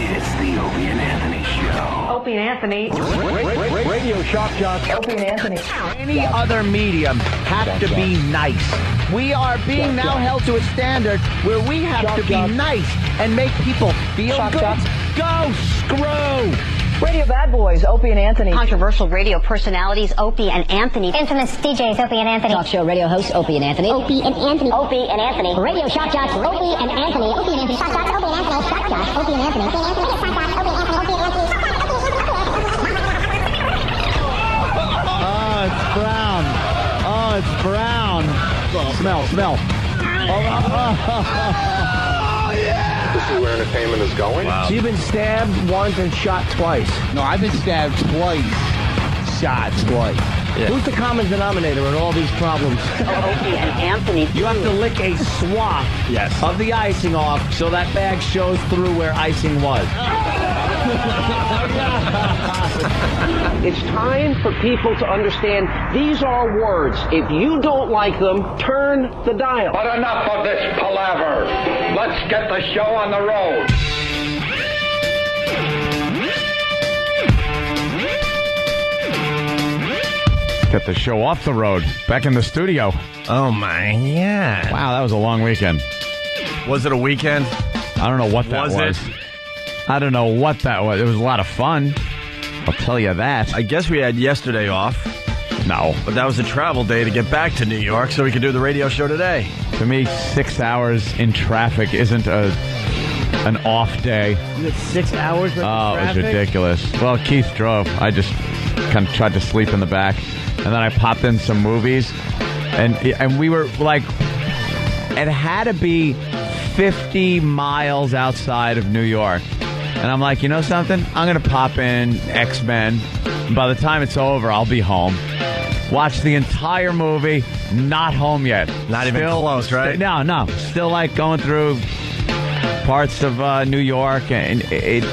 It's the Opie and Anthony Show. Opie and Anthony. Radio shock jocks. Opie and Anthony. Any other medium have to be nice. We are being now held to a standard where we have to be nice and make people feel good. Go screw! Radio bad boys, Opie and Anthony. Controversial radio personalities, Opie and Anthony. Infamous DJs, Opie and Anthony. Talk show radio hosts, Opie and Anthony. Opie and Anthony. Opie and Anthony. Radio shock jocks, Opie and Anthony. Opie and Anthony. Shock jocks, Opie and Anthony. Shock jocks, Opie and Anthony. Opie and Anthony. Shock jocks, Opie and Anthony. Opie and Anthony. Oh, it's brown. Oh, it's brown. Smell. Oh, yeah. This is where entertainment is going. Wow. So you've been stabbed once and shot twice. No, I've been stabbed twice. Shot twice. Yeah. Who's the common denominator in all these problems? Opie and Anthony. You have to lick a swath of the icing off so that bag shows through where icing was. It's time for people to understand these are words. If you don't like them, turn the dial. But enough of this palaver. Let's get the show on the road. Get the show off the road. Back in the studio. Oh, my God. Wow, that was a long weekend. Was it a weekend? I don't know what that was. Was it? I don't know what that was. It was a lot of fun. I'll tell you that. I guess we had yesterday off. No. But that was a travel day to get back to New York so we could do the radio show today. To me, 6 hours in traffic isn't an off day. You had 6 hours of Oh, it was traffic? ridiculous. Well, Keith drove. I just kind of tried to sleep in the back. And then I popped in some movies. And we were like, it had to be 50 miles outside of New York. And I'm like, you know something? I'm going to pop in X-Men. By the time it's over, I'll be home. Watch the entire movie. Not home yet. Not even close, right? No. Still like going through parts of New York. And it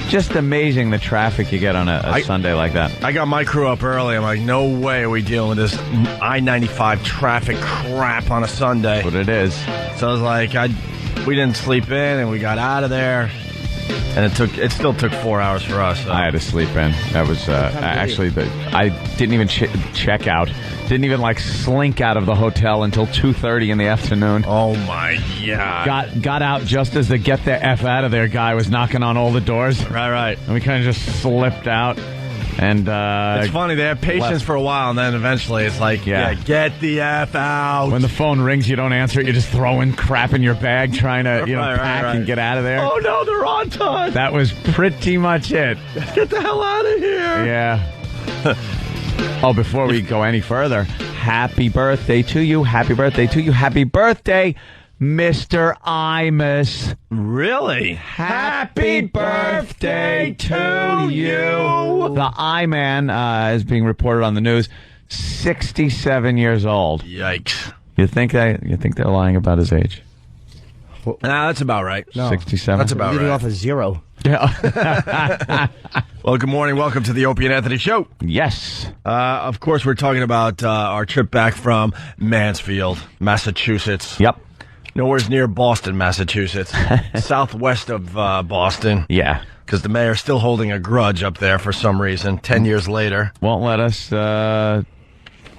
just amazing the traffic you get on a Sunday like that. I got my crew up early. I'm like, no way are we dealing with this I-95 traffic crap on a Sunday. But it is. So I was like, we didn't sleep in, and we got out of there. And it still took 4 hours for us. So. I had to sleep in. That was actually I didn't even check out. Didn't even slink out of the hotel until 2:30 in the afternoon. Oh my God! Got out just as the get the F out of there guy was knocking on all the doors. Right. And we kind of just slipped out. And it's funny, they have patience for a while, and then eventually it's like, get the F out. When the phone rings, you don't answer it. You're just throwing crap in your bag, trying to pack and get out of there. Oh no, they're on time. That was pretty much it. Get the hell out of here. Yeah. Oh, before we go any further, happy birthday to you. Happy birthday to you. Happy birthday, Mr. Imus. Really? Happy birthday to you. The I-Man is being reported on the news. 67 years old. Yikes. You think they're lying about his age? Nah, that's about right. No. 67. That's about right. Off a zero. Yeah. Well, good morning. Welcome to the Opie and Anthony Show. Yes. Of course, we're talking about our trip back from Mansfield, Massachusetts. Yep. Nowhere's near Boston, Massachusetts. Southwest of Boston. Yeah. Because the mayor's still holding a grudge up there for some reason, 10 years later. Won't let us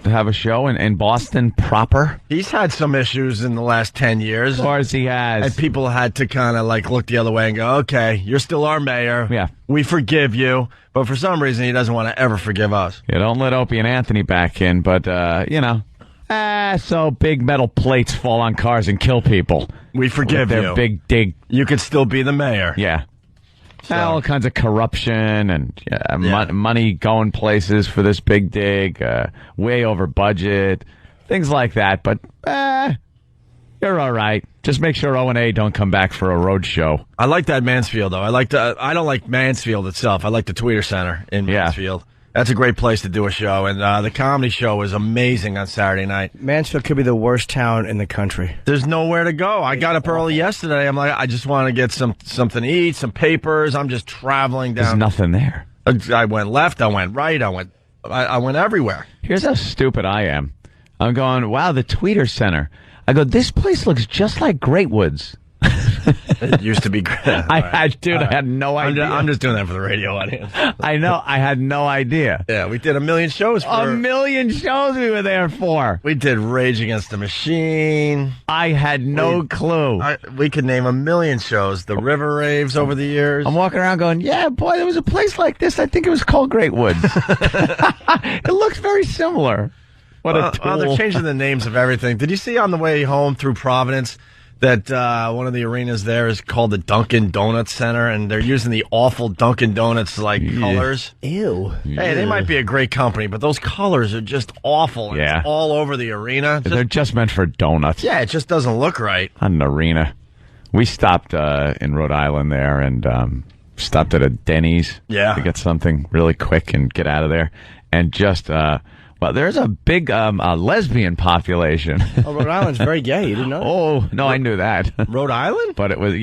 have a show in Boston proper. He's had some issues in the last 10 years. As far as he has. And people had to kind of look the other way and go, okay, you're still our mayor. Yeah. We forgive you. But for some reason, he doesn't want to ever forgive us. Yeah, don't let Opie and Anthony back in, but, so big metal plates fall on cars and kill people. We forgive you. Their big dig. You could still be the mayor. Yeah. So. All kinds of corruption and money going places for this big dig, way over budget, things like that. But you're all right. Just make sure O&A don't come back for a road show. I like that Mansfield, though. I don't like Mansfield itself. I like the Tweeter Center in Mansfield. That's a great place to do a show, and the comedy show was amazing on Saturday night. Mansfield could be the worst town in the country. There's nowhere to go. I got up early yesterday. I'm like, I just want to get something to eat, some papers. I'm just traveling down. There's nothing there. I went left. I went right. I went everywhere. Here's how stupid I am. I'm going, wow, the Tweeter Center. I go, this place looks just like Great Woods. It used to be great. I had no idea. I'm just doing that for the radio audience. I know. I had no idea. Yeah, we did a million shows for... A million shows we were there for. We did Rage Against the Machine. I had no clue. We could name a million shows. The River Raves over the years. I'm walking around going, yeah, boy, there was a place like this. I think it was called Great Woods. It looks very similar. What a tool. They're changing the names of everything. Did you see on the way home through Providence that one of the arenas there is called the Dunkin' Donuts Center, and they're using the awful Dunkin' Donuts colors? Ew. Hey, they might be a great company, but those colors are just awful. And it's all over the arena. They're just meant for donuts. Yeah, it just doesn't look right. On an arena. We stopped in Rhode Island there and stopped at a Denny's to get something really quick and get out of there. And just... well, there's a big lesbian population. Oh, Rhode Island's very gay. You didn't know that? Oh, no, I knew that. Rhode Island? But it was,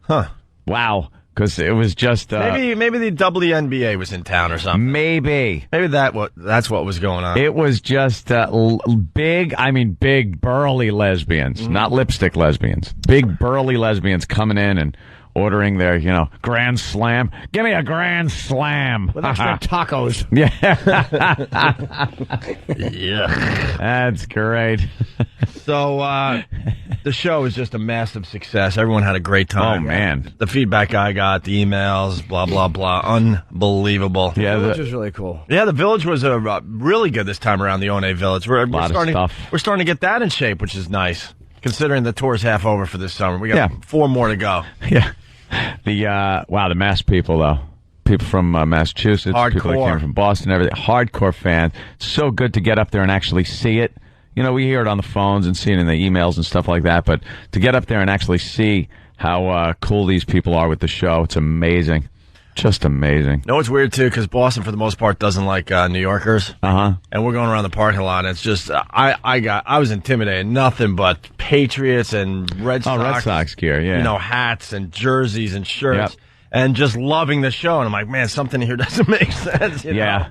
Huh. Wow. Because it was just... maybe the WNBA was in town or something. Maybe that's what was going on. It was just big, burly lesbians. Not lipstick lesbians. Big, burly lesbians coming in and ordering their, Grand Slam. Give me a Grand Slam. With extra tacos. Yeah. Yeah. That's great. So, the show is just a massive success. Everyone had a great time. Oh, man. The feedback I got, the emails, blah, blah, blah. Unbelievable. Yeah, the Village was really cool. Yeah, the Village was really good this time around, the One Village. We're starting to get that in shape, which is nice, considering the tour's half over for this summer. We got 4 more to go. Yeah. The Mass people, though. People from Massachusetts, people that came from Boston, everything. Hardcore fans. So good to get up there and actually see it. We hear it on the phones and see it in the emails and stuff like that, but to get up there and actually see how cool these people are with the show, it's amazing. Just amazing. No, it's weird, too, because Boston, for the most part, doesn't like New Yorkers. Uh-huh. And we're going around the parking lot, and it's just, I was intimidated. Nothing but Patriots and Red Sox. Oh, Red Sox gear, yeah. Hats and jerseys and shirts. Yep. And just loving the show. And I'm like, man, something here doesn't make sense, Yeah.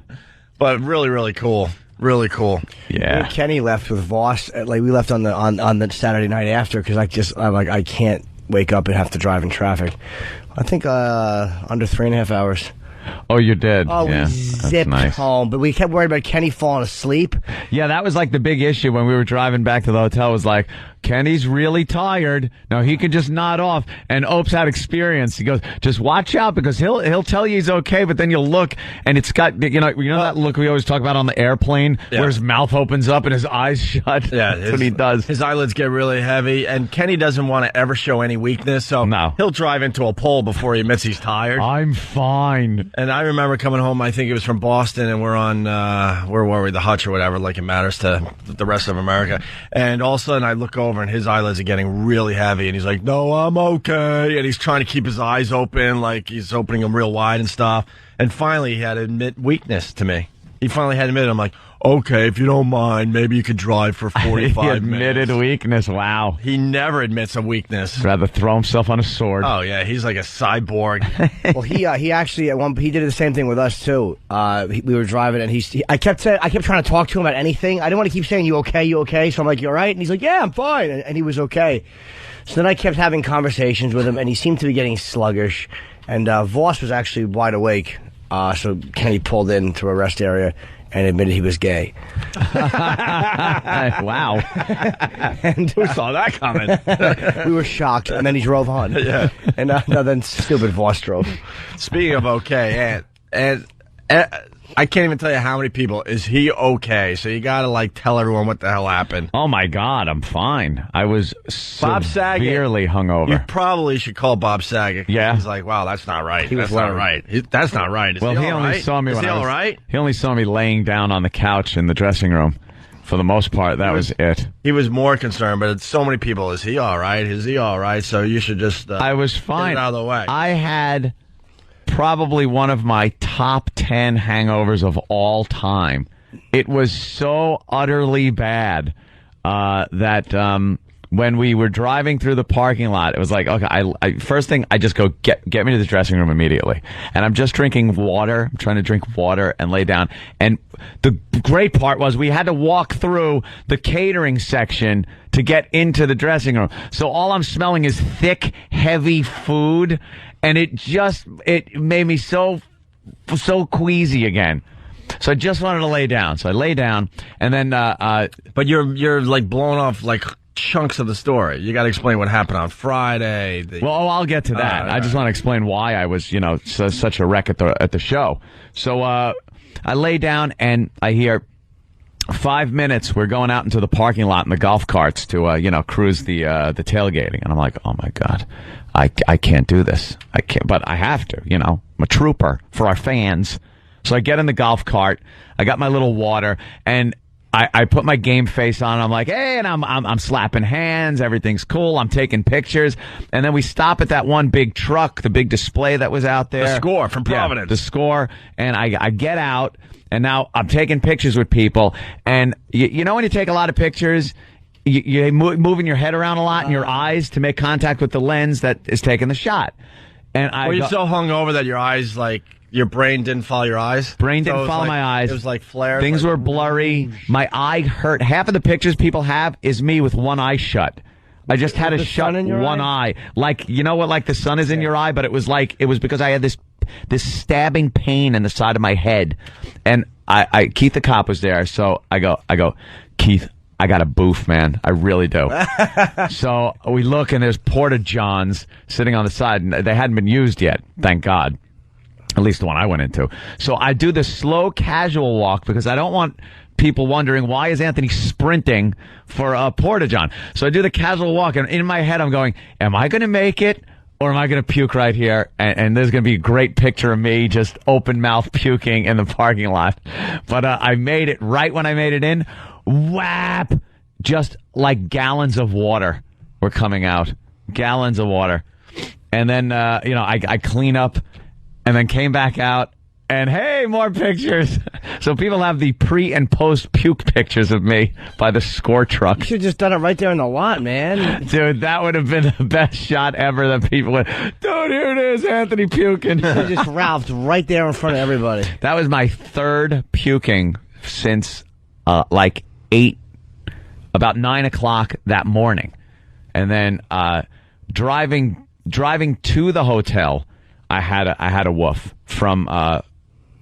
But really, really cool. Really cool. Yeah. Kenny left with Voss. We left on the Saturday night after because I can't wake up and have to drive in traffic. I think under 3.5 hours. Oh, you did? Oh, yeah. we zipped nice. home, but we kept worried about Kenny falling asleep. Yeah, that was like the big issue when we were driving back to the hotel. Was like, Kenny's really tired. Now he can just nod off. And Opes had experience. He goes, just watch out because he'll tell you he's okay, but then you'll look and it's got that look we always talk about on the airplane where his mouth opens up and his eyes shut. Yeah, that's what he does. His eyelids get really heavy, and Kenny doesn't want to ever show any weakness, so he'll drive into a pole before he admits he's tired. I'm fine. And I remember coming home, I think it was from Boston, and we're on, where were we, the Hutch or whatever, like it matters to the rest of America. And all of a sudden I look over and his eyelids are getting really heavy, and he's like, no, I'm okay. And he's trying to keep his eyes open, like he's opening them real wide and stuff. And finally he had to admit weakness to me. He finally had to admit it. I'm like, okay, if you don't mind, maybe you could drive for 45 he admitted minutes. Weakness, wow. He never admits a weakness. Rather throw himself on a sword. Oh, yeah, he's like a cyborg. Well, he actually, he did the same thing with us, too. We were driving, and I kept trying to talk to him about anything. I didn't want to keep saying, you okay? So I'm like, you all right? And he's like, yeah, I'm fine. And he was okay. So then I kept having conversations with him, and he seemed to be getting sluggish. And Voss was actually wide awake. So Kenny pulled into a rest area and admitted he was gay. Wow. And who saw that coming? We were shocked, and then he drove on. Yeah. And then stupid Voss drove. Speaking of okay, and I can't even tell you how many people, is he okay? So you gotta tell everyone what the hell happened. Oh my God, I'm fine. I was Bob Saget, severely hungover. You probably should call Bob Saget. Yeah. He's like, wow, that's not right. That's not right. That's not right. Well, he only saw me when I was... Is he all right? He only saw me laying down on the couch in the dressing room. For the most part, that was it. He was more concerned, but it's so many people. Is he all right? Is he all right? So you should just I was fine. Get it out of the way. I had probably one of my top 10 hangovers of all time. It was so utterly bad that when we were driving through the parking lot, it was like, okay, I first thing, I just go, get me to the dressing room immediately. And I'm just drinking water. I'm trying to drink water and lay down. And the great part was we had to walk through the catering section to get into the dressing room. So all I'm smelling is thick, heavy food. And it made me so queasy again. So I just wanted to lay down. So I lay down, and then but you're like blowing off like chunks of the story. You got to explain what happened on Friday. I'll get to that. I just want to explain why I was, such a wreck at the show. So I lay down, and I hear 5 minutes. We're going out into the parking lot in the golf carts to cruise the tailgating, and I'm like, oh my God, I can't do this. I can't, but I have to. I'm a trooper for our fans. So I get in the golf cart. I got my little water, and I put my game face on. I'm like, hey, and I'm slapping hands. Everything's cool. I'm taking pictures, and then we stop at that one big truck, the big display that was out there. The Score from Providence. Yeah, the Score, and I get out, and now I'm taking pictures with people, and you know when you take a lot of pictures, you're moving your head around a lot in your eyes to make contact with the lens that is taking the shot. And were you so hungover that your eyes your brain didn't follow your eyes? Brain didn't follow my eyes. It was like flares. Things were blurry. My eye hurt. Half of the pictures people have is me with one eye shut. I just had to shut one eye. Like, you know what, like the sun is in your eye, but it was because I had this stabbing pain in the side of my head. And Keith the cop was there, so I go, Keith, I got a boof, man. I really do. So we look, and there's Porta-Johns sitting on the side, and they hadn't been used yet, thank God. At least the one I went into. So I do the slow, casual walk because I don't want people wondering, why is Anthony sprinting for a Porta-John? So I do the casual walk, and in my head I'm going, am I going to make it, or am I going to puke right here? And there's going to be a great picture of me just open mouth puking in the parking lot. But I made it right when I made it in. Whap! Just like gallons of water were coming out. Gallons of water. And then, I clean up, and then came back out, and hey, more pictures. So people have the pre and post puke pictures of me by the Score truck. You should have just done it right there in the lot, man. Dude, that would have been the best shot ever. That people went, dude, here it is, Anthony puking. You just Ralphed right there in front of everybody. That was my third puking since about 9 o'clock that morning. And then driving to the hotel, I had a woof from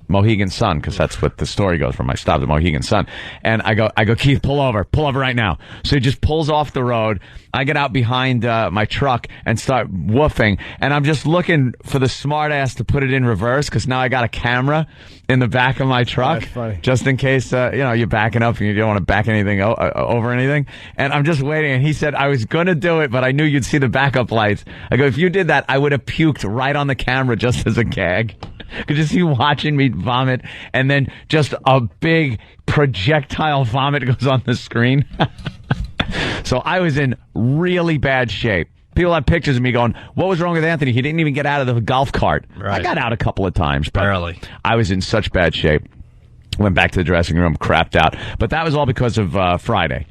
Mohegan Sun, because that's what the story goes from. I stopped at Mohegan Sun, and I go, Keith, pull over right now. So he just pulls off the road. I get out behind my truck and start woofing, and I'm just looking for the smart ass to put it in reverse, because now I got a camera in the back of my truck, just in case you're backing up and you don't want to back anything over anything. And I'm just waiting, and he said I was going to do it, but I knew you'd see the backup lights. I go, if you did that, I would have puked right on the camera just as a gag. Could you see watching me vomit, and then just a big projectile vomit goes on the screen? So I was in really bad shape. People have pictures of me going, what was wrong with Anthony? He didn't even get out of the golf cart. Right. I got out a couple of times. But barely. I was in such bad shape. Went back to the dressing room, crapped out. But that was all because of Friday.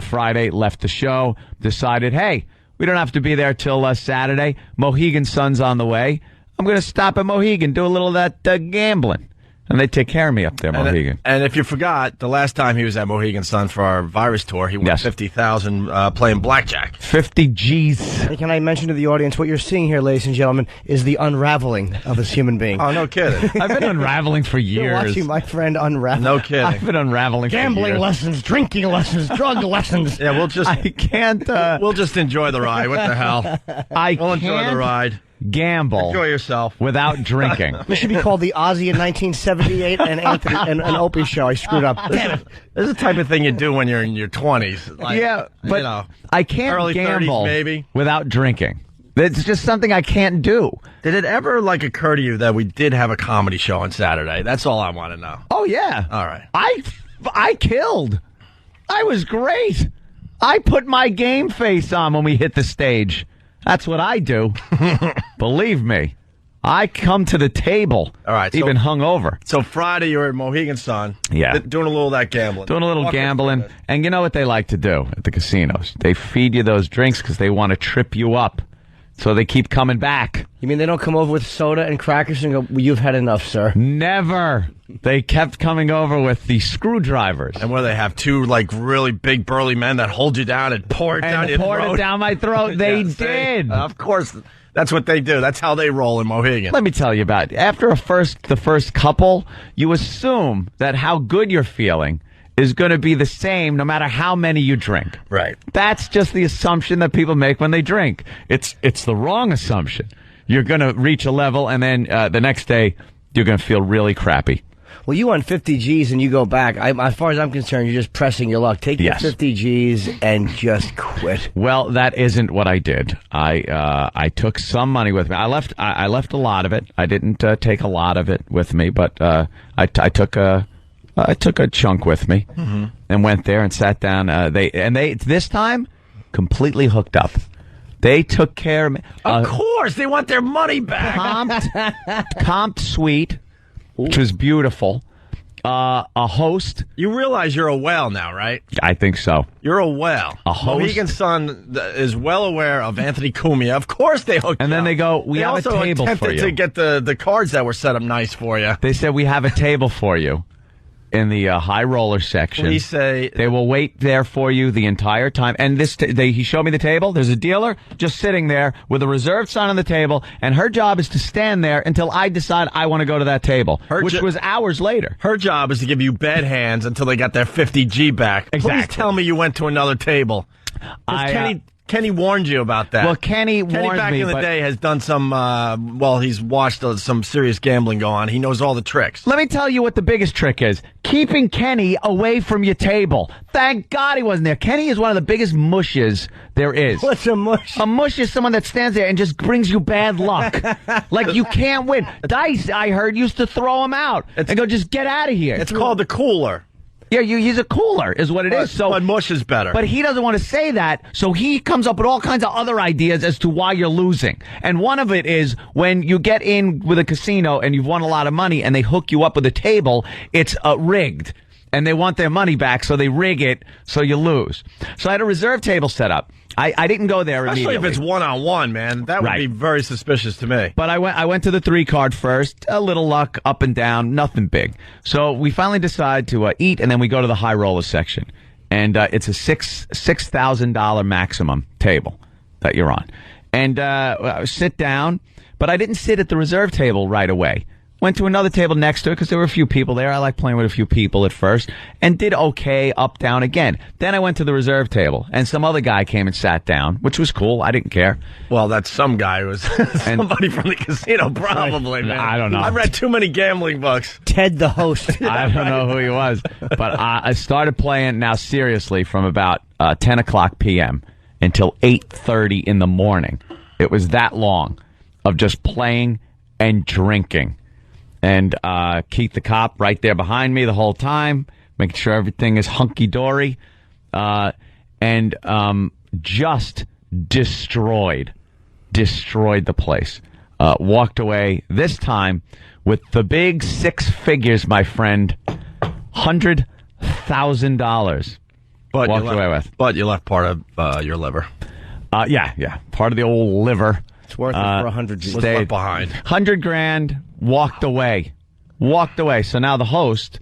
Friday, left the show, decided, hey, we don't have to be there till Saturday. Mohegan Sun's on the way. I'm going to stop at Mohegan, do a little of that gambling. And they take care of me up there, Mohegan. And if you forgot, the last time he was at Mohegan Sun for our virus tour, he won 50,000 playing blackjack. 50 G's. Hey, can I mention to the audience, what you're seeing here, ladies and gentlemen, is the unraveling of this human being. Oh, no kidding. I've been unraveling for years. You're watching my friend unravel. No kidding. I've been unraveling Gambling for years. lessons, drinking lessons, drug lessons. Yeah, I can't. We'll just enjoy the ride. What the hell? We'll enjoy the ride. Gamble. Enjoy yourself. Without drinking. This should be called the Ozzy in 1978 and Anthony and an Opie show. I screwed up. Damn it. This is the type of thing you do when you're in your 20s. Yeah, but I can't early gamble 30s maybe. Without drinking. It's just something I can't do. Did it ever occur to you that we did have a comedy show on Saturday? That's all I want to know. Oh, yeah. All right. I killed. I was great. I put my game face on when we hit the stage. That's what I do. Believe me. I come to the table, All right, even hungover. So Friday you're at Mohegan Sun. Yeah. Doing a little of that gambling. Doing a little gambling. And you know what they like to do at the casinos? They feed you those drinks because they want to trip you up. So they keep coming back. You mean they don't come over with soda and crackers and go, well, you've had enough, sir? Never. They kept coming over with the screwdrivers. And where they have two, like, really big burly men that hold you down and pour it down your throat. Poured it down my throat. They did. Of course. That's what they do. That's how they roll in Mohegan. Let me tell you about it. After the first couple, you assume that how good you're feeling is going to be the same no matter how many you drink. Right. That's just the assumption that people make when they drink. It's the wrong assumption. You're going to reach a level, and then the next day, you're going to feel really crappy. Well, you won 50 G's and you go back. As far as I'm concerned, you're just pressing your luck. Take your 50 G's and just quit. Well, that isn't what I did. I took some money with me. I left a lot of it. I didn't take a lot of it with me, but I took a chunk with me and went there and sat down. They this time completely hooked up. They took care of me. Of course, they want their money back. Comped suite, which was beautiful. A host. You realize you're a whale now, right? I think so. You're a whale. A host. Mohegan Sun is well aware of Anthony Cumia. Of course they hooked And then up. they go, we have a table for you. to get the cards that were set up nice for you. They said, we have a table for you in the high roller section. Please say... They will wait there for you the entire time. And he showed me the table. There's a dealer just sitting there with a reserved sign on the table, and her job is to stand there until I decide I want to go to that table, which was hours later. Her job is to give you bed hands until they got their 50 G back. Exactly. Please tell me you went to another table. Kenny warned you about that. Well, Kenny warned back me, in the day has done some, he's watched some serious gambling go on. He knows all the tricks. Let me tell you what the biggest trick is. Keeping Kenny away from your table. Thank God he wasn't there. Kenny is one of the biggest mushes there is. What's a mush? A mush is someone that stands there and just brings you bad luck. Like you can't win. Dice, I heard, used to throw him out and go, just get out of here. It's called the cooler. Yeah, he's a cooler, is what it is. So, but mush is better. But he doesn't want to say that, so he comes up with all kinds of other ideas as to why you're losing. And one of it is when you get in with a casino and you've won a lot of money and they hook you up with a table, it's rigged. And they want their money back, so they rig it so you lose. So I had a reserve table set up. I didn't go there immediately. Especially if it's one-on-one, man. That would be very suspicious to me. But I went to the 3-card first. A little luck, up and down, nothing big. So we finally decide to eat, and then we go to the high roller section. And it's a $6,000 maximum table that you're on. And sit down, but I didn't sit at the reserve table right away. Went to another table next to it because there were a few people there. I like playing with a few people at first and did okay up, down again. Then I went to the reserve table and some other guy came and sat down, which was cool. I didn't care. Well, that's some guy who was somebody from the casino, probably, man. I don't know. I've read too many gambling books. Ted the host. I don't know who he was. But I started playing now seriously from about 10 o'clock p.m. until 8:30 in the morning. It was that long of just playing and drinking. And Keith the cop right there behind me the whole time, making sure everything is hunky-dory. And just destroyed the place. Walked away, this time, with the big 6 figures, my friend. $100,000. Walked away with. But you left part of your liver. Yeah. Part of the old liver. It's worth it for 100 G's. Was left behind. $100,000, walked away. So now the host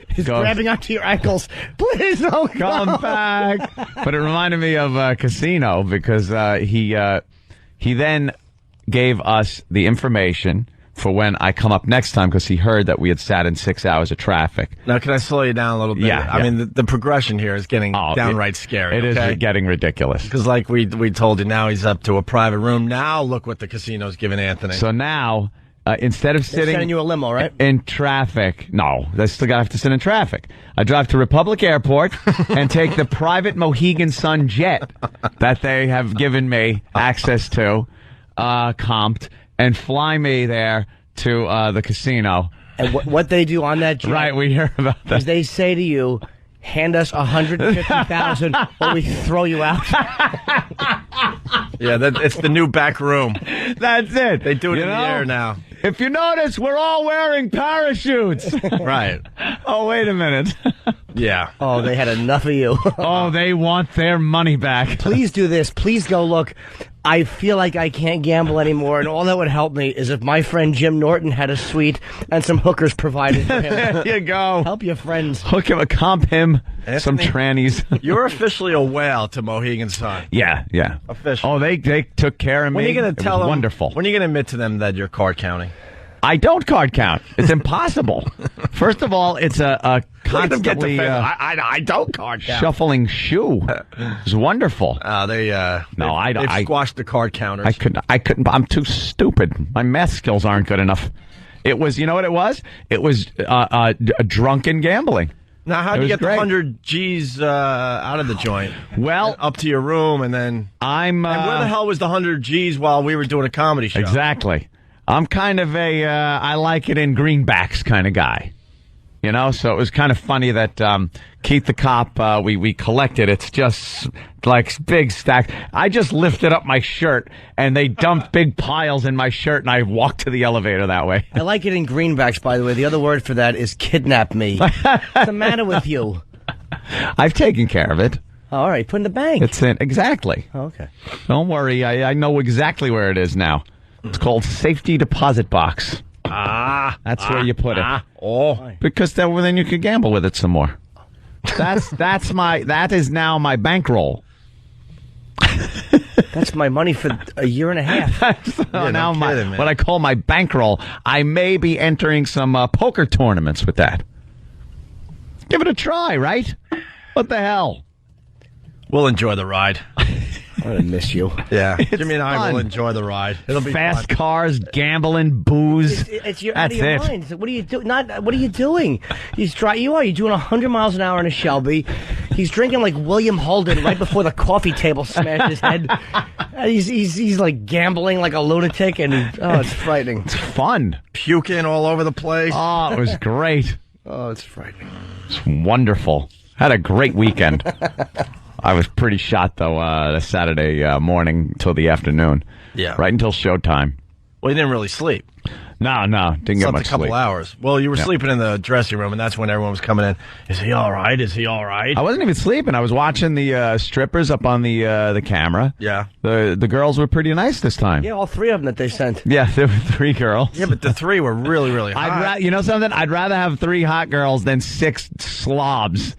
he's grabbing onto your ankles. Please don't come back. But it reminded me of Casino because he then gave us the information for when I come up next time because he heard that we had sat in 6 hours of traffic. Now, can I slow you down a little bit? Yeah. I mean, the progression here is getting downright scary. It is getting ridiculous. Because like we told you, now he's up to a private room. Now look what the casino's giving Anthony. So now, instead of sitting... They're sending you a limo, right? In traffic. No, they still got to have to sit in traffic. I drive to Republic Airport and take the private Mohegan Sun jet that they have given me access to, comped, and fly me there to the casino. And what they do on that jet... Right, we hear about that. Is they say to you, hand us $150,000 or we throw you out. Yeah, it's the new back room. That's it. They do it in the air now. If you notice, we're all wearing parachutes. Right. Oh, wait a minute. Yeah. Oh, they had enough of you. Oh, they want their money back. Please do this. Please go look. I feel like I can't gamble anymore, and all that would help me is if my friend Jim Norton had a suite and some hookers provided for him. There you go. Help your friends. Hook him, comp him, some trannies. You're officially a whale to Mohegan Sun. Yeah. Officially. Oh, they took care of me. When are you going to tell them? Wonderful. When are you going to admit to them that you're card counting? I don't card count. It's impossible. First of all, it's a constantly I don't card count. Shuffling shoe. It's wonderful. They've squashed the card counters. I couldn't. I'm too stupid. My math skills aren't good enough. It was, you know what it was? It was a drunken gambling. Now, how do you get the 100 G's out of the joint? Well, up to your room, and then and where the hell was the 100 G's while we were doing a comedy show? Exactly. I'm kind of a I like it in greenbacks kind of guy. You know, so it was kind of funny that Keith the cop, we collected. It's just like big stacks. I just lifted up my shirt, and they dumped big piles in my shirt, and I walked to the elevator that way. I like it in greenbacks, by the way. The other word for that is kidnap me. What's the matter with you? I've taken care of it. All right, put in the bank. It's in, exactly. Oh, okay. Don't worry. I know exactly where it is now. It's called safety deposit box. That's where you put it. Because then you could gamble with it some more. That is now my bankroll. That's my money for a year and a half. What I call my bankroll. I may be entering some poker tournaments with that. Give it a try, right? What the hell? We'll enjoy the ride. I'm going to miss you. Yeah. It's Jimmy and I fun. will enjoy the ride. It'll be fast fun. cars, gambling, booze. It's your, That's out of your it. mind. What are you doing? What are you doing? You're doing 100 miles an hour in a Shelby. He's drinking like William Holden right before the coffee table smashed his head. He's like gambling like a lunatic, and it's frightening. It's fun. Puking all over the place. Oh, it was great. Oh, it's frightening. It's wonderful. Had a great weekend. I was pretty shot, though, the Saturday morning till the afternoon. Yeah. Right until showtime. Well, you didn't really sleep. No, didn't get much a couple sleep. hours. Well, you were sleeping in the dressing room, and that's when everyone was coming in. Is he all right? Is he all right? I wasn't even sleeping. I was watching the strippers up on the camera. Yeah. The girls were pretty nice this time. Yeah, all three of them that they sent. Yeah, there were 3 girls. Yeah, but the 3 were really, really hot. You know something? I'd rather have 3 hot girls than 6 slobs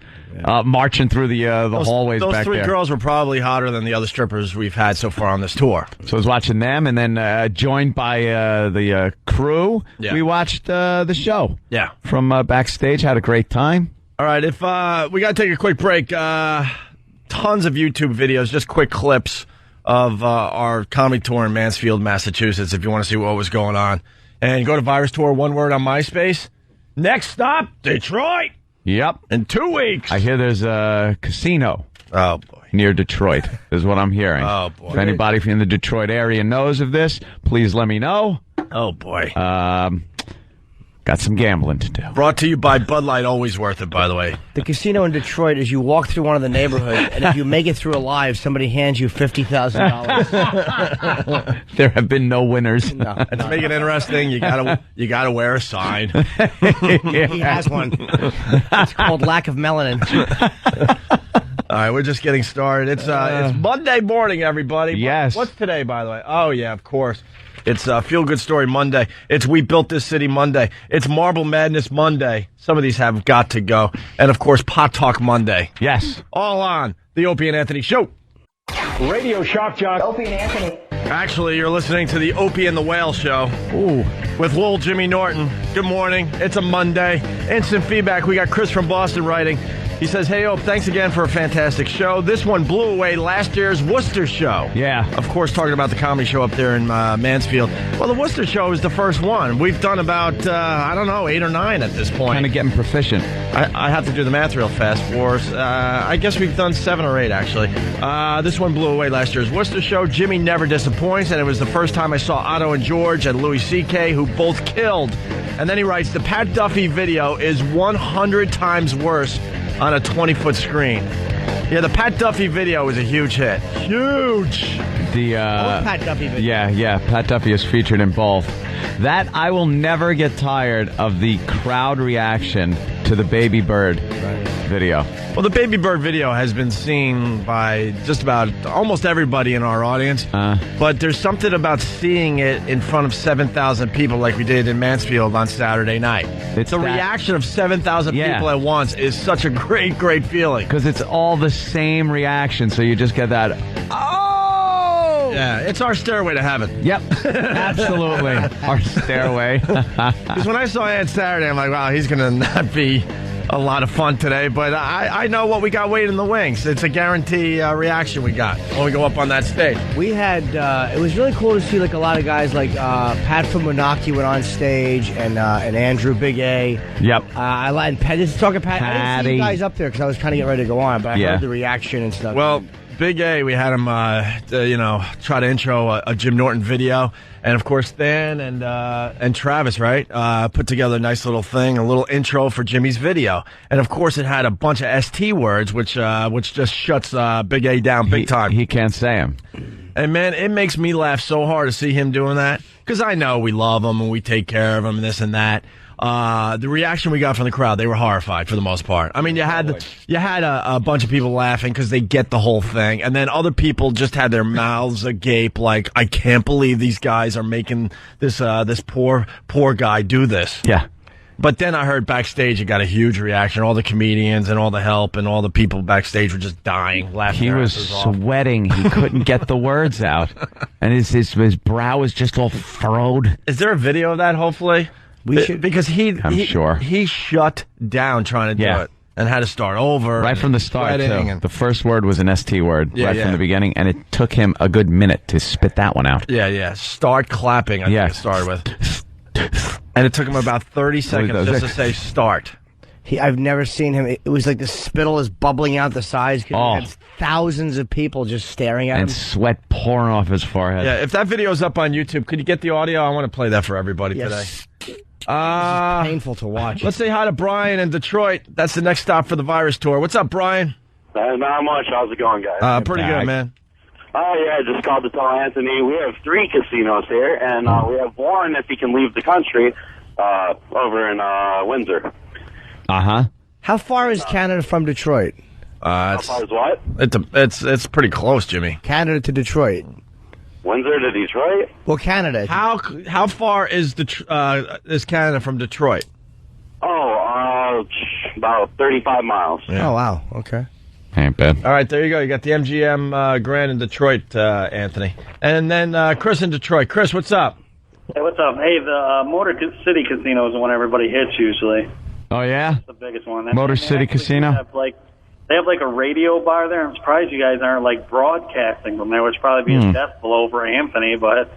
marching through the hallways back there. Those 3 girls were probably hotter than the other strippers we've had so far on this tour. So I was watching them, and then joined by the crew, we watched the show. Yeah. From backstage, had a great time. All right, if we got to take a quick break. Tons of YouTube videos, just quick clips of our comedy tour in Mansfield, Massachusetts, if you want to see what was going on. And go to Virus Tour, one word on MySpace. Next stop, Detroit. Yep. In 2 weeks. I hear there's a casino. Oh, boy. Near Detroit, is what I'm hearing. Oh, boy. If anybody in the Detroit area knows of this, please let me know. Oh, boy. Got some gambling to do. Brought to you by Bud Light, always worth it, by the way. The casino in Detroit is you walk through one of the neighborhoods, and if you make it through alive, somebody hands you $50,000. There have been no winners. No. And to make it interesting, you gotta wear a sign. He has one. It's called lack of melanin. All right, we're just getting started. It's Monday morning, everybody. Yes. What's today, by the way? Oh, yeah, of course. It's Feel Good Story Monday. It's We Built This City Monday. It's Marble Madness Monday. Some of these have got to go. And, of course, Pot Talk Monday. Yes. All on the Opie and Anthony Show. Radio Shock Jock. Opie and Anthony. Actually, you're listening to the Opie and the Whale Show. Ooh. With Lil Jimmy Norton. Good morning. It's a Monday. Instant feedback. We got Chris from Boston writing. He says, hey, Ope, thanks again for a fantastic show. This one blew away last year's Worcester show. Yeah. Of course, talking about the comedy show up there in Mansfield. Well, the Worcester show is the first one. We've done about, 8 or 9 at this point. Kind of getting proficient. I have to do the math real fast for us. I guess we've done 7 or 8, actually. This one blew away last year's Worcester show. Jimmy never disappoints, and it was the first time I saw Otto and George and Louis C.K., who both killed. And then he writes, the Pat Duffy video is 100 times worse. on a 20-foot screen. Yeah, the Pat Duffy video was a huge hit. Huge. The Pat Duffy video. Yeah, Pat Duffy is featured in both. That I will never get tired of the crowd reaction to the Baby Bird video. Well, the Baby Bird video has been seen by just about almost everybody in our audience. But there's something about seeing it in front of 7,000 people like we did in Mansfield on Saturday night. It's the reaction of 7,000 people at once is such a great, great feeling. Because it's all the same reaction, so you just get that, yeah, it's our stairway to heaven. Yep, absolutely. Our stairway. Because when I saw Ant Saturday, I'm like, wow, he's going to not be a lot of fun today. But I know what we got waiting in the wings. It's a guarantee reaction we got when we go up on that stage. We had, it was really cool to see like a lot of guys like Pat from Monarchy went on stage and Andrew Big A. Yep. I like Pat. Just talking Pat. I didn't see you guys up there because I was kind of getting ready to go on, but I heard the reaction and stuff. Well, Big A, we had him, try to intro a Jim Norton video, and of course Stan and Travis, right, put together a nice little thing, a little intro for Jimmy's video, and of course it had a bunch of ST words, which just shuts Big A down big time. He can't say them. And man, it makes me laugh so hard to see him doing that because I know we love him and we take care of him and this and that. The reaction we got from the crowd, they were horrified for the most part. I mean, you had a bunch of people laughing because they get the whole thing, and then other people just had their mouths agape, like, I can't believe these guys are making this poor guy do this. Yeah. But then I heard backstage it got a huge reaction. All the comedians and all the help and all the people backstage were just dying, laughing. He was sweating. He couldn't get the words out, and his brow was just all furrowed. Is there a video of that? Hopefully. We should, because I'm sure he shut down trying to do it and had to start over right from the start. Too. The first word was an ST word from the beginning, and it took him a good minute to spit that one out. Yeah. Start clapping. I think it started with, and it took him about 30 seconds just to say start. I've never seen him. It was like the spittle is bubbling out the sides because he had thousands of people just staring at him. And sweat pouring off his forehead. Yeah, if that video's up on YouTube, could you get the audio? I want to play that for everybody today. It's painful to watch. Let's say hi to Brian in Detroit. That's the next stop for the Virus Tour. What's up, Brian? Not much. How's it going, guys? Pretty good, man. Oh, yeah, just called to tell Anthony we have 3 casinos here, and we have one if he can leave the country over in Windsor. Uh-huh. How far is Canada from Detroit? How far is what? It's pretty close, Jimmy. Canada to Detroit. Windsor to Detroit? Well, Canada. How far is Canada from Detroit? Oh, about 35 miles. Yeah. Oh, wow. Okay. Ain't bad. All right, there you go. You got the MGM Grand in Detroit, Anthony. And then Chris in Detroit. Chris, what's up? Hey, what's up? Hey, the Motor City Casino is the one everybody hits usually. Oh, yeah? That's the biggest one. Motor City Casino? They have a radio bar there. I'm surprised you guys aren't broadcasting from there, which probably be a death blow for Anthony, but...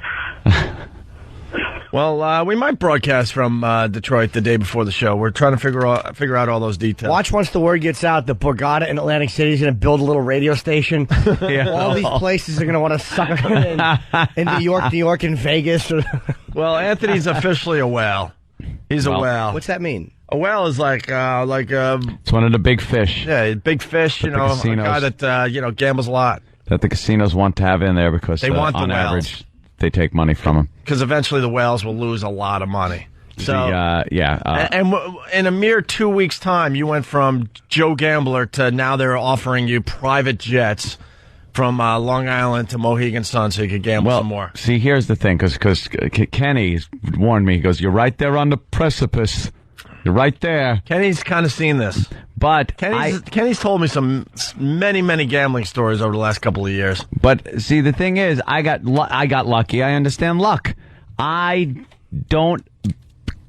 Well, we might broadcast from Detroit the day before the show. We're trying to figure out all those details. Watch once the word gets out that Borgata in Atlantic City is going to build a little radio station. All these places are going to want to suck in New York, and Vegas. Well, Anthony's officially a whale. He's a whale. What's that mean? A whale is it's one of the big fish. Yeah, big fish. A guy that gambles a lot. That the casinos want to have in there because they want on the average they take money from them. Because eventually the whales will lose a lot of money. So and in a mere 2 weeks' time, you went from Joe Gambler to now they're offering you private jets from Long Island to Mohegan Sun so you could gamble some more. See, here's the thing, because Kenny warned me. He goes, "You're right there on the precipice. You're right there." Kenny's kind of seen this. But Kenny's told me some many gambling stories over the last couple of years. But see, the thing is, I got lucky. I understand luck. I don't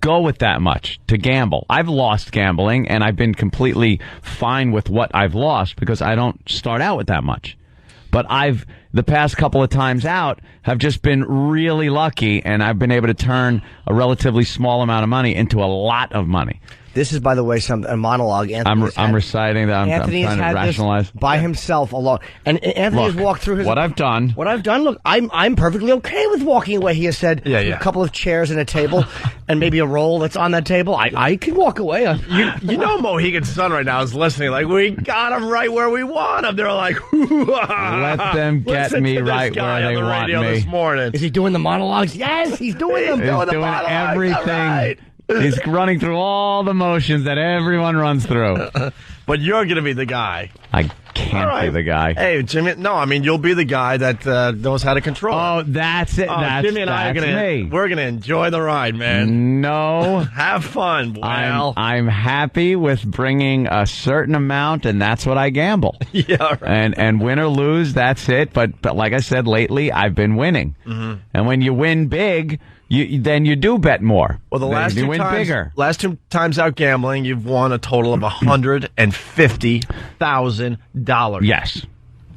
go with that much to gamble. I've lost gambling, and I've been completely fine with what I've lost because I don't start out with that much. But the past couple of times out have just been really lucky, and I've been able to turn a relatively small amount of money into a lot of money. This is, by the way, a monologue. I'm reciting that. I'm trying to rationalize by himself alone. And Anthony has walked through his... What I've done. Look, I'm perfectly okay with walking away. He has said a couple of chairs and a table and maybe a roll that's on that table. I can walk away. You know Mohegan's son right now is listening like, we got him right where we want him. They're like, let them get me right where they want me. This morning. Is he doing the monologues? Yes, he's doing them. He's doing everything. He's running through all the motions that everyone runs through. But you're going to be the guy. I can't be the guy. Hey, Jimmy, no, I mean, you'll be the guy that knows how to control. Oh, that's it. Jimmy and I are we're going to enjoy the ride, man. No. Have fun. Well, I'm happy with bringing a certain amount, and that's what I gamble. Yeah, right. And win or lose, that's it. But like I said, lately, I've been winning. Mm-hmm. And when you win big... Then you do bet more. Well, the last two win times, bigger. Last 2 times out gambling, you've won a total of $150,000. Yes.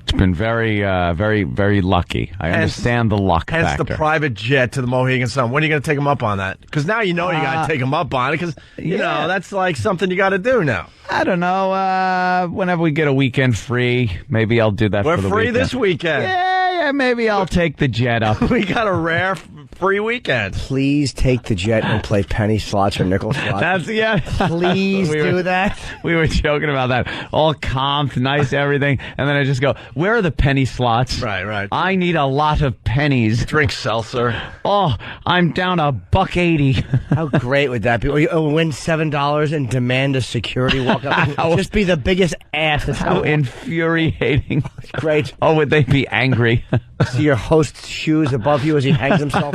It's been very, very, very lucky. I understand the luck hence factor. The private jet to the Mohegan Sun. When are you going to take him up on that? Because now you know you got to take him up on it because, you know, that's like something you got to do now. I don't know. Whenever we get a weekend free, maybe I'll do that for the weekend. We're free this weekend. Yeah, maybe I'll take the jet up. We got a rare free weekend. Please take the jet and play penny slots or nickel slots. Please do that. We were joking about that. All comped, nice everything. And then I just go, where are the penny slots? Right. I need a lot of pennies. Drink seltzer. Oh, I'm down $1.80. How great would that be? Or you win $7 and demand a security walk up. Just be the biggest ass. How infuriating. Great. Oh, would they be angry? See your host's shoes above you as he hangs himself.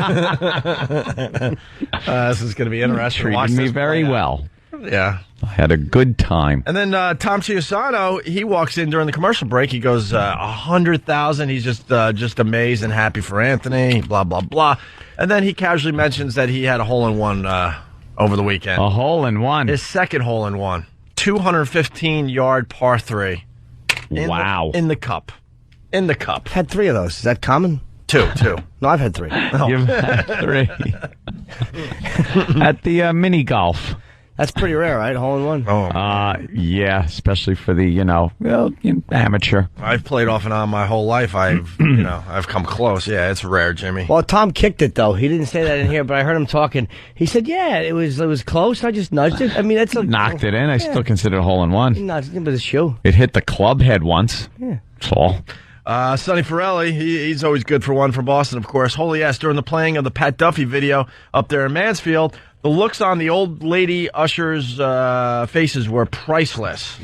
This is going to be interesting. Treated me very well. Yeah. I had a good time. And then Tom Chiusano, he walks in during the commercial break. He goes, 100,000. He's just amazed and happy for Anthony, blah, blah, blah. And then he casually mentions that he had a hole-in-one over the weekend. A hole-in-one? His second hole-in-one. 215-yard par 3. Wow. In the cup. In the cup. Had 3 of those. Is that common? 2. No, I've had 3. Oh. You've had 3. At the mini golf. That's pretty rare, right? Hole-in-one. Oh, yeah, especially for the, amateur. I've played off and on my whole life. I've come close. Yeah, it's rare, Jimmy. Well, Tom kicked it, though. He didn't say that in here, but I heard him talking. He said, yeah, it was close. I just nudged it. I mean, that's knocked it in. I still consider it a hole-in-one. He nudged it with his shoe. It hit the club head once. Yeah. That's all. Sonny Forelli, he's always good for one from Boston, of course. Holy yes, during the playing of the Pat Duffy video up there in Mansfield, the looks on the old lady ushers' faces were priceless.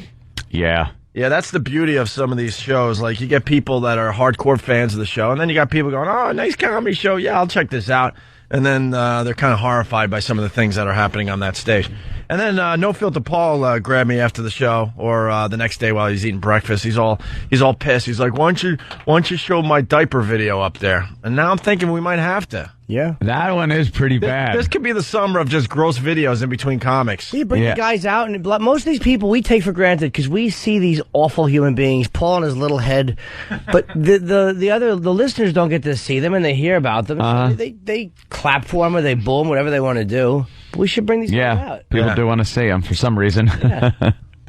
Yeah. Yeah, that's the beauty of some of these shows. Like, you get people that are hardcore fans of the show, and then you got people going, oh, nice comedy show. Yeah, I'll check this out. And then they're kind of horrified by some of the things that are happening on that stage. And then No Filter Paul grabbed me after the show, or the next day while he's eating breakfast. He's all pissed. He's like, why don't you show my diaper video up there? And now I'm thinking we might have to. Yeah. That one is pretty bad. This could be the summer of just gross videos in between comics. You bring the guys out, and most of these people we take for granted because we see these awful human beings, Paul and his little head, but the listeners don't get to see them, and they hear about them. So they clap for them or they boo them, whatever they want to do. But we should bring these guys out. People do want to see them for some reason. Yeah.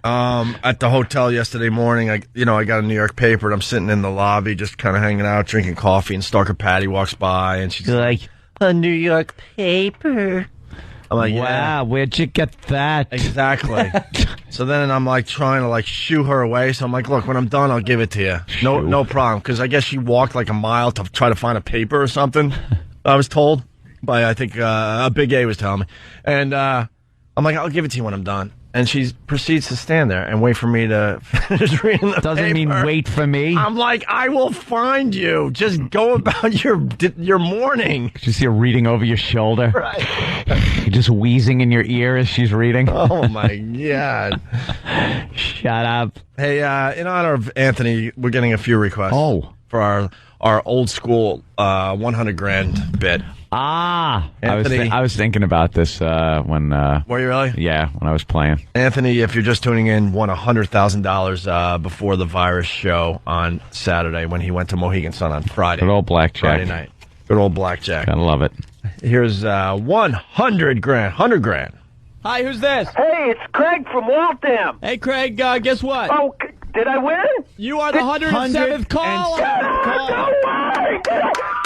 At the hotel yesterday morning, I got a New York paper, and I'm sitting in the lobby just kind of hanging out, drinking coffee, and Stalker Patty walks by, and she's like, a New York paper. I'm like, wow, where'd you get that? Exactly. So then I'm like trying to shoo her away. So I'm like, look, when I'm done, I'll give it to you. No problem. Because I guess she walked like a mile to try to find a paper or something. I was told by, I think, a Big A was telling me. And I'm like, I'll give it to you when I'm done. And she proceeds to stand there and wait for me to finish reading the paper. Doesn't mean wait for me. I'm like, I will find you. Just go about your morning. Did you see her reading over your shoulder? Right. You're just wheezing in your ear as she's reading. Oh, my God. Shut up. Hey, in honor of Anthony, we're getting a few requests. Oh. For our old school 100 grand bit. Anthony. I was thinking about this when. Were you really? Yeah, when I was playing. Anthony, if you're just tuning in, won $100,000 before the virus show on Saturday when he went to Mohegan Sun on Friday. Good old blackjack. Friday night. Good old blackjack. I love it. Here's 100 grand. 100 grand. Hi, who's this? Hey, it's Craig from Waltham. Hey, Craig, guess what? Oh, did I win? You are the 107th call. No way!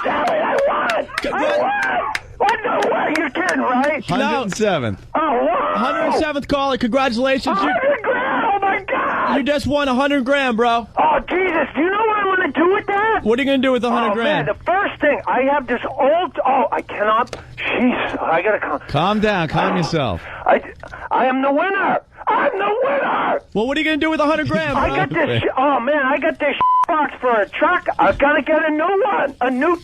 Damn it, I won! I won! What, no way? You're kidding, right? 107th. Oh, wow! 107th caller. Congratulations. 100 grand! Oh, my God! You just won 100 grand, bro. Oh, Jesus. Do you know what I'm going to do with that? What are you going to do with the 100 grand? Man, the first thing, I have this old... Oh, I cannot... Jeez, I got to... Calm down. Calm yourself. I am the winner! I'm the winner! Well, what are you going to do with 100 grand, bro? I got this... Oh, man, I got this box for a truck. I've got to get a new one. A new...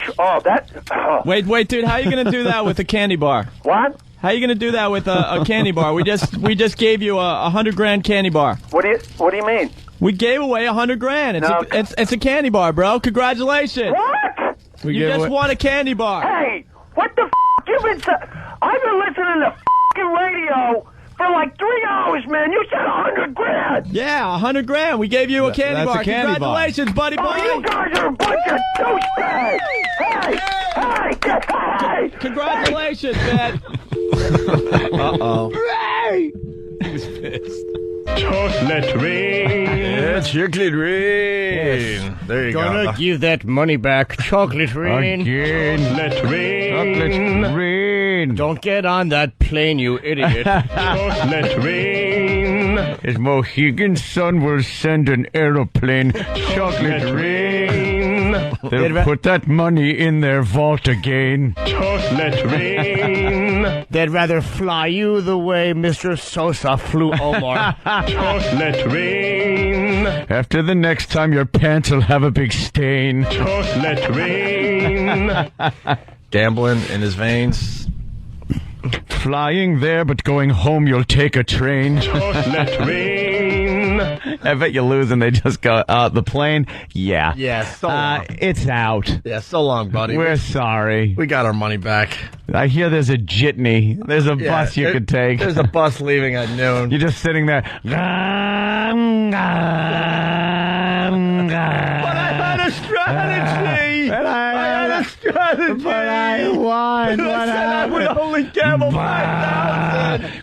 Wait, dude. How are you going to do that with a candy bar? What? How are you going to do that with a candy bar? We just gave you a 100 grand candy bar. What do you mean? We gave away 100 grand. It's a candy bar, bro. Congratulations. What? You just won a candy bar. Hey, what the f***? I've been listening to f***ing radio for like 3 hours, man. You said 100 grand. Yeah, 100 grand. We gave you a candy bar. Congratulations, buddy boy. Oh, you guys are a bunch of douchebags. Hey. Congratulations, man. Uh-oh. Hey. He was pissed. Chocolate rain. Yeah, chocolate rain. Yes. There you go. Gonna give that money back. Chocolate rain. Again. Chocolate rain. Chocolate rain. Don't get on that plane, you idiot. Chocolate rain. His Mohegan Sun will send an aeroplane. Chocolate rain. They'll put that money in their vault again. Chocolate rain. They'd rather fly you the way Mr. Sosa flew Omar. Chocolate rain. After the next time, your pants will have a big stain. Chocolate rain. Gambling in his veins. Flying there, but going home, you'll take a train. Chocolate rain. I bet you lose and they just go, the plane? Yeah. Yeah, so long. It's out. Yeah, so long, buddy. We're sorry. We got our money back. I hear there's a jitney. There's a bus you could take. There's a bus leaving at noon. You're just sitting there. But I had a strategy. But I won. What happened? I would only gamble 5,000.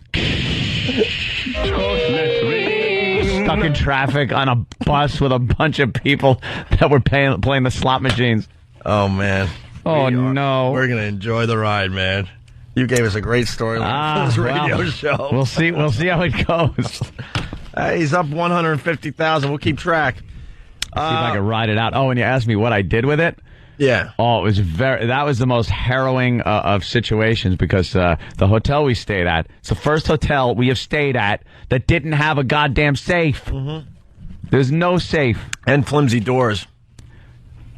Stuck in traffic on a bus with a bunch of people that were playing the slot machines. Oh, man. Oh, no. We're going to enjoy the ride, man. You gave us a great storyline for this radio show. We'll see how it goes. He's up 150,000. We'll keep track. See if I can ride it out. Oh, and you asked me what I did with it? Yeah. Oh, that was the most harrowing of situations because the hotel we stayed at, it's the first hotel we have stayed at that didn't have a goddamn safe. Mm-hmm. There's no safe. And flimsy doors.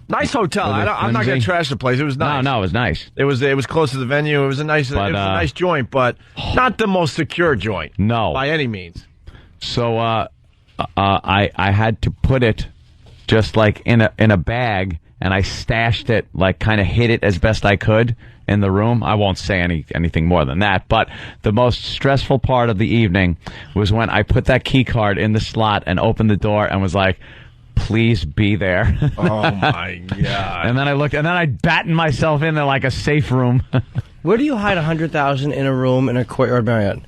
Nice hotel. I'm not going to trash the place. It was nice. No, it was nice. It was close to the venue. It was a nice joint, but not the most secure joint. No. By any means. So I had to put it just like in a bag, and I stashed it, like kind of hid it as best I could in the room. I won't say anything more than that, but the most stressful part of the evening was when I put that key card in the slot and opened the door and was like, please be there. Oh, my God. And then I looked, and then I battened myself in there like a safe room. Where do you hide 100,000 in a room in a Courtyard Marriott?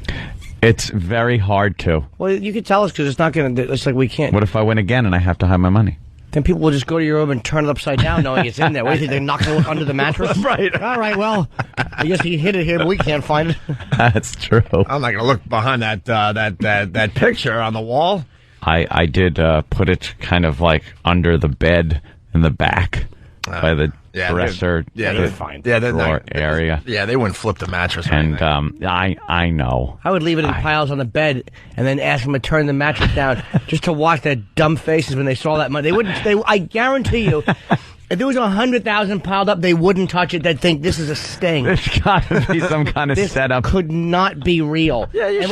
It's very hard to. Well, you could tell us because it's not going to. It's like we can't. What if I win again and I have to hide my money? Then people will just go to your room and turn it upside down knowing it's in there. What do you think, they're not going to look under the mattress? Right. All right, well, I guess he hid it here, but we can't find it. That's true. I'm not going to look behind that picture on the wall. I did put it kind of like under the bed in the back by the dresser. They're fine. Yeah, they're drawer area. Yeah, they wouldn't flip the mattress. And I know. I would leave it in piles on the bed and then ask them to turn the mattress down just to watch their dumb faces when they saw that money. They wouldn't. I guarantee you, if there was 100,000 piled up, they wouldn't touch it. They'd think this is a sting. There's got to be some kind of this setup. Could not be real. Yeah, you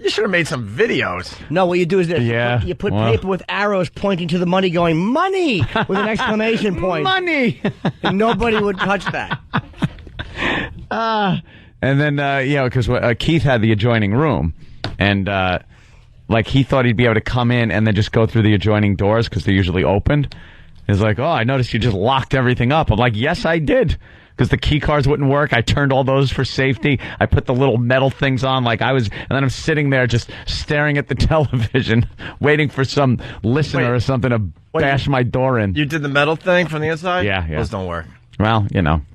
should have made some videos. No, what you do is this. Yeah, you put paper with arrows pointing to the money, going money with an exclamation point. Money. And nobody would touch that. And then, because Keith had the adjoining room, and he thought he'd be able to come in and then just go through the adjoining doors because they're usually opened. He's like, I noticed you just locked everything up. I'm like, yes, I did. Because the key cards wouldn't work. I turned all those for safety. I put the little metal things on and then I'm sitting there just staring at the television, waiting for some listener or something to bash my door in. You did the metal thing from the inside? Yeah. Those don't work. Well,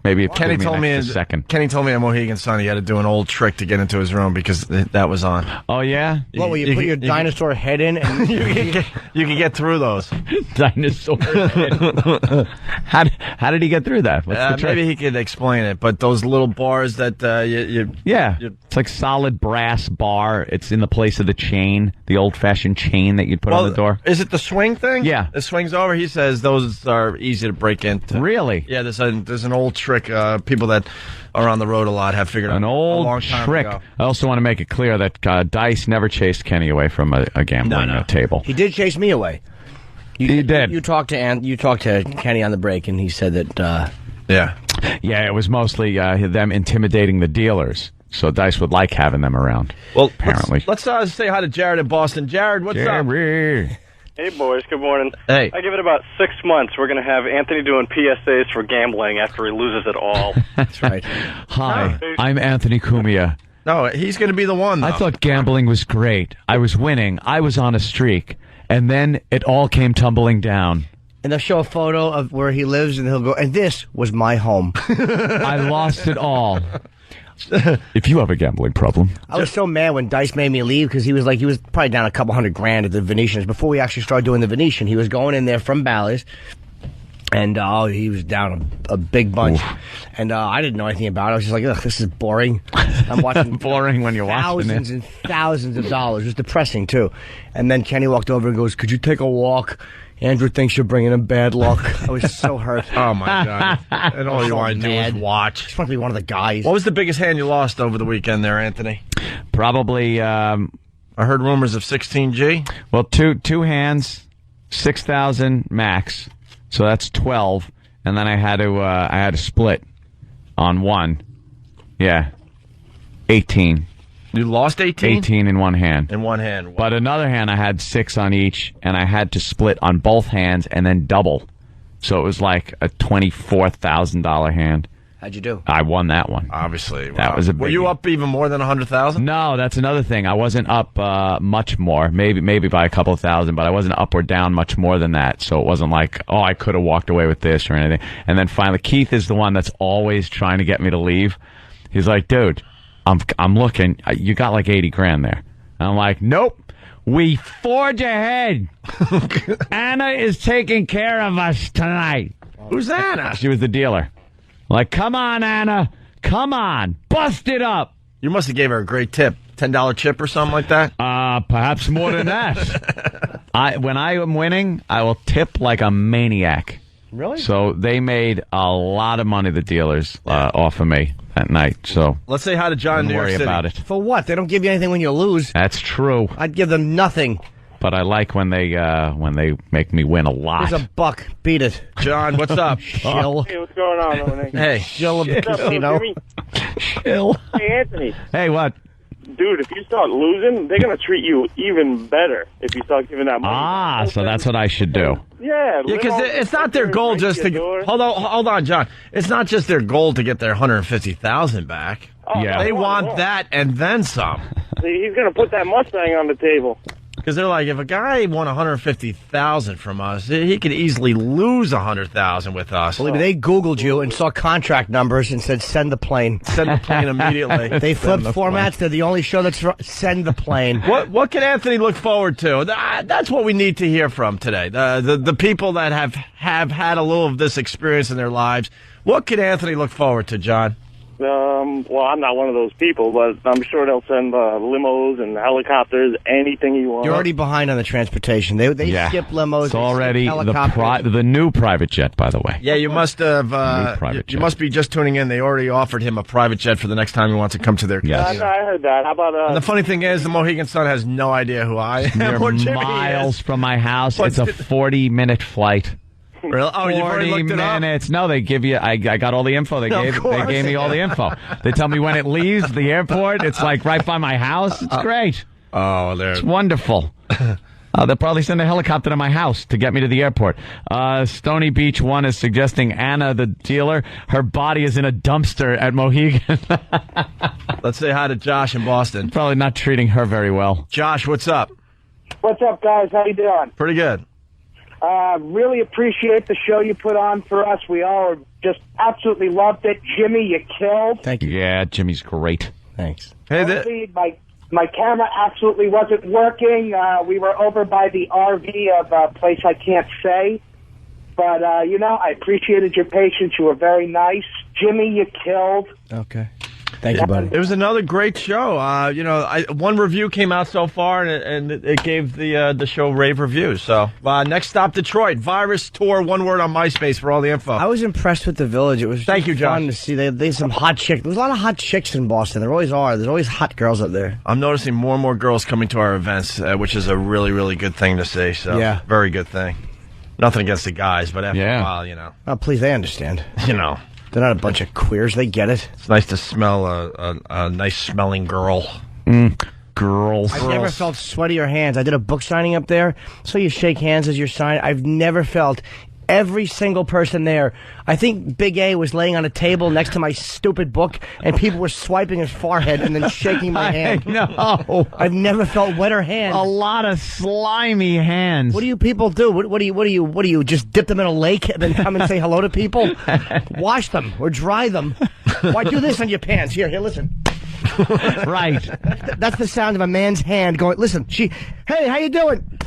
maybe it Kenny told me a second. Kenny told me at Mohegan Sun he had to do an old trick to get into his room because that was on. Oh, yeah? What, will you put your dinosaur head in? And you can get through those. Dinosaur head. How did he get through that? What's the trick? Maybe he could explain it, but those little bars that it's like solid brass bar. It's in the place of the chain, the old-fashioned chain that you'd put on the door. Is it the swing thing? Yeah. It swings over. He says those are easy to break into. Really? Yeah, there's an old trick people that are on the road a lot have figured out. An old a long time trick. ago. I also want to make it clear that Dice never chased Kenny away from a gambling table. He did chase me away. He did. You talked to Kenny on the break, and he said that. Yeah, it was mostly them intimidating the dealers. So Dice would like having them around. Well, apparently. Let's say hi to Jared in Boston. Jared, what's up? Hey, boys. Good morning. Hey. I give it about 6 months. We're going to have Anthony doing PSAs for gambling after he loses it all. That's right. Hi, I'm Anthony Cumia. No, he's going to be the one, though. I thought gambling was great. I was winning. I was on a streak. And then it all came tumbling down. And they'll show a photo of where he lives, and he'll go, and this was my home. I lost it all. If you have a gambling problem. I was so mad when Dice made me leave because he was probably down a couple $100,000 at the Venetians. Before we actually started doing the Venetian, he was going in there from Bally's, and he was down a big bunch. Oof. And I didn't know anything about it. I was just like, ugh, this is boring. I'm watching boring when you're watching it. Thousands and thousands of dollars. It was depressing, too. And then Kenny walked over and goes, could you take a walk? Andrew thinks you're bringing him bad luck. I was so hurt. Oh, my God. And all you want to do is watch. Just want to be one of the guys. What was the biggest hand you lost over the weekend there, Anthony? Probably, I heard rumors of 16G. Well, two hands, 6,000 max. So that's 12. And then I had to split on one. Yeah. 18. You lost 18? 18 in one hand. In one hand. Wow. But another hand, I had 6 on each, and I had to split on both hands and then double. So it was like a $24,000 hand. How'd you do? I won that one. Obviously. Wow. That was a big. Were you up even more than 100,000? No, that's another thing. I wasn't up much more. Maybe by a couple of thousand, but I wasn't up or down much more than that. So it wasn't like, I could have walked away with this or anything. And then finally, Keith is the one that's always trying to get me to leave. He's like, dude, I'm looking. You got like 80 grand there. And I'm like, nope. We forge ahead. Anna is taking care of us tonight. Who's Anna? She was the dealer. Like, come on, Anna. Come on. Bust it up. You must have gave her a great tip. $10 chip or something like that? Perhaps more than that. When I am winning, I will tip like a maniac. Really? So they made a lot of money, the dealers, off of me that night. So let's say hi to John in New York worry City. about it. For what? They don't give you anything when you lose. That's true. I'd give them nothing. But I like when they make me win a lot. Here's a buck. Beat it. John, what's up? Shill. Hey, what's going on over there? Hey. Shill of the casino. Shill. Hey, Anthony. Hey, what? Dude, if you start losing, they're going to treat you even better if you start giving that money. So that's what I should do. Yeah, because it's not their goal just to... Hold on, John. It's not just their goal to get their $150,000 back. Yeah. They want that and then some. He's going to put that Mustang on the table. Because they're like, if a guy won $150,000 from us, he could easily lose $100,000 with us. Believe me, they Googled you and saw contract numbers and said, send the plane. Send the plane immediately. They flipped formats. They're the only show that's send the plane. What can Anthony look forward to? That's what we need to hear from today. The people that have had a little of this experience in their lives. What can Anthony look forward to, John? Well, I'm not one of those people, but I'm sure they'll send limos and helicopters, anything you want. You're already behind on the transportation. They skip limos. It's already helicopters. the new private jet, by the way. Yeah, you must have. You must be just tuning in. They already offered him a private jet for the next time he wants to come to their casino. Yeah, I heard that. How about And the funny thing is, the Mohegan Sun has no idea who I am. You're or Jimmy miles is. from my house. But it's a 40-minute flight. Really? Oh, you've already 40 looked it up? minutes. No, they give you. I got all the info. They gave me all the info. They tell me when it leaves the airport. It's like right by my house. It's great. Oh, it's wonderful. They'll probably send a helicopter to my house to get me to the airport. Stony Beach 1 is suggesting Anna, the dealer, her body is in a dumpster at Mohegan. Let's say hi to Josh in Boston. Probably not treating her very well. Josh, what's up? What's up, guys? How you doing? Pretty good. Really appreciate the show you put on for us. We all just absolutely loved it. Jimmy, you killed. Thank you. Yeah, Jimmy's great. Thanks. Hey, honestly, my camera absolutely wasn't working. We were over by the RV of a place I can't say. But, I appreciated your patience. You were very nice. Jimmy, you killed. Okay. Thank you, buddy. It was another great show. One review came out so far, and it gave the show rave reviews. So, next stop, Detroit. Virus Tour, one word on MySpace for all the info. I was impressed with the Village. It was Thank you, John. fun to see. They had some hot chicks. There was a lot of hot chicks in Boston. There always are. There's always hot girls up there. I'm noticing more and more girls coming to our events, which is a really, really good thing to see. So, yeah. Very good thing. Nothing against the guys, but after a while, Oh, please, they understand. They're not a bunch of queers. They get it. It's nice to smell a nice smelling girl. Girls. I've never felt sweatier hands. I did a book signing up there, so you shake hands as you're signing. I've never felt every single person there. I think Big A was laying on a table next to my stupid book, and people were swiping his forehead and then shaking my hand. No, I've never felt wetter hands. A lot of slimy hands. What do you people do? What do you just dip them in a lake and then come and say hello to people? Wash them or dry them. Why do this on your pants? Here, listen. Right. That's the sound of a man's hand going. Listen, hey, how you doing?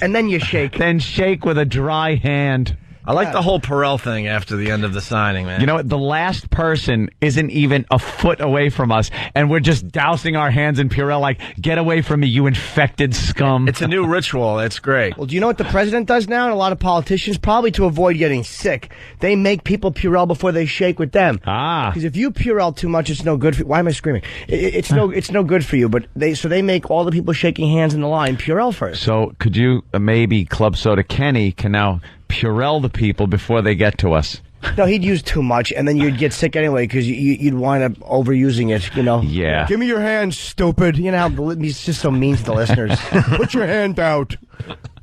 And then you shake. Then shake with a dry hand. I like the whole Perel thing after the end of the signing, man. You know what? The last person isn't even a foot away from us, and we're just dousing our hands in Purell like, get away from me, you infected scum. It's a new ritual. It's great. Well, do you know what the president does now, and a lot of politicians, probably to avoid getting sick? They make people Purell before they shake with them. Because if you Purell too much, it's no good for you. Why am I screaming? It's no good for you, but they make all the people shaking hands in the line Purell first. So could you, maybe Club Soda Kenny can now Purell the people before they get to us? No, he'd use too much, and then you'd get sick anyway because you'd wind up overusing it, Yeah. Give me your hand, stupid. You know how he's just so mean to the listeners. Put your hand out.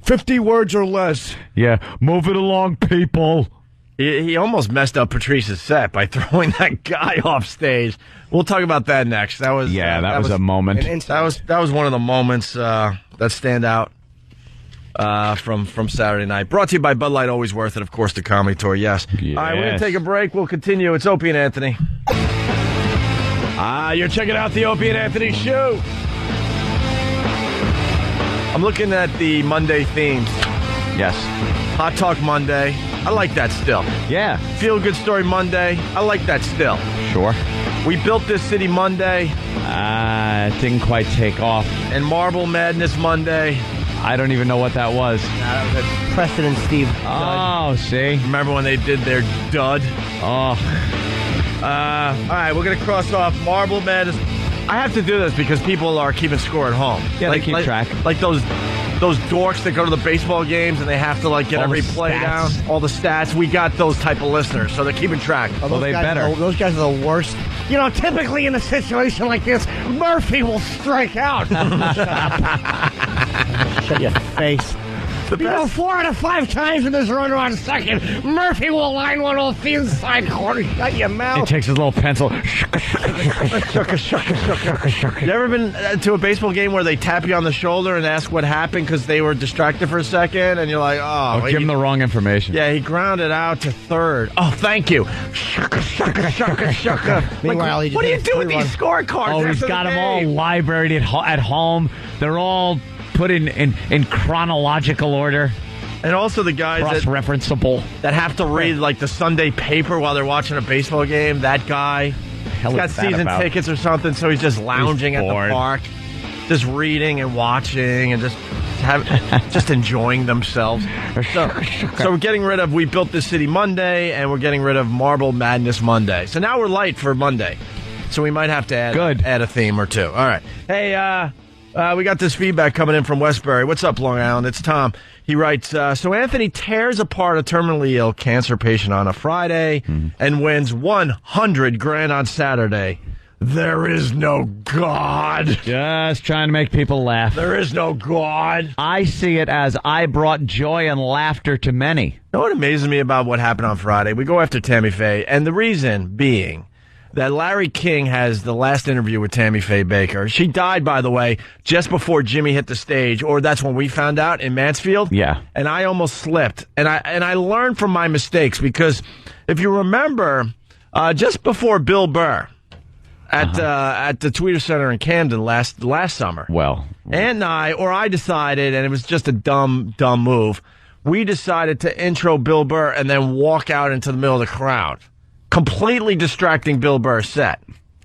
50 words or less. Yeah, move it along, people. He almost messed up Patrice's set by throwing that guy off stage. We'll talk about that next. That was that was a moment. That was one of the moments that stand out. From Saturday night. Brought to you by Bud Light, always worth it. Of course, the comedy tour, yes. All right, we're going to take a break. We'll continue. It's Opie and Anthony. You're checking out the Opie and Anthony show. I'm looking at the Monday themes. Yes. Hot Talk Monday. I like that still. Yeah. Feel Good Story Monday. I like that still. Sure. We Built This City Monday. It didn't quite take off. And Marble Madness Monday. I don't even know what that was. That was a Preston and Steve. Oh, see? Remember when they did their dud? Oh. All right, we're going to cross off Marble Madness. I have to do this because people are keeping score at home. Yeah, they keep track. Like those dorks that go to the baseball games and they have to get all every play down, all the stats. We got those type of listeners, so they're keeping track. Well, they better. Those guys are the worst. Typically in a situation like this, Murphy will strike out. Shut your face. 4 out of 5 times when there's a runner on second, Murphy will line one off the inside corner. Shut your mouth. He takes his little pencil. You ever been to a baseball game where they tap you on the shoulder and ask what happened because they were distracted for a second, and you're like, give him the wrong information. Yeah, he grounded out to third. Oh, thank you. Meanwhile, what do you do with these scorecards? Oh, he's got them all libraried at home. They're all put in chronological order. And also the guys cross-referenceable that have to read the Sunday paper while they're watching a baseball game. That guy, he's got season tickets or something, so he's just lounging at the park, just reading and watching and just enjoying themselves. So we're getting rid of We Built This City Monday, and we're getting rid of Marble Madness Monday. So now we're light for Monday. So we might have to add a theme or two. All right. Hey, We got this feedback coming in from Westbury. What's up, Long Island? It's Tom. He writes, so Anthony tears apart a terminally ill cancer patient on a Friday and wins $100,000 on Saturday. There is no God. Just trying to make people laugh. There is no God. I see it as I brought joy and laughter to many. You know what amazes me about what happened on Friday? We go after Tammy Faye, and the reason being that Larry King has the last interview with Tammy Faye Bakker. She died, by the way, just before Jimmy hit the stage, or that's when we found out in Mansfield. Yeah. And I almost slipped. And I learned from my mistakes because if you remember, just before Bill Burr at the Tweeter Center in Camden last summer. Well. And I decided, and it was just a dumb move, we decided to intro Bill Burr and then walk out into the middle of the crowd. Completely distracting Bill Burr's set.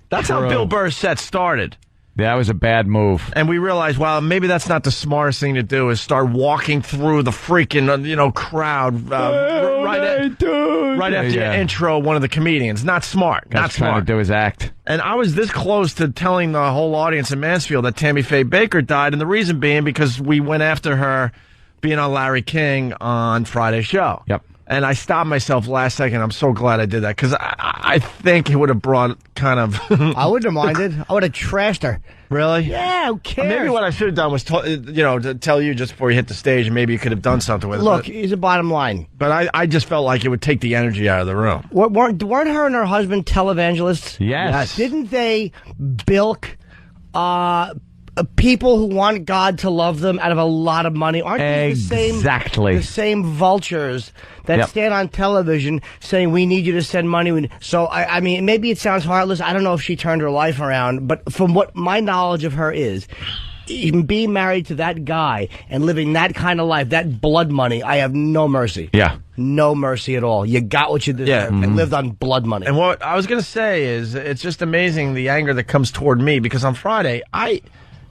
That's how Bill Burr's set started. That was a bad move. And we realized, well, maybe that's not the smartest thing to do is start walking through the freaking, crowd right after you intro one of the comedians. Not smart. Not smart. Trying to do his act. And I was this close to telling the whole audience in Mansfield that Tammy Faye Bakker died, and the reason being because we went after her being on Larry King on Friday's show. Yep. And I stopped myself last second. I'm so glad I did that because I think it would have brought kind of... I wouldn't have minded. I would have trashed her. Really? Yeah, who cares? Maybe what I should have done was, to tell you just before you hit the stage, and maybe you could have done something with it. Look, here's the bottom line. But I just felt like it would take the energy out of the room. Weren't her and her husband televangelists? Yes. Didn't they bilk people who want God to love them out of a lot of money? Aren't these the same vultures that stand on television saying, we need you to send money? So, I mean, maybe it sounds heartless. I don't know if she turned her life around. But from what my knowledge of her is, even being married to that guy and living that kind of life, that blood money, I have no mercy. Yeah. No mercy at all. You got what you deserve. Yeah. And lived on blood money. And what I was going to say is, it's just amazing the anger that comes toward me, because on Friday,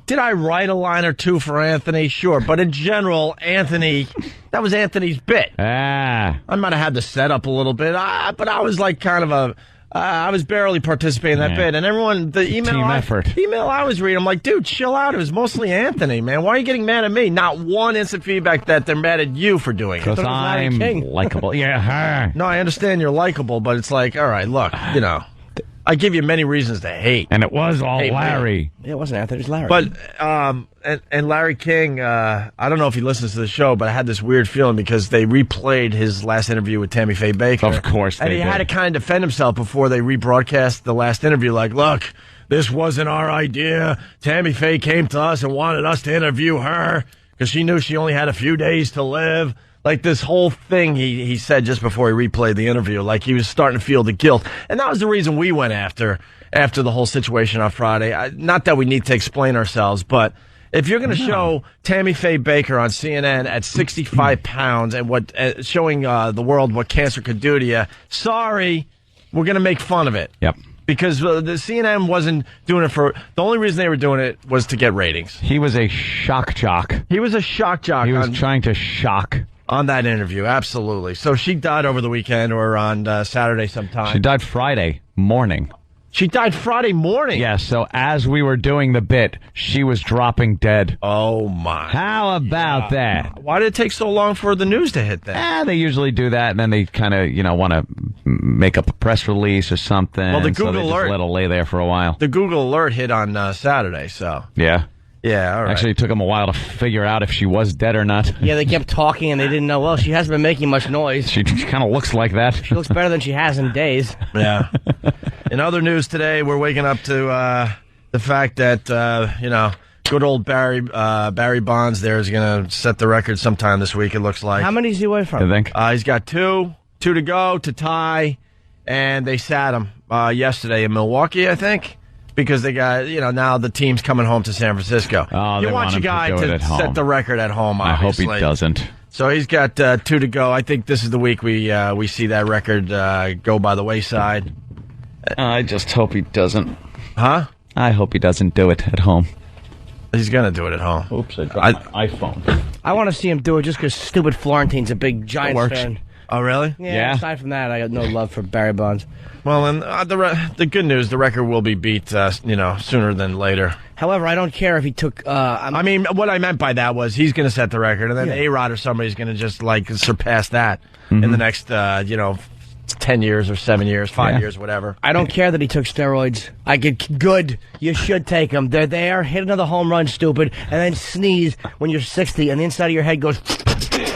Did I write a line or two for Anthony? Sure. But in general, that was Anthony's bit. I might have had the setup a little bit, but I was like I was barely participating in that bit. And everyone, the email I was reading, I'm like, dude, chill out. It was mostly Anthony, man. Why are you getting mad at me? Not one instant feedback that they're mad at you for doing it. Because I'm likable. Yeah. No, I understand you're likable, but it's like, all right, look, I give you many reasons to hate. And it was all Larry. Yeah, it wasn't Anthony, it was Larry. But, and Larry King, I don't know if he listens to the show, but I had this weird feeling because they replayed his last interview with Tammy Faye Bakker. Of course they did. And he had to kind of defend himself before they rebroadcast the last interview. Like, look, this wasn't our idea. Tammy Faye came to us and wanted us to interview her because she knew she only had a few days to live. Like this whole thing he said just before he replayed the interview, like he was starting to feel the guilt. And that was the reason we went after the whole situation on Friday. Not that we need to explain ourselves, but if you're going to show Tammy Faye Bakker on CNN at 65 pounds and showing the world what cancer could do to you, sorry, we're going to make fun of it. Yep. Because the CNN wasn't doing it the only reason they were doing it was to get ratings. He was a shock jock. He was trying to shock. On that interview, absolutely. So she died over the weekend or on Saturday sometime. She died Friday morning. She died Friday morning? Yeah, so as we were doing the bit, she was dropping dead. Oh, my. How about that? Why did it take so long for the news to hit that? They usually do that, and then they kind of, want to make up a press release or something. Well, the Google so they alert. just let it lay there for a while. The Google alert hit on Saturday, so. Yeah. Yeah, all right. Actually, it took them a while to figure out if she was dead or not. Yeah, they kept talking and they didn't know. Well, she hasn't been making much noise. She kind of looks like that. She looks better than she has in days. Yeah. In other news today, we're waking up to the fact that, good old Barry Bonds there is going to set the record sometime this week, it looks like. How many is he away from? I think. He's got two to go to tie, and they sat him yesterday in Milwaukee, I think. Because they got, now the team's coming home to San Francisco. Oh, you want your guy to set the record at home, obviously. I hope he doesn't. So he's got 2 to go. I think this is the week we see that record go by the wayside. I just hope he doesn't. Huh? I hope he doesn't do it at home. He's going to do it at home. Oops, I dropped my iPhone. I want to see him do it just because stupid Florentine's a big Giants fan. Oh, really? Yeah. Aside from that, I got no love for Barry Bonds. Well, and the good news, the record will be beat, sooner than later. However, I don't care if he took... I mean, what I meant by that was he's going to set the record, and then A-Rod or somebody's going to just, surpass that in the next, 10 years or 7 years, 5 years, whatever. I don't care that he took steroids. I get good. You should take them. They're there. Hit another home run, stupid, and then sneeze when you're 60, and the inside of your head goes...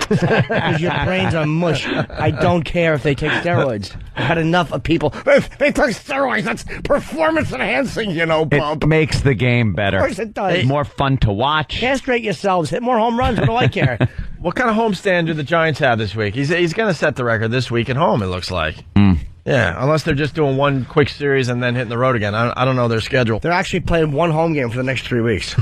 because your brains are mush. I don't care if they take steroids. I've had enough of people. They took steroids. That's performance enhancing, Pump. It makes the game better. Of course it does. More fun to watch. Castrate yourselves. Hit more home runs. What do I care? What kind of homestand do the Giants have this week? He's going to set the record this week at home, it looks like. Yeah, unless they're just doing one quick series and then hitting the road again. I don't know their schedule. They're actually playing one home game for the next 3 weeks.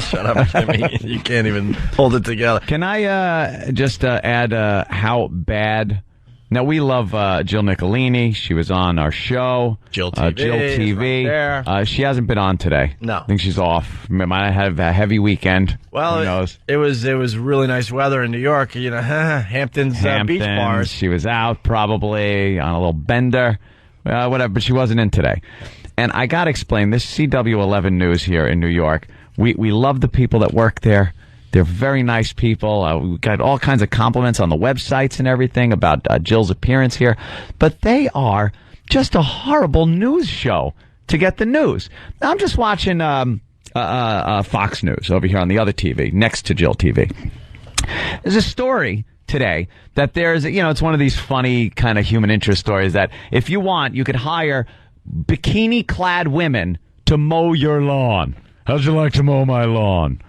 Shut up, Jimmy. You can't even hold it together. Can I just add how bad... Now, we love Jill Nicolini. She was on our show. Jill TV. Right she hasn't been on today. No. I think she's off. Might have a heavy weekend. Well, who knows? It was really nice weather in New York. Hampton's beach bars. She was out probably on a little bender. Whatever, but she wasn't in today. And I got to explain, this CW11 News here in New York, we love the people that work there. They're very nice people. We got all kinds of compliments on the websites and everything about Jill's appearance here. But they are just a horrible news show to get the news. I'm just watching Fox News over here on the other TV, next to Jill TV. There's a story today that there's, it's one of these funny kind of human interest stories that if you want, you could hire bikini-clad women to mow your lawn. How'd you like to mow my lawn?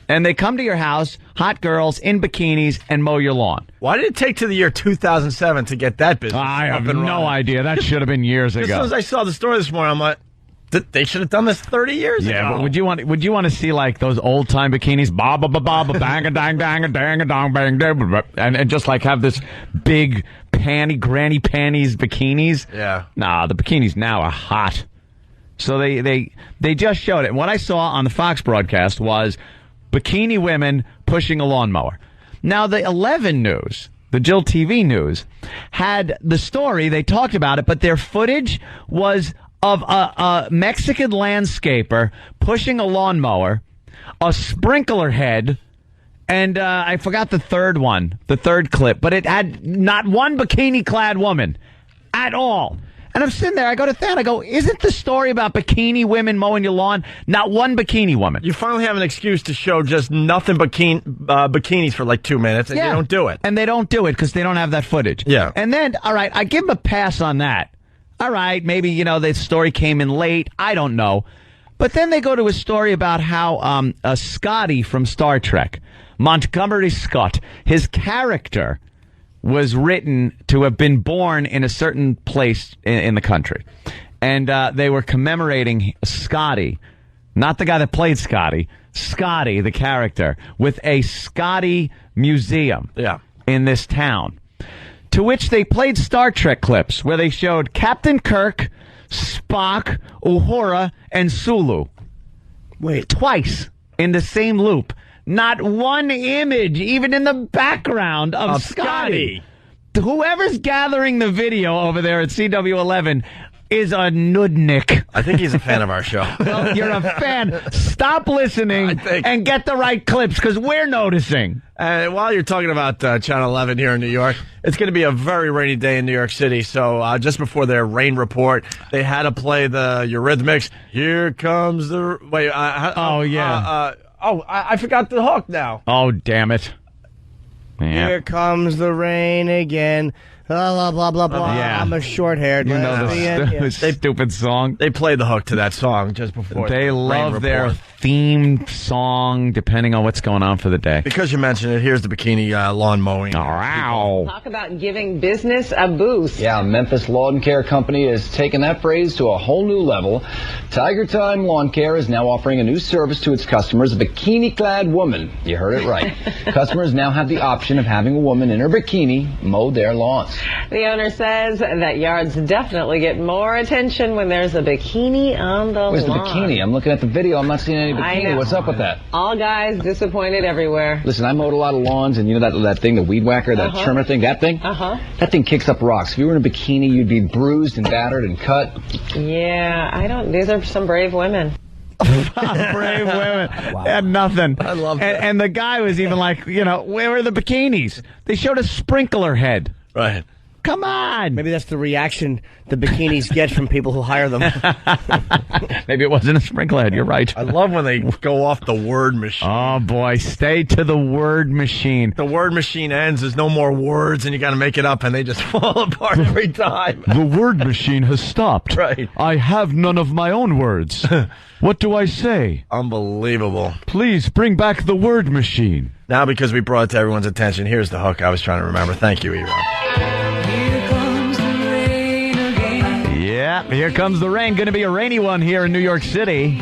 And they come to your house, hot girls in bikinis, and mow your lawn. Why did it take to the year 2007 to get that business? I have no idea. That should have been years ago. As soon as I saw the story this morning, I'm like, they should have done this 30 years ago. Yeah, but would you want to see like those old time bikinis, ba ba ba ba ba bang a dang dang a dang a dong bang dang, and just like have this big granny panties bikinis? Yeah. Nah, the bikinis now are hot. So they just showed it. And what I saw on the Fox broadcast was bikini women pushing a lawnmower. Now, the 11 News, the Jill TV News, had the story. They talked about it, but their footage was of a Mexican landscaper pushing a lawnmower, a sprinkler head, and I forgot the third clip, but it had not one bikini-clad woman at all. And I'm sitting there, I go to Thad, I go, isn't the story about bikini women mowing your lawn? Not one bikini woman. You finally have an excuse to show just nothing but bikinis for like 2 minutes, and you don't do it. And they don't do it because they don't have that footage. Yeah. And then, all right, I give them a pass on that. All right, maybe, the story came in late. I don't know. But then they go to a story about how Scotty from Star Trek, Montgomery Scott, his character was written to have been born in a certain place in the country. And they were commemorating Scotty, not the guy that played Scotty, Scotty, the character, with a Scotty museum in this town. To which they played Star Trek clips where they showed Captain Kirk, Spock, Uhura, and Sulu. Wait. Twice in the same loop. Not one image, even in the background of Scotty. Whoever's gathering the video over there at CW11 is a nudnik. I think he's a fan of our show. Well, you're a fan. Stop listening and get the right clips, because we're noticing. And while you're talking about Channel 11 here in New York, it's going to be a very rainy day in New York City. So just before their rain report, they had to play the Eurythmics. Here comes the... Wait, I forgot the hook now. Oh, damn it. Yeah. Here comes the rain again. Blah, blah, blah, blah. Yeah. I'm a short-haired the stupid song. They played the hook to that song just before. They love their themed song, depending on what's going on for the day. Because you mentioned it, here's the bikini lawn mowing. Wow. Talk about giving business a boost. Yeah, Memphis Lawn Care Company has taken that phrase to a whole new level. Tiger Time Lawn Care is now offering a new service to its customers, a bikini-clad woman. You heard it right. Customers now have the option of having a woman in her bikini mow their lawns. The owner says that yards definitely get more attention when there's a bikini on the Where's lawn. the bikini? I'm looking at the video. I'm not seeing any I bikini. know. What's up with that? All guys disappointed everywhere. Listen, I mowed a lot of lawns, and you know that thing, the weed whacker, that trimmer thing, that thing? That thing kicks up rocks. If you were in a bikini, you'd be bruised and battered and cut. Yeah, these are some brave women. Brave women. They had nothing. I love that. And the guy was even like, where are the bikinis? They showed a sprinkler head. Right. Come on. Maybe that's the reaction the bikinis get from people who hire them. Maybe it wasn't a sprinkler head. You're right. I love when they go off the word machine. Oh, boy. Stay to the word machine. The word machine ends. There's no more words, and you got to make it up, and they just fall apart every time. The word machine has stopped. Right. I have none of my own words. What do I say? Unbelievable. Please bring back the word machine. Now, because we brought it to everyone's attention, here's the hook I was trying to remember. Thank you, E-Rob. Yeah, here comes the rain. Going to be a rainy one here in New York City.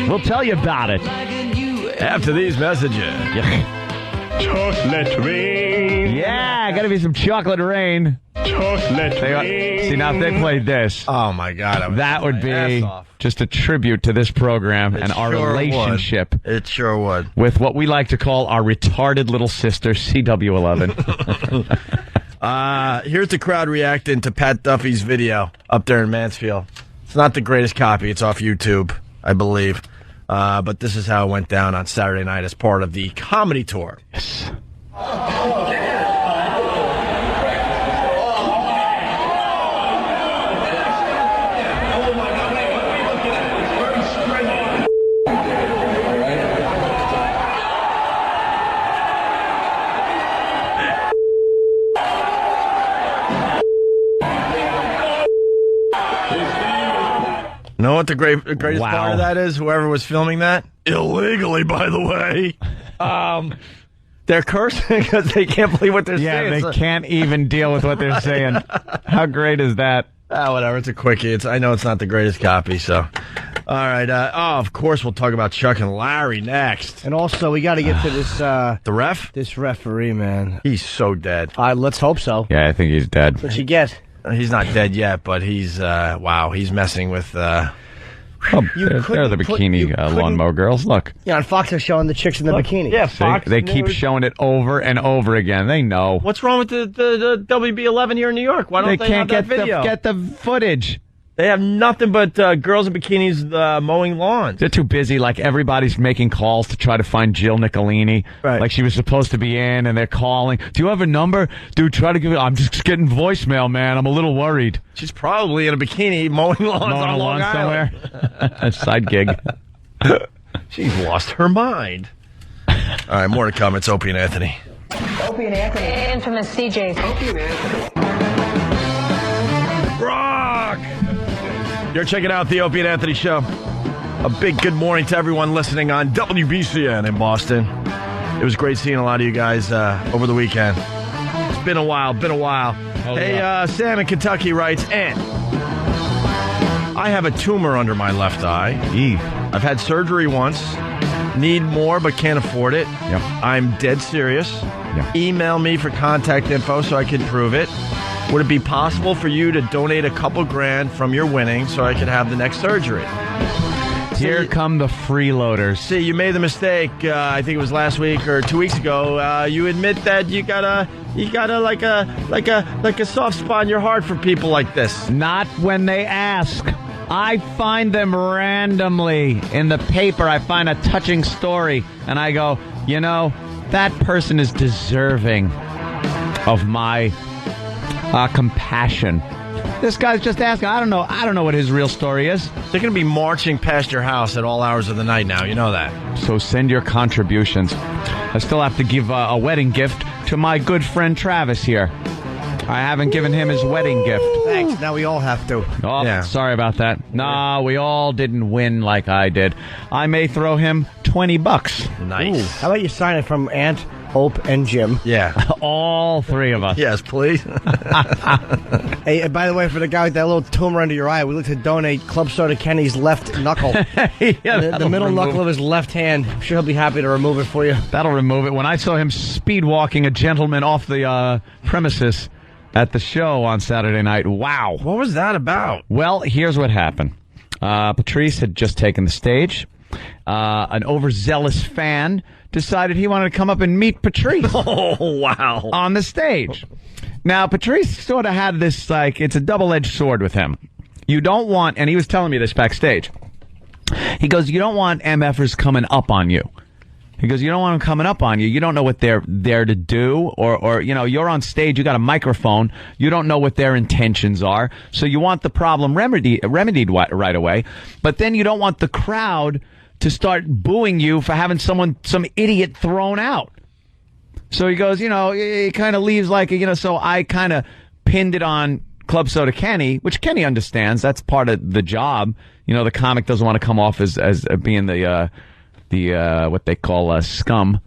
We'll tell you about it after these messages. Chocolate rain. Yeah, got to be some chocolate rain. Chocolate rain. See, now if they played this. Oh, my God. That would be just a tribute to this program and our relationship. It sure would. With what we like to call our retarded little sister, CW11. Here's the crowd reacting to Pat Duffy's video up there in Mansfield. It's not the greatest copy. It's off YouTube, I believe. But this is how it went down on Saturday night as part of the comedy tour. Yes. You know what the greatest part of that is? Whoever was filming that, illegally, by the way, they're cursing because they can't believe what they're saying. Yeah, they can't even deal with what they're saying. How great is that? Whatever. It's a quickie. I know it's not the greatest copy, so. All right. Of course, we'll talk about Chuck and Larry next. And also, we got to get to this... the ref? This referee, man. He's so dead. Let's hope so. Yeah, I think he's dead. That's what you get. He's not dead yet, but he's, he's messing with... they're the bikini lawnmower girls. Look. Yeah, on Fox they're showing the chicks in the bikini. Yeah, Fox. They keep showing it over and over again. They know. What's wrong with the WB11 here in New York? Why don't they can't have that video? get the footage? They have nothing but girls in bikinis mowing lawns. They're too busy. Like, everybody's making calls to try to find Jill Nicolini. Right. Like, she was supposed to be in, and they're calling. Do you have a number? Dude, try to give it. I'm just getting voicemail, man. I'm a little worried. She's probably in a bikini mowing lawns on Long Island. Somewhere. A side gig. She's lost her mind. All right, more to come. It's Opie and Anthony. Opie and Anthony. Infamous CJs. Opie and Anthony. Brock! You're checking out the Opie and Anthony Show. A big good morning to everyone listening on WBCN in Boston. It was great seeing a lot of you guys over the weekend. It's been a while. Sam in Kentucky writes, and I have a tumor under my left eye. I've had surgery once. Need more, but can't afford it. Yep. I'm dead serious. Yep. Email me for contact info so I can prove it. Would it be possible for you to donate a couple grand from your winnings so I could have the next surgery? Here come the freeloaders. See, you made the mistake. I think it was last week or 2 weeks ago. You admit that you got a like a soft spot in your heart for people like this. Not when they ask. I find them randomly in the paper. I find a touching story, and I go, that person is deserving of my compassion. This guy's just asking. I don't know what his real story is. They're going to be marching past your house at all hours of the night now. You know that. So send your contributions. I still have to give a wedding gift to my good friend Travis here. I haven't given him his wedding gift. Thanks. Now we all have to. Oh, yeah. Sorry about that. No, we all didn't win like I did. I may throw him $20. Nice. Ooh. How about you sign it from Aunt, Hope, and Jim? Yeah. All three of us. Yes, please. Hey, by the way, for the guy with that little tumor under your eye, we look to donate Club Soda Kenny's left knuckle. The middle knuckle of his left hand. I'm sure he'll be happy to remove it for you. That'll remove it. When I saw him speed walking a gentleman off the premises, at the show on Saturday night. Wow. What was that about? Well, here's what happened. Patrice had just taken the stage. An overzealous fan decided he wanted to come up and meet Patrice. Oh, wow. On the stage. Now, Patrice sort of had this, like, it's a double-edged sword with him. You don't want, and he was telling me this backstage, he goes, you don't want MFers coming up on you. He goes, you don't want them coming up on you. You don't know what they're there to do, or you know, you're on stage, you got a microphone, you don't know what their intentions are, so you want the problem remedied right away, but then you don't want the crowd to start booing you for having some idiot thrown out. So he goes, you know, it kind of leaves like, you know, so I kind of pinned it on Club Soda Kenny, which Kenny understands. That's part of the job. You know, the comic doesn't want to come off as being the what they call scum.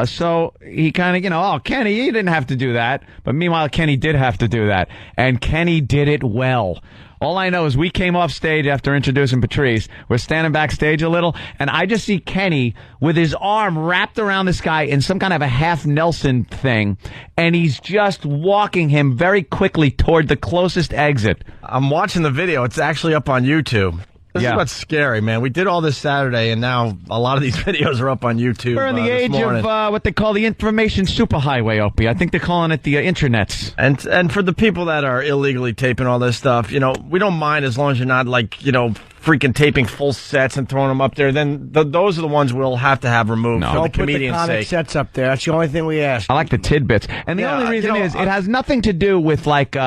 So he kind of, you know, oh, Kenny, you didn't have to do that. But meanwhile, Kenny did have to do that. And Kenny did it well. All I know is we came off stage after introducing Patrice. We're standing backstage a little, and I just see Kenny with his arm wrapped around this guy in some kind of a half Nelson thing, and he's just walking him very quickly toward the closest exit. I'm watching the video. It's actually up on YouTube. This is what's scary, man. We did all this Saturday, and now a lot of these videos are up on YouTube. We're in the age of what they call the information superhighway, Opie. I think they're calling it the intranets. And for the people that are illegally taping all this stuff, you know, we don't mind as long as you're not, like, you know, freaking taping full sets and throwing them up there. Then those are the ones we'll have to have removed for the comedian's Don't put the comic sets up there. That's the only thing we ask. I like the tidbits. And the only reason is it has nothing to do with, like,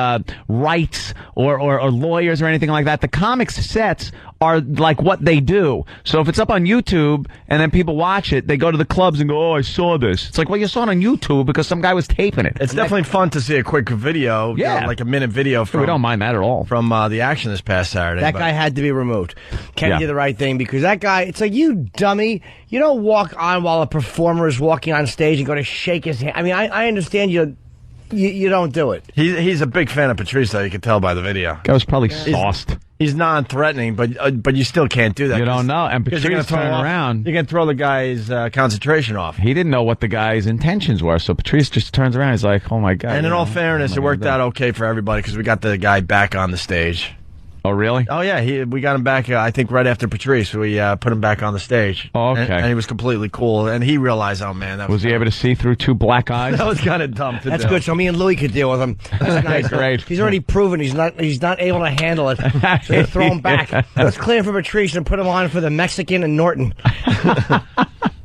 rights or lawyers or anything like that. The comics sets are like what they do. So if it's up on YouTube and then people watch it, they go to the clubs and go, oh, I saw this. It's like, well, you saw it on YouTube because some guy was taping it. It's definitely fun to see a quick video, you know, like a minute video from. We don't mind that at all. From the action this past Saturday. That guy had to be removed. Kenny did the right thing because that guy, it's like, you dummy, you don't walk on while a performer is walking on stage and go to shake his hand. I mean, I understand you don't do it. He's a big fan of Patrice, though, you can tell by the video. That was probably sauced. He's non-threatening, but you still can't do that. You don't know. And Patrice turned around. You can throw the guy's concentration off. He didn't know what the guy's intentions were, so Patrice just turns around. He's like, oh, my God. And in all fairness, it worked out okay for everybody because we got the guy back on the stage. Oh, really? Oh, yeah. We got him back, I think, right after Patrice. We put him back on the stage. Oh, okay. And he was completely cool. And he realized, oh, man. Was he able to see through two black eyes? That was kind of dumb to do. That's good. So me and Louie could deal with him. That's nice. Great. He's already proven he's not able to handle it. So throw him back. Let's clear him for Patrice and put him on for the Mexican and Norton.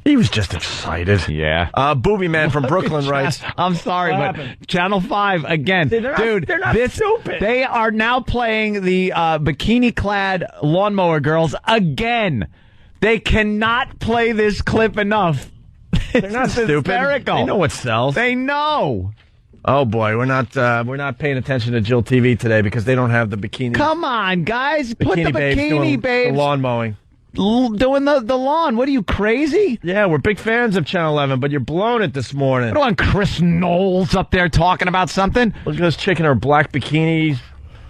He was just excited. Yeah. Booby Man from Brooklyn writes, I'm sorry, but Channel 5, again, they're not stupid. They are now playing the bikini-clad lawnmower girls again. They cannot play this clip enough. They're not stupid. Hysterical. They know what sells. They know. Oh boy, we're not paying attention to Jill TV today because they don't have the bikini. Come on, guys, put the bikini babes the lawn mowing. Doing the lawn. What are you, crazy? Yeah, we're big fans of Channel 11, but you're blowing it this morning. I don't want Chris Knowles up there talking about something. Look at this chick in her black bikini.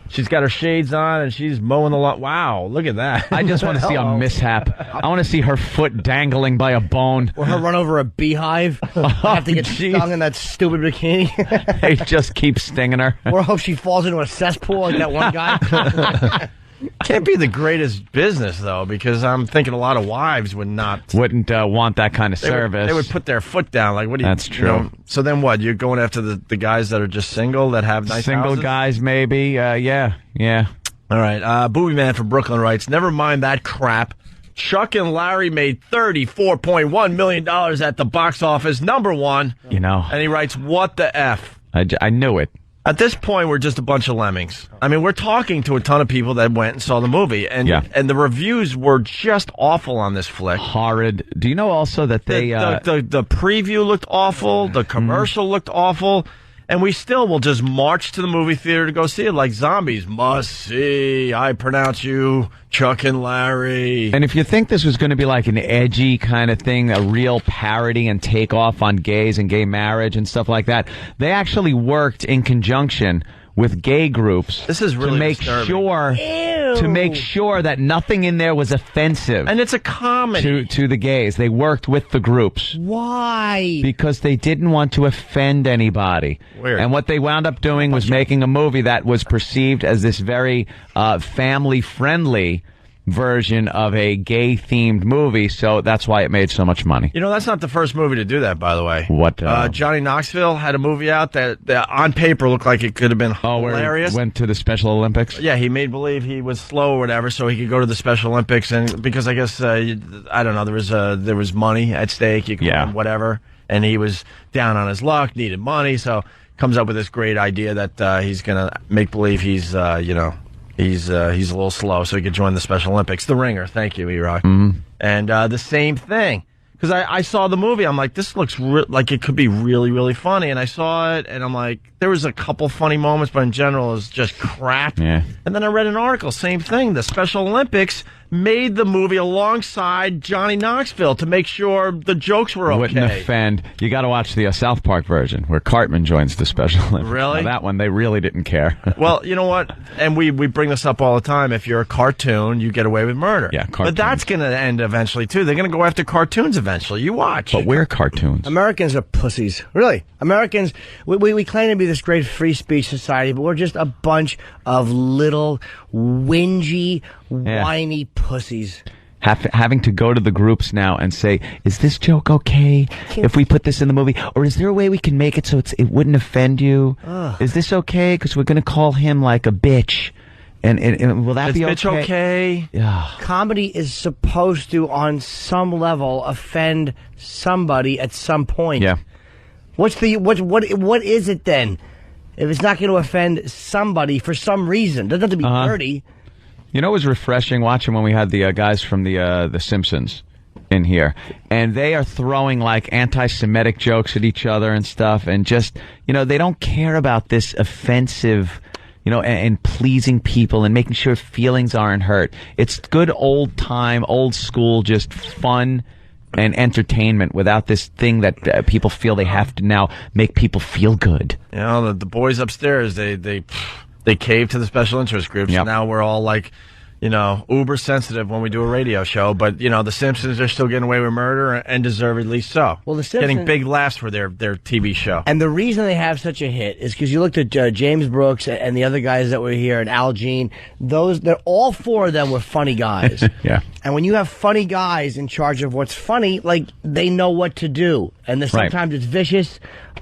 She's got her shades on, and she's mowing the lawn. Wow, look at that. I just want to see a mishap. I want to see her foot dangling by a bone. Or her run over a beehive. Have to get stung in that stupid bikini. They just keep stinging her. Or hope she falls into a cesspool like that one guy. Can't be the greatest business, though, because I'm thinking a lot of wives wouldn't want that kind of service. They would put their foot down. Like, what do you? That's true. You know, so then what? You're going after the guys that are just single, that have nice houses? Guys, maybe. Yeah. All right. Booby Man from Brooklyn writes, never mind that crap. Chuck and Larry made $34.1 million at the box office, #1. You know. And he writes, what the F? I knew it. At this point, we're just a bunch of lemmings. I mean, we're talking to a ton of people that went and saw the movie, and the reviews were just awful on this flick. Horrid. Do you know also that they the preview looked awful, the commercial looked awful, and we still will just march to the movie theater to go see it like zombies. Must see. I pronounce you Chuck and Larry. And if you think this was going to be like an edgy kind of thing, a real parody and takeoff on gays and gay marriage and stuff like that, they actually worked in conjunction with gay groups. This is really to make disturbing. sure to make sure that nothing in there was offensive. And it's a comedy to the gays. They worked with the groups. Why? Because they didn't want to offend anybody. Weird. And what they wound up doing was making a movie that was perceived as this very family-friendly version of a gay-themed movie, so that's why it made so much money. You know, that's not the first movie to do that, by the way. What? Johnny Knoxville had a movie out that on paper looked like it could have been hilarious. Where he went to the Special Olympics? Yeah, he made believe he was slow or whatever, so he could go to the Special Olympics, and because I guess I don't know, there was money at stake. You could win whatever, and he was down on his luck, needed money, so comes up with this great idea that he's gonna make believe he's He's a little slow, so he could join the Special Olympics. The Ringer, thank you, E-Rock. Mm-hmm. And the same thing. Because I saw the movie, I'm like, this looks like it could be really, really funny. And I saw it, and I'm like, there was a couple funny moments, but in general, it was just crap. Yeah. And then I read an article, same thing. The Special Olympics made the movie alongside Johnny Knoxville to make sure the jokes were okay. Wouldn't offend. You got to watch the South Park version where Cartman joins the Special Olympics. Really? Now, that one, they really didn't care. Well, you know what? And we bring this up all the time. If you're a cartoon, you get away with murder. Yeah, cartoons. But that's going to end eventually, too. They're going to go after cartoons eventually. You watch. But we're cartoons. Americans are pussies. Really. Americans, we claim to be this great free speech society, but we're just a bunch of little whingy, whiny pussies. Having to go to the groups now and say, is this joke okay if we put this in the movie? Or is there a way we can make it so it wouldn't offend you? Ugh. Is this okay? Because we're going to call him like a bitch. And will that be okay? Bitch okay? Yeah. Comedy is supposed to, on some level, offend somebody at some point. Yeah. What is it then? If it's not going to offend somebody for some reason, doesn't have to be dirty. You know, it was refreshing watching when we had the guys from the Simpsons in here, and they are throwing like anti-Semitic jokes at each other and stuff, and just, you know, they don't care about this offensive, you know, and pleasing people and making sure feelings aren't hurt. It's good old time, old school, just fun and entertainment without this thing that people feel they have to now make people feel good. You know, the boys upstairs, they cave to the special interest groups. Yep. Now we're all like, you know, uber sensitive when we do a radio show. But, you know, the Simpsons are still getting away with murder, and deservedly so. Well, the Simpsons getting big laughs for their TV show. And the reason they have such a hit is because you looked at James Brooks and the other guys that were here, and Al Jean. They're all four of them were funny guys. Yeah. And when you have funny guys in charge of what's funny, like, they know what to do. And sometimes it's vicious,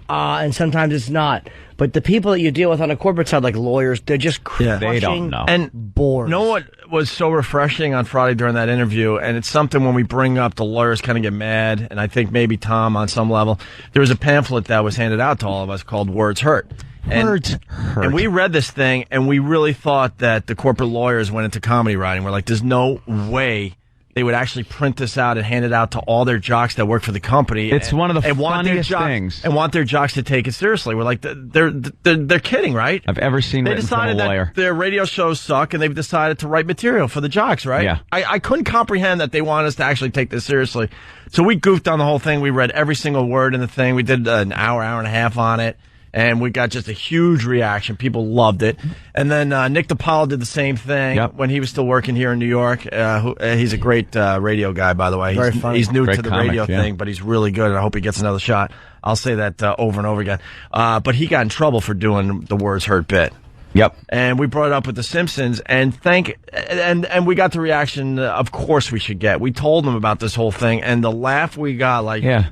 and sometimes it's not. But the people that you deal with on a corporate side, like lawyers, they're just crushing they don't know. And bored. You know what was so refreshing on Friday during that interview, and it's something when we bring up, the lawyers kind of get mad, and I think maybe Tom on some level, there was a pamphlet that was handed out to all of us called Words Hurt. Words hurt. And we read this thing, and we really thought that the corporate lawyers went into comedy writing. We're like, there's no way they would actually print this out and hand it out to all their jocks that work for the company. It's one of the funniest things. And want their jocks to take it seriously. We're like, they're kidding, right? I've ever seen written from a lawyer. That their radio shows suck, and they've decided to write material for the jocks, right? Yeah. I couldn't comprehend that they want us to actually take this seriously. So we goofed on the whole thing. We read every single word in the thing. We did an hour and a half on it. And we got just a huge reaction. People loved it. And then Nick DiPaolo did the same thing when he was still working here in New York. He's a great radio guy, by the way. Very funny. He's new Great to the comic, radio thing, but he's really good, and I hope he gets another shot. I'll say that over and over again. But he got in trouble for doing the Words Hurt bit. Yep. And we brought it up with the Simpsons, and we got the reaction, of course we should get. We told them about this whole thing, and the laugh we got,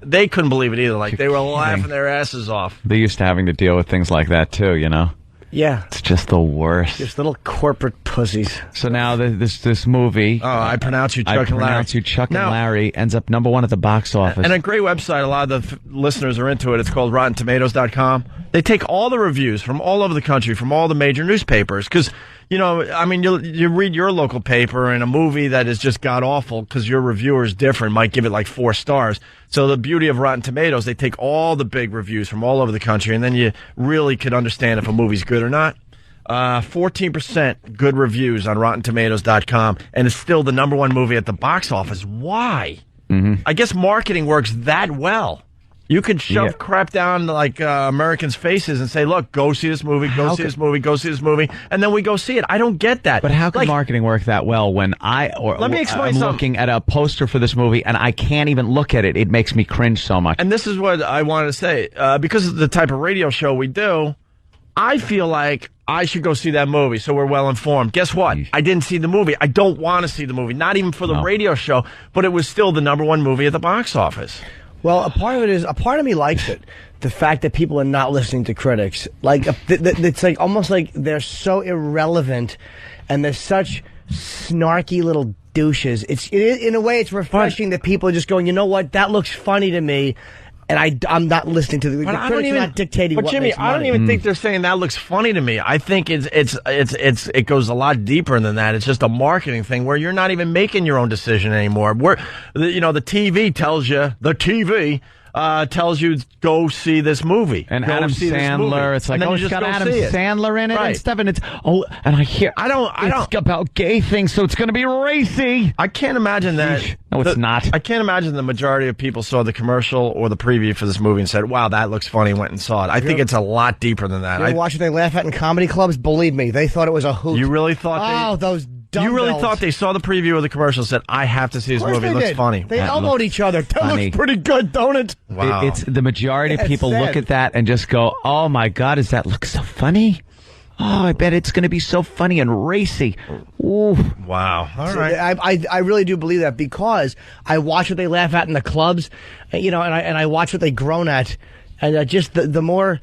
they couldn't believe it either. Like, they were laughing their asses off. They're used to having to deal with things like that, too, you know? Yeah. It's just the worst. Just little corporate pussies. So now this movie... Oh, I pronounce you Chuck and Larry. And Larry ends up #1 at the box office. And a great website. A lot of the listeners are into it. It's called RottenTomatoes.com. They take all the reviews from all over the country, from all the major newspapers. Because, you know, I mean, you read your local paper, and a movie that is just god-awful because your reviewer is different might give it like 4 stars. So the beauty of Rotten Tomatoes, they take all the big reviews from all over the country, and then you really could understand if a movie's good or not. 14% good reviews on RottenTomatoes.com, and it's still the #1 movie at the box office. Why? Mm-hmm. I guess marketing works that well. You could shove crap down like Americans' faces and say, "Look, go see this movie, go see this movie, go see this movie," and then we go see it. I don't get that. But how can marketing work that well when let me explain I'm something. looking at a poster for this movie and I can't even look at it. It makes me cringe so much. And this is what I wanted to say. Because of the type of radio show we do, I feel like I should go see that movie so we're well informed. Guess what? I didn't see the movie. I don't want to see the movie, not even for the radio show, but it was still the #1 movie at the box office. Well, a part of it is, a part of me likes it. The fact that people are not listening to critics. Like, it's like almost like they're so irrelevant and they're such snarky little douches. In a way, it's refreshing that people are just going, you know what, that looks funny to me. And I'm not listening to the critics not dictating but what Jimmy, makes money. I don't even think they're saying that looks funny to me. I think it goes a lot deeper than that. It's just a marketing thing where you're not even making your own decision anymore. The TV tells you, tells you go see this movie. And Adam Sandler, it's like, it's got Adam Sandler in it and stuff, and it's and it's about gay things, so it's going to be racy. I can't imagine that. No, it's not. I can't imagine the majority of people saw the commercial or the preview for this movie and said, "Wow, that looks funny," and went and saw it. I think it's a lot deeper than that. You watch what they laugh at in comedy clubs? Believe me, they thought it was a hoot. You really thought those You really thought they saw the preview of the commercial and said, "I have to see this movie. It looks funny." They elbowed each other. That looks pretty good, don't it? Wow. It's the majority of people look at that and just go, "Oh my God, does that look so funny? Oh, I bet it's going to be so funny and racy." Ooh. Wow. All So right. I really do believe that because I watch what they laugh at in the clubs, and I watch what they groan at, and just the more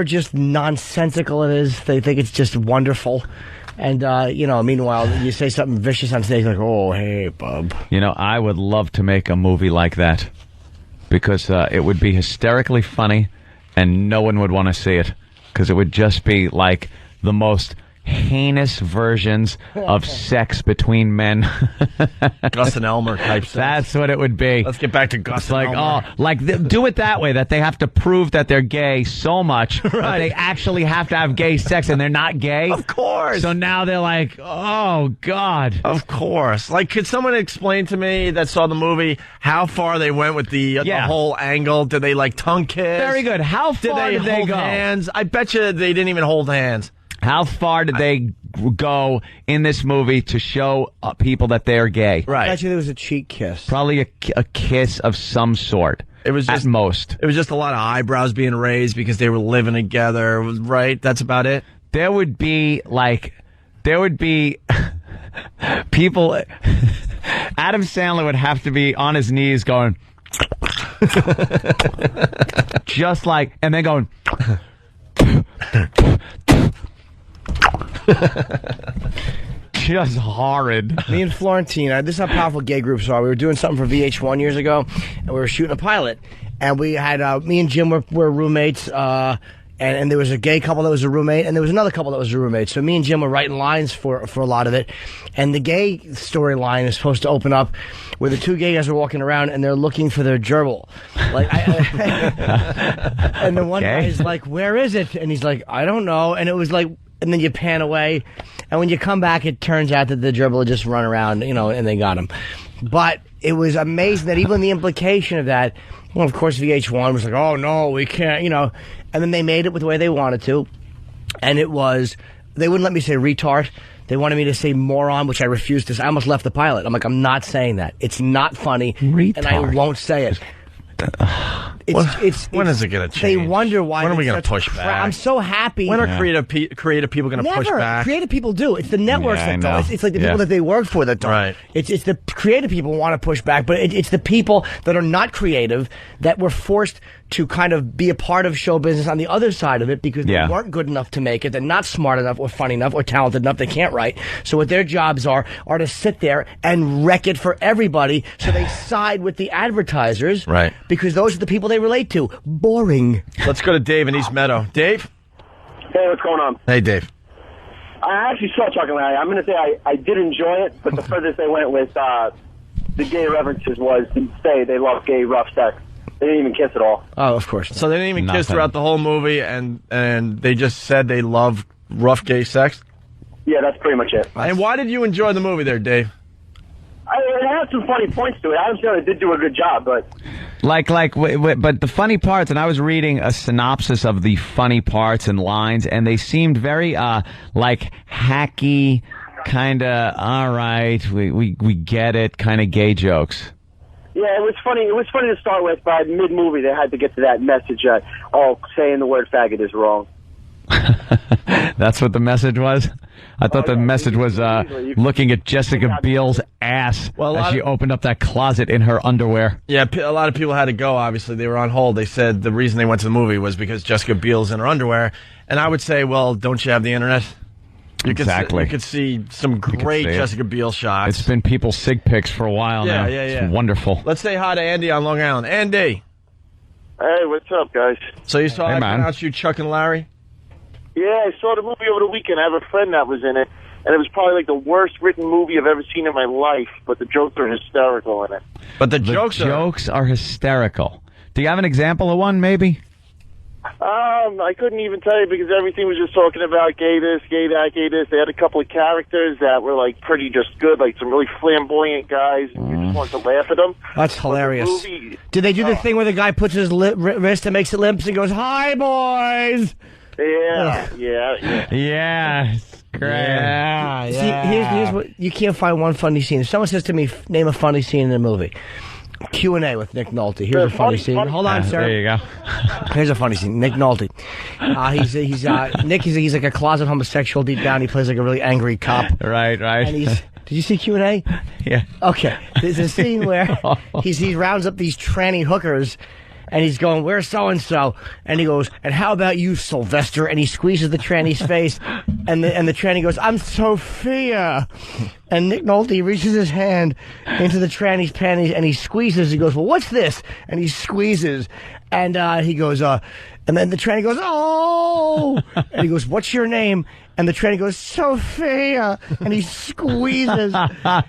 just nonsensical it is, they think it's just wonderful. And, meanwhile, you say something vicious on stage like, "Oh, hey, bub." I would love to make a movie like that because it would be hysterically funny and no one would want to see it because it would just be like the most heinous versions of sex between men. Gus and Elmer type stuff. That's what it would be. Let's get back to Gus It's and like, Elmer. do it that way, that they have to prove that they're gay so much that they actually have to have gay sex and they're not gay. Of course. So now they're like, oh, God. Of course. Like, could someone explain to me that saw the movie how far they went with the whole angle? Did they, tongue kiss? Very good. How far did they hold go? hands? I bet you they didn't even hold hands. How far did they go in this movie to show people that they're gay? I bet you there was a cheek kiss. Probably a kiss of some sort. It was just, at most. It was just a lot of eyebrows being raised because they were living together, right? That's about it. There would be people. Adam Sandler would have to be on his knees going, just like, and then going. Just horrid. Me and Florentina, this is how powerful gay groups are. We were doing something for VH1 years ago, and we were shooting a pilot. And we had, me and Jim were roommates, and there was a gay couple that was a roommate, and there was another couple that was a roommate. So me and Jim were writing lines for a lot of it. And the gay storyline is supposed to open up where the two gay guys are walking around and they're looking for their gerbil. And the one guy is like, "Where is it?" And he's like, "I don't know." And it was like, and then you pan away, and when you come back, it turns out that the gerbil had just run around, and they got him. But it was amazing that even the implication of that, well, of course, VH1 was like, "Oh no, we can't," and then they made it with the way they wanted to, and it was, they wouldn't let me say retard. They wanted me to say moron, which I refused to say. I almost left the pilot. I'm like, I'm not saying that. It's not funny, and I won't say it. When is it going to change? They wonder why. When are we going to push back? I'm so happy. When are creative people going to push back? Creative people do. It's the networks that don't. It's like the people that they work for that don't. Right. It's the creative people who want to push back, but it's the people that are not creative that were forced to kind of be a part of show business on the other side of it because they weren't good enough to make it. They're not smart enough or funny enough or talented enough. They can't write. So what their jobs are to sit there and wreck it for everybody. So they side with the advertisers. Right. Because those are the people they relate to. Boring. Let's go to Dave in East Meadow. Dave? Hey, what's going on? Hey, Dave. I actually saw Chuck and Larry. I'm going to say I did enjoy it, but the furthest they went with the gay references was to say they love gay rough sex. They didn't even kiss at all. Oh, of course. So they didn't even kiss throughout the whole movie, and they just said they love rough gay sex? Yeah, that's pretty much it. And why did you enjoy the movie there, Dave? It had some funny points to it. Adam Sandler did do a good job, but But the funny parts, and I was reading a synopsis of the funny parts and lines, and they seemed very, hacky, kind of, all right, we get it, kind of gay jokes. Yeah, it was funny. It was funny to start with, but mid-movie they had to get to that message, saying the word faggot is wrong. That's what the message was? I thought the message was looking at Jessica Biel's ass as she opened up that closet in her underwear. Yeah, a lot of people had to go, obviously. They were on hold. They said the reason they went to the movie was because Jessica Biel's in her underwear. And I would say, well, don't you have the internet? Exactly. You could see some great Jessica Biel shots. It's been people's sig pics for a while now. Yeah. It's wonderful. Let's say hi to Andy on Long Island. Andy. Hey, what's up, guys? So you saw I pronounced you Chuck and Larry? Yeah, I saw the movie over the weekend. I have a friend that was in it, and it was probably like the worst written movie I've ever seen in my life, but the jokes are hysterical in it. But the jokes are hysterical. Do you have an example of one, maybe? I couldn't even tell you because everything was just talking about gay this, gay that, gay this. They had a couple of characters that were like pretty just good, like some really flamboyant guys, and you just wanted to laugh at them. That's hilarious. Did they do the thing where the guy puts his wrist and makes it limp and goes, "Hi, boys"? Yeah. Yeah, it's great. See, here's what you can't find one funny scene. If someone says to me, "Name a funny scene in a movie," Q&A with Nick Nolte. Here's a funny scene. Hold on, sir. There you go. Here's a funny scene. Nick Nolte. He's like a closet homosexual deep down. He plays like a really angry cop. Right. And did you see Q&A? Yeah. Okay. There's a scene where he rounds up these tranny hookers. And he's going, "Where's so-and-so?" And he goes, "And how about you, Sylvester?" And he squeezes the tranny's face. And the tranny goes, "I'm Sophia." And Nick Nolte reaches his hand into the tranny's panties and he squeezes. He goes, "Well, what's this?" And he squeezes. And he goes, and then the tranny goes, "Oh!" And he goes, "What's your name?" And the tranny goes, "Sophia." And he squeezes.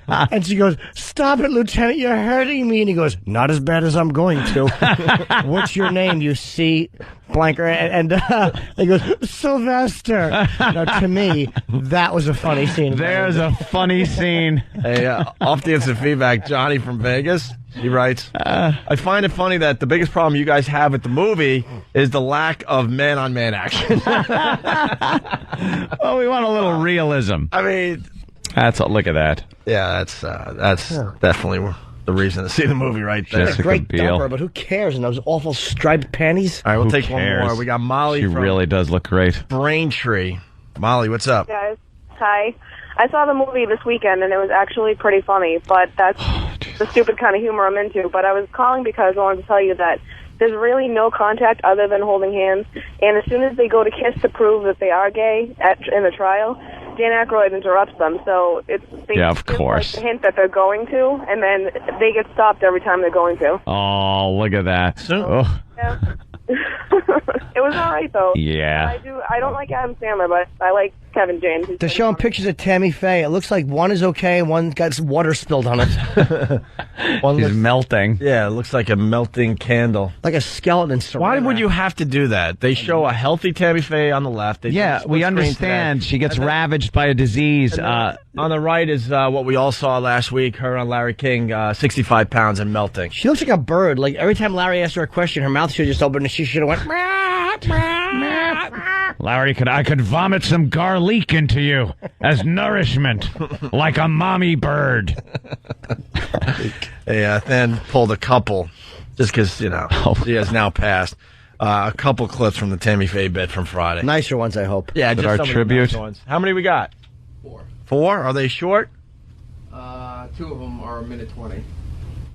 And she goes, "Stop it, Lieutenant, you're hurting me." And he goes, "Not as bad as I'm going to." "What's your name, you see, blanker?" And he goes, "Sylvester." Now, to me, that was a funny scene. There's a funny scene. Hey, off the instant feedback, Johnny from Vegas. He writes, "I find it funny that the biggest problem you guys have with the movie is the lack of man-on-man action." Well, we want a little realism. I mean, look at that. Yeah, that's definitely the reason to see the movie right there. It's a great dumper, but who cares in those awful striped panties? All right, we'll take one more. We got Molly. She really does look great. Braintree. Molly, what's up? Guys, hi. I saw the movie this weekend, and it was actually pretty funny, but that's the stupid kind of humor I'm into. But I was calling because I wanted to tell you that there's really no contact other than holding hands, and as soon as they go to kiss to prove that they are gay in the trial, Dan Aykroyd interrupts them, so it's of course. Like the hint that they're going to, and then they get stopped every time they're going to. Oh, look at that. Yeah. It was all right, though. Yeah. I don't like Adam Sandler, but I like Kevin James. They're showing pictures of Tammy Faye. It looks like one is okay and one got some water spilled on it. He's melting. Yeah, it looks like a melting candle. Like a skeleton. Why would you have to do that? They show a healthy Tammy Faye on the left. We understand. She gets ravaged by a disease. On the right is what we all saw last week, her on Larry King, 65 pounds and melting. She looks like a bird. Like every time Larry asked her a question, her mouth should have just opened and she should have went, Larry, I could vomit some garlic into you as nourishment, like a mommy bird. Yeah, then pulled a couple, just because, she has now passed. A couple clips from the Tammy Faye bit from Friday. Nicer ones, I hope. Yeah, just our some of the tribute. nice ones. How many we got? 4. 4? Are they short? 2 of them are a minute 20.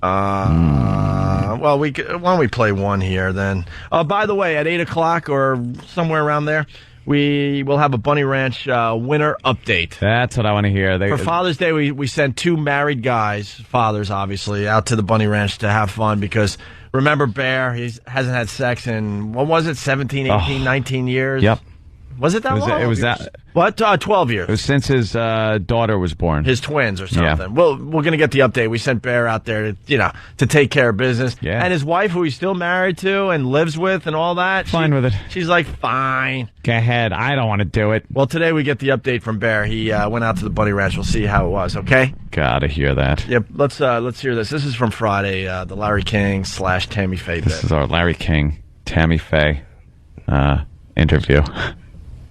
Well, why don't we play one here then? By the way, at 8 o'clock or somewhere around there, we will have a Bunny Ranch winter update. That's what I want to hear. For Father's Day, we sent 2 married guys, fathers obviously, out to the Bunny Ranch to have fun because, remember, Bear, he hasn't had sex in, what was it, 17, 18, 19 years? Yep. Was it that long? It was that. What? 12 years. It was since his daughter was born. His twins or something. Yeah. Well, we're going to get the update. We sent Bear out there to take care of business. Yeah. And his wife, who he's still married to and lives with and all that. Fine with it. She's like, fine. Go ahead. I don't want to do it. Well, today we get the update from Bear. He went out to the Bunny Ranch. We'll see how it was, okay? Gotta hear that. Yep. Let's hear this. This is from Friday, the Larry King / Tammy Faye bit. This is our Larry King, Tammy Faye interview.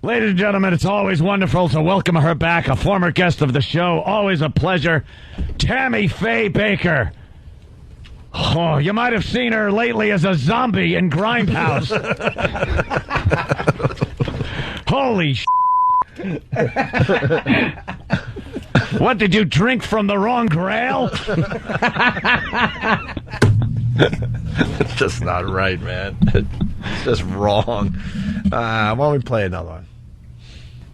Ladies and gentlemen, it's always wonderful to welcome her back, a former guest of the show. Always a pleasure. Tammy Faye Bakker. Oh, you might have seen her lately as a zombie in Grindhouse. Holy What, did you drink from the wrong grail? It's just not right, man. It's just wrong. Why don't we play another one?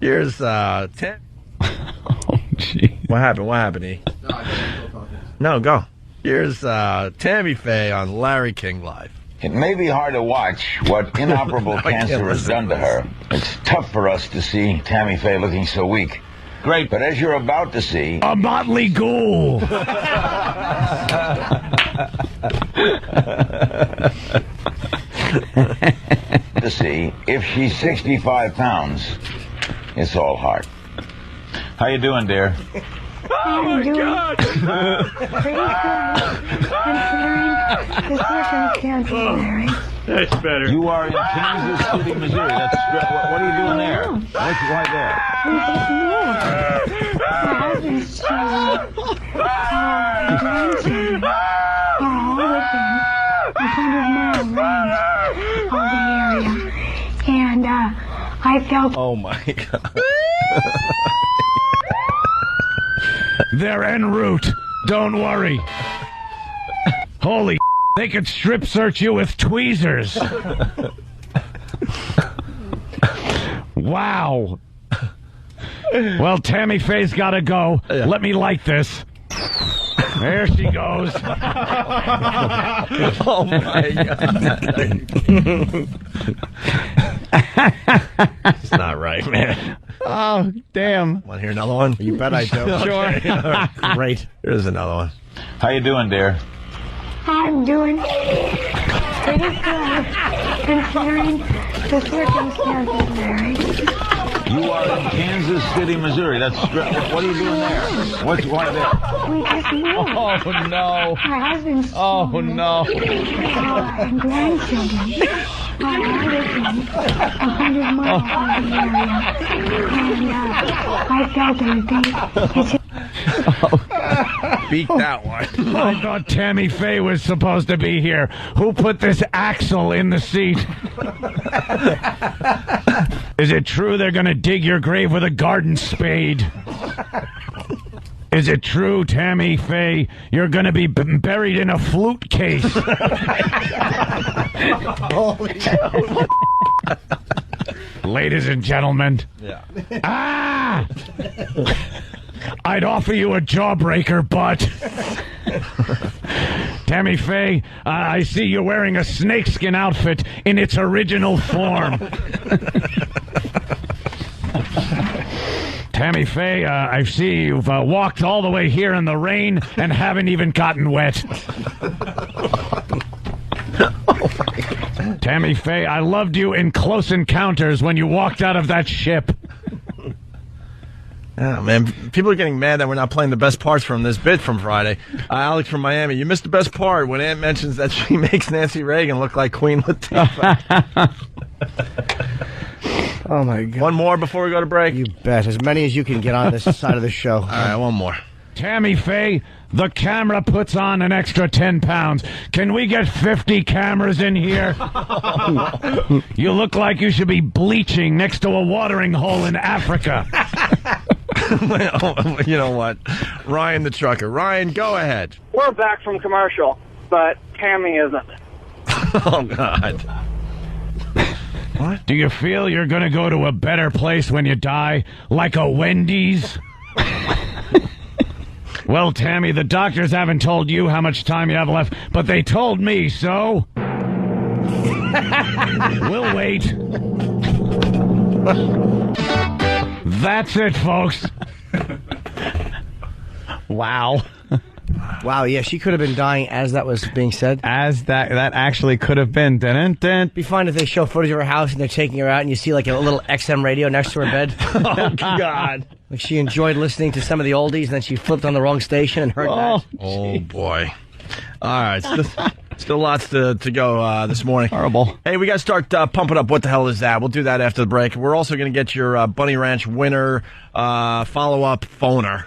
Here's Tam. Oh, gee. What happened, E? No, go. Here's Tammy Faye on Larry King Live. It may be hard to watch what inoperable cancer has done to her. It's tough for us to see Tammy Faye looking so weak. Great, but as you're about to see... A motley ghoul! to see if she's 65 pounds, it's all heart. How you doing, dear? Oh my God! Pretty good, considering the circumstances, Larry. That's better. You are in Kansas City, Missouri. That's what are you doing there? What's right there? We just moved. My husband's children, and grandchildren are all within 100-mile range of the area, and I felt. Oh my God. They're en route. Don't worry. Holy they could strip search you with tweezers. Wow. Well, Tammy Faye's got to go. Yeah. Let me light this. There she goes. Oh, my God. It's not right, man. Oh, damn. Want to hear another one? You bet I do. Okay. Sure. Great. Here's another one. How you doing, dear? I'm doing pretty good, considering the circumstances, Larry. You are in Kansas City, Missouri. That's what are you doing there? What's right there? We just moved. Oh, no. My husband's children, no. and grandchildren are all within 100 miles from the area, and I felt it would be. Beat that one. I thought Tammy Faye was supposed to be here. Who put this axle in the seat? Is it true they're going to dig your grave with a garden spade? Is it true, Tammy Faye, you're going to be buried in a flute case? Ladies and gentlemen. Yeah. Ah! I'd offer you a jawbreaker, but... Tammy Faye, I see you're wearing a snakeskin outfit in its original form. Tammy Faye, I see you've walked all the way here in the rain and haven't even gotten wet. Tammy Faye, I loved you in Close Encounters when you walked out of that ship. Yeah, man, people are getting mad that we're not playing the best parts from this bit from Friday. Alex from Miami, you missed the best part when Aunt mentions that she makes Nancy Reagan look like Queen Latifah. Oh, my God. One more before we go to break? You bet. As many as you can get on this side of the show. All right, one more. Tammy Faye, the camera puts on an extra 10 pounds. Can we get 50 cameras in here? You look like you should be bleaching next to a watering hole in Africa. You know what? Ryan the trucker. Ryan, go ahead. We're back from commercial, but Tammy isn't. Oh, God. What? Do you feel you're going to go to a better place when you die? Like a Wendy's? Well, Tammy, the doctors haven't told you how much time you have left, but they told me, so... We'll wait. That's it, folks. Wow. Wow, yeah, she could have been dying as that was being said. As that actually could have been. It'd be fine if they show footage of her house and they're taking her out and you see like a little XM radio next to her bed. Oh, God. Like she enjoyed listening to some of the oldies and then she flipped on the wrong station and heard that. Oh, boy. All right. Still lots to go this morning. Horrible. Hey, we got to start pumping up What the Hell Is That? We'll do that after the break. We're also going to get your Bunny Ranch winner follow-up phoner.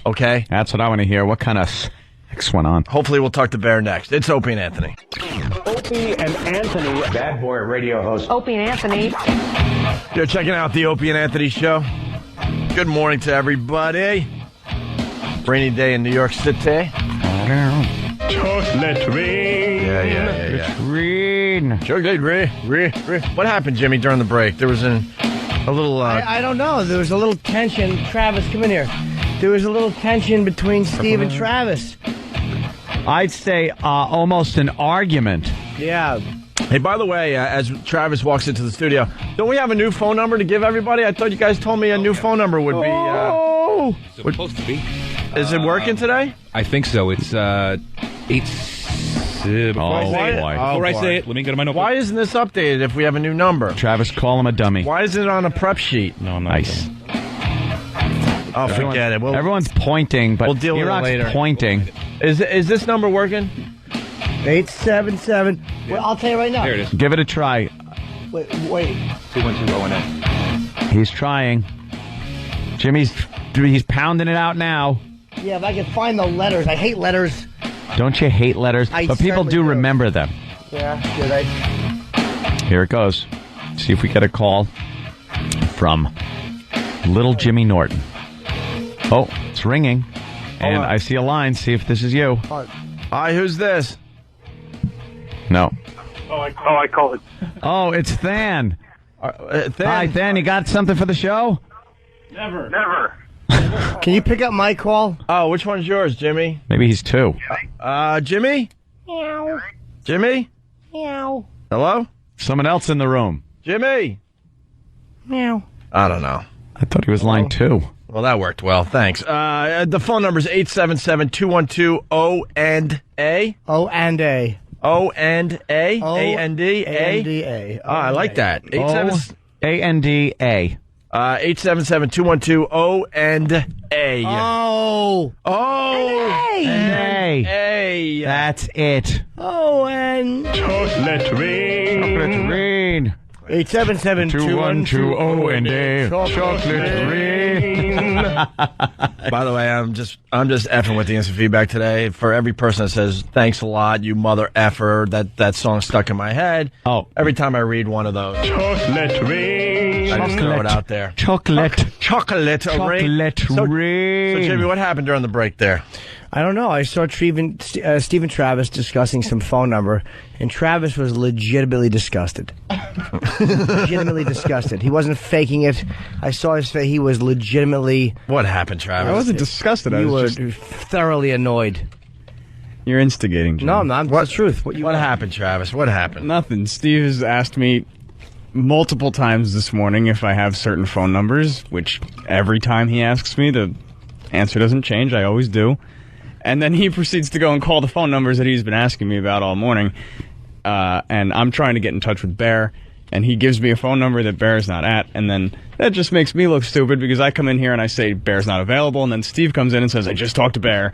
Okay? That's what I want to hear. What kind of sex went on? Hopefully we'll talk to Bear next. It's Opie and Anthony. Opie and Anthony, Bad Boy Radio host. Opie and Anthony. You're checking out the Opie and Anthony show. Good morning to everybody. Rainy day in New York City. Chocolate rain. Yeah. Rain. Chocolate rain. What happened, Jimmy, during the break? There was a little... I don't know. There was a little tension. Travis, come in here. There was a little tension between Steve and Travis. I'd say almost an argument. Yeah. Hey, by the way, as Travis walks into the studio, don't we have a new phone number to give everybody? I thought you guys told me a new phone number would be... It's supposed to be. Is it working today? I think so. It's 8... Before I say it, let me go to my notebook. Why isn't this updated if we have a new number? Travis, call him a dummy. Why isn't it on a prep sheet? No, I'm not. Nice. Oh, forget it. Everyone's pointing, but we'll deal with it later. Pointing. Is this number working? 877. Well, I'll tell you right now. There it is. Give it a try. Wait. 212-018. He's trying. Jimmy's pounding it out now. Yeah, if I can find the letters. I hate letters. Don't you hate letters? But people do remember them. Yeah, did I? Here it goes. See if we get a call from little Jimmy Norton. Oh, it's ringing. And I see a line. See if this is you. Hi, who's this? No. I called it. Oh, it's Than. Than. Hi, Than. You got something for the show? Never. Can you pick up my call? Oh, which one's yours, Jimmy? Maybe he's two. Jimmy? Meow. Jimmy? Meow. Hello? Someone else in the room. Jimmy? Meow. I don't know. I thought he was line two. Well, that worked well. Thanks. The phone number is 877-212-O&A. O&A. O&A? A-N-D? A-N-D-A. Oh, I like that. A-N-D-A. 877-212-O&A. Oh. A. That's it. O-N. Chocolate rain. Chocolate rain. 877-212-O&A. Chocolate rain. By the way, I'm just effing with the instant feedback today. For every person that says, thanks a lot, you mother effer, that song stuck in my head. Oh. Every time I read one of those. Chocolate rain. I just throw it out there. Chocolate rain. So, Jimmy, what happened during the break there? I don't know. I saw Steve and Travis discussing some phone number, and Travis was legitimately disgusted. Legitimately disgusted. He wasn't faking it. I saw his face. He was legitimately... What happened, Travis? I wasn't disgusted. I was just thoroughly annoyed. You're instigating, Jim. No, I'm not. What's the truth? What happened, Travis? What happened? Nothing. Steve has asked me multiple times this morning if I have certain phone numbers, which every time he asks me, the answer doesn't change. I always do. And then he proceeds to go and call the phone numbers that he's been asking me about all morning. And I'm trying to get in touch with Bear, and he gives me a phone number that Bear's not at. And then that just makes me look stupid because I come in here and I say Bear's not available. And then Steve comes in and says, I just talked to Bear.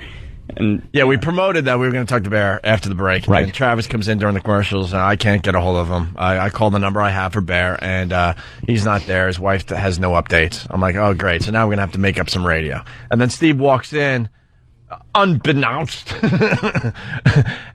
And yeah, we promoted that we were going to talk to Bear after the break. Right. And Travis comes in during the commercials, and I can't get a hold of him. I call the number I have for Bear, and he's not there. His wife has no updates. I'm like, oh, great. So now we're going to have to make up some radio. And then Steve walks in, unbeknownst,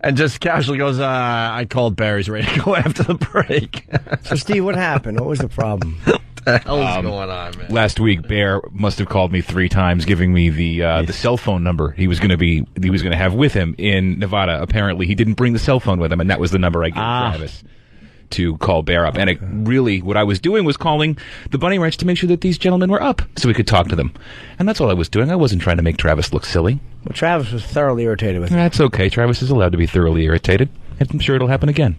and just casually goes, I called Barry's ready to go after the break. So, Steve, what happened? What was the problem? What the hell's going on, man? Last week, Bear must have called me 3 times, giving me the cell phone number he was going to have with him in Nevada. Apparently, he didn't bring the cell phone with him, and that was the number I gave Travis to call Bear up. And it really, what I was doing was calling the Bunny Ranch to make sure that these gentlemen were up so we could talk to them. And that's all I was doing. I wasn't trying to make Travis look silly. Well, Travis was thoroughly irritated with me. That's okay. Travis is allowed to be thoroughly irritated. And I'm sure it'll happen again.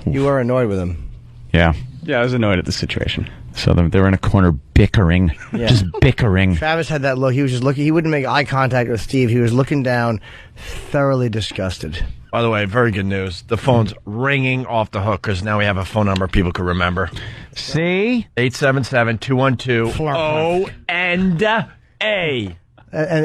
You were annoyed with him. Yeah. Yeah, I was annoyed at the situation. So they're in a corner bickering, just bickering. Travis had that look. He was just looking. He wouldn't make eye contact with Steve. He was looking down, thoroughly disgusted. By the way, very good news. The phone's ringing off the hook because now we have a phone number people can remember. See? 877-212-O&A.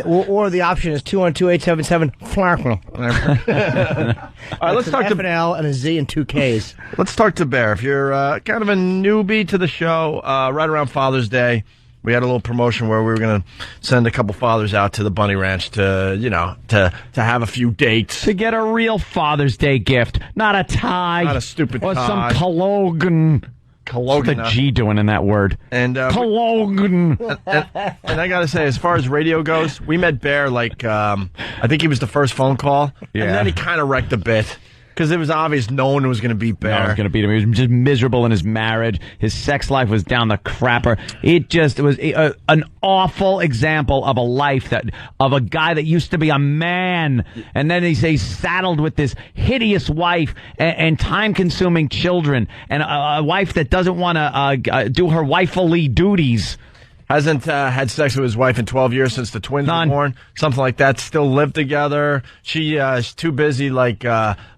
Or the option is 212-877-FLARKL. All right, let's talk to an L and a Z and 2 Ks. Let's talk to Bear. If you're kind of a newbie to the show, right around Father's Day, we had a little promotion where we were going to send a couple fathers out to the Bunny Ranch to have a few dates. To get a real Father's Day gift, not a tie. Not a stupid or tie. some cologne. What's the G doing in that word? And cologne. And I got to say, as far as radio goes, we met Bear I think he was the first phone call. Yeah. And then he kind of wrecked a bit. Because it was obvious no one was going to beat Bear. No one was going to beat him. He was just miserable in his marriage. His sex life was down the crapper. It was an awful example of a life of a guy that used to be a man. And then he's saddled with this hideous wife and time-consuming children. And a wife that doesn't want to do her wifely duties. Hasn't had sex with his wife in 12 years since the twins were born. Something like that. Still live together. She's too busy,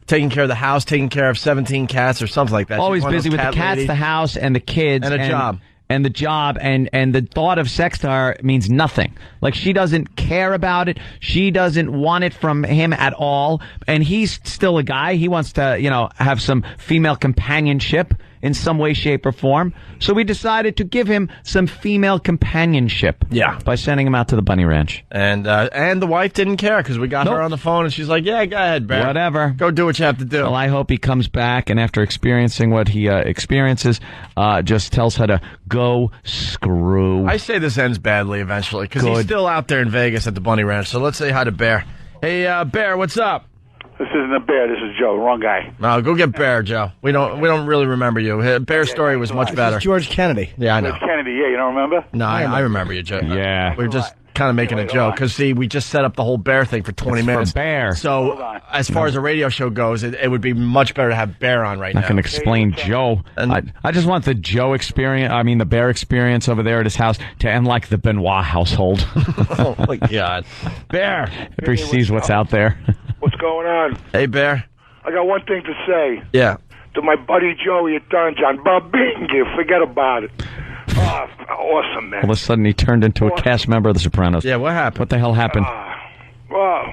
taking care of the house, taking care of 17 cats or something like that. Always busy with the cats, the house, and the kids. And a job. And the job, and the thought of sex to her means nothing. Like, she doesn't care about it. She doesn't want it from him at all. And he's still a guy. He wants to, have some female companionship in some way, shape, or form. So we decided to give him some female companionship. Yeah. By sending him out to the Bunny Ranch. And the wife didn't care because we got her on the phone and she's like, yeah, go ahead, Bear. Whatever. Go do what you have to do. Well, I hope he comes back and after experiencing what he experiences, just tells her to go screw. I say this ends badly eventually because he's still out there in Vegas at the Bunny Ranch. So let's say hi to Bear. Hey, Bear, what's up? This isn't a Bear. This is Joe. Wrong guy. No, go get Bear, Joe. We don't really remember you. Bear's story was much better. It's George Kennedy. Yeah, I know. George Kennedy. Yeah, you don't remember? No, I remember you, Joe. Yeah. We were just kind of making a joke because, see, we just set up the whole Bear thing for 20 minutes. For Bear. So, as far as a radio show goes, it would be much better to have Bear on right now. I can explain Joe. I just want the Joe experience, the Bear experience over there at his house to end like the Benoit household. Oh, my God. Bear. After he sees what's out there. What's going on? Hey, Bear. I got one thing to say. Yeah. To my buddy Joey at Don John. Babinga, forget about it. Oh, awesome, man. All of a sudden, he turned into a cast member of The Sopranos. Yeah, what happened? What the hell happened? Well,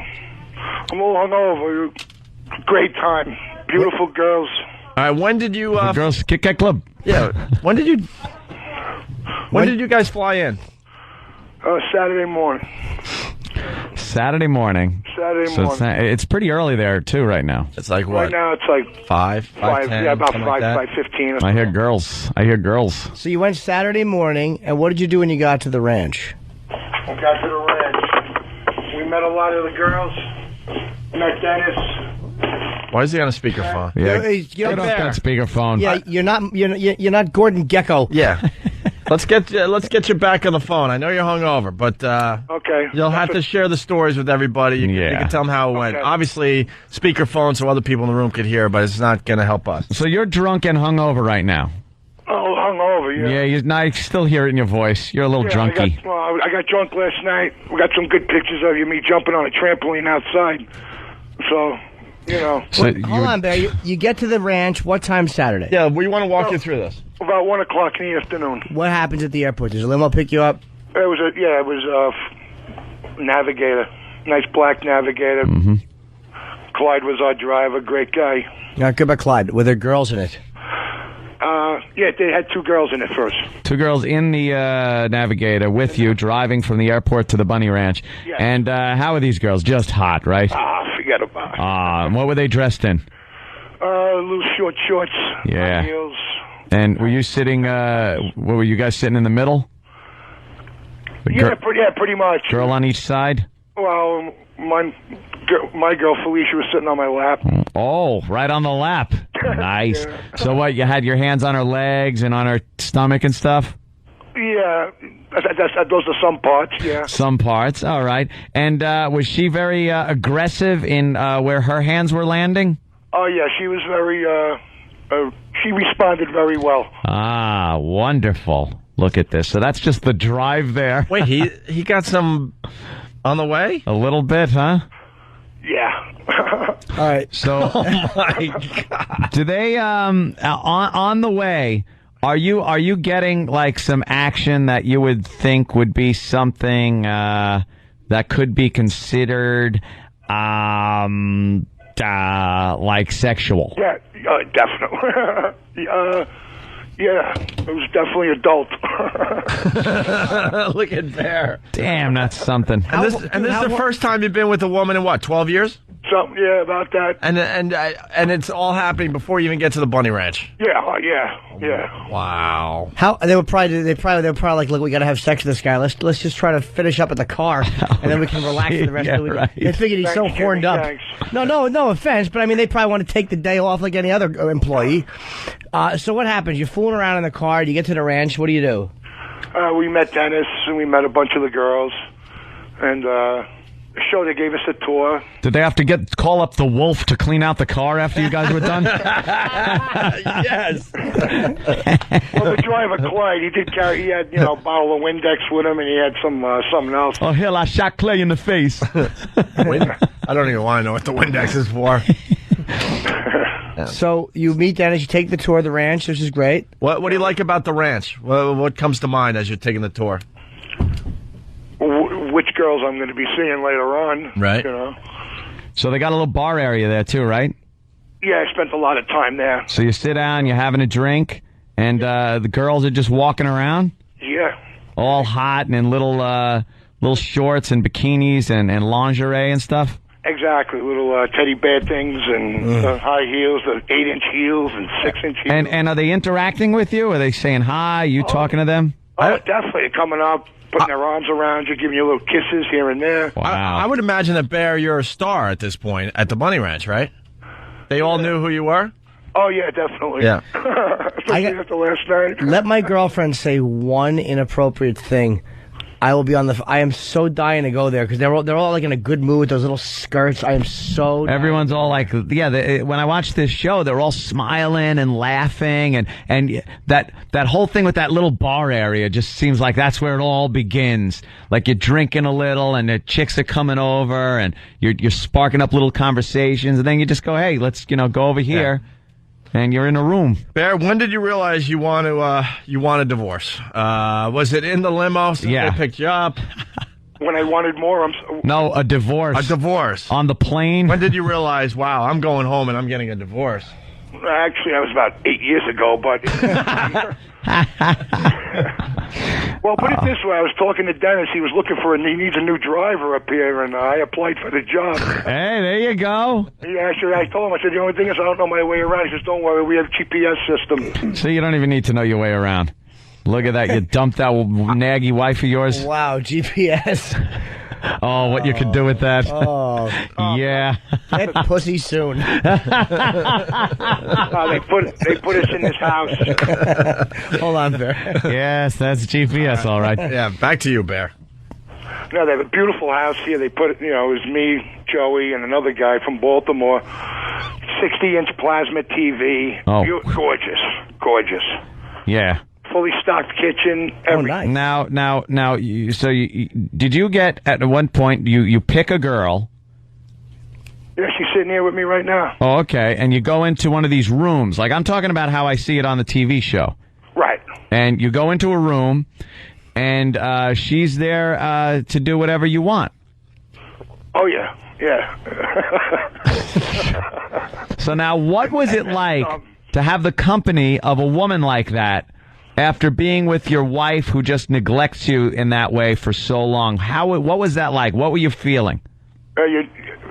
I'm all hungover. Great time. Beautiful girls. All right, when did you... Girls Kit Kat Club. Yeah, when did you... When did you guys fly in? Saturday morning. Saturday morning. It's pretty early there, too, right now. It's like what? Right now, it's like 5:10, yeah, about 5, like 5:15. I hear girls. So you went Saturday morning, and what did you do when you got to the ranch? We got to the ranch. We met a lot of the girls. Met Dennis. Why is he on a speakerphone? Yeah, Get off that speakerphone. Yeah, you're not Gordon Gecko. Yeah. Let's get you back on the phone. I know you're hungover, but okay. You'll have to share the stories with everybody. You can tell them how it went. Okay. Obviously, speakerphone so other people in the room could hear, but it's not going to help us. So you're drunk and hungover right now. Oh, hungover, yeah. Yeah, I still hear it in your voice. You're a little drunky. I got drunk last night. We got some good pictures of me jumping on a trampoline outside. So, So hold on, Bear. You get to the ranch. What time Saturday? Yeah, we want to walk you through this. About 1 o'clock in the afternoon. What happens at the airport? Does a limo pick you up? It was a Navigator, nice black Navigator. Mm-hmm. Clyde was our driver, great guy. Yeah, good about Clyde. Were there girls in it? Yeah, they had 2 girls in it first. 2 girls in the Navigator with you, driving from the airport to the Bunny Ranch. Yes. And how are these girls? Just hot, right? Forget about it. What were they dressed in? Little short shorts. Yeah. High heels. And were you sitting, were you guys sitting in the middle? Pretty much. Girl on each side? Well, my girl Felicia was sitting on my lap. Oh, right on the lap. Nice. Yeah. So what, you had your hands on her legs and on her stomach and stuff? Yeah, those are some parts, yeah. Some parts, all right. And was she very aggressive in where her hands were landing? Oh, yeah, she was very she responded very well. Ah, wonderful. Look at this. So that's just the drive there. Wait, he got some on the way? A little bit, huh? Yeah. All right. So, oh my God. Do they on the way? Are you getting like some action that you would think would be something that could be considered like sexual? Yeah, definitely. Yeah, it was definitely adult. Look at Bear. Damn, that's something. And this is the first time you've been with a woman in what, 12 years? Something, yeah, about that. And it's all happening before you even get to the bunny ranch. Yeah. Wow. How they were probably like, look, we got to have sex with this guy. Let's just try to finish up at the car, and then we can relax for the rest of the week. Right. They figured he's so horned up. Thanks. No offense, but I mean they probably want to take the day off like any other employee. So what happens? You're fooling around in the car. You get to the ranch. What do you do? We met Dennis, and we met a bunch of the girls, and they gave us a tour. Did they have to call up the wolf to clean out the car after you guys were done? Yes. Well, the driver, Clyde, he had a bottle of Windex with him, and he had something else. Oh, hell, I shot Clay in the face. I don't even want to know what the Windex is for. So you meet Dennis, you take the tour of the ranch, which is great. What do you like about the ranch? What comes to mind as you're taking the tour? Which girls I'm going to be seeing later on. Right. So they got a little bar area there too, right? Yeah, I spent a lot of time there. So you sit down, you're having a drink, and the girls are just walking around? Yeah. All hot and in little shorts and bikinis and lingerie and stuff? Exactly, little teddy bear things and high heels, 8-inch heels and 6-inch heels. And are they interacting with you? Are they saying hi? You talking to them? Oh, definitely. Coming up, putting their arms around you, giving you little kisses here and there. Wow. I would imagine that, Bear, you're a star at this point at the bunny ranch, right? They all knew who you were? Oh, yeah, definitely. Yeah. Especially after last night. Let my girlfriend say one inappropriate thing. I will be on the. I am so dying to go there because they're all like in a good mood with those little skirts. I am so. Everyone's all like, yeah. When I watch this show, they're all smiling and laughing, and that whole thing with that little bar area just seems like that's where it all begins. Like you're drinking a little, and the chicks are coming over, and you're sparking up little conversations, and then you just go, hey, let's go over here. Yeah. And you're in a room. Bear, when did you realize you want a divorce? Was it in the limo? So yeah. They picked you up. When I wanted more, No, a divorce. A divorce. On the plane? When did you realize, wow, I'm going home and I'm getting a divorce? Actually, that was about 8 years ago, but... Well, put it this way. I was talking to Dennis. He was looking he needs a new driver up here, and I applied for the job. Hey, there you go. Yeah, actually, I told him, I said, the only thing is I don't know my way around. He says, don't worry, we have a GPS system. So you don't even need to know your way around. Look at that. You dumped that naggy wife of yours. Wow, GPS. Oh, what you could do with that. Oh. Yeah. Get pussy soon. They put us in this house. Hold on, Bear. Yes, that's GPS, all right. Yeah, back to you, Bear. No, they have a beautiful house here. They put it, it was me, Joey, and another guy from Baltimore. 60-inch plasma TV. Oh. Gorgeous. Yeah. Fully stocked kitchen. Everything. Nice. Now, did you get, at one point, you pick a girl? Yeah, she's sitting here with me right now. Oh, okay. And you go into one of these rooms. Like, I'm talking about how I see it on the TV show. Right. And you go into a room, and she's there to do whatever you want. Oh, yeah. Yeah. So now, what was it like to have the company of a woman like that after being with your wife who just neglects you in that way for so long? What was that like? What were you feeling? You're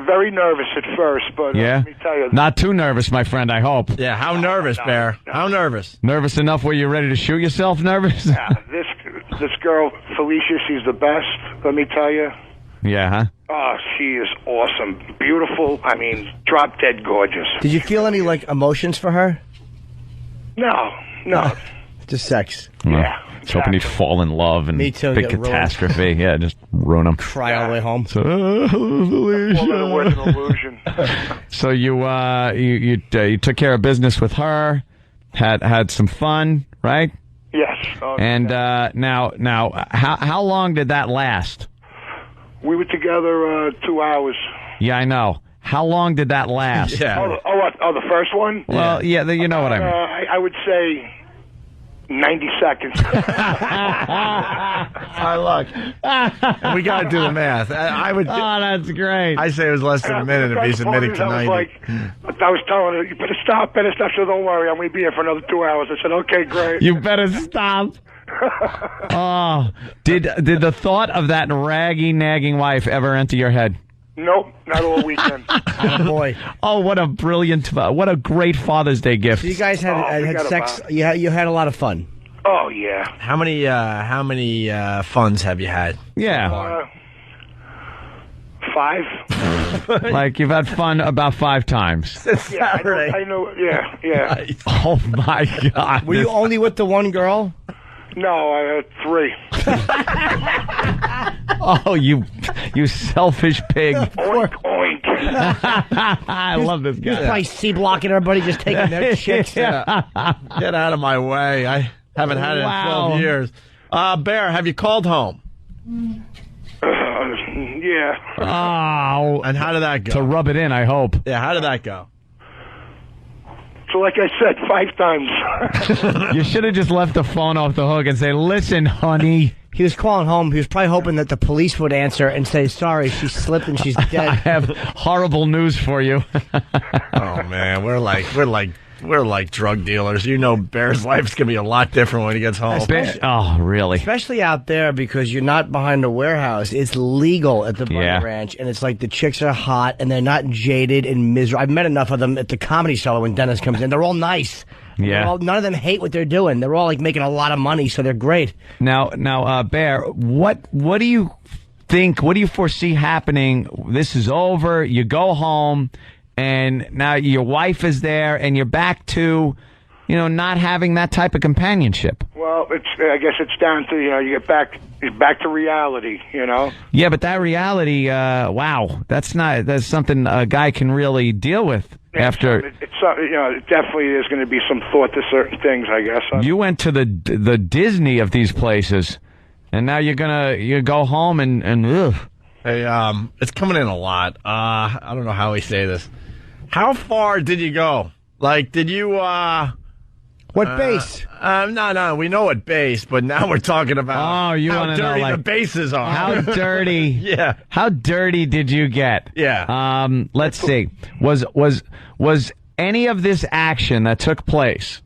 very nervous at first, but yeah? let me tell you. Not too nervous, my friend, I hope. Yeah, how nervous, Bear? How nervous? Nervous enough where you're ready to shoot yourself nervous? Yeah, this girl, Felicia, she's the best, let me tell you. Yeah, huh? Oh, she is awesome. Beautiful. I mean, drop dead gorgeous. Did you feel any, emotions for her? No. Just sex. Yeah. was hoping he'd fall in love and Me too, big get ruined. catastrophe. Yeah, just ruin him. Cry all the way home. So, Well, an illusion. so you took care of business with her, had some fun, right? Yes. And now, how long did that last? We were together 2 hours. Yeah, I know. How long did that last? Oh, the first one? Well, yeah, you know what I mean. I would say 90 seconds. I look. We got to do the math. I would. Oh, that's great. I say it was less than a minute if he's admitting to 90. I was telling her, you better stop. So don't worry, I'm going to be here for another 2 hours. I said, okay, great. You better stop. Oh, did the thought of that raggy, nagging wife ever enter your head? Nope, not all weekend. Oh, boy. Oh, what a brilliant, what a great Father's Day gift. So you guys had sex. You had a lot of fun. Oh yeah. How many funds have you had? Yeah. 5. Like you've had fun about 5 times. Yeah, I know. Yeah. Oh my God. Were you only with the one girl? No, I had 3. Oh, you selfish pig. Oink, oink. I love this guy. Probably C-blocking everybody, just taking their chicks. Get out of my way. I haven't had it in 12 years. Bear, have you called home? Yeah. Oh. And how did that go? To rub it in, I hope. Yeah, how did that go? So like I said, 5 times. You should have just left the phone off the hook and say, listen, honey. He was calling home. He was probably hoping that the police would answer and say, sorry, she slipped and she's dead. I have horrible news for you. Oh, man, we're like drug dealers. You know Bear's life's going to be a lot different when he gets home. Oh, really? Especially out there because you're not behind a warehouse. It's legal at the Bunny Yeah. Ranch, and it's like the chicks are hot, and they're not jaded and miserable. I've met enough of them at the Comedy Cellar when Dennis comes in. They're all nice. Yeah. None of them hate what they're doing. They're all like making a lot of money, so they're great. Now, Bear, what do you think? What do you foresee happening? This is over. You go home, and now your wife is there, and you're back to, not having that type of companionship. Well, I guess it's down to you get back to reality. Yeah, but that reality, wow, that's something a guy can really deal with. After it definitely is going to be some thought to certain things, I guess. You went to the Disney of these places, and now you go home and ugh. Hey, it's coming in a lot. I don't know how we say this. How far did you go? Like, did you what base? No, we know what base, but now we're talking about you how want to know dirty like the bases are. How dirty? Yeah. How dirty did you get? Yeah. Let's see. Was any of this action that took place?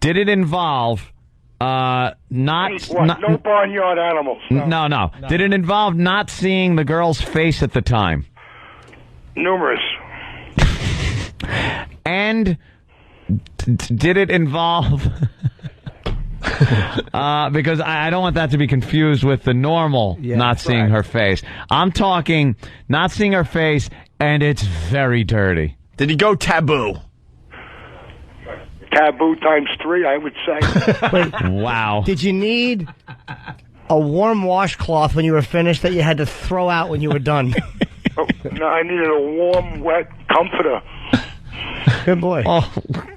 Did it involve no barnyard animals? No. Did it involve not seeing the girl's face at the time? Numerous. And did it involve... because I don't want that to be confused with the normal not seeing her face. I'm talking not seeing her face, and it's very dirty. Did he go taboo? Taboo times 3, I would say. Wait, wow. Did you need a warm washcloth when you were finished that you had to throw out when you were done? No, I needed a warm, wet comforter. Good boy. Oh,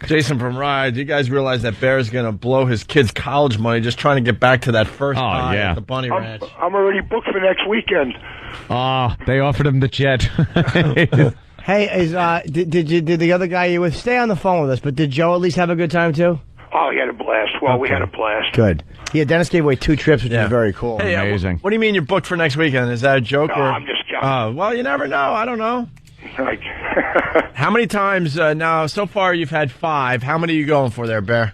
Jason from Ride, you guys realize that Bear's going to blow his kids' college money just trying to get back to that first buy at the Bunny Ranch. I'm already booked for next weekend. Oh, they offered him the jet. Hey, did the other guy you with stay on the phone with us? But did Joe at least have a good time too? Oh, he had a blast. Well, we had a blast. Good. Yeah, Dennis gave away 2 trips, which is very cool. Hey, amazing. What do you mean you're booked for next weekend? Is that a joke? No, I'm just joking. Well, you never know. I don't know. How many times now? So far, you've had 5. How many are you going for there, Bear?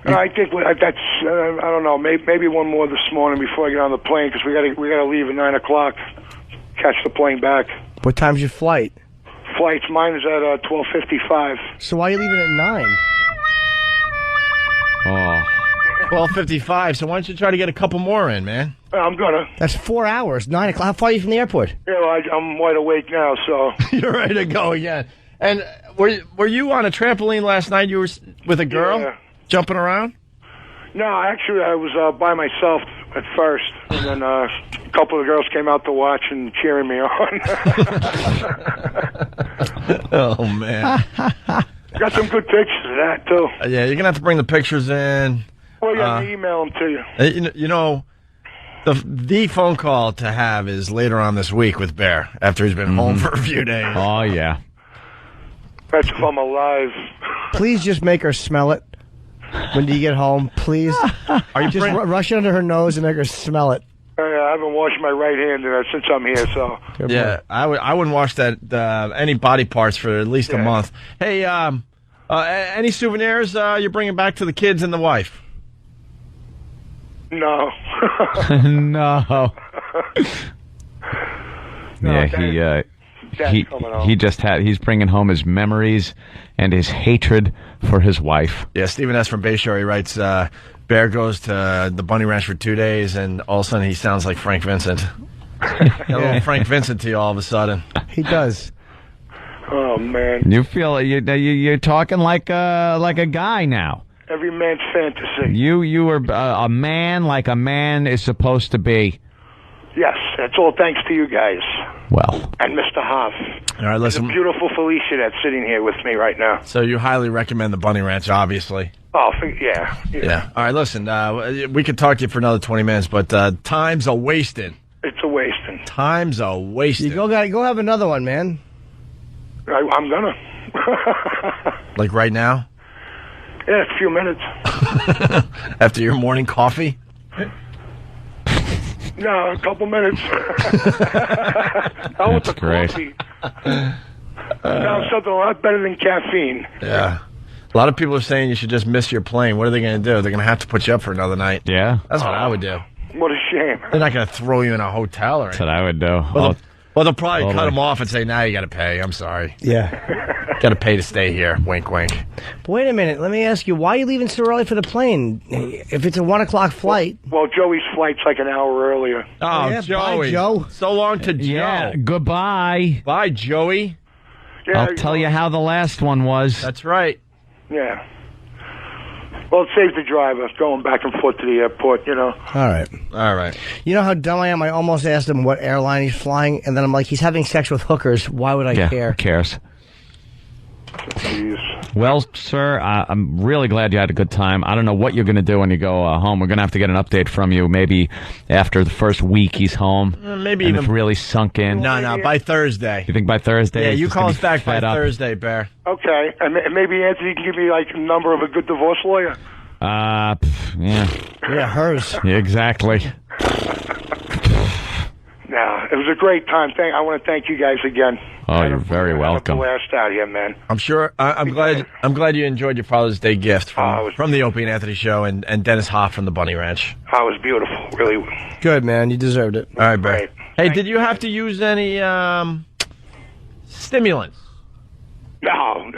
I think that's I don't know. Maybe one more this morning before I get on the plane because we got to leave at 9:00. Catch the plane back. What time's your flight? Mine is at 12:55. So why are you leaving at 9? Oh. 12:55. So why don't you try to get a couple more in, man? I'm gonna. That's 4 hours. 9:00. How far are you from the airport? Yeah, well, I'm wide awake now, so you're ready to go again. And were you on a trampoline last night? You were with a girl jumping around. No, actually, I was by myself at first, and then a couple of girls came out to watch and cheering me on. Oh, man. Got some good pictures of that, too. Yeah, you're going to have to bring the pictures in. Well, yeah, I'm email them to you. You know, the phone call to have is later on this week with Bear, after he's been home for a few days. Oh, yeah. That's if I'm alive. Please just make her smell it when you get home, please. Are you just rush it under her nose and make her smell it. I haven't washed my right hand since I'm here, so. Yeah, I wouldn't wash that any body parts for at least a month. Hey, any souvenirs you're bringing back to the kids and the wife? No. No. Yeah, he's bringing home his memories and his hatred for his wife. Yeah, Stephen S. from Bayshore, he writes, Bear goes to the Bunny Ranch for 2 days, and all of a sudden he sounds like Frank Vincent. Got a little Frank Vincent to you all of a sudden. He does. Oh, man. You feel you're talking like a guy now. Every man's fantasy. You are a man like a man is supposed to be. Yes, that's all thanks to you guys. Well. And Mr. Hoff. All right, listen. The beautiful Felicia that's sitting here with me right now. So you highly recommend the Bunny Ranch, obviously. Oh, yeah. All right, listen, we could talk to you for another 20 minutes, but time's a wasting. It's a wasting. Time's a wasting. You go have another one, man. I'm gonna. Like right now? Yeah, a few minutes. After your morning coffee? No, a couple minutes. That's great. Coffee. Sounds something a lot better than caffeine. Yeah. A lot of people are saying you should just miss your plane. What are they going to do? They're going to have to put you up for another night. Yeah. That's what I would do. What a shame. They're not going to throw you in a hotel or anything. That's what I would do. Well, they'll probably cut them off and say, now you got to pay. I'm sorry. Yeah. Got to pay to stay here. Wink, wink. But wait a minute. Let me ask you, why are you leaving so early for the plane? If it's a 1 o'clock flight. Well, Joey's flight's like an hour earlier. Oh, yeah, Joey. bye, Joe. So long to Joe. Yeah, goodbye. Bye, Joey. Yeah, I'll tell you how the last one was. That's right. Yeah. Well, it saves the driver going back and forth to the airport, you know. All right. You know how dumb I am? I almost asked him what airline he's flying, and then I'm like, he's having sex with hookers. Why would I care? Who cares? Jeez. Well, sir, I'm really glad you had a good time. I don't know what you're going to do when you go home. We're going to have to get an update from you maybe after the first week he's home. Maybe and even it's really sunk in. No, by Thursday. You think by Thursday? Yeah, he's you just call gonna us be back by fed up? Thursday, Bear. Okay. And maybe Anthony can give me, like, a number of a good divorce lawyer. Yeah. Yeah, hers. Yeah, exactly. No, it was a great time. I want to thank you guys again. Oh, you're very welcome. Blast out here, man. I'm sure. I'm glad you enjoyed your Father's Day gift from the Opie and Anthony Show and Dennis Hoff from the Bunny Ranch. Oh, it was beautiful. Really. Good, man. You deserved it. All right, Bear. Great. Hey, did you have to use any stimulants? No.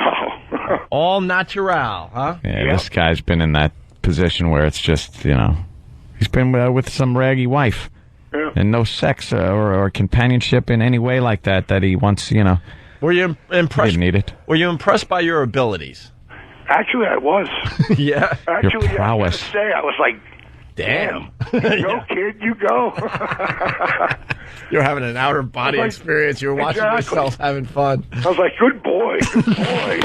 All natural, huh? Yeah, this guy's been in that position where it's just, he's been with some raggy wife. Yeah. And no sex or companionship in any way like that he wants, Were you impressed? Didn't need it. Were you impressed by your abilities? Actually, I was. Yeah. Actually, Your prowess. I have to say, I was like, damn. You go, kid, you go. You're having an outer body experience. You're watching yourself having fun. I was like, good boy, good boy.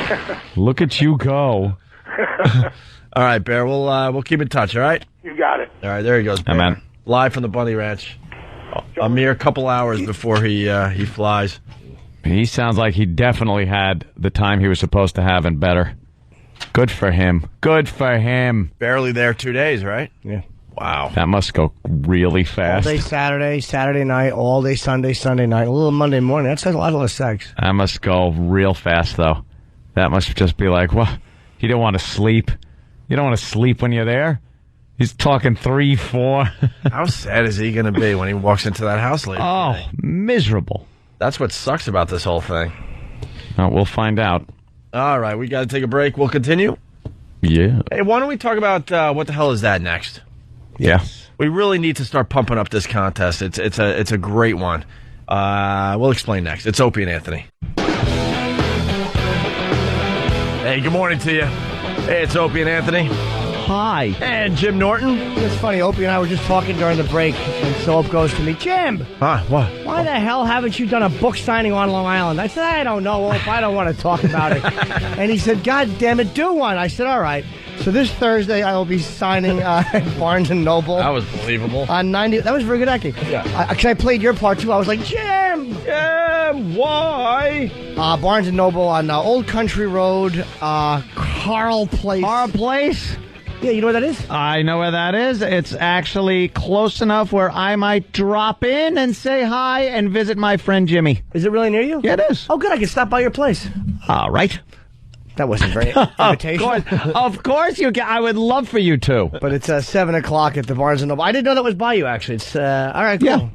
Look at you go. All right, Bear, we'll keep in touch, all right? You got it. All right, there he goes, Bear. Man. Live from the Bunny Ranch. A mere couple hours before he flies. He sounds like he definitely had the time he was supposed to have and better. Good for him. Good for him. Barely there 2 days, right? Yeah. Wow. That must go really fast. All day Saturday night, all day Sunday night, a little Monday morning. That's a lot of sex. That must go real fast, though. That must just be like, well, you don't want to sleep. You don't want to sleep when you're there. He's talking 3, 4. How sad is he going to be when he walks into that house later? Oh, miserable. That's what sucks about this whole thing. We'll find out. All right, we got to take a break. We'll continue. Yeah. Hey, why don't we talk about what the hell is that next? Yes. We really need to start pumping up this contest. It's a great one. We'll explain next. It's Opie and Anthony. Hey, good morning to you. Hey, it's Opie and Anthony. Hi. And Jim Norton. It's funny, Opie and I were just talking during the break, and Soap goes to me, Jim. What? Why the hell haven't you done a book signing on Long Island? I said, I don't know, Opie. I don't want to talk about it. And he said, God damn it, do one. I said, all right. So this Thursday, I will be signing at Barnes & Noble. That was believable. On 90. That was very good acting. Yeah. Because I played your part, too. I was like, Jim, why? Barnes & Noble on Old Country Road, Carl Place. Our place? Yeah, you know where that is? I know where that is. It's actually close enough where I might drop in and say hi and visit my friend Jimmy. Is it really near you? Yeah, it is. Oh, good. I can stop by your place. All right. That wasn't very invitational. Of course you can. I would love for you to. But it's 7 o'clock at the Barnes & Noble. I didn't know that was by you, actually. It's all right, cool. Yeah.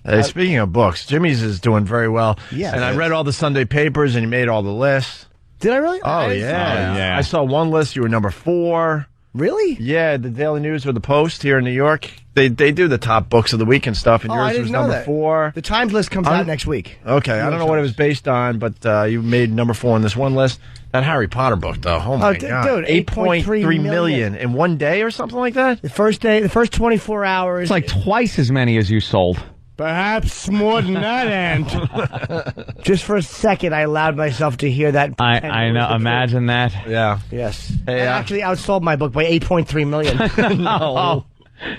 Hey, speaking of books, Jimmy's is doing very well. Yeah, and I read all the Sunday papers, and you made all the lists. Did I really? Oh, yeah. I saw one list. You were number 4. Really? Yeah, the Daily News or the Post here in New York. They do the top books of the week and stuff, and I yours didn't was know number that. 4. The Times list comes out next week. Okay, I don't know what it was based on, but you made number 4 on this one list. That Harry Potter book, though. Oh, my God. Dude, 8.3 million in one day or something like that? The first 24 hours. It's like twice as many as you sold. Perhaps more than that, Ant. Just for a second, I allowed myself to hear that. I know. Imagine that. Yeah. Yes. Hey, I actually outsold my book by 8.3 million. No.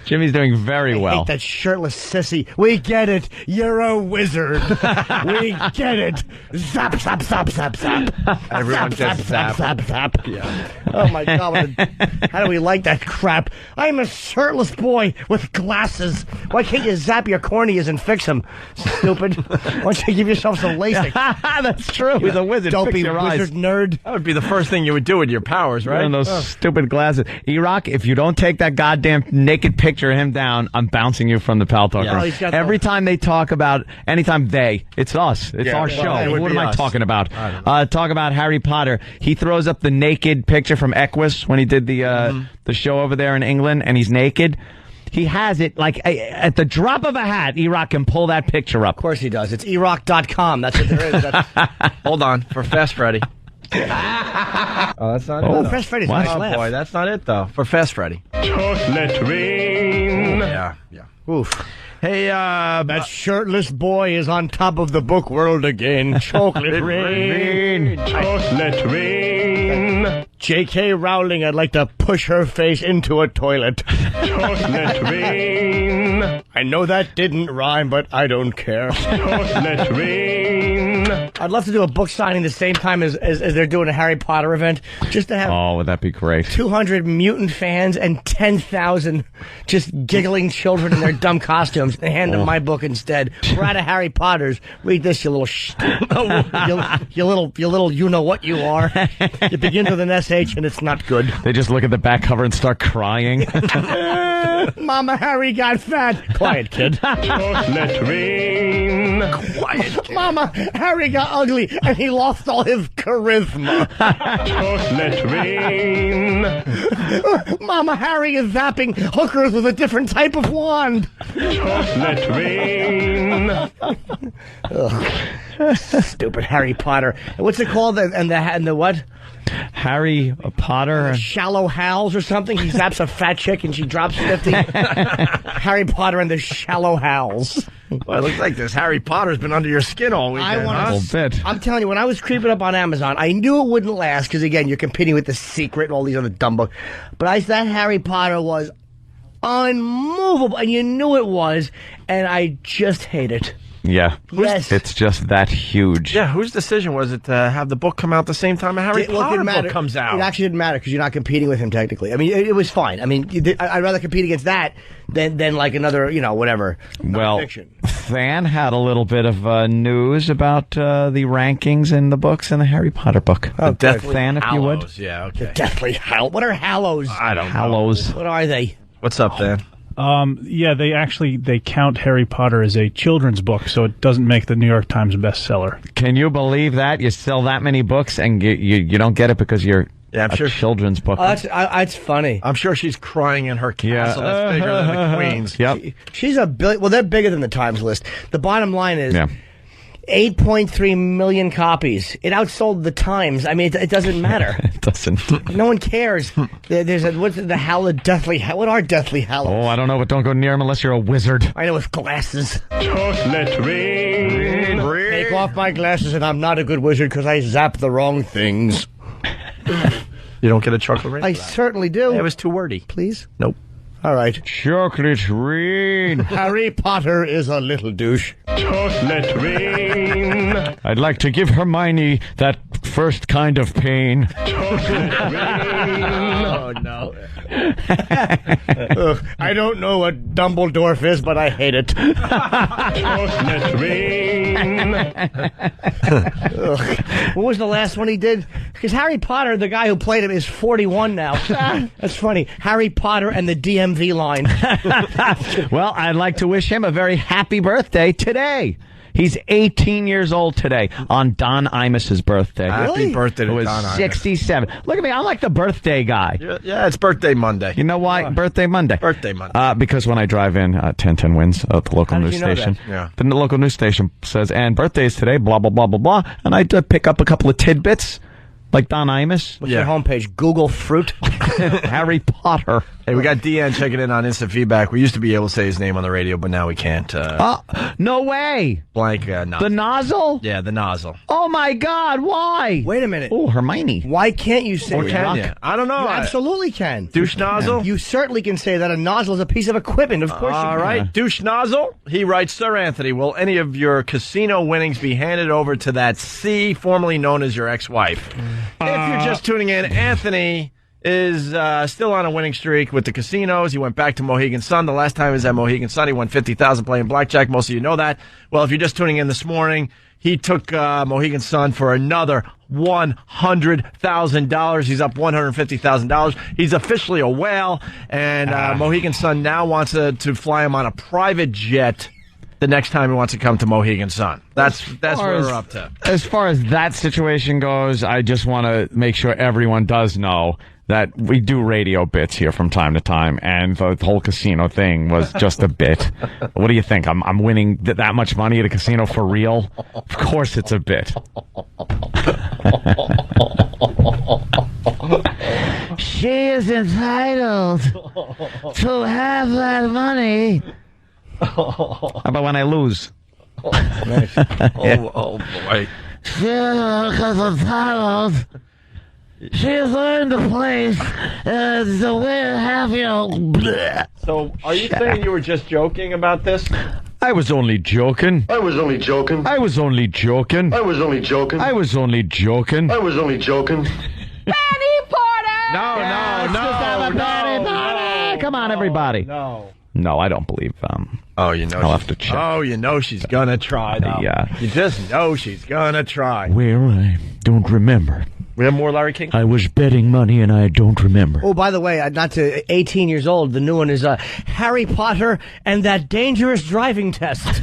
Jimmy's doing very well. I hate that shirtless sissy. We get it. You're a wizard. We get it. Zap, zap, zap, zap, zap. Everyone zap, gets zap, zapped. zap, zap, zap. Yeah. Oh, my God. How do we like that crap? I'm a shirtless boy with glasses. Why can't you zap your corneas and fix them? Stupid. Why don't you give yourself some LASIK? That's true. He's a wizard. Dopey Fix your eyes. wizard nerd. That would be the first thing you would do with your powers, right? Wearing those stupid glasses. E-Rock, if you don't take that goddamn naked picture of him down, I'm bouncing you from the Pal Talk room. he's got Every time they talk about, anytime it's us. It's our show. it would What be am I us. talking about? I don't know. Talk about Harry Potter. He throws up the naked picture from Equus when he did the show over there in England, and he's naked. He has it, like, at the drop of a hat, E-Rock can pull that picture up. Of course he does. It's erock.com. That's what there is. Hold on. For Fast Freddy. Oh, that's not it. Oh, though. Fast Freddy's a What? nice Oh, laugh. boy, that's not it, though. For Fast Freddy. Chocolate rain. Yeah. Oof. Hey, That shirtless boy is on top of the book world again. Chocolate rain. Chocolate rain. J.K. Rowling, I'd like to push her face into a toilet. Chocolate rain. I know that didn't rhyme, but I don't care. Chocolate rain. I'd love to do a book signing the same time as they're doing a Harry Potter event. Just to have Oh, would that be great? 200 mutant fans and 10,000 just giggling children in their dumb costumes and hand them my book instead. We're out of Harry Potter's. Read this, you little you little you know what you are. It begins with an SH and it's not good. They just look at the back cover and start crying. Mama, Harry got fat. Quiet, kid. Chocolate rain. Quiet, kid. Mama, Harry got ugly and he lost all his charisma. Chocolate rain. Mama, Harry is zapping hookers with a different type of wand. Chocolate rain. Stupid Harry Potter. What's it called? And the what? Harry Potter. Shallow Hals or something. He zaps a fat chick and she drops 50. Harry Potter and the Shallow Hals. Well, it looks like this Harry Potter's been under your skin all weekend. A little bit. I'm telling you, when I was creeping up on Amazon, I knew it wouldn't last because, again, you're competing with The Secret and all these other dumb books. But that Harry Potter was unmovable, and you knew it was, and I just hate it. Yeah. Yes. It's just that huge. Yeah, whose decision was it to have the book come out the same time a Harry Potter book comes out? It actually didn't matter because you're not competing with him technically. I mean, it was fine. I mean, I'd rather compete against that than like another, whatever. Well, fiction. Than had a little bit of news about the rankings in the books in the Harry Potter book. Oh, Than, if you would. Hallows, yeah, okay. The Deathly Hallows. What are Hallows? I don't know. Hallows. What are they? What's up, Dan? Yeah, they count Harry Potter as a children's book, so it doesn't make the New York Times bestseller. Can you believe that? You sell that many books and you don't get it because you're I'm a sure children's book. Oh, that's funny. I'm sure she's crying in her castle that's bigger than the Queen's. Yep. She's a billion. Well, they're bigger than the Times list. The bottom line is, 8.3 million copies. It outsold the Times. I mean, it doesn't matter. It doesn't. No one cares. There's what's the Hallowed Deathly? What are Deathly Hallows? Oh, I don't know, but don't go near him unless you're a wizard. I know with glasses. Chocolate rain. Take off my glasses, and I'm not a good wizard because I zap the wrong things. You don't get a chocolate rain? I certainly do. It was too wordy. Please? Nope. All right. Chocolate rain. Harry Potter is a little douche. Chocolate rain. I'd like to give Hermione that first kind of pain. Chocolate rain. Oh, no. Ugh, I don't know what Dumbledore is, but I hate it. Chocolate rain. What was the last one he did? Because Harry Potter, the guy who played him, is 41 now. That's funny. Harry Potter and the DMV line. Well, I'd like to wish him a very happy birthday today. He's 18 years old today on Don Imus's birthday. Happy birthday to Don Imus. 67. Look at me. I'm like the birthday guy. Yeah, it's birthday Monday. You know why? Birthday Monday. Birthday Monday. Because when I drive in, 1010 wins at the local news station. Yeah. The local news station says, and birthday is today, blah, blah, blah, blah, blah. And I pick up a couple of tidbits. Like Don Imus. What's your homepage? Google fruit. Harry Potter. Hey, we got Deanne checking in on instant feedback. We used to be able to say his name on the radio, but now we can't. No way. Blank nozzle. The nozzle? Yeah, the nozzle. Oh, my God. Why? Wait a minute. Oh, Hermione. Why can't you say Or can you? I don't know. You absolutely can. Douche nozzle? You certainly can say that a nozzle is a piece of equipment. Of course you can. All right. Douche nozzle. He writes, Sir Anthony, will any of your casino winnings be handed over to that C, formerly known as your ex-wife? If you're just tuning in, Anthony is still on a winning streak with the casinos. He went back to Mohegan Sun. The last time he was at Mohegan Sun, he won $50,000 playing blackjack. Most of you know that. Well, if you're just tuning in this morning, he took Mohegan Sun for another $100,000. He's up $150,000. He's officially a whale, and Mohegan Sun now wants to fly him on a private jet the next time he wants to come to Mohegan Sun. That's what we're up to. As far as that situation goes, I just want to make sure everyone does know that we do radio bits here from time to time, and the whole casino thing was just a bit. What do you think? I'm winning that much money at a casino for real? Of course it's a bit. She is entitled to have that money. How about when I lose? Nice. Oh, boy. She is entitled. She has learned the place the way to have you. So, are you saying you were just joking about this? I was only joking. I was only joking. I was only joking. I was only joking. I was only joking. I was only joking. Betty Porter! No. Come on, everybody. No, I don't believe. Oh, you know. I'll have to check. Oh, you know she's gonna try. You just know she's gonna try. Well, I don't remember. We have more Larry King. I was betting money and I don't remember. Oh, by the way, not to 18 years old. The new one is Harry Potter and that dangerous driving test.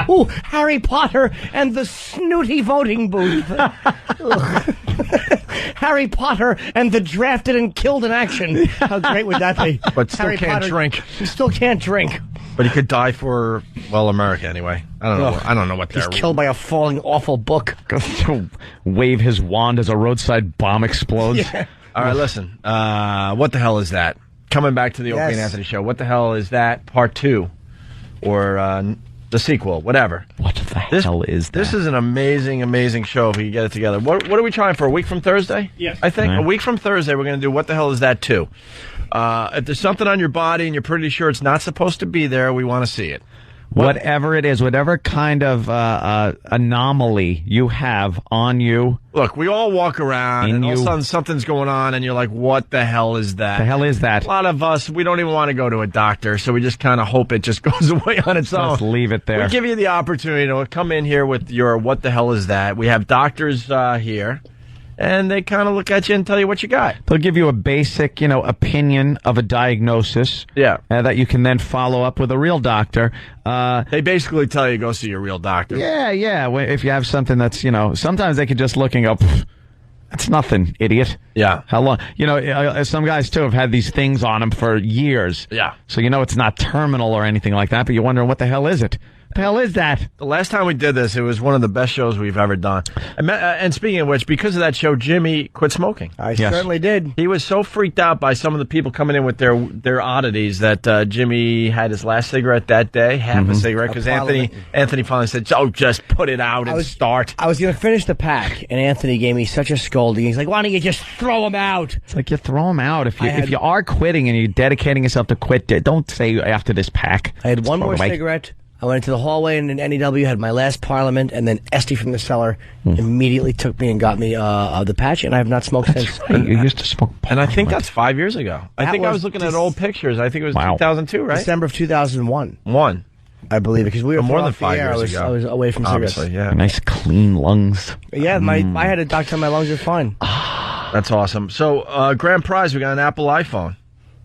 Oh, Harry Potter and the snooty voting booth. Harry Potter and the drafted and killed in action. How great would that be? But still Harry can't Potter, drink. Still can't drink. But he could die for, well, America anyway. I don't know. I don't know what He's they're killed by a falling awful book. Wave his wand as a roadside bomb explodes. Yeah. All right, listen. What the hell is that? Coming back to the Opie and Anthony show. What the hell is that? Part 2. Or the sequel. Whatever. What the hell is that? This is an amazing, amazing show if we can get it together. What are we trying for? A week from Thursday? Yes. I think. A week from Thursday, we're going to do What the Hell Is That 2. If there's something on your body and you're pretty sure it's not supposed to be there, we want to see it. Whatever it is, whatever kind of anomaly you have on you. Look, we all walk around and all of a sudden something's going on and you're like, what the hell is that? The hell is that? A lot of us, we don't even want to go to a doctor, so we just kind of hope it just goes away on its own. Just leave it there. We give you the opportunity to come in here with your what the hell is that. We have doctors here. And they kind of look at you and tell you what you got. They'll give you a basic, opinion of a diagnosis. Yeah. That you can then follow up with a real doctor. They basically tell you go see your real doctor. Yeah. If you have something that's, sometimes they could just look and go, that's nothing, idiot. Yeah. How long? Some guys, too, have had these things on them for years. Yeah. So, it's not terminal or anything like that, but you're wondering, what the hell is it? The hell is that? The last time we did this, it was one of the best shows we've ever done. And speaking of which, because of that show, Jimmy quit smoking. I certainly did. He was so freaked out by some of the people coming in with their oddities that Jimmy had his last cigarette that day, half a cigarette, because Anthony finally said, "Oh, just put it out and start." I was going to finish the pack, and Anthony gave me such a scolding. He's like, "Why don't you just throw them out?" It's like you throw them out. If you are quitting and you're dedicating yourself to quit, don't say after this pack. I had one more cigarette. I went into the hallway and in NEW, had my last Parliament, and then Esty from the cellar immediately took me and got me the patch, and I have not smoked since. You used to smoke Parliament. And I think that's 5 years ago. I think I was looking at old pictures. I think it was 2002, right? December of 2001. One. I believe it, because we were more than off the 5 air. years ago. I was away from cigarettes. Obviously, yeah. Nice clean lungs. Yeah, I had a doctor on my lungs are fine. That's awesome. So, grand prize, we got an Apple iPhone.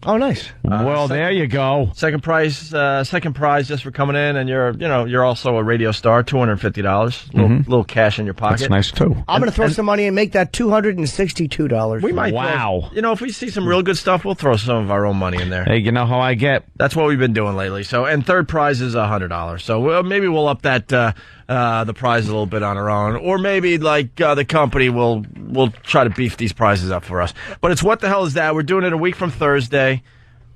Oh, nice. Well, there you go. Second prize just for coming in, and you're also a radio star. $250, little cash in your pocket. That's nice too. I'm going to throw some money and make that $262. We might. Wow. If we see some real good stuff, we'll throw some of our own money in there. Hey, you know how I get. That's what we've been doing lately. So, and third prize is $100. So maybe we'll up that the prize a little bit on our own, or maybe the company will try to beef these prizes up for us. But it's What the Hell Is That? We're doing it a week from Thursday.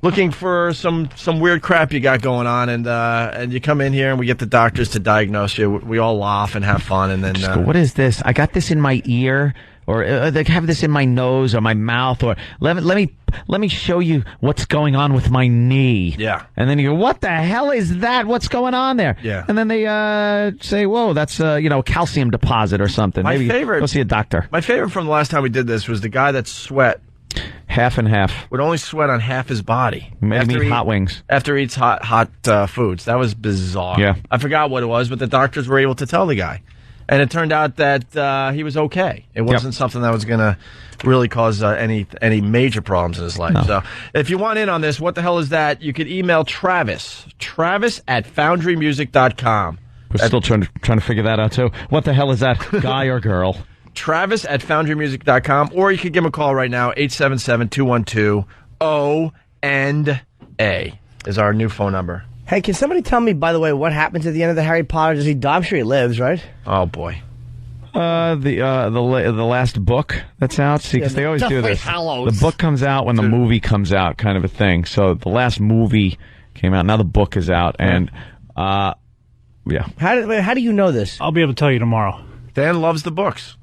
Looking for some weird crap you got going on, and you come in here and we get the doctors to diagnose you. We all laugh and have fun, and then go, what is this? I got this in my ear, or they have this in my nose or my mouth, or let me show you what's going on with my knee. Yeah, and then you go, what the hell is that? What's going on there? Yeah, and then they say, whoa, that's a calcium deposit or something. Maybe go see a doctor. My favorite from the last time we did this was the guy that sweat. Half and half. Would only sweat on half his body. Maybe eat hot wings. After he eats hot foods. That was bizarre. Yeah. I forgot what it was, but the doctors were able to tell the guy. And it turned out that he was okay. It wasn't something that was going to really cause any major problems in his life. No. So if you want in on this, What the Hell Is That? You could email Travis at foundrymusic.com. We're still trying to figure that out, too. What the hell is that, guy or girl? Travis at foundrymusic.com, or you can give him a call right now, 877-212-O&A is our new phone number. Hey, can somebody tell me, by the way, what happens at the end of the Harry Potter? Does he die? I'm sure he lives, right? Oh, boy. The last book that's out. See, because they always do this. The book comes out when the movie comes out, kind of a thing. So the last movie came out. Now the book is out, and yeah. How do you know this? I'll be able to tell you tomorrow. Dan loves the books.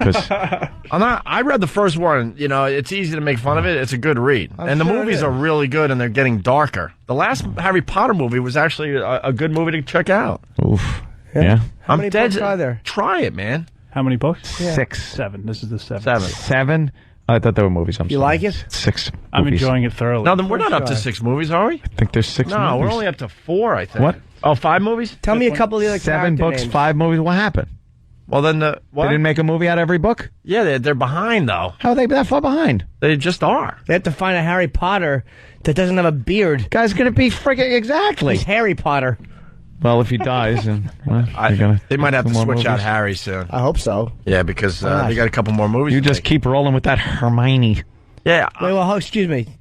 I read the first one. It's easy to make fun of it. It's a good read. And the movies are really good, and they're getting darker. The last Harry Potter movie was actually a good movie to check out. Oof. Yeah. How many books are there? Try it, man. How many books? Yeah. 6. 7. This is the 7th. 7? I thought they were movies. You like it? 6 I'm movies. enjoying it thoroughly. No, then we're not up to 6 movies, are we? I think there's 6 movies. No, we're only up to 4, I think. What? Oh, 5 movies? Tell me a couple of the other 7 books, names. 5 movies. What happened? Well, then They didn't make a movie out of every book? Yeah, they're behind, though. How are they that far behind? They just are. They have to find a Harry Potter that doesn't have a beard. Guy's going to be freaking exactly. He's Harry Potter. Well, if he dies, then they might have to switch movies. out Harry soon. I hope so. Yeah, because they got a couple more movies. You just keep rolling with that Hermione. Yeah. Wait, well, excuse me.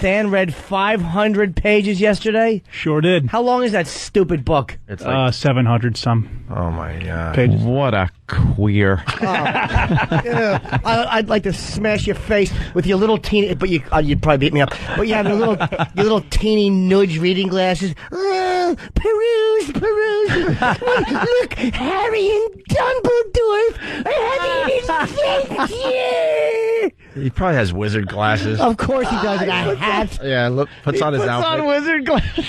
Than read 500 pages yesterday? Sure did. How long is that stupid book? It's like 700 some. Oh, my God. Pages. What a queer. Yeah. I'd like to smash your face with your little teeny, but you'd probably beat me up. But you have your little teeny nudge reading glasses. Oh, peruse. Look, Harry and Dumbledore are having an adventure. He probably has wizard glasses. Of course he does. And a hat. Yeah, look, puts on his outfit. on wizard glasses.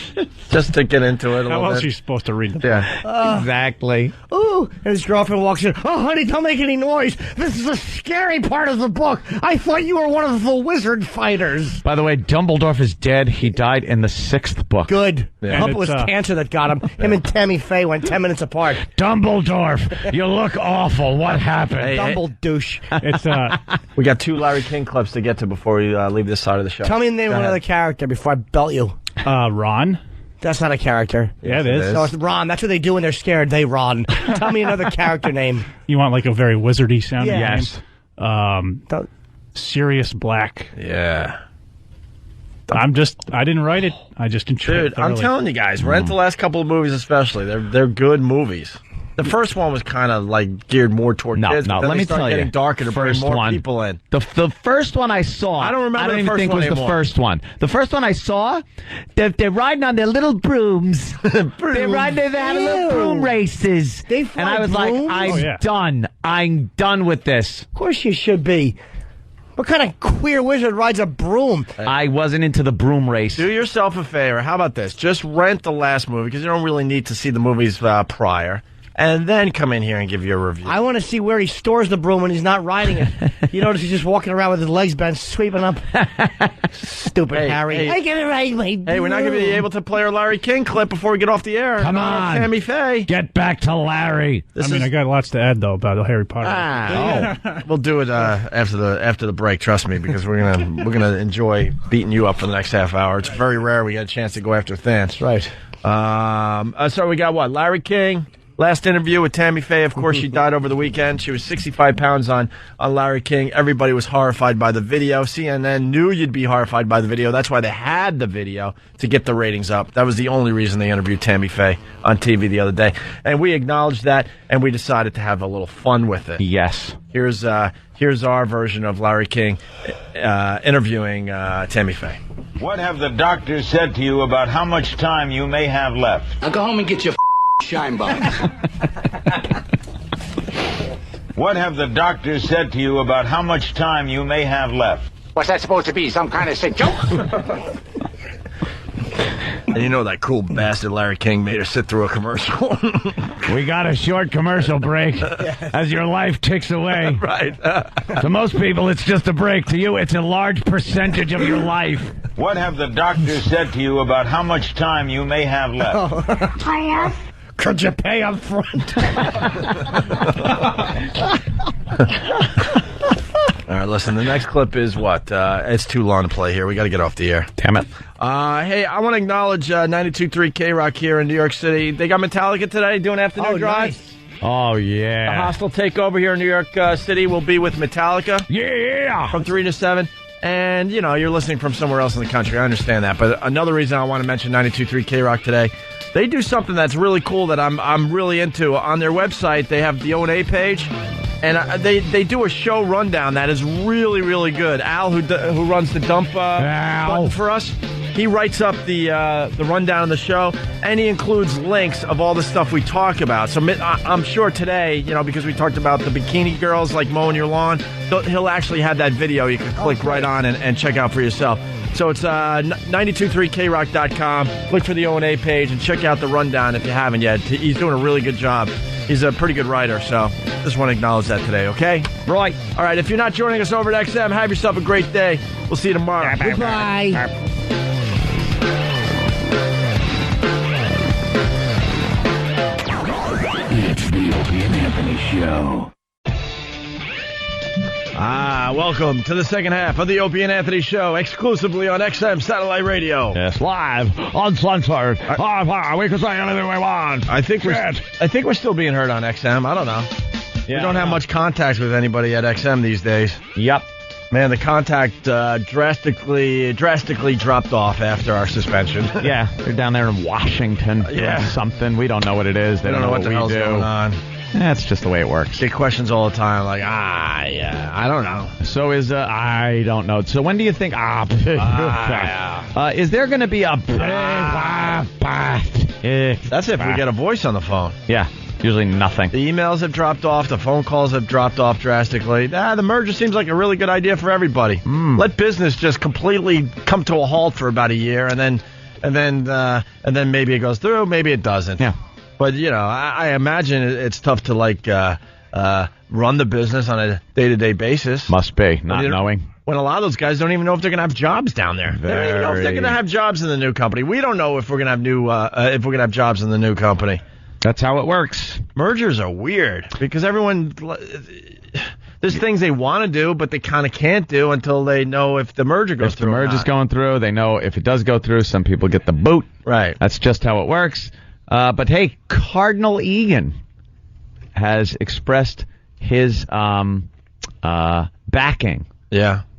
Just to get into it a How little else bit. are you supposed to read them? Yeah. Exactly. Ooh, and his girlfriend walks in. Oh, honey, don't make any noise. This is the scary part of the book. I thought you were one of the wizard fighters. By the way, Dumbledore is dead. He died in the 6th book. Good. Yeah. I hope it was cancer that got him. Him and Tammy Faye went 10 minutes apart. Dumbledore, you look awful. What happened? Hey, douche. It's we got 2 Larry King clips to get to before we leave this side of the show. Tell me the name of another character before I belt you. Ron. That's not a character. Yeah, it is. No, it's Ron. That's what they do when they're scared. They Ron. Tell me another character name. You want like a very wizardy sounding Yes. name? Sirius Black. Yeah. I didn't write it. I just enjoyed it. Dude, I'm thoroughly. telling you guys, rent the last couple of movies especially. They're good movies. The first one was kind of like geared more toward kids. No, but then let they me start tell getting you. darker to bring First more one. people in. The first one I saw. I don't remember I don't the even first think one was anymore. the first one. The first one I saw, they're riding on their little brooms. They're having little broom races. They and fly I was brooms? like, I'm done with this. Of course you should be. What kind of queer wizard rides a broom? I wasn't into the broom race. Do yourself a favor. How about this? Just rent the last movie because you don't really need to see the movies prior. And then come in here and give you a review. I want to see where he stores the broom when he's not riding it. You notice he's just walking around with his legs bent, sweeping up. Stupid Harry. I can ride my broom. Hey, we're not going to be able to play our Larry King clip before we get off the air. Come on. Tammy Faye. Get back to Larry. I got lots to add, though, about Harry Potter. We'll do it after the break, trust me, because we're gonna enjoy beating you up for the next half hour. It's very rare we get a chance to go after Than. That's right. So we got what? Larry King. Last interview with Tammy Faye. Of course, she died over the weekend. She was 65 pounds on Larry King. Everybody was horrified by the video. CNN knew you'd be horrified by the video. That's why they had the video to get the ratings up. That was the only reason they interviewed Tammy Faye on TV the other day. And we acknowledged that, and we decided to have a little fun with it. Yes. Here's our version of Larry King interviewing Tammy Faye. What have the doctors said to you about how much time you may have left? Now go home and get your shine box. What have the doctors said to you about how much time you may have left? What's that supposed to be? Some kind of sick joke? And you know that cool bastard Larry King made her sit through a commercial. We got a short commercial break as your life ticks away. Right. To most people, it's just a break. To you, it's a large percentage of your life. What have the doctors said to you about how much time you may have left? I have. Could you pay up front? All right, listen, the next clip is what? It's too long to play here. We got to get off the air. Damn it. Hey, I want to acknowledge 92.3 K-Rock here in New York City. They got Metallica today doing afternoon drive. Nice. Oh, The yeah. hostile takeover here in New York City will be with Metallica. Yeah. From 3 to 7. And, you know, you're listening from somewhere else in the country. I understand that. But another reason I want to mention 92.3 K-Rock today, they do something that's really cool that I'm really into. On their website, they have the O&A page. And they do a show rundown that is really, really good. Al, who runs the dump button for us, he writes up the rundown of the show, and he includes links of all the stuff we talk about. So I'm sure today, you know, because we talked about the bikini girls like mowing your lawn, he'll actually have that video you can click right on and check out for yourself. So it's 923krock.com. Look for the O&A page and check out the rundown if you haven't yet. He's doing a really good job. He's a pretty good writer, so just want to acknowledge that today, okay? Right. All right, if you're not joining us over at XM, have yourself a great day. We'll see you tomorrow. Goodbye. It's the Opie and Anthony Show. Welcome to the second half of the Opie and Anthony Show, exclusively on XM Satellite Radio. Yes, live, uncensored. We can say anything we want. I think we're still being heard on XM. I don't know. Yeah, we don't have much contact with anybody at XM these days. Yep. Man, the contact drastically dropped off after our suspension. Yeah, they're down there in Washington doing something. We don't know what it is. They don't know what the we hell's do. going on. That's just the way it works. Get questions all the time, like, yeah, I don't know. So I don't know. So when do you think, is there going to be a That's if we get a voice on the phone. Yeah, usually nothing. The emails have dropped off. The phone calls have dropped off drastically. The merger seems like a really good idea for everybody. Let business just completely come to a halt for about a year, and then maybe it goes through, maybe it doesn't. Yeah. But, you know, I imagine it's tough to, like, run the business on a day-to-day basis. Must be, not knowing. When a lot of those guys don't even know if they're going to have jobs down there. They don't even know if they're going to have jobs in the new company. We don't know if we're going to have jobs in the new company. That's how it works. Mergers are weird because everyone... There's things they want to do, but they kind of can't do until they know if the merger goes through. If the merger's going through, they know if it does go through, some people get the boot. Right. That's just how it works. But hey, Cardinal Egan has expressed his backing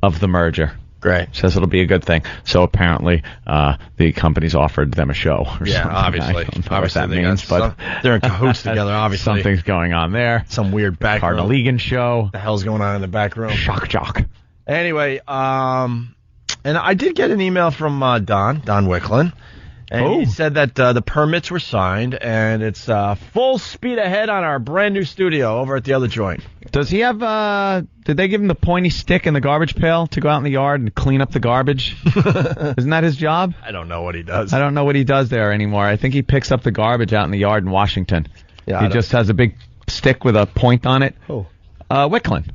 of the merger. Great. Says it'll be a good thing. So apparently, the company's offered them a show. Or Yeah, something. obviously. I don't know Obviously what that they means, got but they're in cahoots together. Obviously, something's going on there. Some weird back Cardinal room. Egan show. What the hell's going on in the back room? Shock jock. Anyway, and I did get an email from Don Wicklin. And he said that the permits were signed, and it's full speed ahead on our brand new studio over at the other joint. Does he have, did they give him the pointy stick in the garbage pail to go out in the yard and clean up the garbage? Isn't that his job? I don't know what he does. I don't know what he does there anymore. I think he picks up the garbage out in the yard in Washington. Yeah, he just has a big stick with a point on it. Oh. Wicklin.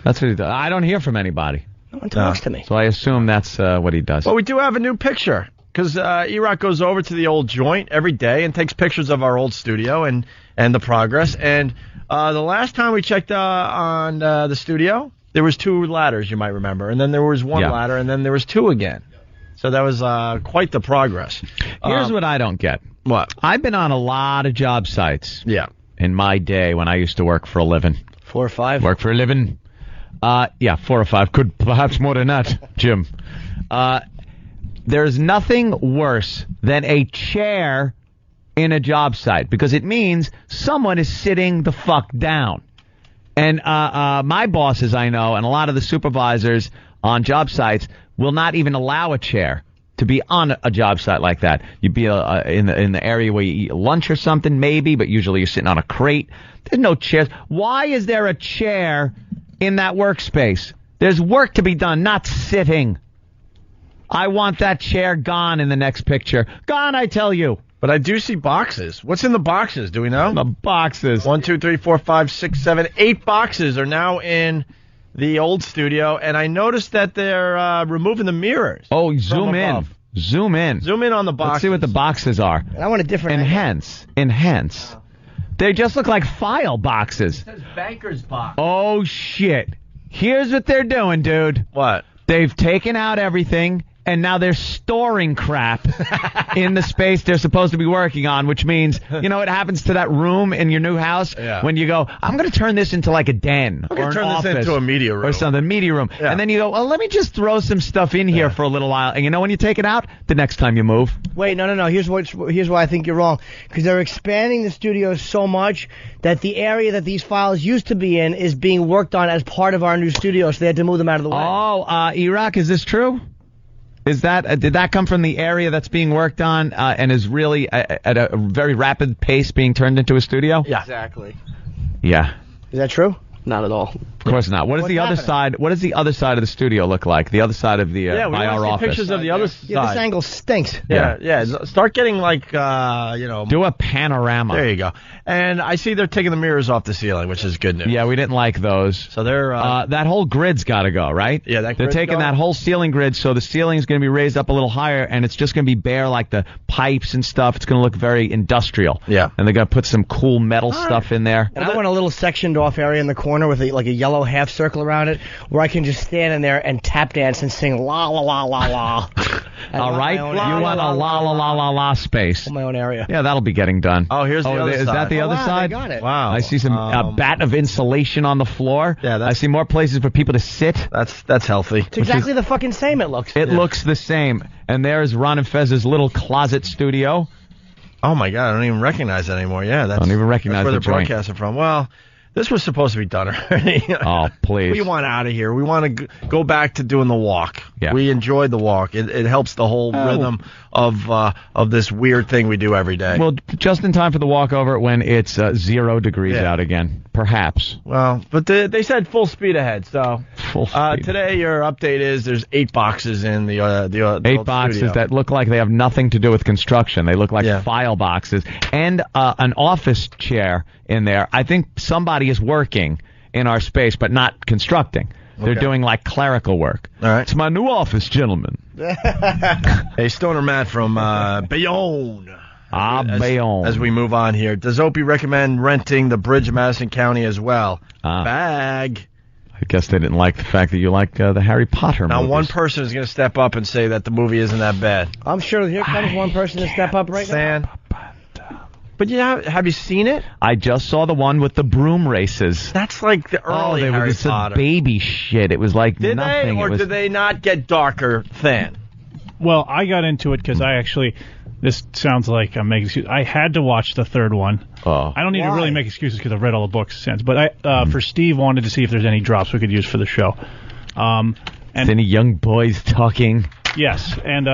That's what he does. I don't hear from anybody. No one talks to me. So I assume that's what he does. Well, we do have a new picture. Because E-Rock goes over to the old joint every day and takes pictures of our old studio and the progress. And the last time we checked on the studio, there was 2 ladders, you might remember. And then there was 1 ladder, and then there was 2 again. So that was quite the progress. Here's what I don't get. What? I've been on a lot of job sites. Yeah. In my day when I used to work for a living. 4 or 5? Work for a living. 4 or 5. Could perhaps more than that, Jim. There's nothing worse than a chair in a job site because it means someone is sitting the fuck down. And my bosses, I know, and a lot of the supervisors on job sites will not even allow a chair to be on a job site like that. You'd be in the area where you eat lunch or something, maybe, but usually you're sitting on a crate. There's no chairs. Why is there a chair in that workspace? There's work to be done, not sitting. I want that chair gone in the next picture. Gone, I tell you. But I do see boxes. What's in the boxes? Do we know? The boxes. 1, 2, 3, 4, 5, 6, 7, 8 boxes are now in the old studio, and I noticed that they're removing the mirrors. Oh, zoom in. Zoom in. Zoom in on the boxes. Let's see what the boxes are. And I want a different Enhance. They just look like file boxes. It says banker's box. Oh, shit. Here's what they're doing, dude. What? They've taken out everything, and now they're storing crap in the space they're supposed to be working on, which means, you know what happens to that room in your new house when you go, I'm going to turn this into like a den or an turn office this into a media room or something, media room. Yeah. And then you go, well, let me just throw some stuff in here for a little while. And you know when you take it out? The next time you move. Wait, no. Here's why I think you're wrong. Because they're expanding the studio so much that the area that these files used to be in is being worked on as part of our new studio, so they had to move them out of the way. Oh, E-Rock, is this true? Is that did that come from the area that's being worked on and is really at a very rapid pace being turned into a studio? Yeah, exactly. Yeah. Is that true? Not at all. Of course not. What is the other side? What does the other side of the studio look like? The other side of the by our office. Pictures of the other side. Yeah, this angle stinks. Yeah. Start getting like do a panorama. There you go. And I see they're taking the mirrors off the ceiling, which is good news. Yeah, we didn't like those. So they're that whole grid's got to go, right? Yeah, they're taking that whole ceiling grid, so the ceiling is going to be raised up a little higher, and it's just going to be bare, like the pipes and stuff. It's going to look very industrial. Yeah, and they're going to put some cool metal stuff in there. And I want a little sectioned off area in the corner with like a yellow half circle around it, where I can just stand in there and tap dance and sing la la la la la. All right, you want a la la la la la space. My own area. Yeah, that'll be getting done. Oh, here's the other side. Is that the other side? Got it. Wow. I see some bat of insulation on the floor. Yeah, I see more places for people to sit. That's healthy. It's exactly the fucking same it looks. It looks the same. And there's Ron and Fez's little closet studio. Oh my God, I don't even recognize that anymore. Yeah, I don't even recognize where the they're joint. broadcasting from. Well, this was supposed to be done already. Oh, please. We want out of here. We want to go back to doing the walk. Yeah. We enjoyed the walk. It helps the whole rhythm of this weird thing we do every day. Well, just in time for the walkover when it's 0 degrees out again. Perhaps. Well, but they said full speed ahead. So full speed. Today your update is there's 8 boxes in the 8 boxes studio. that look like they have nothing to do with construction. They look like file boxes and an office chair in there. I think somebody is working in our space, but not constructing. They're doing like clerical work. All right. It's my new office, gentlemen. Hey, Stoner Matt from Bayonne. Bayonne. As we move on here, does Opie recommend renting the Bridge of Madison County as well? Bag. I guess they didn't like the fact that you like the Harry Potter now, movies. one person is going to step up and say that the movie isn't that bad. I'm sure here comes one person to step up right now. But have you seen it? I just saw the one with the broom races. That's like the early they were Harry just Potter. baby shit. It was like Did nothing. they, or did they not get darker then? Well, I got into it because I actually... This sounds like I'm making excuses. I had to watch the third one. Oh. I don't need to really make excuses because I've read all the books since. But for Steve, wanted to see if there's any drops we could use for the show. And any young boys talking? Yes, and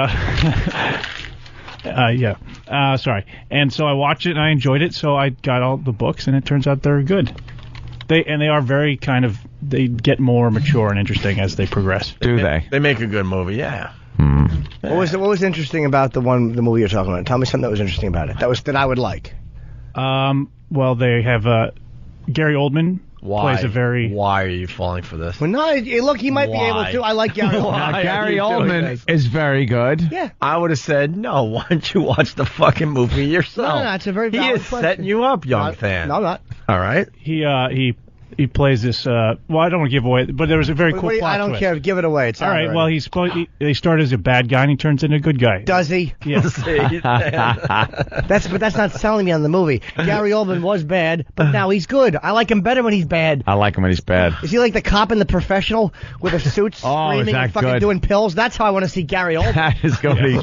sorry. And so I watched it and I enjoyed it. So I got all the books, and it turns out they're good. They are very they get more mature and interesting as they progress. Do they? They make a good movie, yeah. What was interesting about the movie you're talking about? Tell me something that was interesting about it. That I would like. Well, they have Gary Oldman plays a very. Why are you falling for this? Well, no, look, he might be able to. I like Gary Oldman. Gary Oldman is very good. Yeah. I would have said no. Why don't you watch the fucking movie yourself? No, it's a very He valid is question. setting you up, young fan. No, I'm not. All right. He plays this. Well, I don't want to give away, but there was a very cool plot I don't twist. care. Give it away. It's all right. Well, they start as a bad guy and he turns into a good guy. Does he? Yes. That's not selling me on the movie. Gary Oldman was bad, but now he's good. I like him better when he's bad. I like him when he's bad. Is he like the cop in The Professional with a suit screaming and fucking doing pills? That's how I want to see Gary Oldman. That is going to be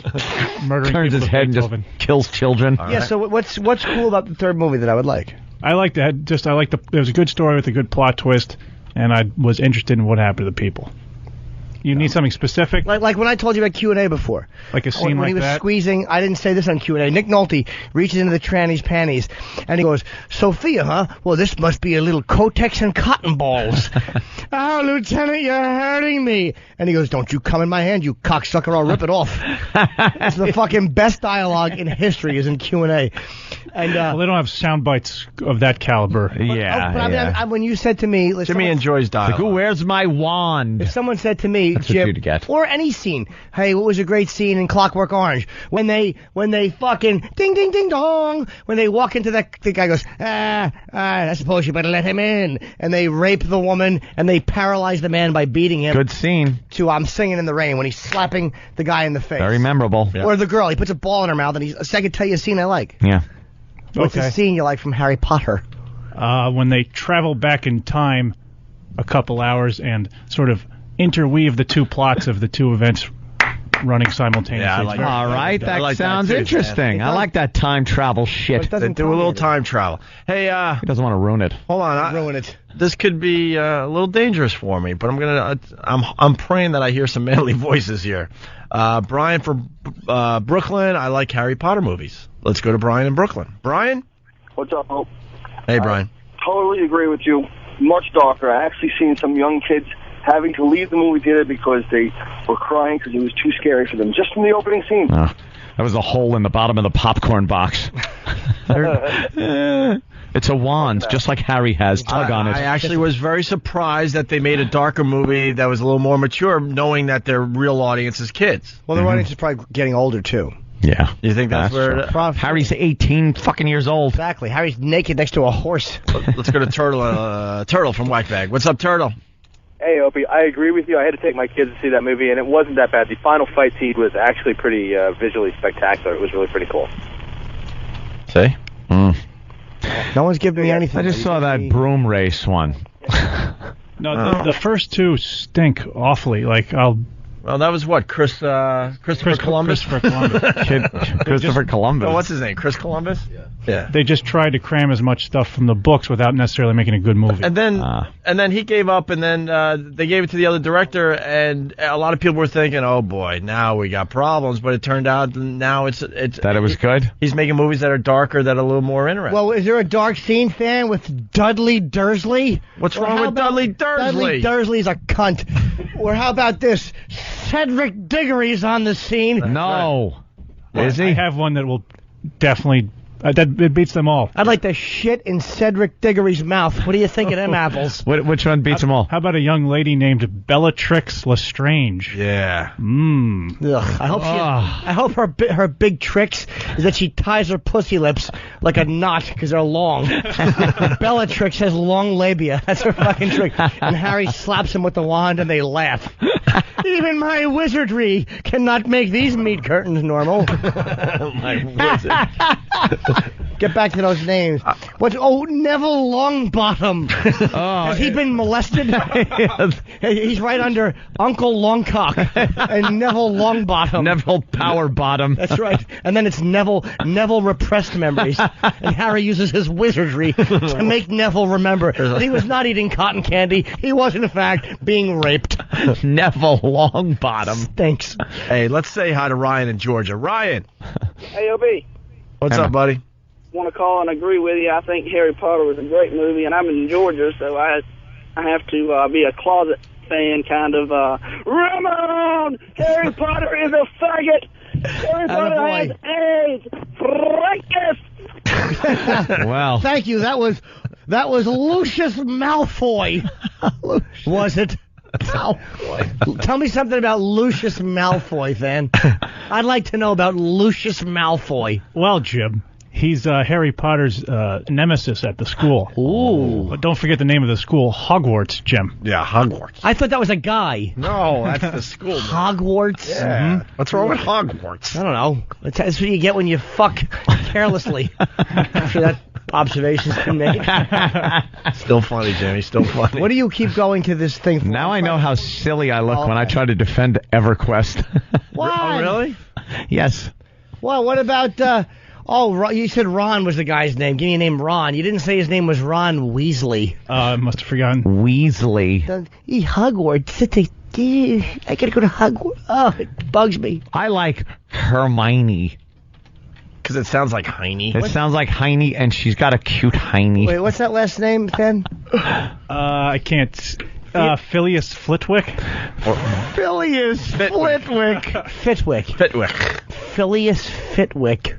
murdering. Turns his head and just kills children. Yeah. So what's cool about the third movie that I would like? I like that. There was a good story with a good plot twist, and I was interested in what happened to the people. You need something specific? Like when I told you about Q&A before. Like a scene when like he was that? squeezing, I didn't say this on Q&A. Nick Nolte reaches into the tranny's panties, and he goes, Sophia, huh? Well, this must be a little Kotex and cotton balls. Oh, Lieutenant, you're hurting me. And he goes, don't you come in my hand, you cocksucker, I'll rip it off. It's the fucking best dialogue in history is in Q&A. And, well, they don't have sound bites of that caliber. When you said to me... Jimmy enjoys dialogue. Like, where's my wand? If someone said to me, That's Jim, what you'd get. or any scene, hey, what was a great scene in Clockwork Orange? When they fucking ding ding ding dong, when they walk into the guy goes, I suppose you better let him in, and they rape the woman and they paralyze the man by beating him. Good scene. To I'm Singing in the Rain when he's slapping the guy in the face. Very memorable. Or the girl, he puts a ball in her mouth, and I can tell you a scene I like. Yeah. What's a scene you like from Harry Potter? When they travel back in time a couple hours and sort of interweave the two plots of the two events running simultaneously. Yeah, I like All right, that sounds interesting. I like that time travel shit. They do a little time travel. Hey, he doesn't want to ruin it. Hold on, ruin it. This could be a little dangerous for me, but I'm praying that I hear some manly voices here. Brian from Brooklyn. I like Harry Potter movies. Let's go to Brian in Brooklyn. Brian? What's up, Hope? Hey, Brian. Totally agree with you. Much darker. I actually seen some young kids having to leave the movie theater because they were crying because it was too scary for them, just from the opening scene. That was a hole in the bottom of the popcorn box. It's a wand, just like Harry has. Tug on it. I actually was very surprised that they made a darker movie that was a little more mature, knowing that their real audience is kids. Well, the audience is probably getting older, too. Yeah. You think that's where... Harry's 18 fucking years old. Exactly. Harry's naked next to a horse. Let's go to Turtle. Turtle from Whackbag. What's up, Turtle? Hey, Opie, I agree with you. I had to take my kids to see that movie, and it wasn't that bad. The final fight scene was actually pretty visually spectacular. It was really pretty cool. See? No one's giving me anything. I just saw that broom race one. No, the first two stink awfully. Well, that was what? Christopher Columbus? Christopher Columbus. Christopher Columbus. Oh, what's his name? Chris Columbus? Yeah. They just tried to cram as much stuff from the books without necessarily making a good movie. And then he gave up, and then they gave it to the other director, and a lot of people were thinking, oh boy, now we got problems. But it turned out now it was good. He's making movies that are darker, that are a little more interesting. Well, is there a dark scene, fan, with Dudley Dursley? What's wrong with Dudley Dursley? Dudley Dursley's a cunt. Or how about this? Cedric Diggory's on the scene. No. Is he? I have one that will definitely... it beats them all. I'd like to shit in Cedric Diggory's mouth. What do you think of them apples? Which one beats them all? How about a young lady named Bellatrix Lestrange? Yeah. I hope her big tricks is that she ties her pussy lips like a knot because they're long. Bellatrix has long labia. That's her fucking trick. And Harry slaps him with the wand and they laugh. Even my wizardry cannot make these meat curtains normal. My wizard. Get back to those names. Neville Longbottom. Has he been molested? He's right under Uncle Longcock and Neville Longbottom. Neville Powerbottom. That's right. And then it's Neville repressed memories. And Harry uses his wizardry to make Neville remember that he was not eating cotton candy. He was, in fact, being raped. Neville Longbottom. Thanks. Hey, let's say hi to Ryan in Georgia. Ryan. Hey, Opie. What's up, buddy? Want to call and agree with you. I think Harry Potter was a great movie, and I'm in Georgia, so I have to be a closet fan, kind of. Ramon! Harry Potter is a faggot! Harry Potter has AIDS! Fracas! Wow. Thank you. That was Lucius Malfoy. Was it? Tell me something about Lucius Malfoy, then. I'd like to know about Lucius Malfoy. Well, Jim, he's Harry Potter's nemesis at the school. Ooh. But don't forget the name of the school, Hogwarts, Jim. Yeah, Hogwarts. I thought that was a guy. No, that's the school. Hogwarts? Yeah. What's wrong with Hogwarts? I don't know. That's what you get when you fuck carelessly. After that observation's been made. Still funny, Jimmy. Still funny. What do you keep going to this thing for? Now I know how silly I look when I try to defend EverQuest. What? Oh, really? Yes. Well, what about... you said Ron was the guy's name. Give me a name, Ron. You didn't say his name was Ron Weasley. I must have forgotten. Weasley. Hogwarts. I gotta go to Hogwarts. Oh, it bugs me. I like Hermione. Because it sounds like Heine. It sounds like Heine, and she's got a cute Heine. Wait, what's that last name, Ben? I can't... Phileas Flitwick? Phileas Flitwick. Fitwick. Phileas Fitwick.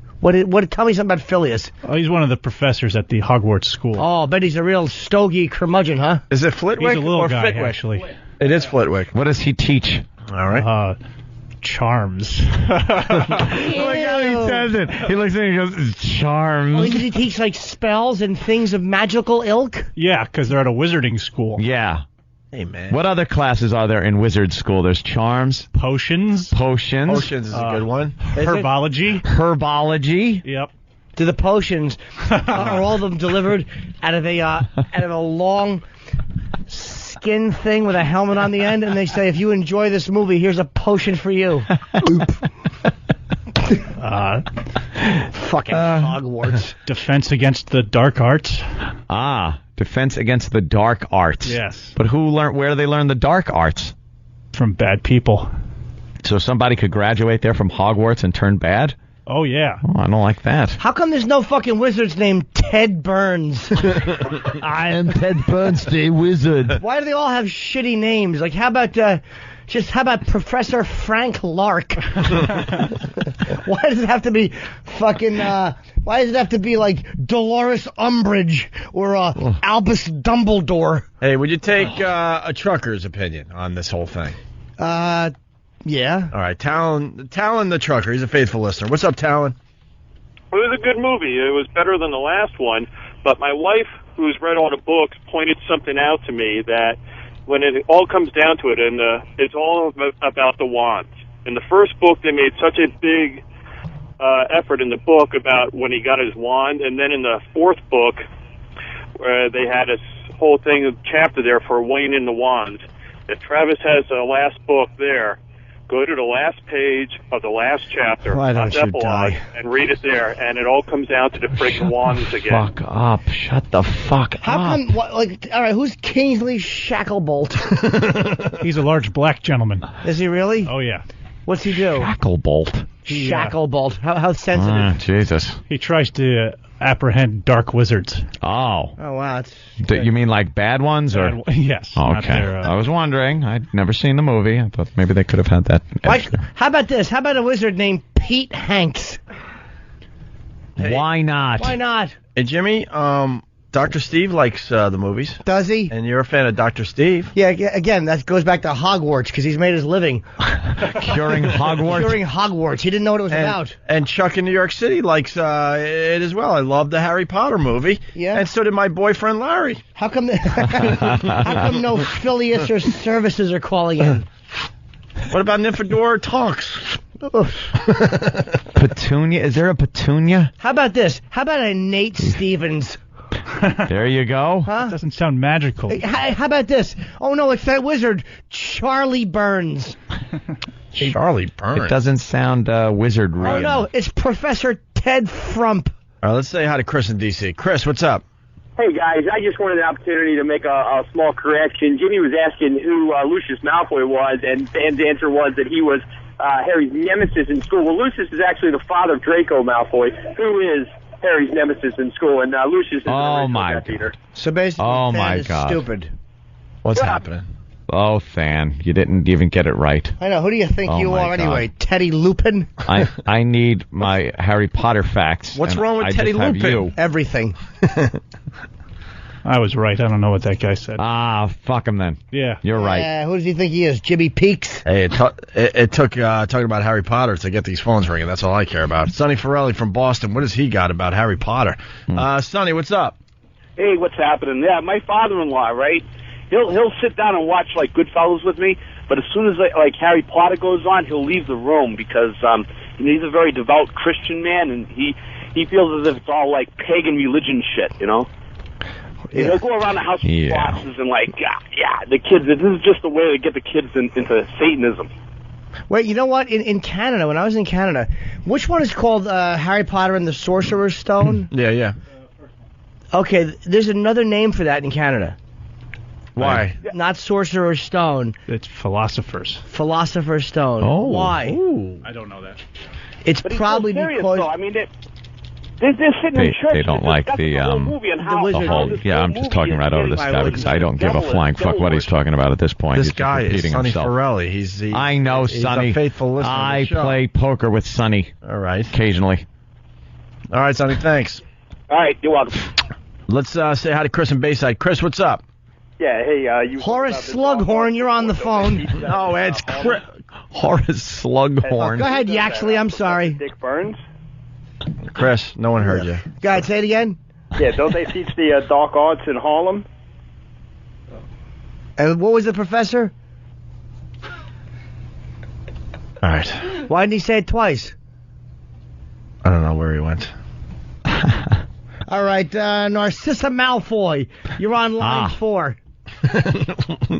Tell me something about Phileas. Oh, he's one of the professors at the Hogwarts school. Oh, I bet he's a real stogie curmudgeon, huh? Is it Flitwick He's a little or guy, Fitwick? actually. It is Flitwick. What does he teach? All right. Charms. Look how he says it. He looks at me and goes, charms. Oh, does he teach, like, spells and things of magical ilk? Yeah, because they're at a wizarding school. Yeah. Hey, man. What other classes are there in wizard school? There's charms. Potions. Potions is a good one. Herbology. Yep. Do the potions, are all of them delivered out of a long skin thing with a helmet on the end, and they say, if you enjoy this movie, here's a potion for you. Fucking Hogwarts. Defense against the dark arts. Defense against the dark arts. Yes. But where do they learn the dark arts? From bad people. So somebody could graduate there from Hogwarts and turn bad? Oh, yeah. Oh, I don't like that. How come there's no fucking wizards named Ted Burns? I am Ted Burns, the wizard. Why do they all have shitty names? Like, how about Professor Frank Lark? Why does it have to be fucking, why does it have to be like Dolores Umbridge or Albus Dumbledore? Hey, would you take a trucker's opinion on this whole thing? Yeah. All right, Talon the trucker. He's a faithful listener. What's up, Talon? It was a good movie. It was better than the last one, but my wife, who's read all the books, pointed something out to me that when it all comes down to it, and it's all about the wands. In the first book, they made such a big effort in the book about when he got his wand, and then in the fourth book, where they had this whole thing, a chapter there for weighing in the wands. If Travis has the last book there, go to the last page of the last chapter, Why don't you epilogue, die? and read it there, and it all comes down to the friggin' wands again. Fuck up. Shut the fuck up. How come, all right, who's Kingsley Shacklebolt? He's a large black gentleman. Is he really? Oh, yeah. What's he do? Shacklebolt. Shacklebolt. How sensitive? Jesus. He tries to apprehend dark wizards. Oh. Oh, wow. You mean like bad ones? Or? Yes. Okay. I was wondering. I'd never seen the movie. I thought maybe they could have had that. How about this? How about a wizard named Pete Hanks? Hey, why not? Why not? Hey, Jimmy, Dr. Steve likes the movies. Does he? And you're a fan of Dr. Steve. Yeah, again, that goes back to Hogwarts, because he's made his living. Curing Hogwarts? Curing Hogwarts. He didn't know what it was about. And Chuck in New York City likes it as well. I love the Harry Potter movie. Yeah. And so did my boyfriend Larry. How come no Phileas or services are calling in? What about Nymphadora Talks? Petunia? Is there a Petunia? How about this? How about a Nate Stevens? There you go. Huh? Doesn't sound magical. Hey, how about this? Oh, no, it's that wizard, Charlie Burns. Charlie Burns. It doesn't sound wizardry. Oh, no, it's Professor Ted Frump. All right, let's say hi to Chris in D.C. Chris, what's up? Hey, guys, I just wanted an opportunity to make a small correction. Jimmy was asking who Lucius Malfoy was, and Dan's answer was that he was Harry's nemesis in school. Well, Lucius is actually the father of Draco Malfoy, who is Harry's nemesis in school, and Lucius is the Death Eater. So basically, Oh, Than my is God. stupid. What's happening? Oh, Than, you didn't even get it right. I know. Who do you think Oh, you my are anyway? God. Teddy Lupin? I need my Harry Potter facts. What's and wrong with I Teddy just have Lupin? you. Everything. I was right. I don't know what that guy said. Ah, fuck him then. Yeah. You're right. Who does he think he is? Jimmy Peaks? Hey, it took talking about Harry Potter to get these phones ringing. That's all I care about. Sonny Farrelly from Boston. What has he got about Harry Potter? Sonny, what's up? Hey, what's happening? Yeah, my father-in-law, right? He'll sit down and watch like Goodfellas with me, but as soon as like Harry Potter goes on, he'll leave the room because he's a very devout Christian man, and he feels as if it's all like pagan religion shit, you know. Yeah. He'll go around the house with crosses and like, the kids. This is just a way to get the kids into Satanism. Wait, you know what? In Canada, when I was in Canada, which one is called Harry Potter and the Sorcerer's Stone? Yeah. Okay, there's another name for that in Canada. Why? Not Sorcerer's Stone. It's Philosopher's. Philosopher's Stone. Oh. Why? I don't know that. It's But he's probably so serious, because... though. I mean, they're sitting in church. They don't like the movie and how whole. Yeah, I'm just talking right over this guy because I don't give a flying fuck what he's talking about at this point. This He's just guy is repeating Sonny himself. Farrelly. I know, he's Sonny. a faithful listener. I to the show. play poker with Sonny. All right. Occasionally. All right, Sonny. Thanks. All right, you're welcome. Let's say hi to Chris in Bayside. Chris, what's up? Yeah, hey, you... Horace Slughorn, you're on the phone. No, it's Horace Slughorn. Go ahead, Yaxley, I'm sorry. Dick Burns? Chris, no one heard you. Go ahead, say it again. Yeah, don't they teach the dark arts in Harlem? And what was the professor? All right. Why didn't he say it twice? I don't know where he went. All right, Narcissa Malfoy, you're on line 4.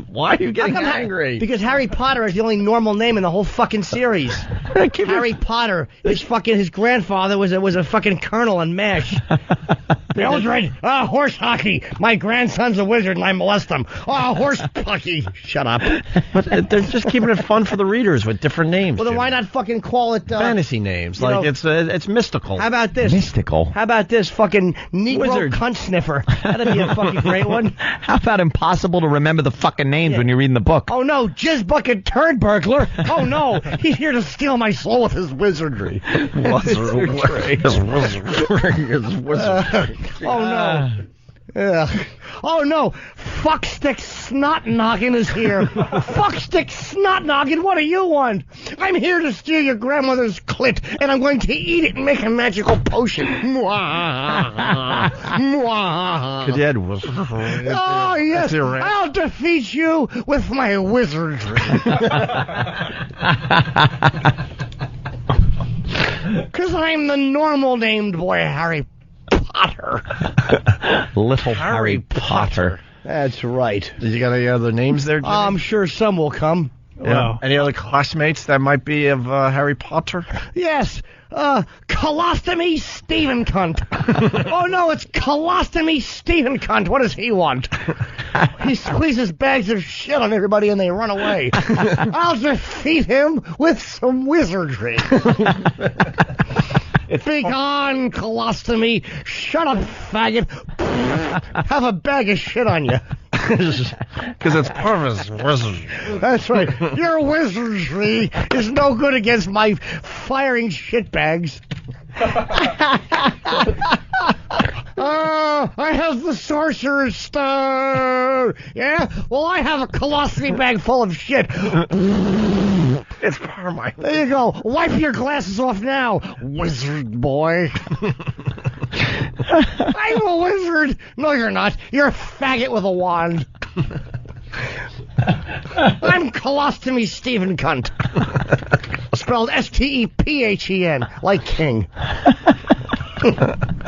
Why are you getting How come angry? Because Harry Potter is the only normal name in the whole fucking series. Harry Potter. His grandfather was a fucking colonel in MASH. Mildred, horse hockey. My grandson's a wizard and I molest him. Oh, horse hockey. Shut up. But they're just keeping it fun for the readers with different names. Well, then why not fucking call it fantasy names? you Like know, it's mystical. How about this? Mystical. How about this fucking Negro Wizard. cunt sniffer? That'd be a fucking great one. How about impossible to remember the fucking names when you're reading the book? Oh no, Jizz Bucket Turd Burglar. Oh no, he's here to steal my soul with his wizardry. Oh no. Oh no, Fuckstick Snot-Noggin is here. Fuckstick Snot-Noggin, what do you want? I'm here to steal your grandmother's clit, and I'm going to eat it and make a magical potion. Mwah. Mwah. Good head. Oh yes, I'll defeat you with my wizardry. Because I'm the normal named boy, Harry Potter. Little Harry Potter. That's right. Did you got any other names there, Jimmy? I'm sure some will come. Yeah. Any other classmates that might be of Harry Potter? Yes. Colostomy Stephen Cunt. Oh no, it's Colostomy Stephen Cunt. What does he want? He squeezes bags of shit on everybody and they run away. I'll defeat him with some wizardry. Begone, Colostomy. Shut up, faggot. Have a bag of shit on you. Because it's part of his wizardry. That's right. Your wizardry is no good against my firing shitbags. I have the Sorcerer's Stone. Yeah? Well, I have a colostomy bag full of shit. It's part of my... There you go. Wipe your glasses off now, wizard boy. I'm a wizard. No, you're not. You're a faggot with a wand. I'm Colostomy Stephen Cunt. spelled Stephen, like king.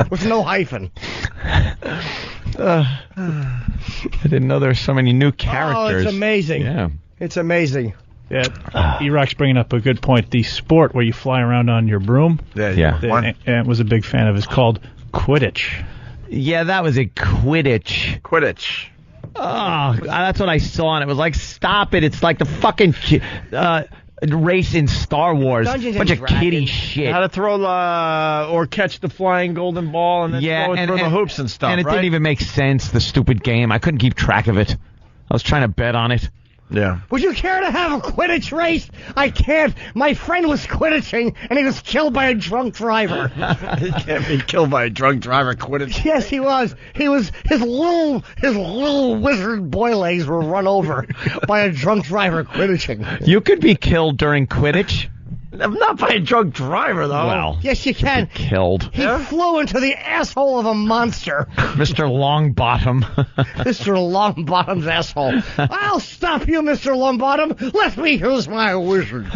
With no hyphen. I didn't know there were so many new characters. Oh, it's amazing. Yeah. It's amazing. Yeah, E-Rock's bringing up a good point. The sport where you fly around on your broom, and was a big fan of, is called Quidditch. Yeah, that was a Quidditch. Quidditch. Oh, that's what I saw, and it was like, stop it. It's like the fucking race in Star Wars. Dungeons Bunch and of kiddie Dragons. shit. How to throw or catch the flying golden ball and then throw it through the hoops and stuff, And it right? didn't even make sense, the stupid game. I couldn't keep track of it. I was trying to bet on it. Yeah. Would you care to have a Quidditch race? I can't. My friend was Quidditching, and he was killed by a drunk driver. He can't be killed by a drunk driver. Quidditch. Yes, he was. He was. His little wizard boy legs were run over by a drunk driver Quidditching. You could be killed during Quidditch. Not by a drunk driver, though. Well, yes, you can. Killed. He flew into the asshole of a monster. Mr. Longbottom. Mr. Longbottom's asshole. I'll stop you, Mr. Longbottom. Let me use my wizardry.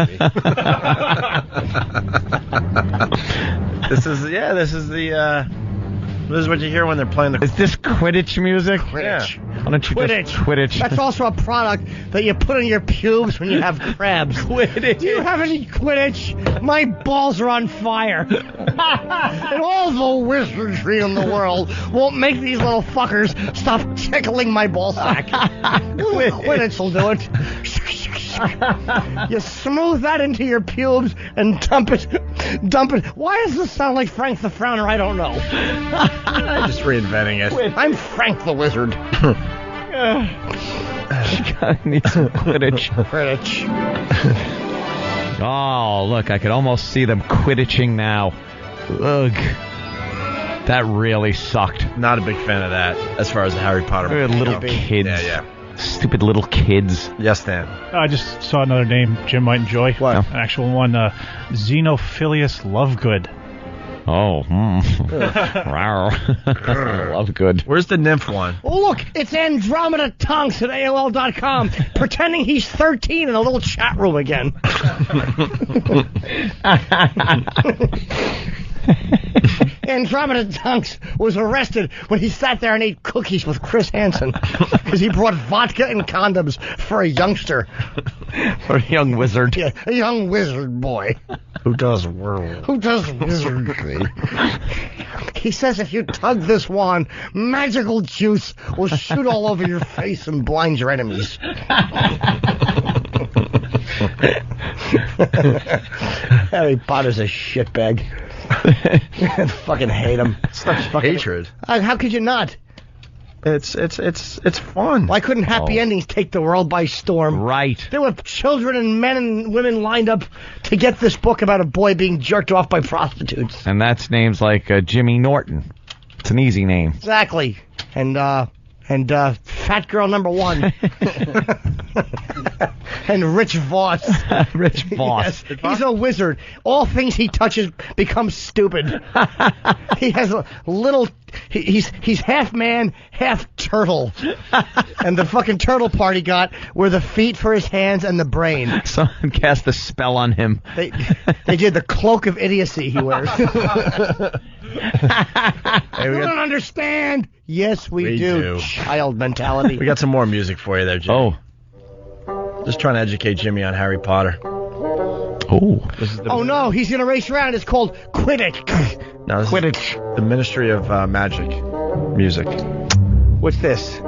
This is what you hear when they're playing the... Is this Quidditch music? Quidditch. Yeah. Why don't you just Quidditch? That's also a product that you put in your pubes when you have crabs. Quidditch. Do you have any Quidditch? My balls are on fire. And all the wizardry in the world won't make these little fuckers stop tickling my ballsack. Quidditch will do it. You smooth that into your pubes and dump it. Why does this sound like Frank the Frowner? I don't know. I'm just reinventing it. I'm Frank the Wizard. I need some Quidditch. Quidditch. Oh, look, I could almost see them Quidditching now. Ugh. That really sucked. Not a big fan of that as far as the Harry Potter movie. Little kids. Yeah. Stupid little kids. Yes, Dan. I just saw another name Jim might enjoy. What? An actual one, Xenophilius Lovegood. Oh, Lovegood. Where's the nymph one? Oh, look, it's Andromeda Tonks at AOL.com pretending he's 13 in a little chat room again. Andromeda Tonks was arrested when he sat there and ate cookies with Chris Hansen because he brought vodka and condoms for a youngster. For a young wizard. Yeah, a young wizard boy. Who does wizardry? He says if you tug this wand, magical juice will shoot all over your face and blind your enemies. Harry Potter's a shitbag. I fucking hate him. It's not hatred. How could you not? It's fun. Why couldn't happy endings take the world by storm? Right. There were children and men and women lined up to get this book about a boy being jerked off by prostitutes. And that's names like Jimmy Norton. It's an easy name. Exactly. And Fat Girl Number 1. And Rich Voss. Rich Voss. Yes, he's a wizard. All things he touches become stupid. He has a little... He's half man, half turtle. And the fucking turtle part he got were the feet for his hands and the brain. Someone cast a spell on him. They did the cloak of idiocy he wears. Hey, you don't understand. Yes, we do. Child mentality. We got some more music for you there, Jimmy. Oh. Just trying to educate Jimmy on Harry Potter. Oh. Oh, no, he's going to race around. It's called Quidditch. Now, this Quidditch. Is the Ministry of Magic music. What's this?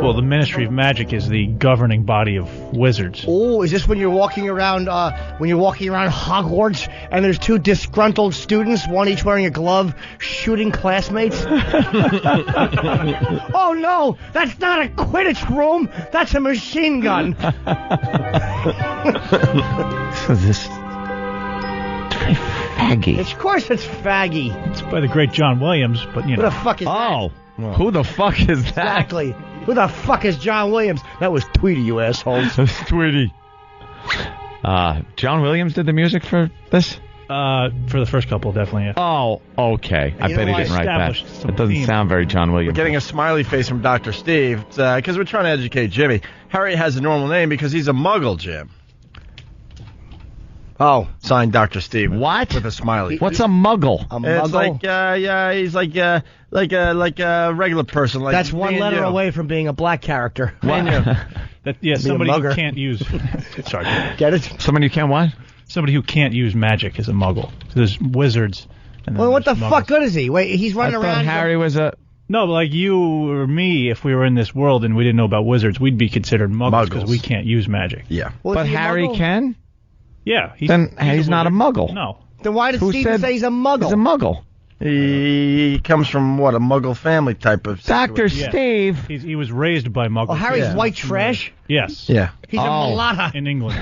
Well, the Ministry of Magic is the governing body of wizards. Oh, is this when you're walking around Hogwarts and there's two disgruntled students, one each wearing a glove, shooting classmates? Oh no, that's not a Quidditch room. That's a machine gun. This very faggy. Of course it's faggy. It's by the great John Williams, but you know. Who the fuck is that? Who the fuck is that? Exactly. Who the fuck is John Williams? That was Tweety, you assholes. Tweety. John Williams did the music for this? For the first couple, definitely, yeah. Oh, okay. I bet he didn't write that. It doesn't sound very John Williams. We're getting a smiley face from Dr. Steve because we're trying to educate Jimmy. Harry has a normal name because he's a muggle, Jim. Oh. Signed Dr. Steve. What? With a smiley. What's a muggle? A It's muggle? he's like a regular person. Like That's me one and letter you. away from being a black character. Somebody who mugger. can't use. Sorry. Get it? Somebody who can't what? Somebody who can't use magic is a muggle. There's wizards. And then Well, what the there's fuck muggles. good is he? Wait, he's running I thought around. Harry was a... No, but like you or me, if we were in this world and we didn't know about wizards, we'd be considered muggles because we can't use magic. Yeah. Well, But is he a Harry muggle? can? Yeah. Then he's not a muggle. No. Then why does Who Steven said say he's a muggle? He's a muggle. He comes from what, a muggle family type of Dr. situation. Steve. He was raised by muggles. Oh, Harry's Yeah. white trash? Yes. Yeah. He's a mulatto. In England.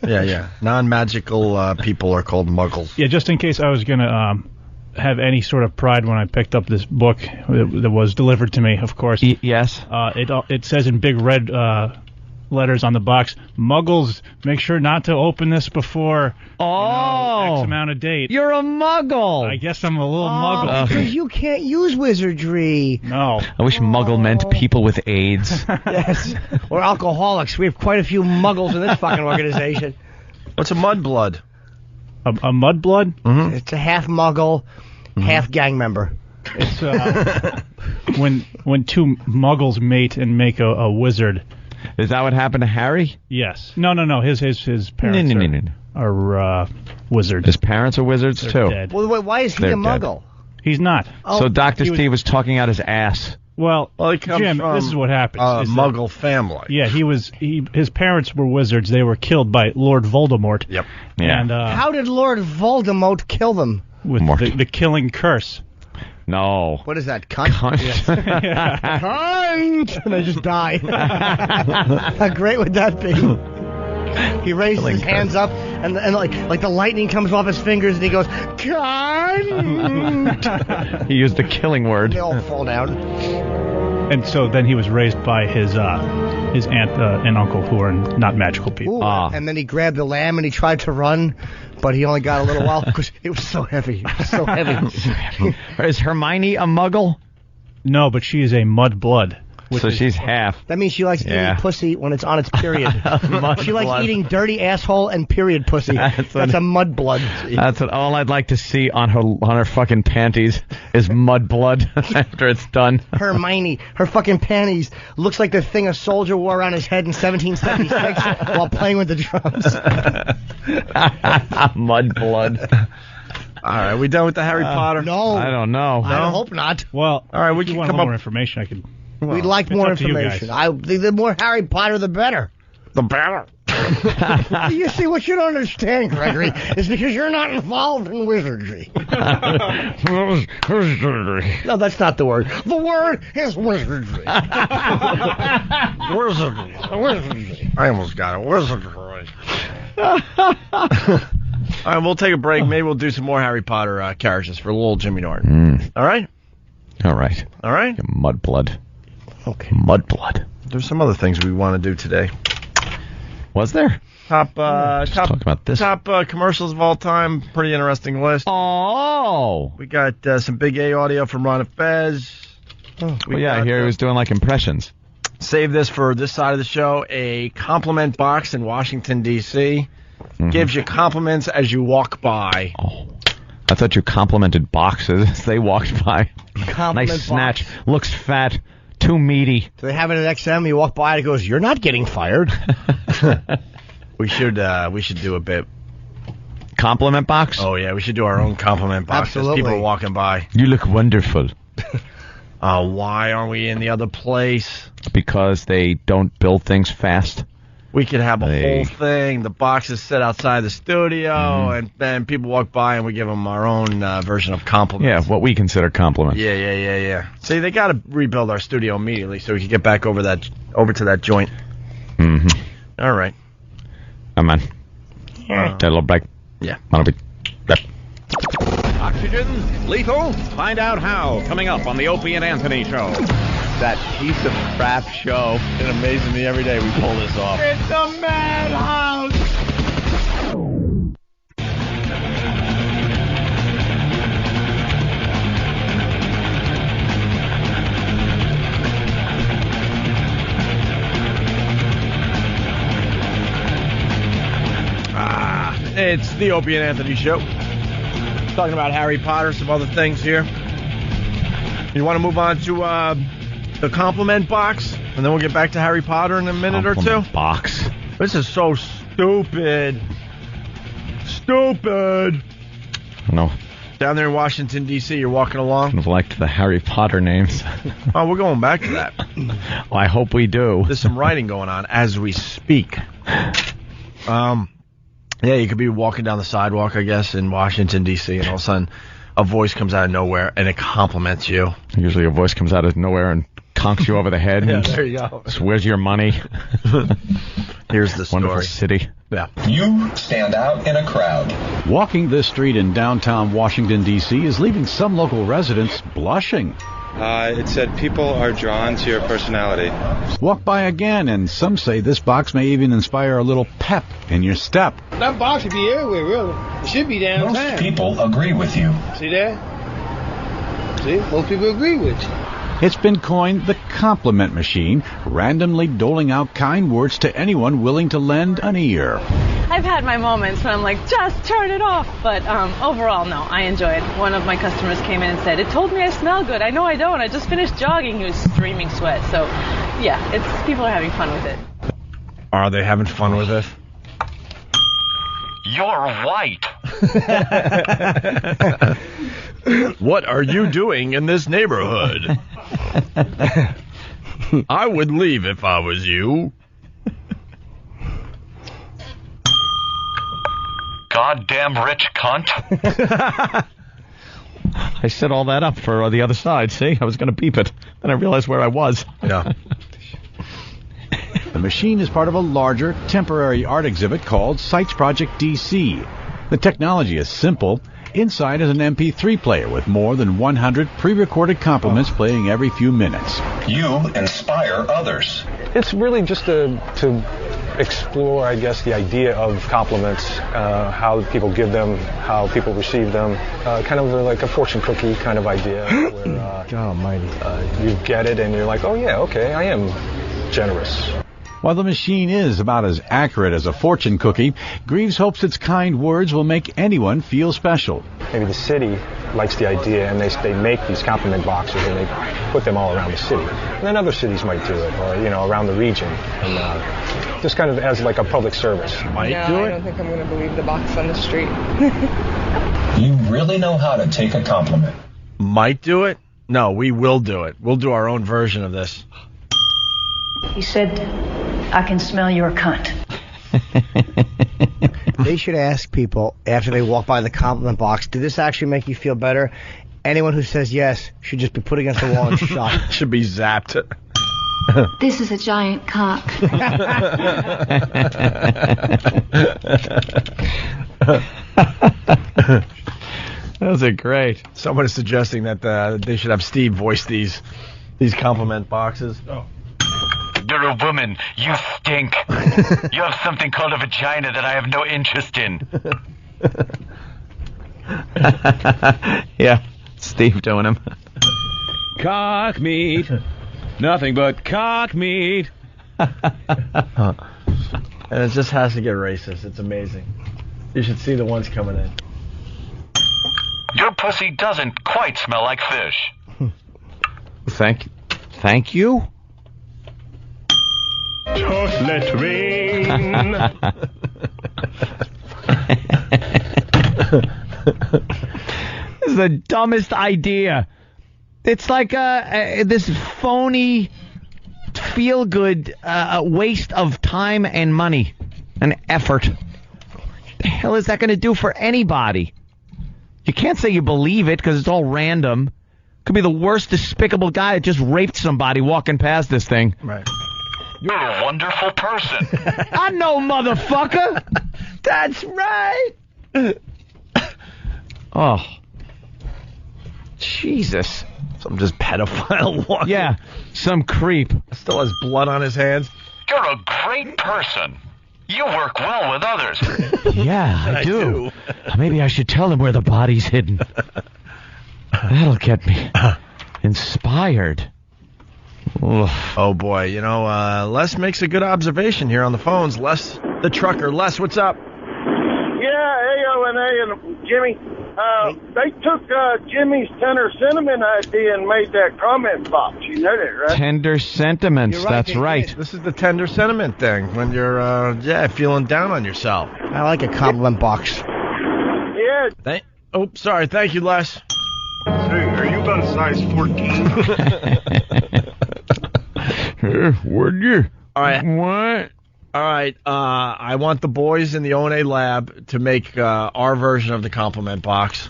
Yeah. Non-magical people are called muggles. Yeah, just in case I was going to have any sort of pride when I picked up this book that was delivered to me, of course. Yes. It says in big red letters on the box, Muggles, make sure not to open this before X amount of date. You're a muggle. I guess I'm a little muggle. Because you can't use wizardry. No. I wish muggle meant people with AIDS. Yes. Or alcoholics. We have quite a few muggles in this fucking organization. What's a mudblood? A mudblood? Mm-hmm. It's a half muggle, half gang member. It's when two muggles mate and make a wizard. Is that what happened to Harry? Yes. No. His parents No. are wizards. His parents are wizards, They're too. dead. Well, wait, why is he They're a muggle? He's not. So Dr. he was- Steve was talking out his ass. Well, he comes Jim, from this is what happens. a is that- muggle family. Yeah, his parents were wizards. They were killed by Lord Voldemort. Yep. Yeah. And How did Lord Voldemort kill them? with the killing curse. No. What is that, cunt? Cunt. Cunt! And they just die. How great would that be? He raises his hands up, and like the lightning comes off his fingers, and he goes, cunt! He used the killing word. They all fall down. And so then he was raised by his aunt and uncle, who are not magical people. Ooh, and then he grabbed the lamb and he tried to run, but he only got a little while because it was so heavy. It was so heavy. Is Hermione a muggle? No, but she is a mudblood. So she's half. That means she likes eating pussy when it's on its period. She likes eating dirty asshole and period pussy. That's a mudblood. That's what all I'd like to see on her fucking panties is mud blood after it's done. Hermione, her fucking panties looks like the thing a soldier wore around his head in 1776 while playing with the drums. Mud blood. All right, we done with the Harry Potter? No. I don't know. I hope not. Well, all right, we if you can want come more up. information, I could. We'd like it's more up to you information. guys. The more Harry Potter, the better. The better. You see, what you don't understand, Gregory, is because you're not involved in wizardry. No, that's not the word. The word is wizardry. Wizardry. I almost got it. Wizardry. All right, we'll take a break. Maybe we'll do some more Harry Potter characters for little Jimmy Norton. All right? All right. All right? Mud blood. Okay. Mud blood. There's some other things we want to do today. Was there? Top talk about this. Top commercials of all time. Pretty interesting list. Oh. We got some Big A audio from Ron and Fez. Well, yeah, I hear he was doing like impressions. Save this for this side of the show. A compliment box in Washington, D.C. Gives you compliments as you walk by. Oh. I thought you complimented boxes as they walked by. Compliment nice snatch. box. Looks fat. Too meaty. Do they have it at XM? You walk by and it goes, "You're not getting fired." We should do a bit. Compliment box? Oh yeah, we should do our own compliment box as Absolutely. people are walking by. You look wonderful. Why aren't we in the other place? Because they don't build things fast. We could have a whole thing. The boxes sit outside the studio, and then people walk by, and we give them our own version of compliments. Yeah, what we consider compliments. Yeah. See, they got to rebuild our studio immediately so we can get back over to that joint. Mm-hmm. All right. Come on. Take a little break. Yeah. That'll be... Oxygen? Lethal? Find out how. Coming up on the Opie and Anthony Show. That piece of crap show. It amazes me every day we pull this off. It's a madhouse! It's the Opie and Anthony Show. Talking about Harry Potter, some other things here. You want to move on to the compliment box, and then we'll get back to Harry Potter in a minute or two? Box. This is so stupid. Stupid. No. Down there in Washington, D.C., you're walking along. I've liked the Harry Potter names. Oh, we're going back to that. Well, I hope we do. There's some writing going on as we speak. Yeah, you could be walking down the sidewalk, I guess, in Washington, D.C., and all of a sudden a voice comes out of nowhere and it compliments you. Usually a voice comes out of nowhere and conks you over the head. Yeah, and there you go. says, where's your money? Here's the story. Wonderful city. Yeah. You stand out in a crowd. Walking this street in downtown Washington, D.C. is leaving some local residents blushing. It said people are drawn to your personality. Walk by again, and some say this box may even inspire a little pep in your step. That box should be everywhere, really. It should be downtown. Most people agree with you. See that? See? Most people agree with you. It's been coined the compliment machine, randomly doling out kind words to anyone willing to lend an ear. I've had my moments when I'm like, just turn it off. But overall, no, I enjoyed. One of my customers came in and said, it told me I smell good. I know I don't. I just finished jogging. He was streaming sweat. So, yeah, people are having fun with it. Are they having fun with it? You're white. What are you doing in this neighborhood? I would leave if I was you. Goddamn rich cunt. I set all that up for the other side, see? I was going to beep it. Then I realized where I was. Yeah. The machine is part of a larger, temporary art exhibit called Sites Project DC. The technology is simple. Inside is an MP3 player with more than 100 pre-recorded compliments playing every few minutes. You inspire others. It's really just to explore, I guess, the idea of compliments, how people give them, how people receive them, kind of like a fortune cookie kind of idea where God almighty. You get it and you're like, oh yeah, okay, I am generous. While the machine is about as accurate as a fortune cookie, Greaves hopes its kind words will make anyone feel special. Maybe the city likes the idea and they make these compliment boxes and they put them all around the city. And then other cities might do it, or around the region, and just kind of as like a public service. I don't think I'm going to believe the box on the street. You really know how to take a compliment. Might do it? No, we will do it. We'll do our own version of this. He said, I can smell your cunt. They should ask people after they walk by the compliment box, did this actually make you feel better? Anyone who says yes should just be put against the wall and shot. Should be zapped. This is a giant cock. Those are great. Someone is suggesting that they should have Steve voice these compliment boxes. Oh. You're a woman. You stink. You have something called a vagina that I have no interest in. Yeah, Steve doing him. Cock meat. Nothing but cock meat. And it just has to get racist. It's amazing. You should see the ones coming in. Your pussy doesn't quite smell like fish. Thank you. Chocolate rain. This is the dumbest idea. It's like this phony, feel-good waste of time and money and effort. What the hell is that going to do for anybody? You can't say you believe it because it's all random. Could be the worst despicable guy that just raped somebody walking past this thing. Right. You're a wonderful person. I know, motherfucker. That's right. Oh. Jesus. Some just pedophile walking. Yeah, some creep. Still has blood on his hands. You're a great person. You work well with others. Yeah, I do. Maybe I should tell him where the body's hidden. That'll get me inspired. Oof. Oh, boy. Les makes a good observation here on the phones. Les, the trucker. Les, what's up? Yeah, O&A and Jimmy. They took Jimmy's tender sentiment idea and made that comment box. You know that, right? Tender sentiments. That's right. This is the tender sentiment thing when you're, feeling down on yourself. I like a compliment box. Yeah. Sorry. Thank you, Les. Hey, are you about a size 14? Would you? All right. What? All right. I want the boys in the O&A lab to make our version of the compliment box.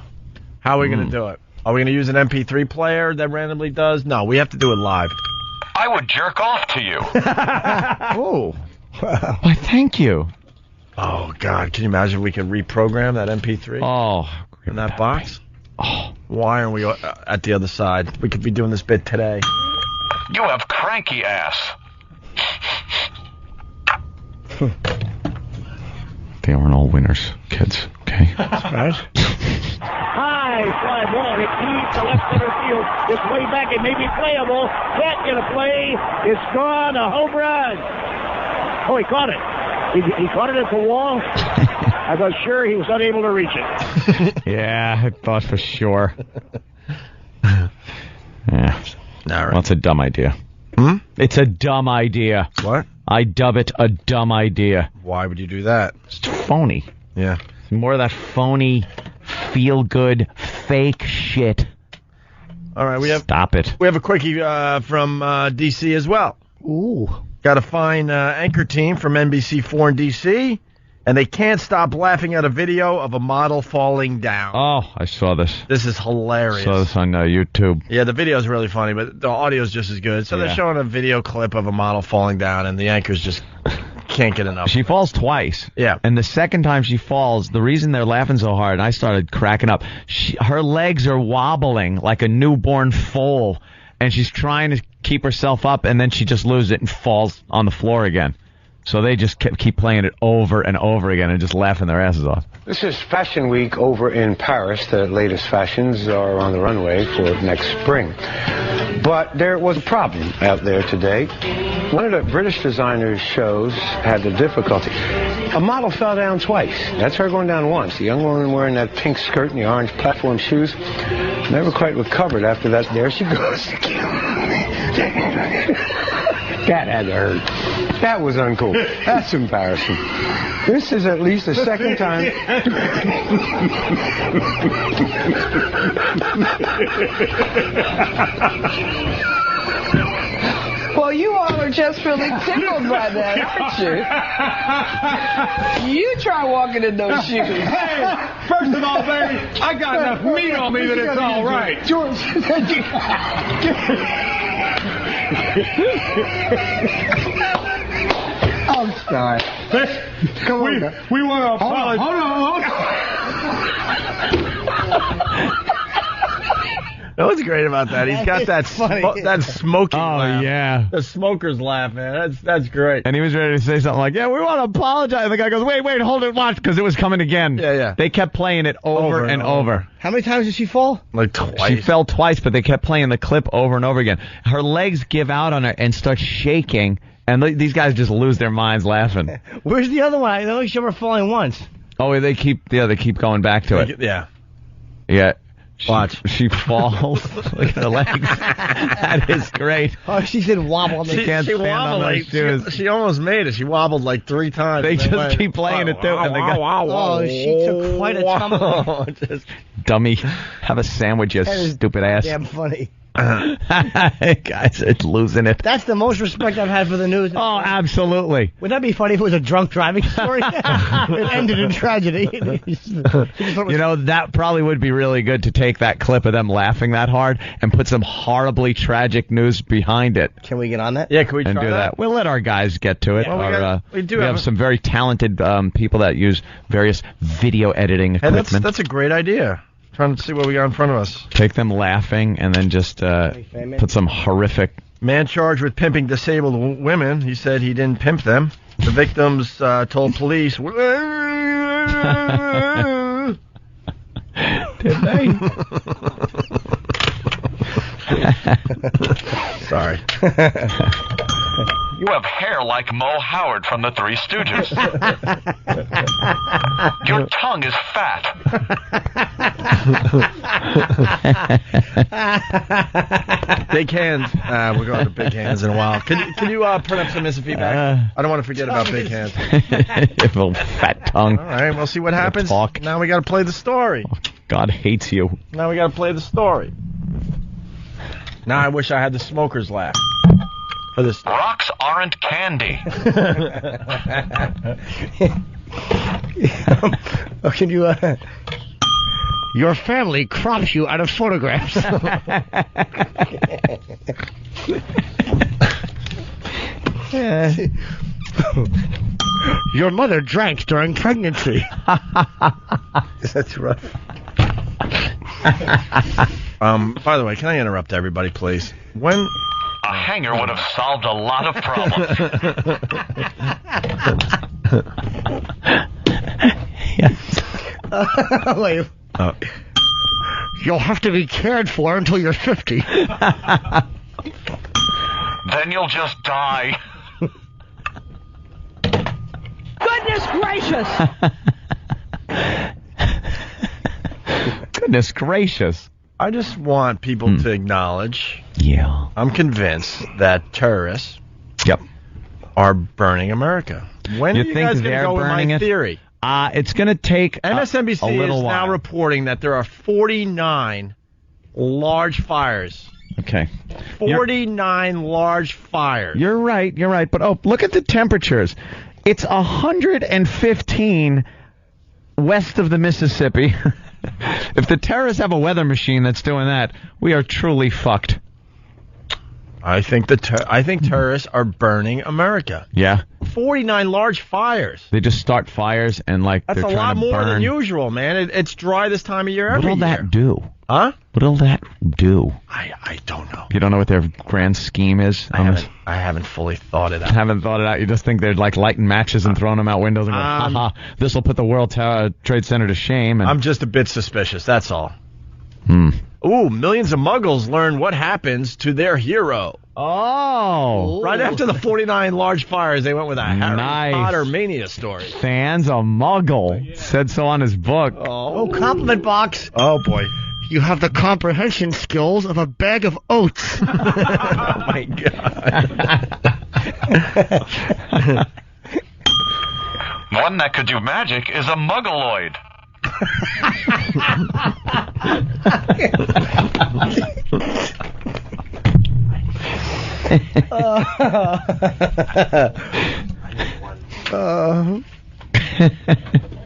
How are we going to do it? Are we going to use an MP3 player that randomly does? No, we have to do it live. I would jerk off to you. Oh. Why, thank you. Oh, God. Can you imagine if we could reprogram that MP3? Oh. In that box? Oh. Why aren't we at the other side? We could be doing this bit today. You have cranky ass. They aren't all winners, kids. Okay. That's right. High fly ball. It leaves the left center field. It's way back. It may be playable. Can't get a play. It's gone. A home run. Oh, he caught it. He caught it at the wall. I was sure he was unable to reach it. Yeah, I thought for sure. Yeah. Well, it's a dumb idea. It's a dumb idea. What? I dub it a dumb idea. Why would you do that? It's phony. Yeah. It's more of that phony, feel-good, fake shit. All right, Stop it. We have a quickie from D.C. as well. Ooh. Got a fine anchor team from NBC4 in D.C., and they can't stop laughing at a video of a model falling down. Oh, I saw this. This is hilarious. Saw this on YouTube. Yeah, the video is really funny, but the audio is just as good. So they're showing a video clip of a model falling down, and the anchors just can't get enough. She falls twice. Yeah. And the second time she falls, the reason they're laughing so hard, and I started cracking up, her legs are wobbling like a newborn foal, and she's trying to keep herself up, and then she just loses it and falls on the floor again. So they just keep playing it over and over again and just laughing their asses off. This is Fashion Week over in Paris. The latest fashions are on the runway for next spring. But there was a problem out there today. One of the British designers' shows had a difficulty. A model fell down twice. That's her going down once. The young woman wearing that pink skirt and the orange platform shoes never quite recovered after that. There she goes again. That had to hurt. That was uncool. That's embarrassing. This is at least the second time. Well, you all are just really tickled by that, aren't you? You try walking in those shoes. Hey, first of all, baby, I got enough meat on me that it's all right. George. I'm sorry. Come on. We want to apologize. Hold on. You know what's great about that? He's got that smoking laugh. Oh, yeah. The smoker's laugh, man. That's great. And he was ready to say something like, yeah, we want to apologize. And the guy goes, wait, hold it, watch, because it was coming again. Yeah. They kept playing it over and over. How many times did she fall? Like twice. She fell twice, but they kept playing the clip over and over again. Her legs give out on her and start shaking, and these guys just lose their minds laughing. Where's the other one? I only saw her falling once. Oh, they keep going back to it. Yeah. Yeah. Watch. She falls. Look at her legs. That is great. Oh, she said wobble. She wobbled like shoes. She almost made it. She wobbled like 3 times. They just keep playing it too. And they go, she took quite a tumble. Dummy. Have a sandwich, you stupid ass. Damn funny. Guys, it's losing it. That's the most respect I've had for the news. Oh, absolutely. Wouldn't that be funny if it was a drunk driving story? It ended in tragedy. You know, that probably would be really good to take that clip of them laughing that hard and put some horribly tragic news behind it. Can we get on that? Yeah, can we try and do that? We'll let our guys get to it. Yeah, we have some very talented people that use various video editing equipment. Hey, that's a great idea. Trying to see what we got in front of us. Take them laughing and then just put some horrific... Man charged with pimping disabled women. He said he didn't pimp them. The victims told police... Did they? Sorry. You have hair like Mo Howard from the Three Stooges. Your tongue is fat. Big hands. We're going to big hands in a while. Can you print up some missing feedback? I don't want to forget about big hands. You little fat tongue. All right, we'll see what happens. Talk. Now we got to play the story. God hates you. Now we got to play the story. Now I wish I had the smoker's laugh for this. Rocks aren't candy. Can you? Your family crops you out of photographs. Your mother drank during pregnancy. That's rough. By the way, can I interrupt everybody, please? When a hanger would have solved a lot of problems. Wait. You'll have to be cared for until you're 50. Then you'll just die. Goodness gracious! Goodness gracious. I just want people to acknowledge. Yeah. I'm convinced that terrorists are burning America. When you are you think guys going to they're go with burning my it? theory? It's going to take MSNBC a little is while. now reporting that there are 49 large fires. Okay. 49 large fires. You're right. But, look at the temperatures. It's 115 west of the Mississippi. If the terrorists have a weather machine that's doing that, we are truly fucked. I think terrorists are burning America. Yeah. 49 large fires. They just start fires and That's they're a trying lot to more burn. than usual, man. It's dry this time of year every year. What'll that do? Huh? What'll that do? I don't know. You don't know what their grand scheme is? I haven't fully thought it out. Haven't thought it out. You just think they're like lighting matches and throwing them out windows and going, haha, this will put the World Trade Center to shame. And I'm just a bit suspicious, that's all. Ooh, millions of muggles learn what happens to their hero. Oh. Right after the 49 large fires, they went with a Harry Potter mania story. Fans a muggle. Said so on his book. Oh, compliment box. Oh, boy. You have the comprehension skills of a bag of oats. Oh, my God. One that could do magic is a muggleoid.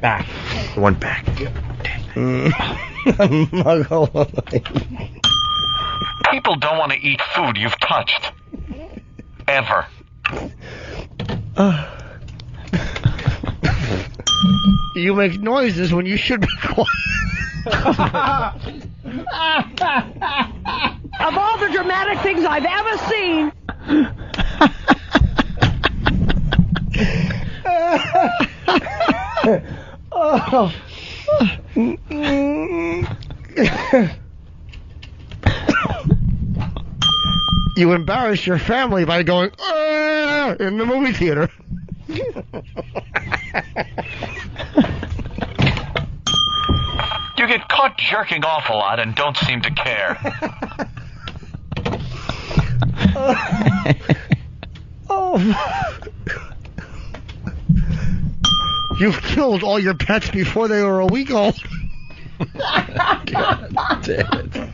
Back. One back. People don't want to eat food you've touched. Ever. You make noises when you should be quiet. Of all the dramatic things I've ever seen. You embarrass your family by going in the movie theater. You get caught jerking off a lot and don't seem to care. You've killed all your pets before they were a week old. God damn it.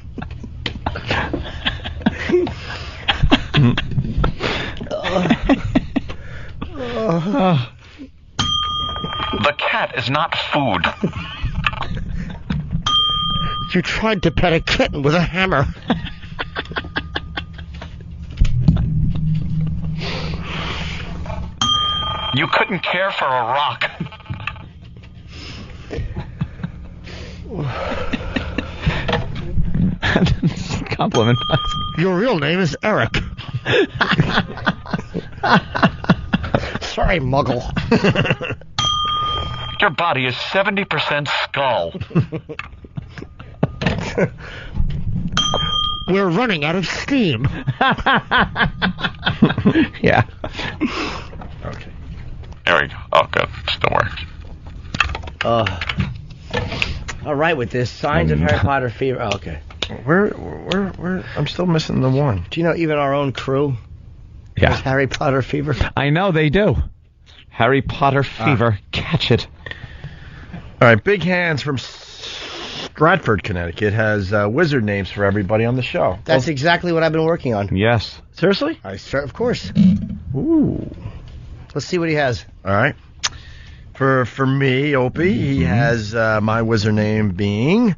The cat is not food. You tried to pet a kitten with a hammer. You couldn't care for a rock. Compliment. Your real name is Eric. Sorry, Muggle. Your body is 70% skull. We're running out of steam. Yeah. Okay. There we go. Oh, good. Still works. All right with this. Signs of Harry Potter fever. Oh, okay. Where? I'm still missing the one. Do you know even our own crew has Harry Potter fever? I know they do. Harry Potter fever. Catch it. All right, Big Hands from Stratford, Connecticut has wizard names for everybody on the show. That's exactly what I've been working on. Yes. Seriously? Of course. Ooh. Let's see what he has. All right. For me, Opie, he has my wizard name being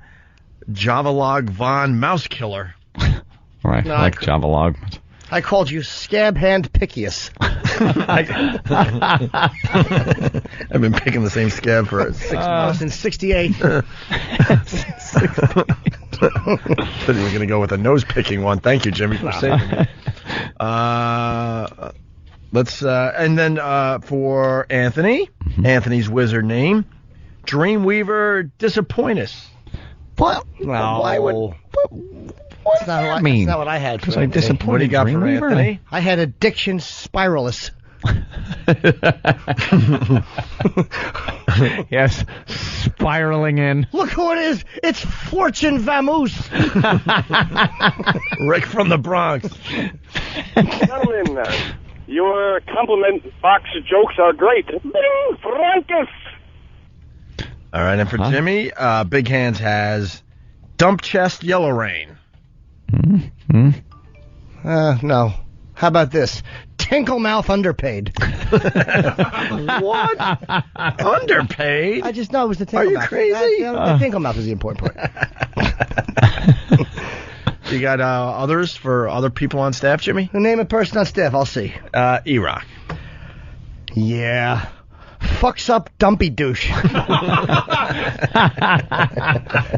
Javalog Von Mouse Killer. Right, No, like Javalog. I called you Scab Hand Pickius. I've been picking the same scab for 6 months. Since 68. Said you were going to go with a nose-picking one. Thank you, Jimmy, for saving me. Let's and then for Anthony, Anthony's wizard name, Dreamweaver Disappointus. What? No. Why would? That's not what mean? That's not what I had. Was I disappointed? What do you got for Anthony? I had Addiction Spiralus. Yes, spiraling in. Look who it is! It's Fortune Vamoose. Rick from the Bronx. Gentlemen, your compliment box jokes are great. Bing, Frankus! All right, and for Jimmy, Big Hands has Dump Chest Yellow Rain. No. How about this? Tinklemouth Underpaid. What? Underpaid? I just know it was the Tinklemouth. Are you crazy? The Tinklemouth is the important part. You got others for other people on staff, Jimmy? Name a person on staff, I'll see. E-Rock. Yeah. Fucks up Dumpy Douche.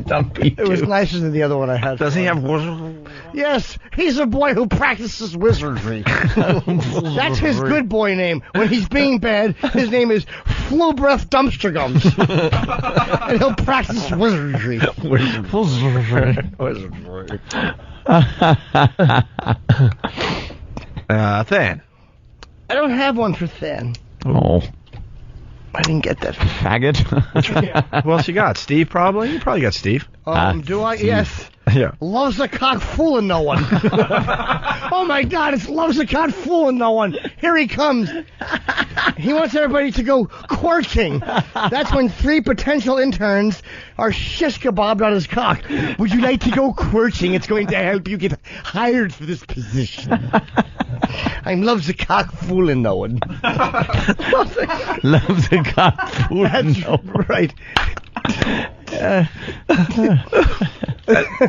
Dumpy It was nicer than the other one I had. Does he have... Yes, he's a boy who practices wizardry. That's his good boy name. When he's being bad, his name is Flu Breath Dumpster Gums. And he'll practice wizardry. Than. I don't have one for Than. Oh. I didn't get that. Faggot. Who else you got? Steve, probably? You probably got Steve. Do I? Steve. Yes. Yeah. Loves the cock fooling no one. Oh my God, it's loves the cock fooling no one. Here he comes. He wants everybody to go quirking. That's when 3 potential interns are shish kebabbed on his cock. Would you like to go quirking? It's going to help you get hired for this position. I'm loves the cock fooling no one. Loves the cock fooling no one. Right.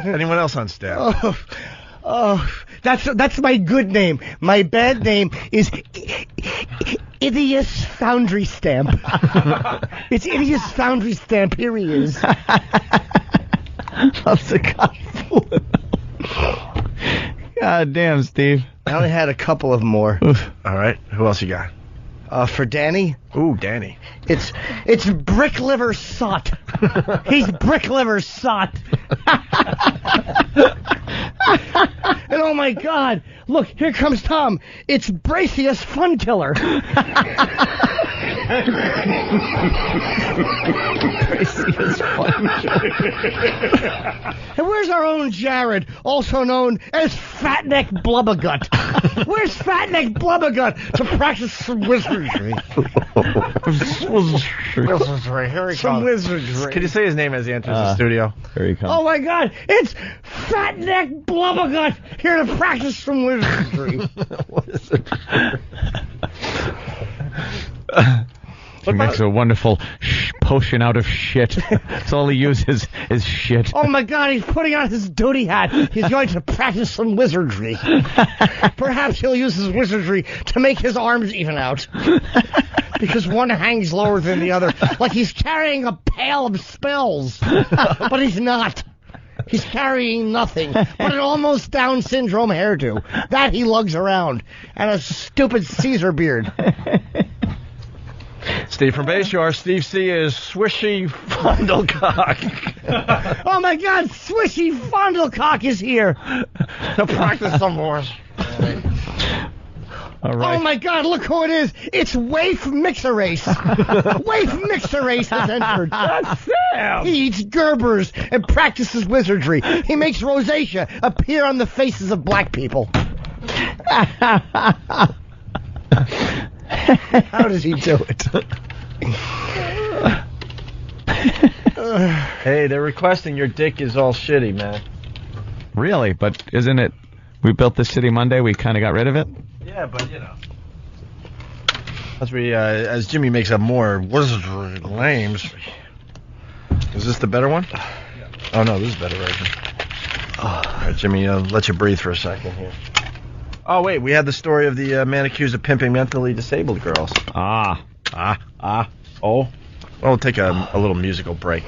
Anyone else on staff? That's my good name. My bad name is Idius Foundry Stamp. It's Idius Foundry Stamp. Here he is. Loves the cock fooling. God damn, Steve. I only had a couple of more. All right. Who else you got? For Danny. Ooh, Danny. It's Brick Liver Sot. He's Brick Liver Sot. And oh my God, look, here comes Tom. It's Bracius Fun Killer. Bracius Fun Killer. And where's our own Jared, also known as Fatneck Blubbergut? Where's Fatneck Blubbergut to practice some wizardry? Here he Some comes. wizardry. Can you say his name as he enters the studio? Here he comes. Oh my God, it's Fatneck Blubbergut here to practice some wizardry. What is it? He makes a wonderful potion out of shit. That's all he uses is shit. Oh my God, he's putting on his duty hat. He's going to practice some wizardry. Perhaps he'll use his wizardry to make his arms even out. Because one hangs lower than the other, like he's carrying a pail of spells. But he's not. He's carrying nothing but an almost Down syndrome hairdo. That he lugs around. And a stupid Caesar beard. Steve from Bayshore. Steve C is swishy fondlecock. Oh my God, Swishy Fondlecock is here. To practice some more. All right. Oh my God, look who it is. It's Waif Mix-A-Race. Waif Mix-A-Race has entered. That's Sam. He eats Gerbers and practices wizardry. He makes rosacea appear on the faces of black people. How does he do it? Hey, they're requesting your dick is all shitty, man. Really? But isn't it? We built this city Monday. We kind of got rid of it. Yeah, but you know. As Jimmy makes up more wizardry names. Is this the better one? Oh no, this is a better version. All right, Jimmy, let you breathe for a second here. Oh wait, we had the story of the man accused of pimping mentally disabled girls. Oh. Well, we'll take a little musical break.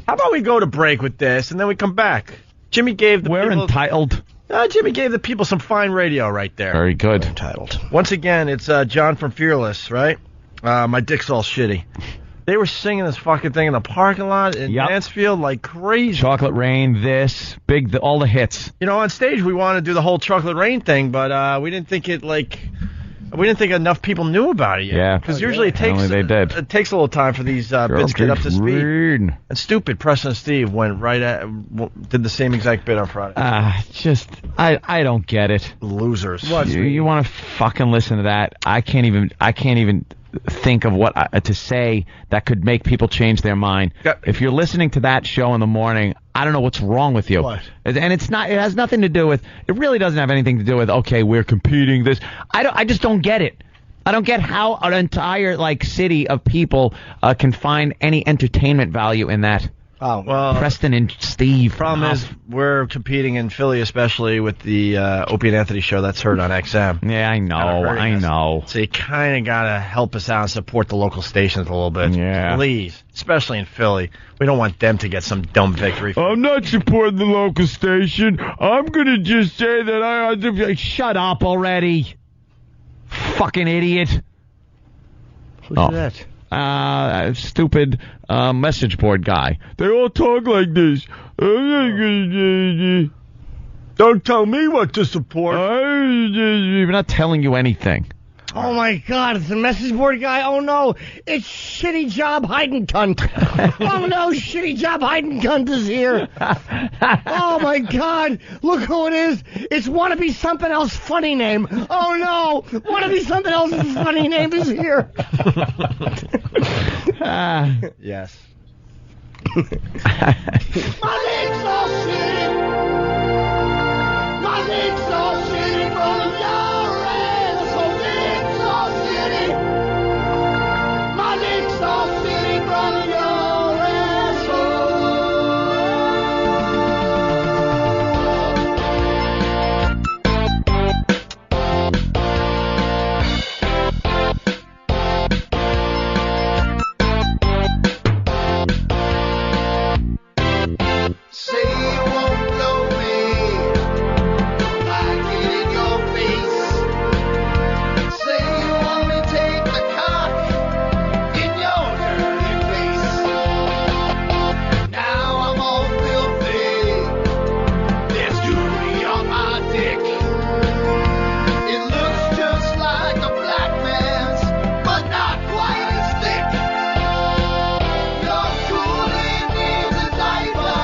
How about we go to break with this, and then we come back? Jimmy gave the We're people... entitled. Jimmy gave the people some fine radio right there. Very good. Entitled. Once again, it's John from Fearless, right? My dick's all shitty. They were singing this fucking thing in the parking lot in Mansfield like crazy. Chocolate Rain, this, all the hits. You know, on stage we wanted to do the whole Chocolate Rain thing, but we didn't think enough people knew about it yet. Yeah. Because usually it takes they did. It takes a little time for these bits to get up to speed. And stupid Preston and Steve went did the same exact bit on Friday. I don't get it. Losers. You want to fucking listen to that? I can't even think of what to say that could make people change their mind. If you're listening to that show in the morning, I don't know what's wrong with you. What? And it has nothing to do with, it really doesn't have anything to do with, okay, we're competing this. I just don't get it. I don't get how an entire city of people can find any entertainment value in that. Oh, well, Preston and Steve. Problem is, we're competing in Philly, especially with the Opie and Anthony show that's heard on XM. Yeah, I know. So you kind of got to help us out and support the local stations a little bit. Yeah. Please. Especially in Philly. We don't want them to get some dumb victory. I'm not supporting the local station. I'm going to just say that shut up already. Fucking idiot. Who's that? Stupid message board guy. They all talk like this. Don't tell me what to support. I'm not telling you anything. Oh my God, it's the message board guy. Oh no, it's Shitty Job Hiding Cunt. Oh no, Shitty Job Hiding Cunt is here. Oh my God, look who it is. It's Wannabe Something Else Funny Name. Oh no, Wannabe Something Else Funny Name is here. Yes. My name's all shitty. My name's all shitty from your asshole. Name's all shitty. My name's all shitty from your Say you won't blow me, like it in your face. Say you only take the cock in your dirty face. Now I'm all filthy, there's jewelry on my dick. It looks just like a black man's, but not quite as thick. Your cooling needs a diaper.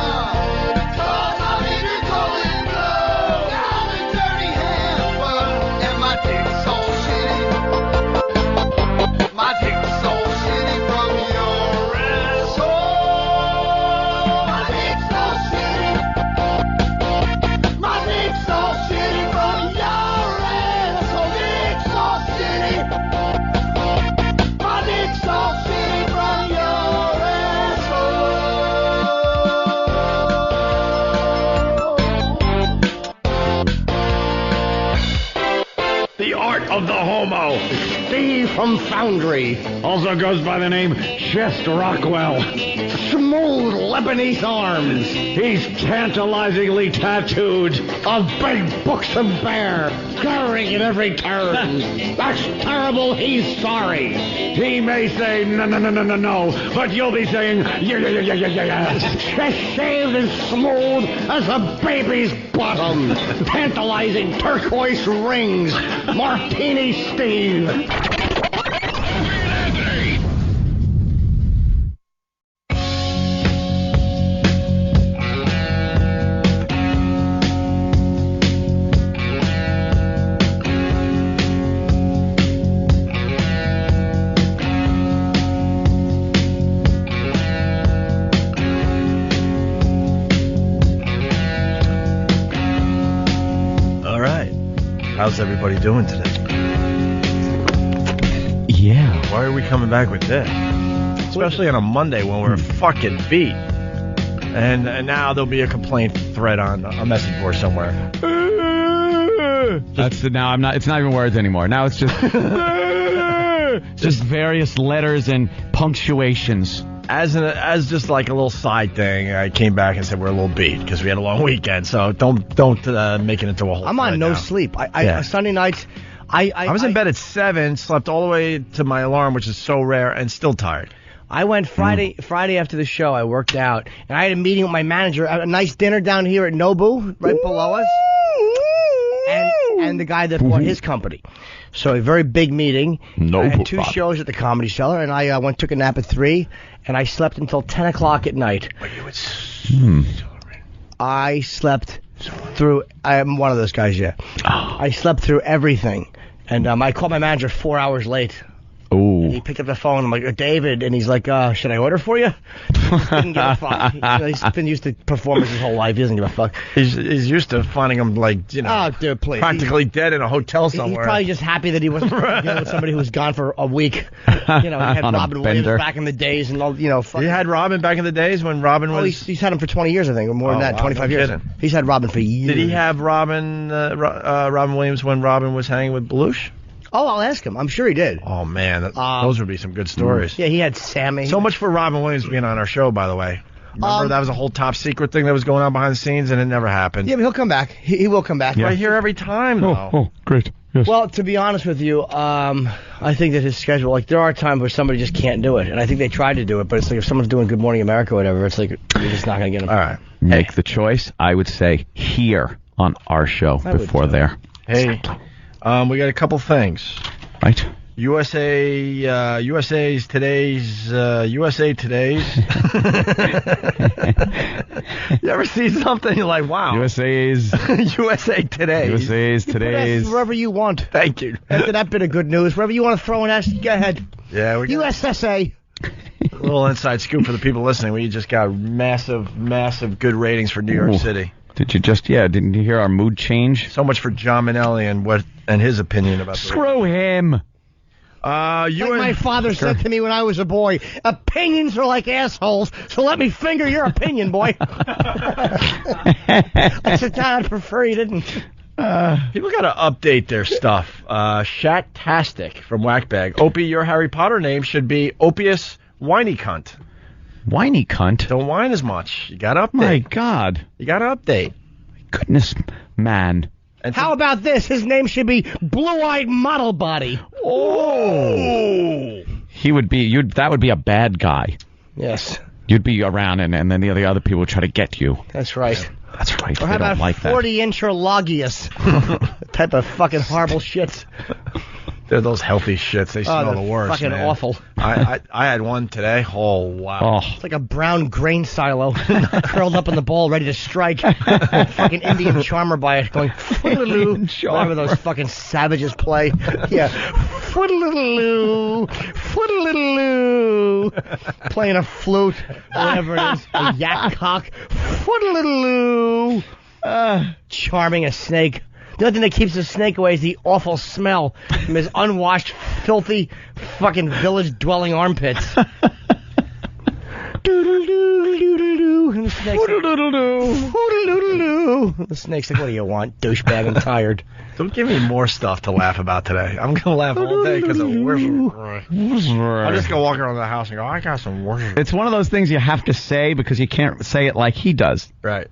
The art of the homo. Steve from Foundry. Also goes by the name Chest Rockwell. Smooth Lebanese arms. He's tantalizingly tattooed. A big buxom bear, glaring at every turn. That's terrible, he's sorry. He may say no, but you'll be saying yeah. Chest shaved as smooth as a baby's bottom. Tantalizing turquoise rings. Martini Steve. How's everybody doing today? Yeah. Why are we coming back with this? Especially on a Monday when we're fucking beat. And now there'll be a complaint thread on a message board somewhere. It's not even words anymore. Now it's just various letters and punctuations. As just like a little side thing, I came back and said we're a little beat because we had a long weekend. So don't make it into a whole. I'm on no sleep. Sunday nights. I was in bed at 7, slept all the way to my alarm, which is so rare, and still tired. I went Friday after the show. I worked out, and I had a meeting with my manager. A nice dinner down here at Nobu, right below us, and the guy that bought his company. So a very big meeting. I had 2 shows at the Comedy Cellar, and I took a nap at 3, and I slept until 10 o'clock at night. I slept through. I'm one of those guys, yeah. I slept through everything, and I called my manager 4 hours late. Ooh. And he picked up the phone. I'm like, David, and he's like, should I order for you? Didn't give a fuck. He's been used to performers his whole life. He doesn't give a fuck. He's used to finding them dude, please. Practically dead in a hotel somewhere. He's probably just happy that he wasn't with somebody who was gone for a week. He had Robin Williams back in the days and all. He had Robin back in the days when Robin was. He's had him for 20 years, I think, or more than that. 25 years. Kidding. He's had Robin for years. Did he have Robin Williams when Robin was hanging with Belushi? Oh, I'll ask him. I'm sure he did. Oh, man. Those would be some good stories. Yeah, he had Sammy. So much for Robin Williams being on our show, by the way. Remember that was a whole top secret thing that was going on behind the scenes, and it never happened. Yeah, but he'll come back. He will come back. Right here every time, though. Oh, great. Yes. Well, to be honest with you, I think that his schedule, there are times where somebody just can't do it. And I think they tried to do it, but it's like if someone's doing Good Morning America or whatever, it's like you're just not going to get them. All right. Make the choice, I would say, here on our show before there. Hey, we got a couple things. Right. USA Today's. You ever see something you're like, wow? USA Today's. Wherever you want. Thank you. After that bit of good news, wherever you want to throw an S, go ahead. Yeah, we got USSA. A little inside scoop for the people listening. We just got massive good ratings for New York City. Didn't you hear our mood change? So much for John Minnelli and his opinion about the Screw him. Like my father said to me when I was a boy, opinions are like assholes, so let me finger your opinion, boy. I said, I'd prefer you didn't. People got to update their stuff. Shacktastic from Whackbag. Opie, your Harry Potter name should be Opius Whiny Cunt. Whiny cunt? Don't whine as much. You got to update. My God. You got to update. Goodness, man. And how about this? His name should be Blue-Eyed Model Body. Oh! He would be. That would be a bad guy. Yes. You'd be around, and then the other people would try to get you. That's right. That's right. Or how about like 40-inch Logius? Type of fucking horrible shits. They're those healthy shits. They smell the worst. Fucking man. awful. I had one today. Oh wow! It's like a brown grain silo curled up in the ball, ready to strike. Fucking Indian charmer by it, going footaloo. Whatever those fucking savages play. Yeah, footaloo, footaloo. Playing a flute, whatever it is, a yak cock. Footaloo. Charming a snake. The only thing that keeps the snake away is the awful smell from his unwashed, filthy, fucking village-dwelling armpits. And the snake's like, the snake's like, what do you want, douchebag? I'm tired. Don't give me more stuff to laugh about today. I'm going to laugh all day because of I'm just going to walk around the house and go, I got some words. It's one of those things you have to say because you can't say it like he does. Right.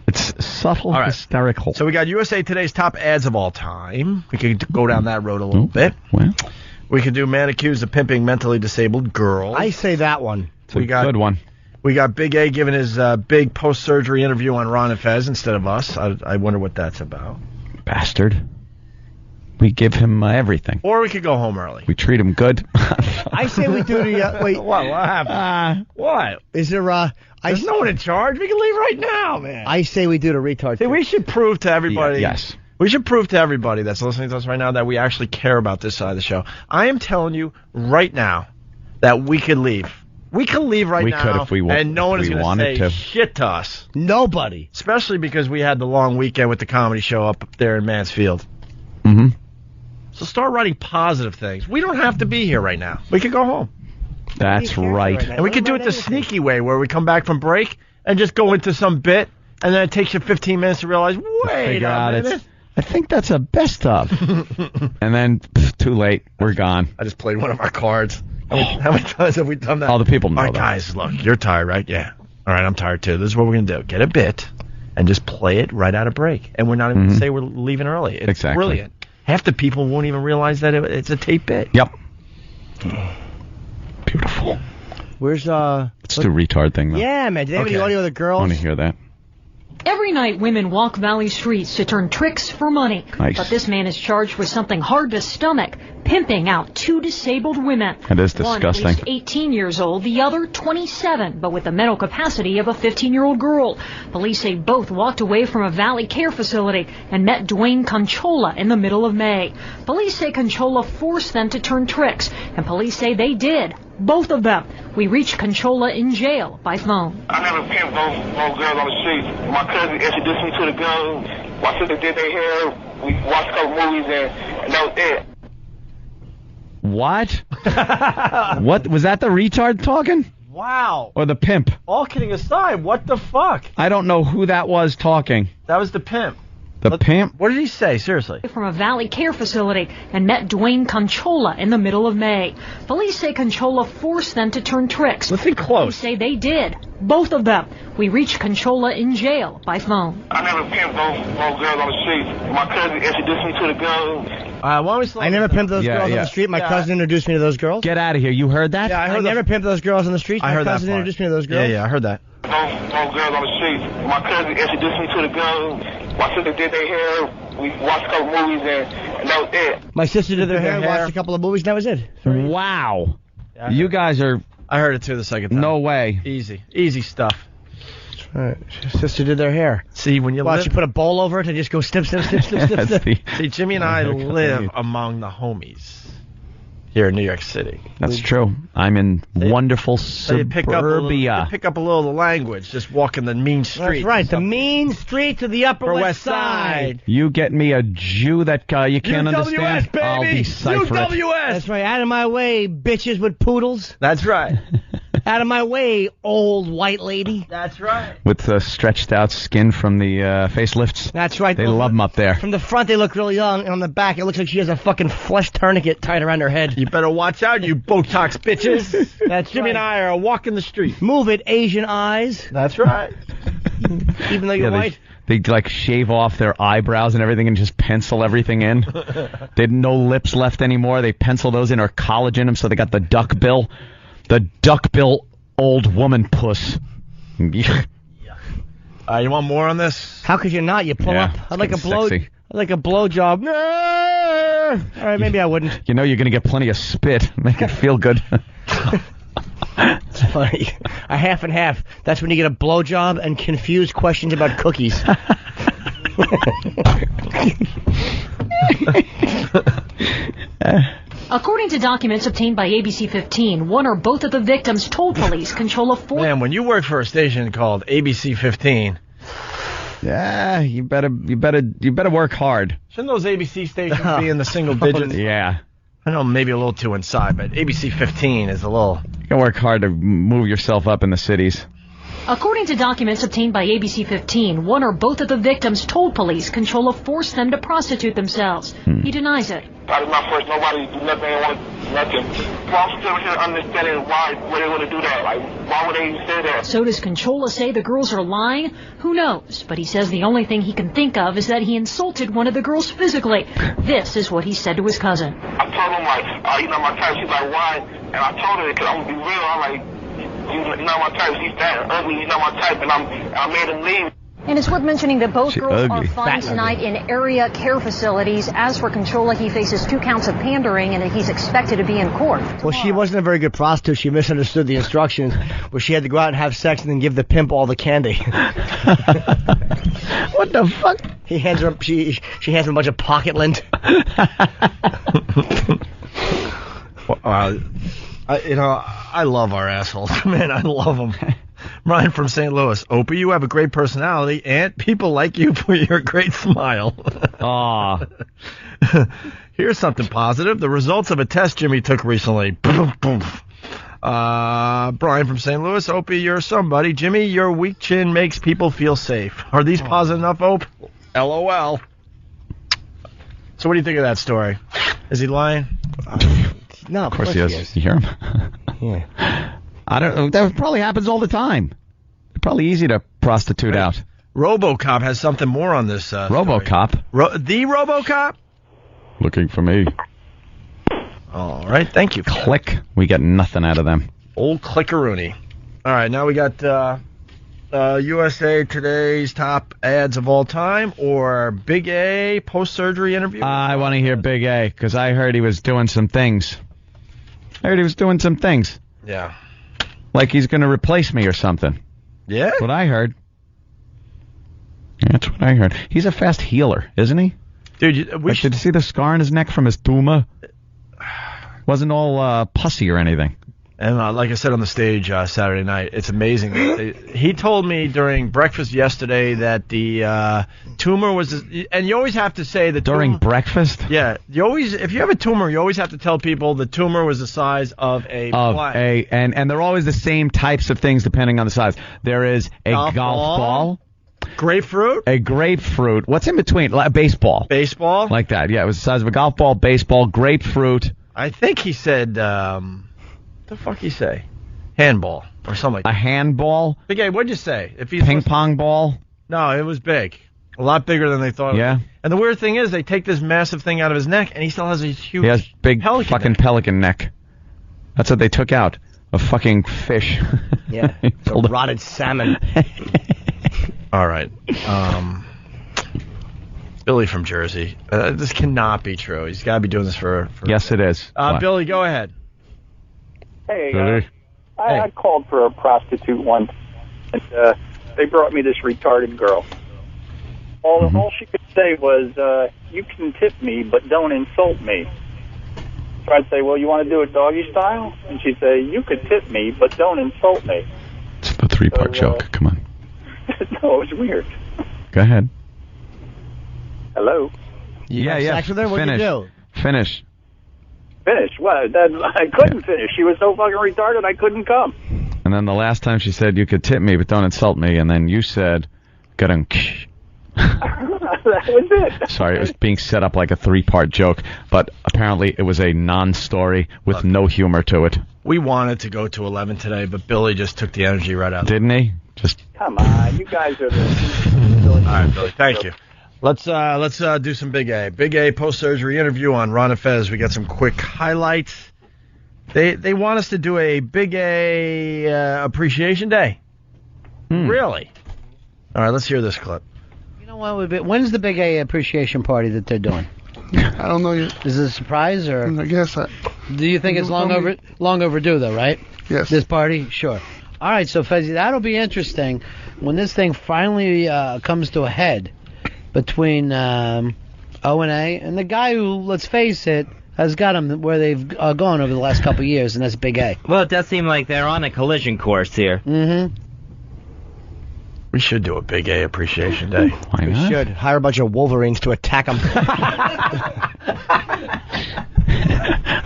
It's subtle, hysterical. So we got USA Today's top ads of all time. We could go down that road a little bit. Well, we could do man accused of pimping mentally disabled girl. I say that one. It's a good one. We got Big A giving his big post-surgery interview on Ron and Fez instead of us. I wonder what that's about. Bastard. We give him everything. Or we could go home early. We treat him good. I say we do the... wait. What happened? What? Is there... There's no one in charge. We can leave right now, man. I say we do the retard thing. We should prove to everybody... Yes. We should prove to everybody that's listening to us right now that we actually care about this side of the show. I am telling you right now that we could leave. We could leave right now. We could if we wanted. And no one is going to say shit to us. Nobody. Especially because we had the long weekend with the comedy show up there in Mansfield. Mm-hmm. So start writing positive things. We don't have to be here right now. We could go home. That's right. And we could do it the sneaky way where we come back from break and just go into some bit, and then it takes you 15 minutes to realize, wait a minute. I think that's a best of. And then, too late. We're gone. I just played one of our cards. How many times have we done that? All the people know All right, that. guys, look, you're tired, right? Yeah. All right, I'm tired, too. This is what we're going to do. Get a bit and just play it right out of break. And we're not even going to say we're leaving early. It's brilliant. Half the people won't even realize that it's a tape bit. Yep. Beautiful. Where's, Let's do retard thing, though. Yeah, man. Do they have any audio of the girls? I want to hear that. Every night, women walk Valley streets to turn tricks for money. Nice. But this man is charged with something hard to stomach, pimping out two disabled women. That is disgusting. One, at least 18 years old, the other 27, but with the mental capacity of a 15-year-old girl. Police say both walked away from a Valley care facility and met Dwayne Conchola in the middle of May. Police say Conchola forced them to turn tricks, and police say they did. Both of them. We reached Conchola in jail by phone. I never pimped those girls on the street. My cousin introduced me to the girls. My sister did their hair. We watched a couple movies, and that was it. What? What? Was that the retard talking? Wow. Or the pimp? All kidding aside, what the fuck? I don't know who that was talking. That was the pimp. The pimp? What did he say? Seriously. From a Valley care facility and met Dwayne Conchola in the middle of May. Police say Conchola forced them to turn tricks. Listen close. Police say they did. Both of them. We reached Conchola in jail by phone. I never pimped those girls on the street. My cousin introduced me to the girls. I never pimped those girls on the street. My cousin introduced me to those girls. Get out of here. You heard that? Yeah, I never pimped those girls on the street. I heard My cousin that part. introduced me to those girls. Yeah, I heard that. Those girls on the street. My cousin introduced me to the girls. My sister did their hair. We watched a couple movies, and that was it. My sister did their hair, watched a couple of movies, and that was it. Wow. Yeah, you guys are... I heard it too the second time. No way. Easy stuff. Right. Sister did their hair. See, when you Watch, you put a bowl over it and just go snip, snip, snip, snip, snip, snip. See, Jimmy and I live among the homies here in New York City. That's true. I'm in wonderful suburbia. You pick up a little of the language, just walking the mean streets. That's right, the mean streets of the Upper West Side. You get me a Jew that you can't understand, baby. I'll decipher it. UWS! That's right, out of my way, bitches with poodles. That's right. Out of my way, old white lady. That's right. With the stretched out skin from the facelifts. That's right. They love them up there. From the front, they look really young, and on the back, it looks like she has a fucking flesh tourniquate tied around her head. You better watch out, you Botox bitches. That's Jimmy right. and I are walking the street. Move it, Asian eyes. That's right. Even though you're white. They like shave off their eyebrows and everything and just pencil everything in. They had no lips left anymore. They pencil those in or collagen them, so they got the duck bill. The duck bill old woman puss. You want more on this? How could you not? You pull up. I'd like a blow. Sexy. I'd like a blow job. All right, maybe I wouldn't. You know you're going to get plenty of spit. Make it feel good. It's funny. A half and half. That's when you get a blow job and confused questions about cookies. According to documents obtained by ABC 15, one or both of the victims told police Conchola forced... Man, when you work for a station called ABC 15... Yeah, you better work hard. Shouldn't those ABC stations be in the single digits? Yeah. I know maybe a little too inside, but ABC 15 is a little You gotta work hard to move yourself up in the cities. According to documents obtained by ABC 15, one or both of the victims told police Conchola forced them to prostitute themselves. He denies it. I did not force nobody to do nothing. They want nothing. So I'm still here understanding why would they want to do that. Like, why would they even say that? So does Conchola say the girls are lying? Who knows? But he says the only thing he can think of is that he insulted one of the girls physically. This is what he said to his cousin. I told him, like, you're not my type. She's like, why? And I told her, because I'm going to be real. I'm like, you're not my type. He's that ugly. He's not my type. And I made him leave. And it's worth mentioning that both girls ugly. are fine tonight in area care facilities. As for Conchola, he faces 2 counts of pandering and he's expected to be in court. Well, she wasn't a very good prostitute. She misunderstood the instructions where she had to go out and have sex and then give the pimp all the candy. What the fuck? He hands her, she hands him a bunch of pocket lint. I love our assholes. Man, I love them. Ryan from St. Louis. Opie, you have a great personality, and people like you for your great smile. Aw. Here's something positive. The results of a test Jimmy took recently. Brian from St. Louis. Opie, you're somebody. Jimmy, your weak chin makes people feel safe. Are these positive enough, Ope? LOL. So what do you think of that story? Is he lying? No, Of course he is. You hear him? Yeah. I don't know. That probably happens all the time. It's probably easy to prostitute out. RoboCop has something more on this. RoboCop? The RoboCop? Looking for me. All right, thank you. Click. We get nothing out of them. Old clickaroony. All right, now we got USA Today's top ads of all time or Big A post-surgery interview? I want to hear Big A because I heard he was doing some things. Yeah. Like he's going to replace me or something. Yeah? That's what I heard. That's what I heard. He's a fast healer, isn't he? Dude, did you see the scar on his neck from his tumor? Wasn't all pussy or anything. And like I said on the stage Saturday night, it's amazing. He told me during breakfast yesterday that the tumor was, and you always have to say that during breakfast. Yeah, if you have a tumor, you always have to tell people the tumor was the size of a blank. And they're always the same types of things depending on the size. There is a golf ball. Grapefruit? A grapefruit. What's in between? A baseball. Baseball? Like that. Yeah, it was the size of a golf ball, baseball, grapefruit. I think he said. The fuck he say? Handball or something like that. A handball? Big A, what'd you say? Ping pong ball? No, it was big. A lot bigger than they thought it was. And the weird thing is, they take this massive thing out of his neck, and he still has a huge He has big pelican neck. That's what they took out. A fucking fish. Yeah. It's a rotted salmon. All right. Billy from Jersey. This cannot be true. He's got to be doing this for Yes, it is. Billy, go ahead. Hey, I called for a prostitute once, and they brought me this retarded girl. All she could say was, you can tip me, but don't insult me. So I'd say, well, you want to do it doggy style? And she'd say, you could tip me, but don't insult me. It's a 3-part joke. Come on. No, it was weird. Go ahead. Hello? Yeah. Sex with her? What'd you do? Finish. Finish? What? I couldn't finish. She was so fucking retarded, I couldn't come. And then the last time she said, you could tip me, but don't insult me. And then you said, That was it. Sorry, it was being set up like a 3-part joke, but apparently it was a non-story with no humor to it. We wanted to go to 11 today, but Billy just took the energy right out. Didn't he? Come on, you guys are All right, Billy, thank you. Let's do some Big A. Big A post-surgery interview on Ron and Fez. We got some quick highlights. They want us to do a Big A appreciation day. Really? All right, let's hear this clip. You know what would be? When's the Big A appreciation party that they're doing? I don't know yet. Is it a surprise or? I guess. Do you think it's long overdue though? Right? Yes. This party, sure. All right, so Fezzi, that'll be interesting when this thing finally comes to a head between O and A and the guy who, let's face it, has got them where they've gone over the last couple of years, and that's Big A. Well, it does seem like they're on a collision course here. Mm-hmm. We should do a Big A appreciation day. Why We not? should hire a bunch of Wolverines to attack them.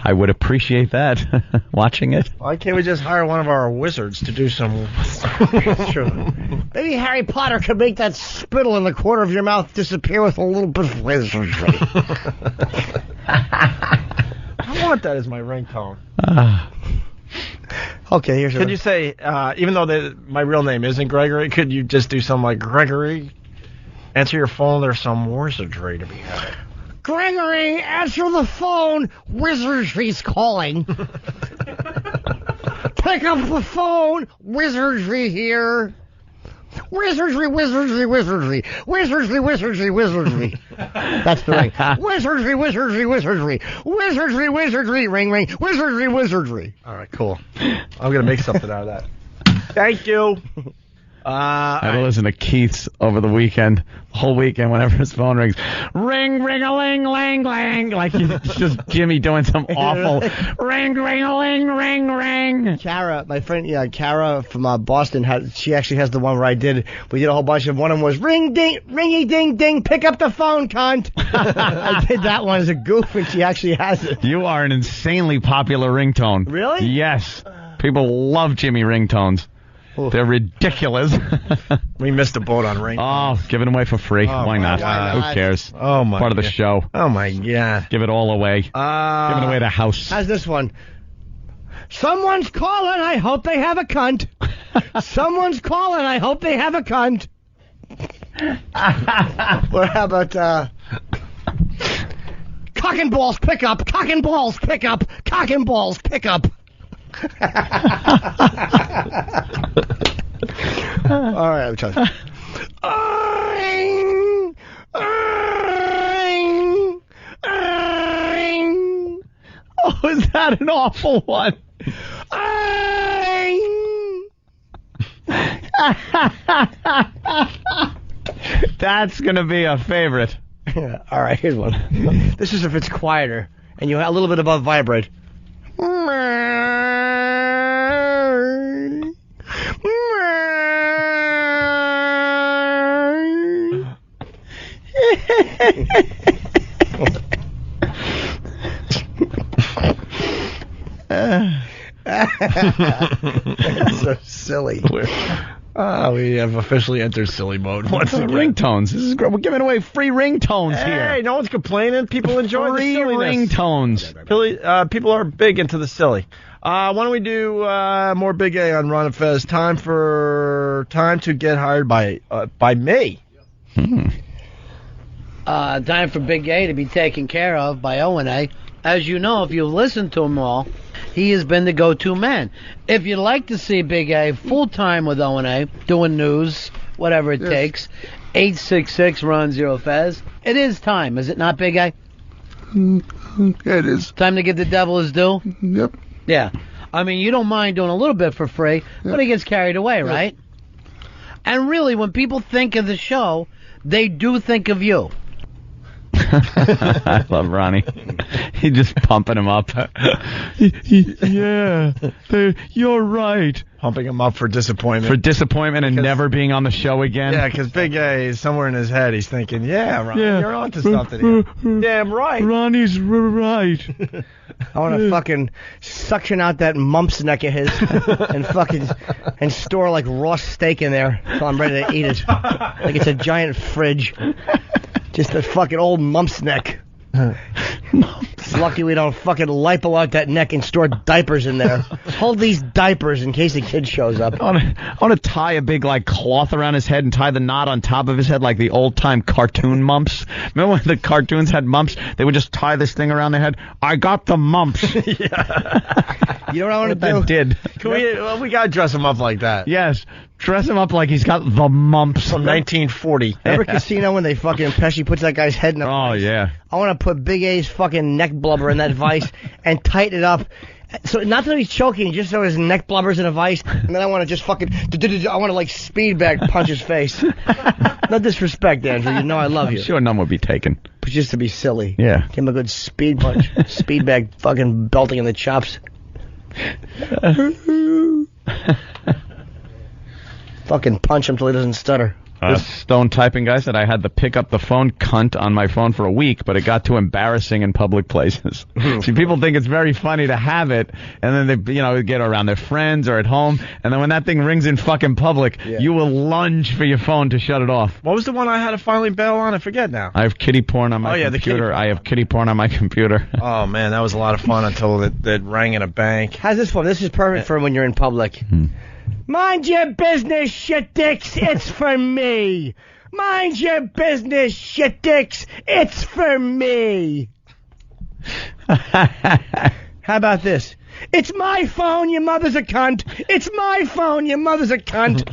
I I would appreciate that. Watching it. Why can't we just hire one of our wizards to do some... Maybe Harry Potter could make that spittle in the corner of your mouth disappear with a little bit of wizardry. I want that as my ringtone. Okay, here's Could you say, even though my real name isn't Gregory, could you just do something like, Gregory, answer your phone, there's some wizardry to be had. Gregory, answer the phone. Wizardry's calling. Pick up the phone. Wizardry here. Wizardry, wizardry, wizardry. Wizardry, wizardry, wizardry. That's the ring. Wizardry, wizardry, wizardry. Wizardry, wizardry, ring, ring. Wizardry, wizardry. All right, cool. I'm going to make something out of that. Thank you. I had to listen to Keith's over the weekend, the whole weekend, whenever his phone rings. Ring, ring-a-ling, lang, lang. Like it's just Jimmy doing some awful ring, ring-a-ling, ring, ring. Kara, my friend, Kara from Boston, she actually has the one where I did. We did a whole bunch of one of them was ring, ding, ringy, ding, ding, pick up the phone, cunt. I did that one as a goof, and she actually has it. You are an insanely popular ringtone. Really? Yes. People love Jimmy ringtones. They're ridiculous. We missed a boat on ring. Oh, give it away for free. Oh, Why not? God. Who cares? Oh, my Part of the God. show. Oh, my God. Give it all away. Giving away the house. How's this one? Someone's calling, I hope they have a cunt. Someone's calling, I hope they have a cunt. Or how about, cock and balls pick up, cock and balls pick up, cock and balls pick up. All right, I'm trying. Oh, is that an awful one? That's going to be a favorite. All right, here's one. This is if it's quieter and you have a little bit above vibrate. That's so silly. We have officially entered silly mode. What's the ringtones? This is great. We're giving away free ringtones here. Hey, no one's complaining. People enjoy free the silliness. ringtones. People are big into the silly. Why don't we do more Big A on Ron and Fez? Time to get hired by me. Time for Big A to be taken care of by O&A. As you know, if you've listened to him all, he has been the go-to man. If you'd like to see Big A full-time with O&A, doing news, whatever it takes, 866-RON-0-FEZ. It is time, is it not, Big A? It is. Time to give the devil his due? Yep. Yeah. I mean, you don't mind doing a little bit for free, but he gets carried away, right? And really, when people think of the show, they do think of you. I love Ronnie. He's just pumping him up. Yeah, you're right. Pumping him up for disappointment. For disappointment and never being on the show again. Yeah, because Big A is somewhere in his head. He's thinking, yeah, Ronnie, you're onto something here. Damn right. Ronnie's right. I want to fucking suction out that mump's neck of his and store like raw steak in there until I'm ready to eat it. Like it's a giant fridge. Just a fucking old mump's neck. It's lucky we don't fucking lipo out that neck and store diapers in there. Hold these diapers in case a kid shows up. I want to tie a big like cloth around his head and tie the knot on top of his head like the old time cartoon mumps. Remember when the cartoons had mumps? They would just tie this thing around their head. I got the mumps. Yeah. You know what I want to do? That did. We gotta dress him up like that. Yes. Dress him up like he's got the mumps. From 1940. Remember Casino when they fucking Pesci puts that guy's head in a vice? Yeah. I want to put Big A's fucking neck blubber in that vice and tighten it up. So not that he's choking, just so his neck blubber's in a vice, and then I want to just fucking, I want to like speed bag punch his face. No disrespect, Andrew. You know I love you. I'm sure none would be taken. But just to be silly. Yeah. Give him a good speed punch. Speed bag fucking belting in the chops. Fucking punch him till he doesn't stutter. Stone Typing guy said I had to pick up the phone cunt on my phone for a week, but it got too embarrassing in public places. See, people think it's very funny to have it, and then they, get around their friends or at home, and then when that thing rings in fucking public, you will lunge for your phone to shut it off. What was the one I had to finally bail on? I forget now. I have kitty porn on my computer. I have kitty porn on my computer. Oh, man, that was a lot of fun until it rang in a bank. How's this one? This is perfect for when you're in public. Mind your business, shit dicks. It's for me. Mind your business, shit dicks. It's for me. How about this? It's my phone, your mother's a cunt. It's my phone, your mother's a cunt.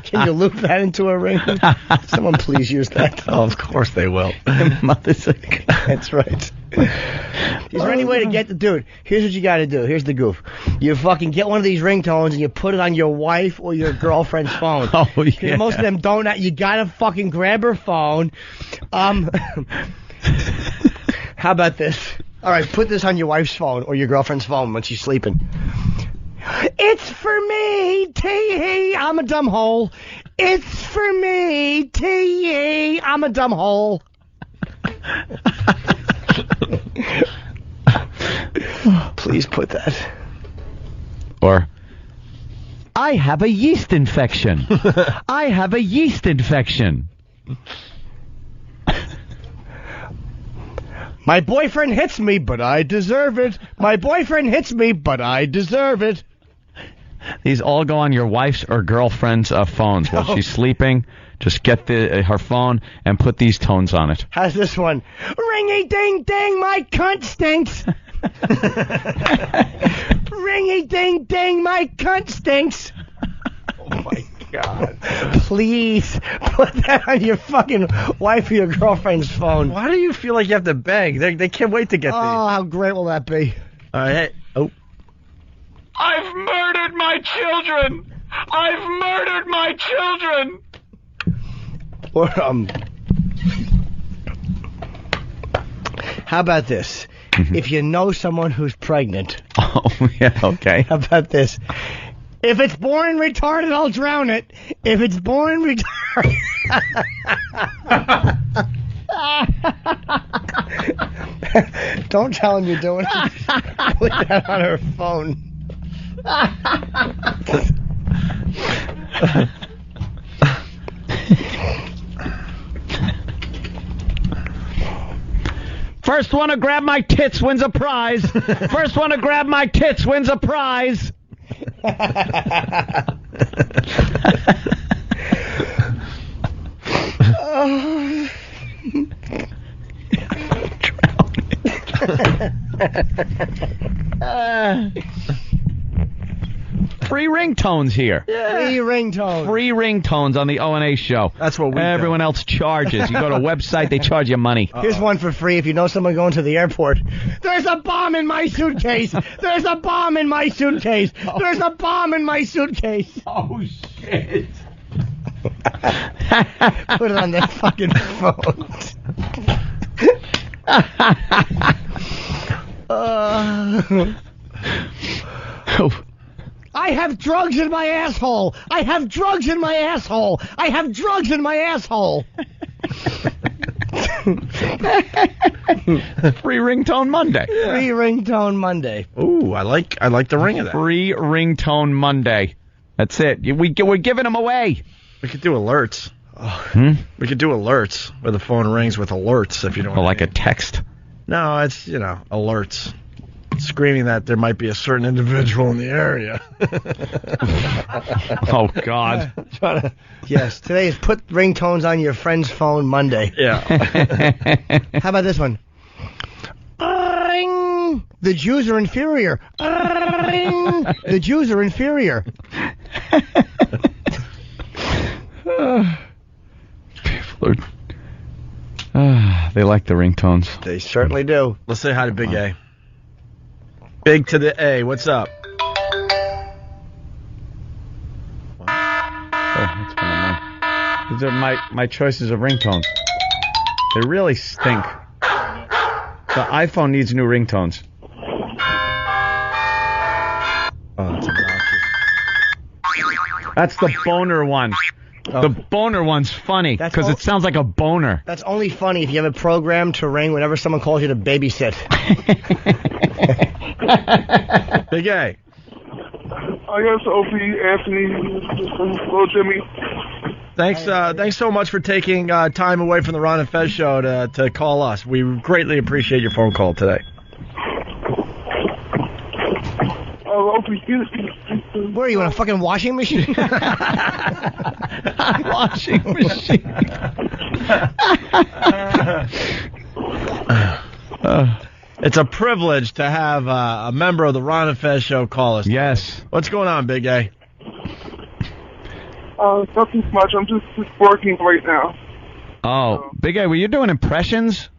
Can you loop that into a ring? Someone please use that. Oh, of course they will. Mother's a cunt. That's right. Is there any way to get the dude? Here's what you got to do. Here's the goof. You fucking get one of these ringtones and you put it on your wife or your girlfriend's phone. Oh yeah. Most of them don't. You gotta fucking grab her phone. How about this? All right, put this on your wife's phone or your girlfriend's phone when she's sleeping. It's for me, T.E. I'm a dumb hole. It's for me, T.E. I'm a dumb hole. Please put that. Or, I have a yeast infection. I have a yeast infection. My boyfriend hits me, but I deserve it. My boyfriend hits me, but I deserve it. These all go on your wife's or girlfriend's phones while she's sleeping. Just get her phone and put these tones on it. How's this one? Ringy ding ding, my cunt stinks. Ringy ding ding, my cunt stinks. Oh my God. Please put that on your fucking wife or your girlfriend's phone. Why do you feel like you have to beg? They can't wait to get these. Oh, how great will that be? All right. Hey. Oh. I've murdered my children! I've murdered my children! Or, how about this? If you know someone who's pregnant. Oh, yeah, okay. How about this? If it's born retarded, I'll drown it. If it's born retarded... Don't tell him you're doing it. Put that on her phone. First one to grab my tits wins a prize. First one to grab my tits wins a prize. Free ringtones here. Yeah. Free ringtones. Free ringtones on the O&A show. That's what we Everyone else charges. You go to a website, they charge you money. Here's one for free if you know someone going to the airport. There's a bomb in my suitcase. There's a bomb in my suitcase. There's a bomb in my suitcase. Oh, shit. Put it on their fucking phone. I have drugs in my asshole. I have drugs in my asshole. I have drugs in my asshole. Free ringtone Monday. Yeah. Free ringtone Monday. Ooh, I like the ring of that. Free ringtone Monday. That's it. We're giving them away. We could do alerts. We could do alerts where the phone rings with alerts if you don't. Or like a text. No, it's alerts. Screaming that there might be a certain individual in the area. Oh, God. Yes, today is put ringtones on your friend's phone Monday. Yeah. How about this one? Ring! The Jews are inferior. Ring! The Jews are inferior. People are... they like the ringtones. They certainly do. Let's say hi to Big A. Big to the A, what's up? Oh, that's one of mine. These are my choices of ringtones. They really stink. The iPhone needs new ringtones. Oh, that's obnoxious. That's the boner one. The boner one's funny because it sounds like a boner. That's only funny if you have a program to ring whenever someone calls you to babysit. Big A. I guess Opie, Anthony, little Jimmy. Thanks so much for taking time away from the Ron and Fez show to call us. We greatly appreciate your phone call today. Opie, where are you, in a fucking washing machine? Washing machine. It's a privilege to have a member of the Ron and Fez show call us. Yes. What's going on, Big A? Nothing much. I'm just working right now. Oh, Big A, were you doing impressions?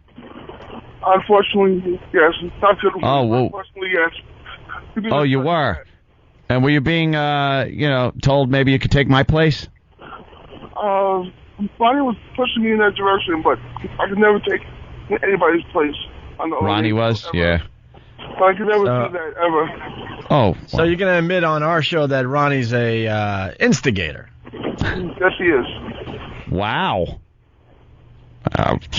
Unfortunately, yes. Not good. Oh, whoa. Unfortunately, yes. Oh, you were? And were you being, told maybe you could take my place? Ronnie was pushing me in that direction, but I could never take anybody's place. Ronnie was? Ever. Yeah. I could never do that, ever. Oh. So you're going to admit on our show that Ronnie's a instigator? Yes, he is. Wow.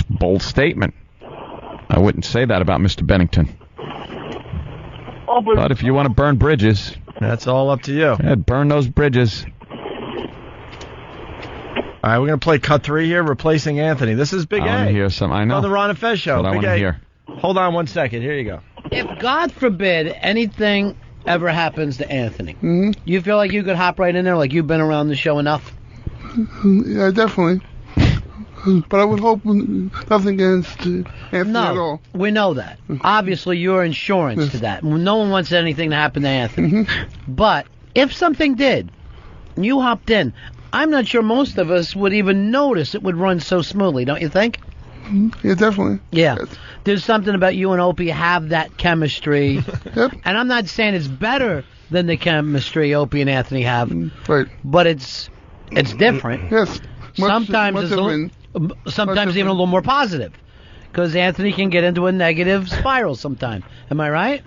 Bold statement. I wouldn't say that about Mr. Bennington. Oh, but if you want to burn bridges... That's all up to you. Yeah, burn those bridges. All right, we're going to play cut 3 here, replacing Anthony. This is Big A. I want to hear some. I know. On the Ron and Fez show. That's what Big I want A. to hear. Hold on 1 second. Here you go. If, God forbid, anything ever happens to Anthony, you feel like you could hop right in there, like you've been around the show enough? Yeah, definitely. But I would hope nothing against Anthony at all. We know that. Obviously, you're insurance to that. No one wants anything to happen to Anthony. But if something did, and you hopped in, I'm not sure most of us would even notice it would run so smoothly, don't you think? Yeah, definitely. Yeah. There's something about you and Opie have that chemistry. Yep. And I'm not saying it's better than the chemistry Opie and Anthony have. Right. But it's different. Yes. Sometimes it's sometimes even a little more positive, because Anthony can get into a negative spiral sometime. Am I right?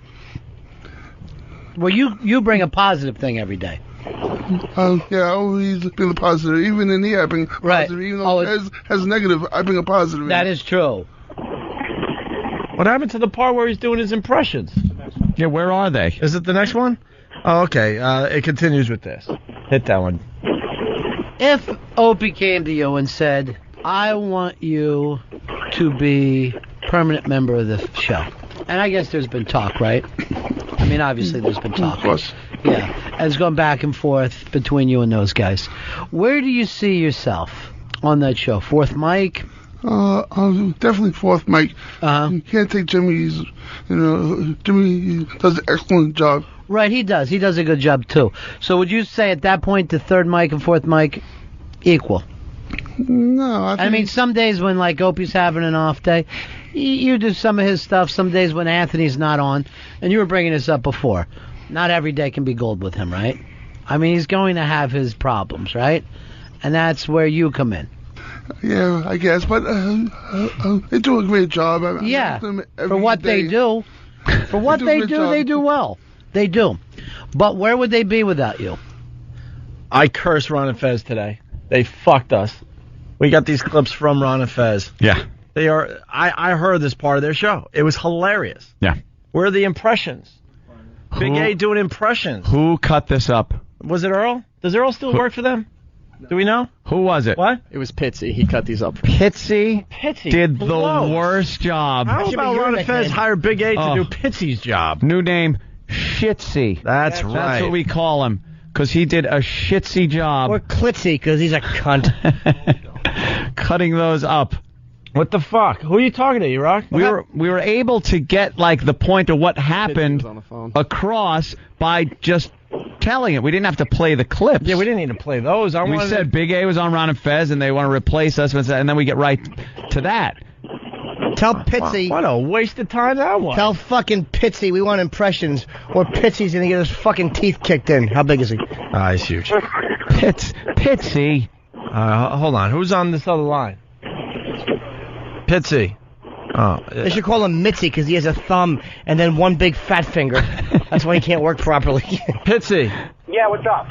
Well, you bring a positive thing every day. Yeah, I always bring a positive. Even in here, I bring a positive. Even though it has negative, I bring a positive. That is true. What happened to the part where he's doing his impressions? Yeah, where are they? Is it the next one? Oh, okay. It continues with this. Hit that one. If Opie came to you and said, I want you to be permanent member of the show. And I guess there's been talk, right? I mean, obviously there's been talk. Of course. Yeah, and it's going back and forth between you and those guys. Where do you see yourself on that show? Fourth mic? Definitely fourth mic. You can't take Jimmy's, Jimmy does an excellent job. Right, he does. He does a good job, too. So would you say at that point the third mic and fourth mic equal? No, I mean, some days when, like, Opie's having an off day, you do some of his stuff. Some days when Anthony's not on, and you were bringing this up before, not every day can be gold with him, right? I mean, he's going to have his problems, right? And that's where you come in. Yeah, I guess, but they do a great job. For what they do. For what they do, they do well. They do. But where would they be without you? I cursed Ron and Fez today. They fucked us. We got these clips from Ron and Fez. Yeah. They are. I heard this part of their show. It was hilarious. Yeah. Where are the impressions? Big A doing impressions. Who cut this up? Was it Earl? Does Earl still work for them? Do we know? Who was it? What? It was Pitsy. He cut these up. Pitsy did blows. the worst job. How about Ron and Fez hire Big A to do Pitsy's job? New name, Shitsy. That's right. That's what we call him, because he did a shitsy job. Or Klitzy, because he's a cunt. Cutting those up. What the fuck? Who are you talking to, E-Rock? We were able to get like the point of what happened across by just telling it. We didn't have to play the clips. Yeah, we didn't need to play those. We said Big A was on Ron and Fez, and they want to replace us, and then we get right to that. Tell Pitsy. What a waste of time that was. Tell fucking Pitsy we want impressions, or Pitsy's gonna get his fucking teeth kicked in. How big is he? He's huge. Pitsy. Hold on. Who's on this other line? Pitsy. Oh. They should call him Mitzi because he has a thumb and then one big fat finger. That's why he can't work properly. Pitsy. Yeah, what's up?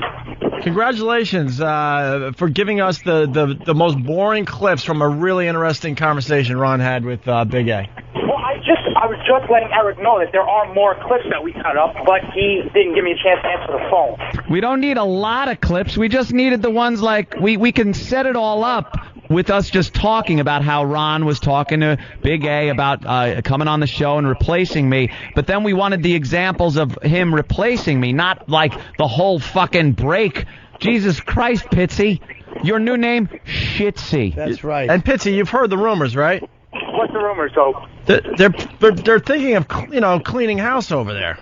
Congratulations for giving us the most boring clips from a really interesting conversation Ron had with Big A. Well, I was just letting Eric know that there are more clips that we cut up, but he didn't give me a chance to answer the phone. We don't need a lot of clips. We just needed the ones like we can set it all up with us just talking about how Ron was talking to Big A about coming on the show and replacing me. But then we wanted the examples of him replacing me, not like the whole fucking break. Jesus Christ, Pitsy. Your new name, Shitsy. That's right. And Pitsy, you've heard the rumors, right? What's the rumor, so? They're thinking of cleaning house over there.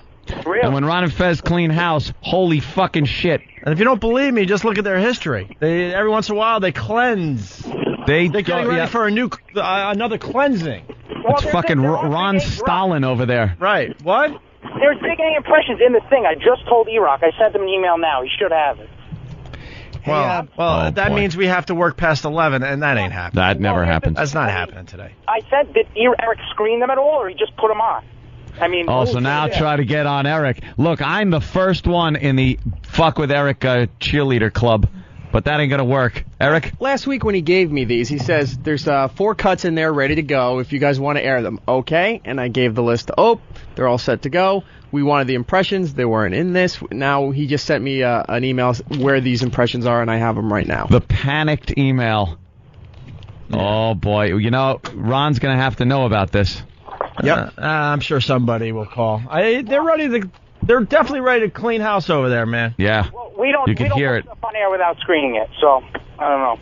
Really? And when Ron and Fez clean house, holy fucking shit. And if you don't believe me, just look at their history. Every once in a while they cleanse. They're getting ready for another cleansing. It's fucking Ron Stalin over there. Right. What? There's Big A impressions in the thing. I just told E-Rock. I sent him an email now. He should have it. That means we have to work past 11, and that ain't happening. That never happens. That's not happening today. I said, did Eric screen them at all, or he just put them on? I mean... Oh, so now try to get on Eric. Look, I'm the first one in the Fuck with Eric cheerleader club, but that ain't going to work. Eric? Last week when he gave me these, he says, there's 4 cuts in there ready to go if you guys want to air them. Okay, and I gave the list to Ope. They're all set to go. We wanted the impressions. They weren't in this. Now he just sent me an email where these impressions are, and I have them right now. The panicked email. Yeah. Oh, boy. You know, Ron's going to have to know about this. Yep. I'm sure somebody will call. They're definitely ready to clean house over there, man. Yeah. Well, we don't hear it. Put stuff on air without screening it, so I don't know.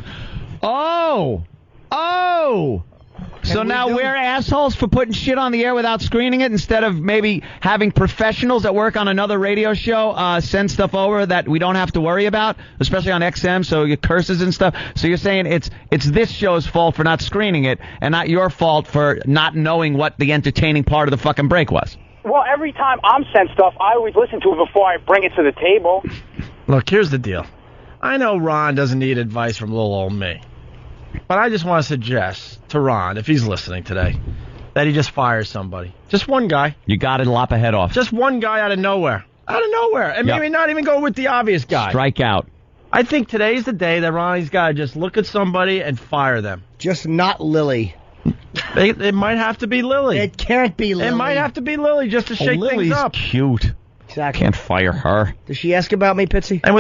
Oh! So now we're assholes for putting shit on the air without screening it instead of maybe having professionals that work on another radio show send stuff over that we don't have to worry about, especially on XM, so you curses and stuff. So you're saying it's this show's fault for not screening it and not your fault for not knowing what the entertaining part of the fucking break was. Well, every time I'm sent stuff, I always listen to it before I bring it to the table. Look, here's the deal. I know Ron doesn't need advice from little old me. But I just want to suggest to Ron, if he's listening today, that he just fires somebody. Just one guy. You got it, lop a head off. Just one guy out of nowhere. And maybe not even go with the obvious guy. Strike out. I think today's the day that Ronnie's got to just look at somebody and fire them. Just not Lily. It might have to be Lily. It can't be Lily. It might have to be Lily just to shake things up. Lily's cute. Exactly. Can't fire her. Does she ask about me, Pitsy? And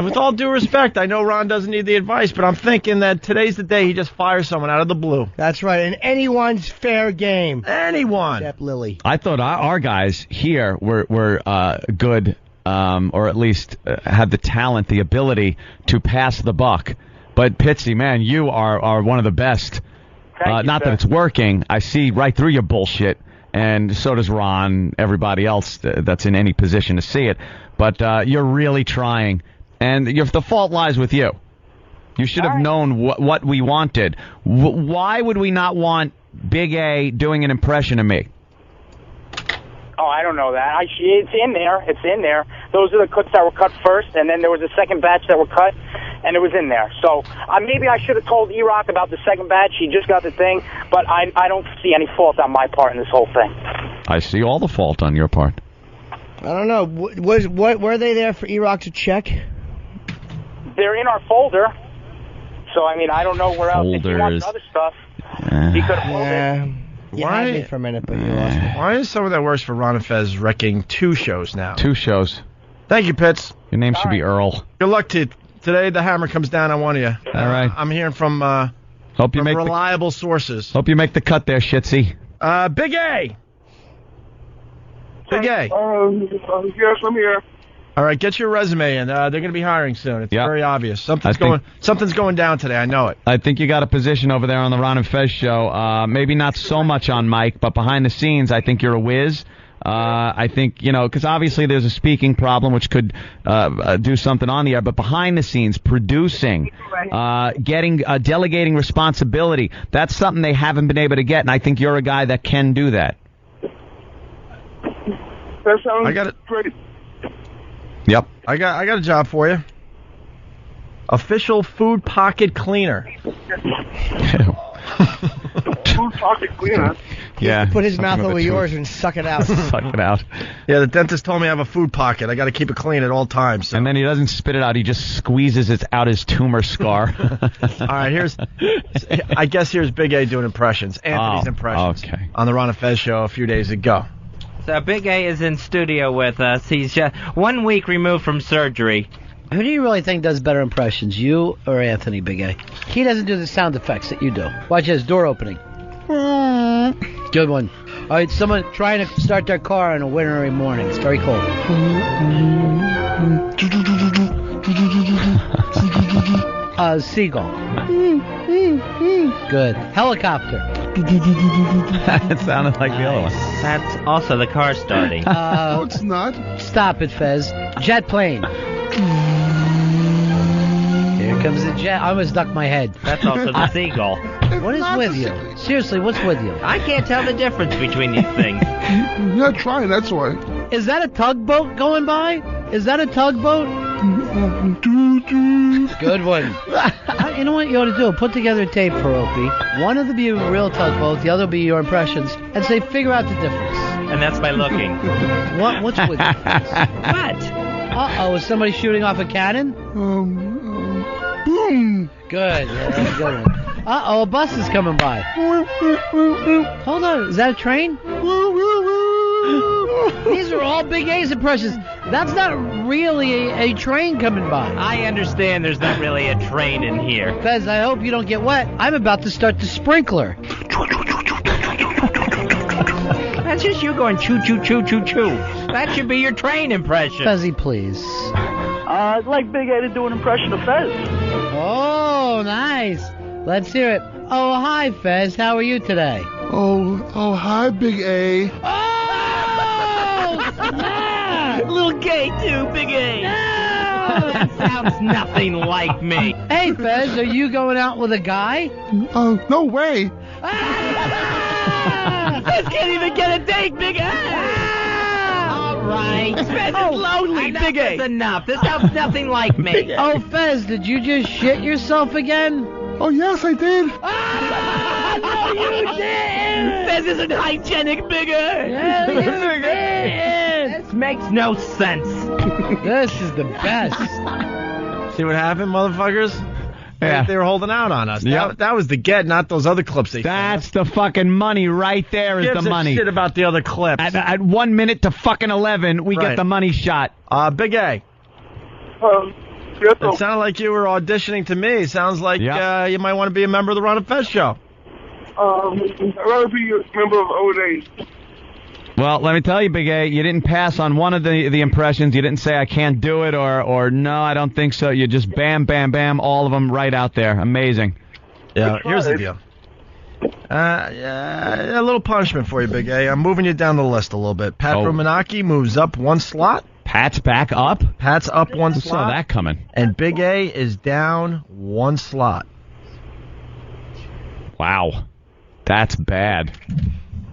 with all due respect, I know Ron doesn't need the advice, but I'm thinking that today's the day he just fires someone out of the blue. That's right. And anyone's fair game. Anyone. Except Lily. I thought our guys here were good, or at least had the talent, the ability to pass the buck. But Pitsy, man, you are one of the best. Not that it's working. I see right through your bullshit. And so does Ron, everybody else that's in any position to see it. But you're really trying. And the fault lies with you. You should have known what we wanted. Why would we not want Big A doing an impression of me? Oh, I don't know that. It's in there. It's in there. Those are the cuts that were cut first, and then there was a second batch that were cut, and it was in there. So maybe I should have told E-Rock about the second batch. He just got the thing, but I don't see any fault on my part in this whole thing. I see all the fault on your part. I don't know. Were they there for E-Rock to check? They're in our folder. So, I mean, I don't know where else. If you want other stuff, he could have pulled it. You had me for a minute, but you lost me. Why is someone that works for Ron and Fez wrecking 2 shows now? 2 shows. Thank you, Pitts. Your name should be Earl. Good luck to you. Today the hammer comes down on one of you. All right. I'm hearing from reliable sources. Hope you make the cut there, Shitsy. Big A. Big A. Yes, I'm here. All right, get your resume in. They're going to be hiring soon. It's very obvious. Something's going down today. I know it. I think you got a position over there on the Ron and Fez show. Maybe not so much on mic, but behind the scenes, I think you're a whiz. I think, because obviously there's a speaking problem which could do something on the air, but behind the scenes, producing, delegating responsibility, that's something they haven't been able to get, and I think you're a guy that can do that. That sounds great. Yep. I got a job for you. Official food pocket cleaner. Food pocket cleaner? Yeah. Put his something mouth with over a tooth. yours and suck it out. Suck it out. Yeah, the dentist told me I have a food pocket. I got to keep it clean at all times. So. And then he doesn't spit it out. He just squeezes it out his tumor scar. All right, I guess here's Big A doing impressions. Anthony's impressions. Okay. On the Ron and Fez show a few days ago. So Big A is in studio with us. He's just 1 week removed from surgery. Who do you really think does better impressions, you or Anthony, Big A? He doesn't do the sound effects that you do. Watch his door opening. Good one. All right, someone trying to start their car on a wintry morning. It's very cold. Seagull. Good. Helicopter. It sounded like the other one. That's also the car starting. No, it's not. Stop it, Fez. Jet plane. Here comes the jet. I almost ducked my head. That's also the seagull. What is with you? Seriously, what's with you? I can't tell the difference between these things. You're not trying, that's why. Is that a tugboat going by? Is that a tugboat? Good one. You know what you ought to do? Put together a tape for Opie. One of them be a real tugboat, the other be your impressions, and say, figure out the difference. And that's by looking. What's with you? What? Uh-oh, is somebody shooting off a cannon? Boom. Good. Yeah, that's a good one. Uh-oh, a bus is coming by. Hold on, is that a train? These are all Big A's impressions. That's not really a train coming by. I understand there's not really a train in here. Fez, I hope you don't get wet. I'm about to start the sprinkler. That's just you going choo choo choo choo choo. That should be your train impression. Fezzy, please. I'd like Big A to do an impression of Fez. Oh, nice. Let's hear it. Oh, hi, Fez. How are you today? Oh, hi, Big A. Oh, snap! A little gay too, Big A. No! That sounds nothing like me. Hey, Fez, are you going out with a guy? No way. Fez can't even get a date, Big A. All right. Fez is lonely, Big A. That's enough. This sounds nothing like me. Oh, Fez, did you just shit yourself again? Oh, yes, I did. No, you did. Fez isn't hygienic, Big A. Yeah, you did. This makes no sense. This is the best. See what happened, motherfuckers? Yeah. They were holding out on us. Yep. That was the get, not those other clips they That's the fucking money right there is Gives the a money. shit about the other clips. At 1 minute to fucking 11, we Right. get the money shot. Big A. Yes, It sounded like you were auditioning to me. Sounds like you might want to be a member of the Ron and Fez show. I'd rather be a member of OA. Well, let me tell you, Big A, you didn't pass on one of the impressions. You didn't say I can't do it or no, I don't think so. You just bam, bam, bam, all of them right out there. Amazing. Yeah, here's the deal. A little punishment for you, Big A. I'm moving you down the list a little bit. Pat Ruminaki moves up one slot. Pat's back up? Pat's up one slot. Saw that coming. And Big A is down one slot. Wow. That's bad.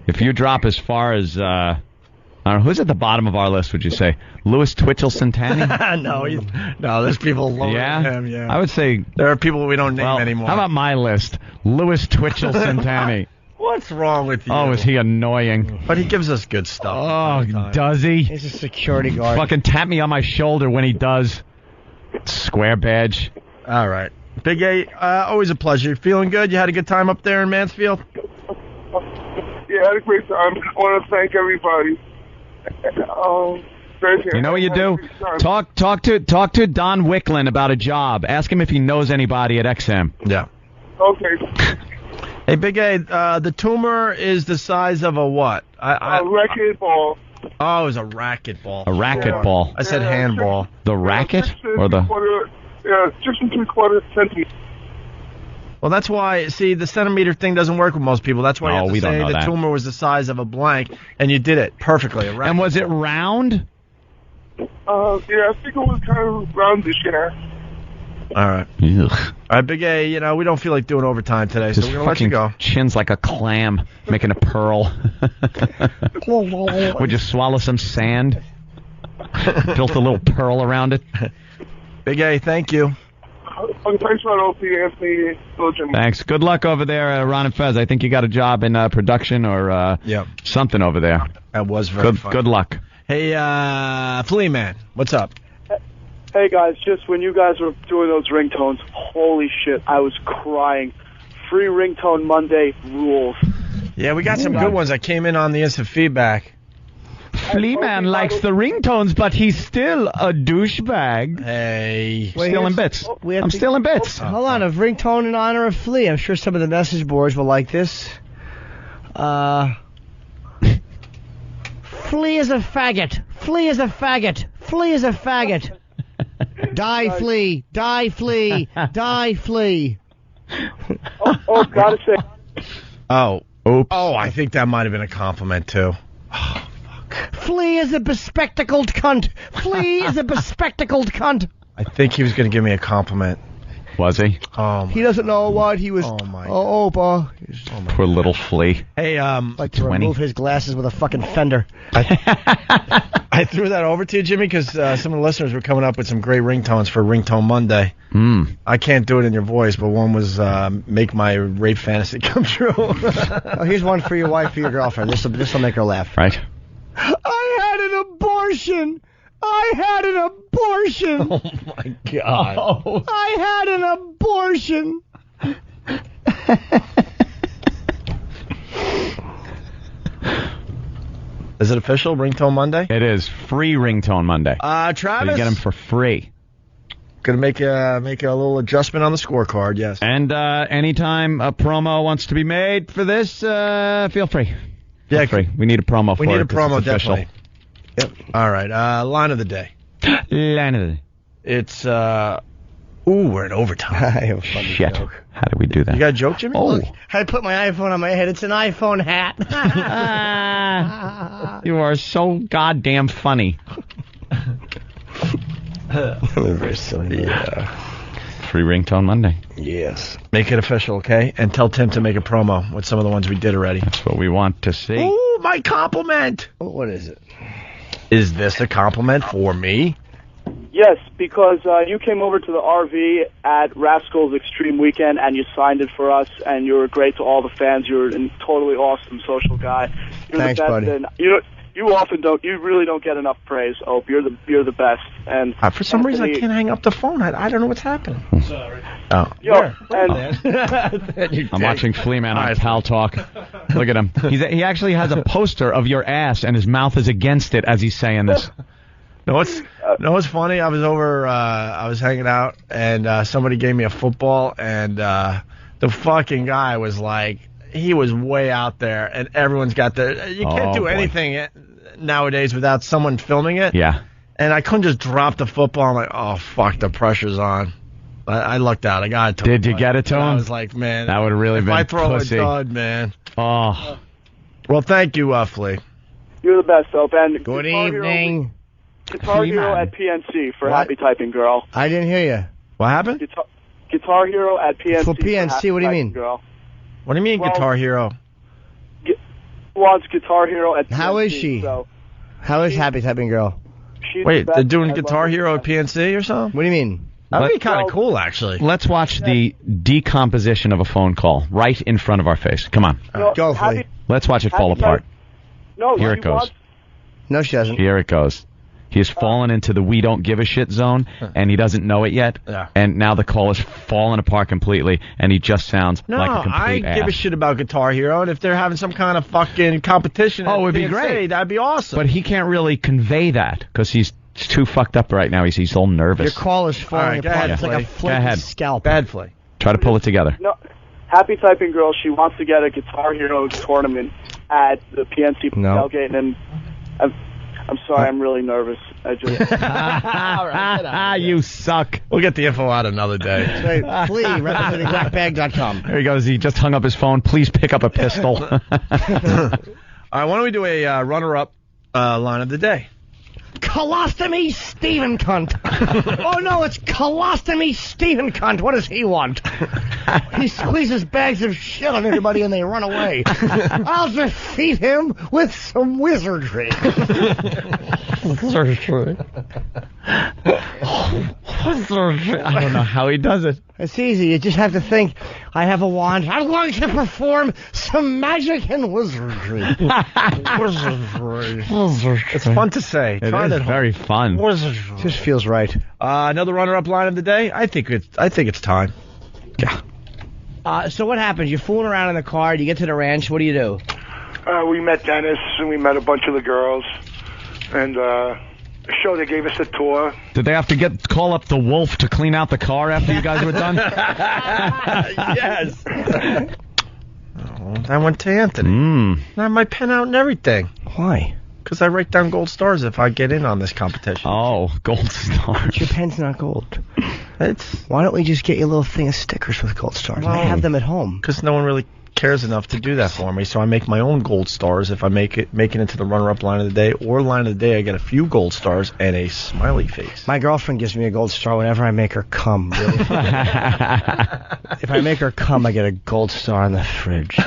If you drop as far as, I don't know, who's at the bottom of our list, would you say? Louis Twitchell-Santani? No, there's people lower than him, yeah. I would say... There are people we don't name anymore. How about my list? Louis Twitchell-Santani. What's wrong with you? Oh, is he annoying? But he gives us good stuff. Oh, does he? He's a security guard. Fucking tap me on my shoulder when he does. Square badge. All right. Big A, always a pleasure. Feeling good? You had a good time up there in Mansfield? Yeah, I had a great time. I want to thank everybody. You know what you do? Talk to Don Wicklin about a job. Ask him if he knows anybody at XM. Yeah. Okay. Hey, Big A, the tumor is the size of a what? A racquetball. Oh, it was a racquetball. A racquetball. I said handball. The racket or the? 6 3/4 centimeters. Well, that's why, see, the centimeter thing doesn't work with most people. That's why you have to say the tumor was the size of a blank, and you did it perfectly. And was it round? Yeah, I think it was kind of roundish, yeah. All right. Ugh. All right, Big A, we don't feel like doing overtime today, so His we're going to let you fucking go. chin's like a clam, making a pearl. Would you swallow some sand? Built a little pearl around it. Big A, thank you. Thanks for Opie, Anthony, Jimmy. Thanks. Good luck over there, Ron and Fez. I think you got a job in production or something over there. That was very fun. Good luck. Hey, Flea Man, what's up? Hey guys, just when you guys were doing those ringtones, holy shit, I was crying. Free Ringtone Monday rules. Yeah, we got some good ones that came in on the instant feedback. Flea Man likes the ringtones, but he's still a douchebag. Hey. Still in bits. I'm still in bits. Hold on, a ringtone in honor of Flea. I'm sure some of the message boards will like this. Flea is a faggot. Flea is a faggot. Flea is a faggot. Die, Flea. Die, Flea. Die, Flea. Oh, gotta say. Oh. Oops. Oh, I think that might have been a compliment, too. Flea is a bespectacled cunt. Flea is a bespectacled cunt. I think he was going to give me a compliment. Was he? Oh, he doesn't know what he was. Oh, my God. Poor little Flea. Hey, like to remove his glasses with a fucking fender. I threw that over to you, Jimmy, because some of the listeners were coming up with some great ringtones for Ringtone Monday. I can't do it in your voice, but one was make my rape fantasy come true. Oh, here's one for your wife or your girlfriend. This will make her laugh. Right. I had an abortion. I had an abortion. Oh, my God. Oh. I had an abortion. Is it official, Ringtone Monday? It is. Free Ringtone Monday. Travis? So you get them for free. Gonna make a little adjustment on the scorecard, yes. And anytime a promo wants to be made for this, feel free. Yeah, free. We need a promo for it. We need a promo, it's official. definitely. Yep. All right. Line of the day. Line of the day. It's we're in overtime. I have a funny Shit. joke. How do we do that? You got a joke, Jimmy? Oh. Look, I put my iPhone on my head. It's an iPhone hat. You are so goddamn funny. Very silly. Yeah. Free Ringtone Monday. Yes. Make it official, okay? And tell Tim to make a promo with some of the ones we did already. That's what we want to see. Ooh, my compliment. What is it? Is this a compliment for me? Yes, because you came over to the RV at Rascals Extreme Weekend and you signed it for us, and you were great to all the fans. You were a totally awesome social guy. You're Thanks, the best, buddy. and you really don't get enough praise, Ope. You're the best. And For some reason, I can't hang up the phone. I don't know what's happening. Sorry. Oh. I'm watching Flea Man on Pal Talk. Look at him. He actually has a poster of your ass, and his mouth is against it as he's saying this. No, what's funny? I was over, I was hanging out, and somebody gave me a football, and the fucking guy was like, he was way out there, and everyone's got their. You can't do anything nowadays without someone filming it. Yeah. And I couldn't just drop the football. I'm like, oh, fuck, the pressure's on. I lucked out. I got it to him. Did you get it to him? I was like, man. That would have really if been I throw pussy. a dud, man. Oh. Well, thank you, Flea. You're the best, Ope. And Good Guitar evening. Guitar Hero at PNC for Happy Typing Girl. I didn't hear you. What happened? Guitar Hero at PNC. For PNC, what do you mean? Girl. What do you mean, Guitar Hero? Wants Guitar Hero at PNC. How is she? So How is Happy Typing Girl? Wait, they're doing Guitar Hero at PNC or something? What do you mean? That would be kind of cool, actually. Let's watch the decomposition of a phone call right in front of our face. Come on. Go, Flea. Let's watch it fall apart. No, Here it goes. No, she doesn't. Here it goes. He has fallen into the we don't give a shit zone, and he doesn't know it yet. Yeah. And now the call is falling apart completely, and he just sounds No, like a complete I give a ass. shit about Guitar Hero, and if they're having some kind of fucking competition at Oh, it'd be PNC, great. that'd be awesome. But he can't really convey that because he's too fucked up right now. He's all nervous. Your call is falling All right, go apart. ahead, It's like a Flea. Go flaky ahead. scalp. Bad Flea. Try to pull it together. No, Happy Typing Girl. She wants to get a Guitar Hero tournament at the PNC tailgate, and I'm sorry, I'm really nervous. I just. You suck. We'll get the info out another day. Right, Flea, representing blackbag.com. There he goes. He just hung up his phone. Please pick up a pistol. All right, why don't we do a runner-up line of the day? Colostomy Stephen Cunt. Oh, no, it's Colostomy Stephen Cunt. What does he want? He squeezes bags of shit on everybody and they run away. I'll just feed him with some wizardry. I don't know how he does it. It's easy. You just have to think, I have a wand. I'm going to perform some magic and wizardry. It's fun to say. It Try is that very fun. Wizardry. Just feels right. Another runner-up line of the day. I think it's time. Yeah. So what happens? You're fooling around in the car. You get to the ranch. What do you do? We met Dennis, and we met a bunch of the girls. And the show, they gave us a tour. Did they have to call up the wolf to clean out the car after you guys were done? Yes. I went to Anthony. I have my pen out and everything. Why? Because I write down gold stars if I get in on this competition. Oh, gold stars. Your pen's not gold. Why don't we just get you a little thing of stickers with gold stars? I have them at home. Because no one really cares enough to do that for me, so I make my own gold stars if I make it into the runner-up line of the day, or line of the day I get a few gold stars and a smiley face. My girlfriend gives me a gold star whenever I make her come. Really. If I make her come, I get a gold star in the fridge.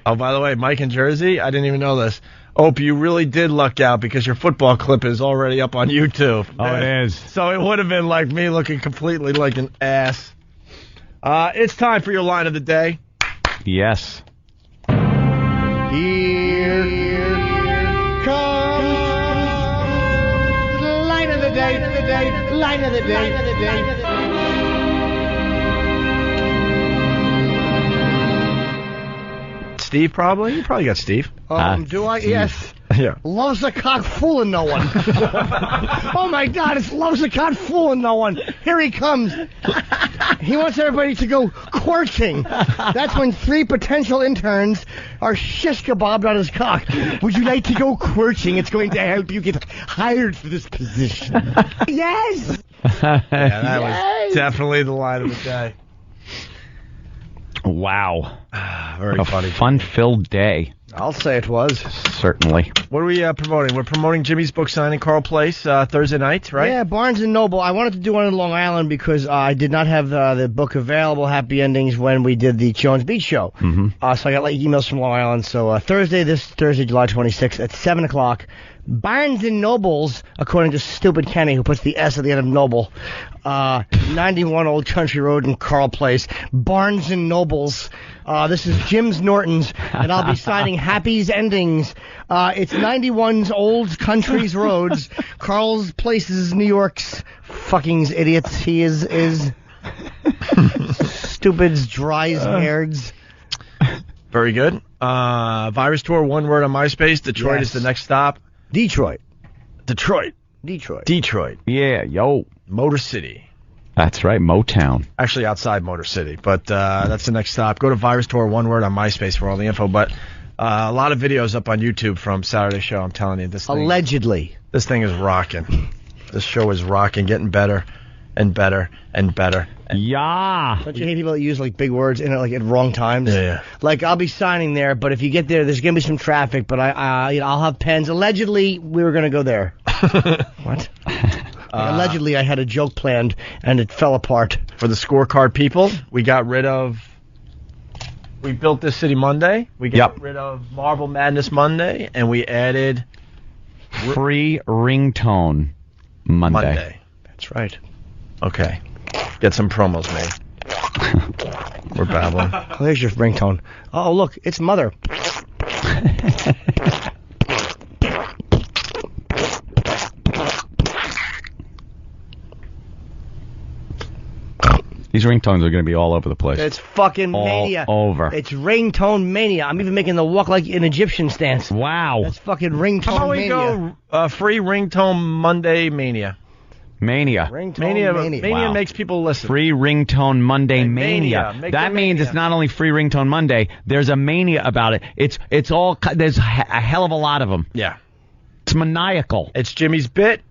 Oh, by the way, Mike in Jersey, I didn't even know this. Opie, you really did luck out because your football clip is already up on YouTube. Oh, it is. So it would have been like me looking completely like an ass. It's time for your line of the day. Yes. Here comes the line of the day, line of the day. Steve, probably? You probably got Steve. Do I? Yes. Yeah. Loves the cock fooling no one. Oh my God, it's loves the cock fooling no one. Here he comes. He wants everybody to go quirting. That's when 3 potential interns are shish kebabbed on his cock. Would you like to go quirting? It's going to help you get hired for this position. Yes. Yeah, that was definitely the line of the day. Wow. Very funny. Fun-filled day. I'll say it was. Certainly. What are we promoting? We're promoting Jimmy's book signing, Carl Place, Thursday night, right? Yeah, Barnes & Noble. I wanted to do one in Long Island because I did not have the book available, Happy Endings, when we did the Jones Beach show. Mm-hmm. So I got emails from Long Island. So this Thursday, July 26th at 7 o'clock, Barnes & Noble's, according to Stupid Kenny, who puts the S at the end of Noble, 91 Old Country Road in Carl Place, Barnes & Noble's. This is Jim's Norton's, and I'll be signing Happy's Endings. It's 91's Old Country's Roads, Carl's Places, New York's fucking idiots. He is stupids, dries, nerds. Very good. Virus Tour, one word on MySpace. Detroit is the next stop. Detroit. Yeah, yo. Motor City. That's right, Motown. Actually, outside Motor City, but that's the next stop. Go to Virus Tour, one word on MySpace for all the info. But a lot of videos up on YouTube from Saturday show. I'm telling you, this thing, allegedly, this thing is rocking. This show is rocking, getting better and better and better. Yeah. Don't you hate people that use like big words in it, like at wrong times? Yeah. Like I'll be signing there, but if you get there, there's gonna be some traffic. But I'll have pens. Allegedly, we were gonna go there. What? Allegedly, I had a joke planned and it fell apart. For the scorecard people, we got rid of. We built This City Monday. We got rid of Marvel Madness Monday, and we added Free Ringtone Monday. That's right. Okay. Get some promos made. We're babbling. Oh, there's your ringtone. Oh, look, it's Mother. These ringtones are going to be all over the place. It's fucking all mania. Over. It's ringtone mania. I'm even making the walk like an Egyptian stance. Wow. That's fucking ringtone How about we mania. go free ringtone Monday mania? Mania. Mania makes people listen. Free Ringtone Monday Mania. Make That the means mania. it's not only Free Ringtone Monday. There's a mania about it. It's all. There's a hell of a lot of them. Yeah. It's maniacal. It's Jimmy's bit,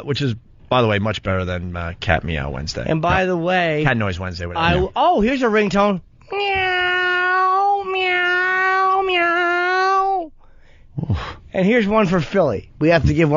which is, by the way, much better than Cat Meow Wednesday. And by the way, Cat Noise Wednesday. Whatever. Here's a ringtone. Meow, meow, meow. And here's one for Philly. We have to give one.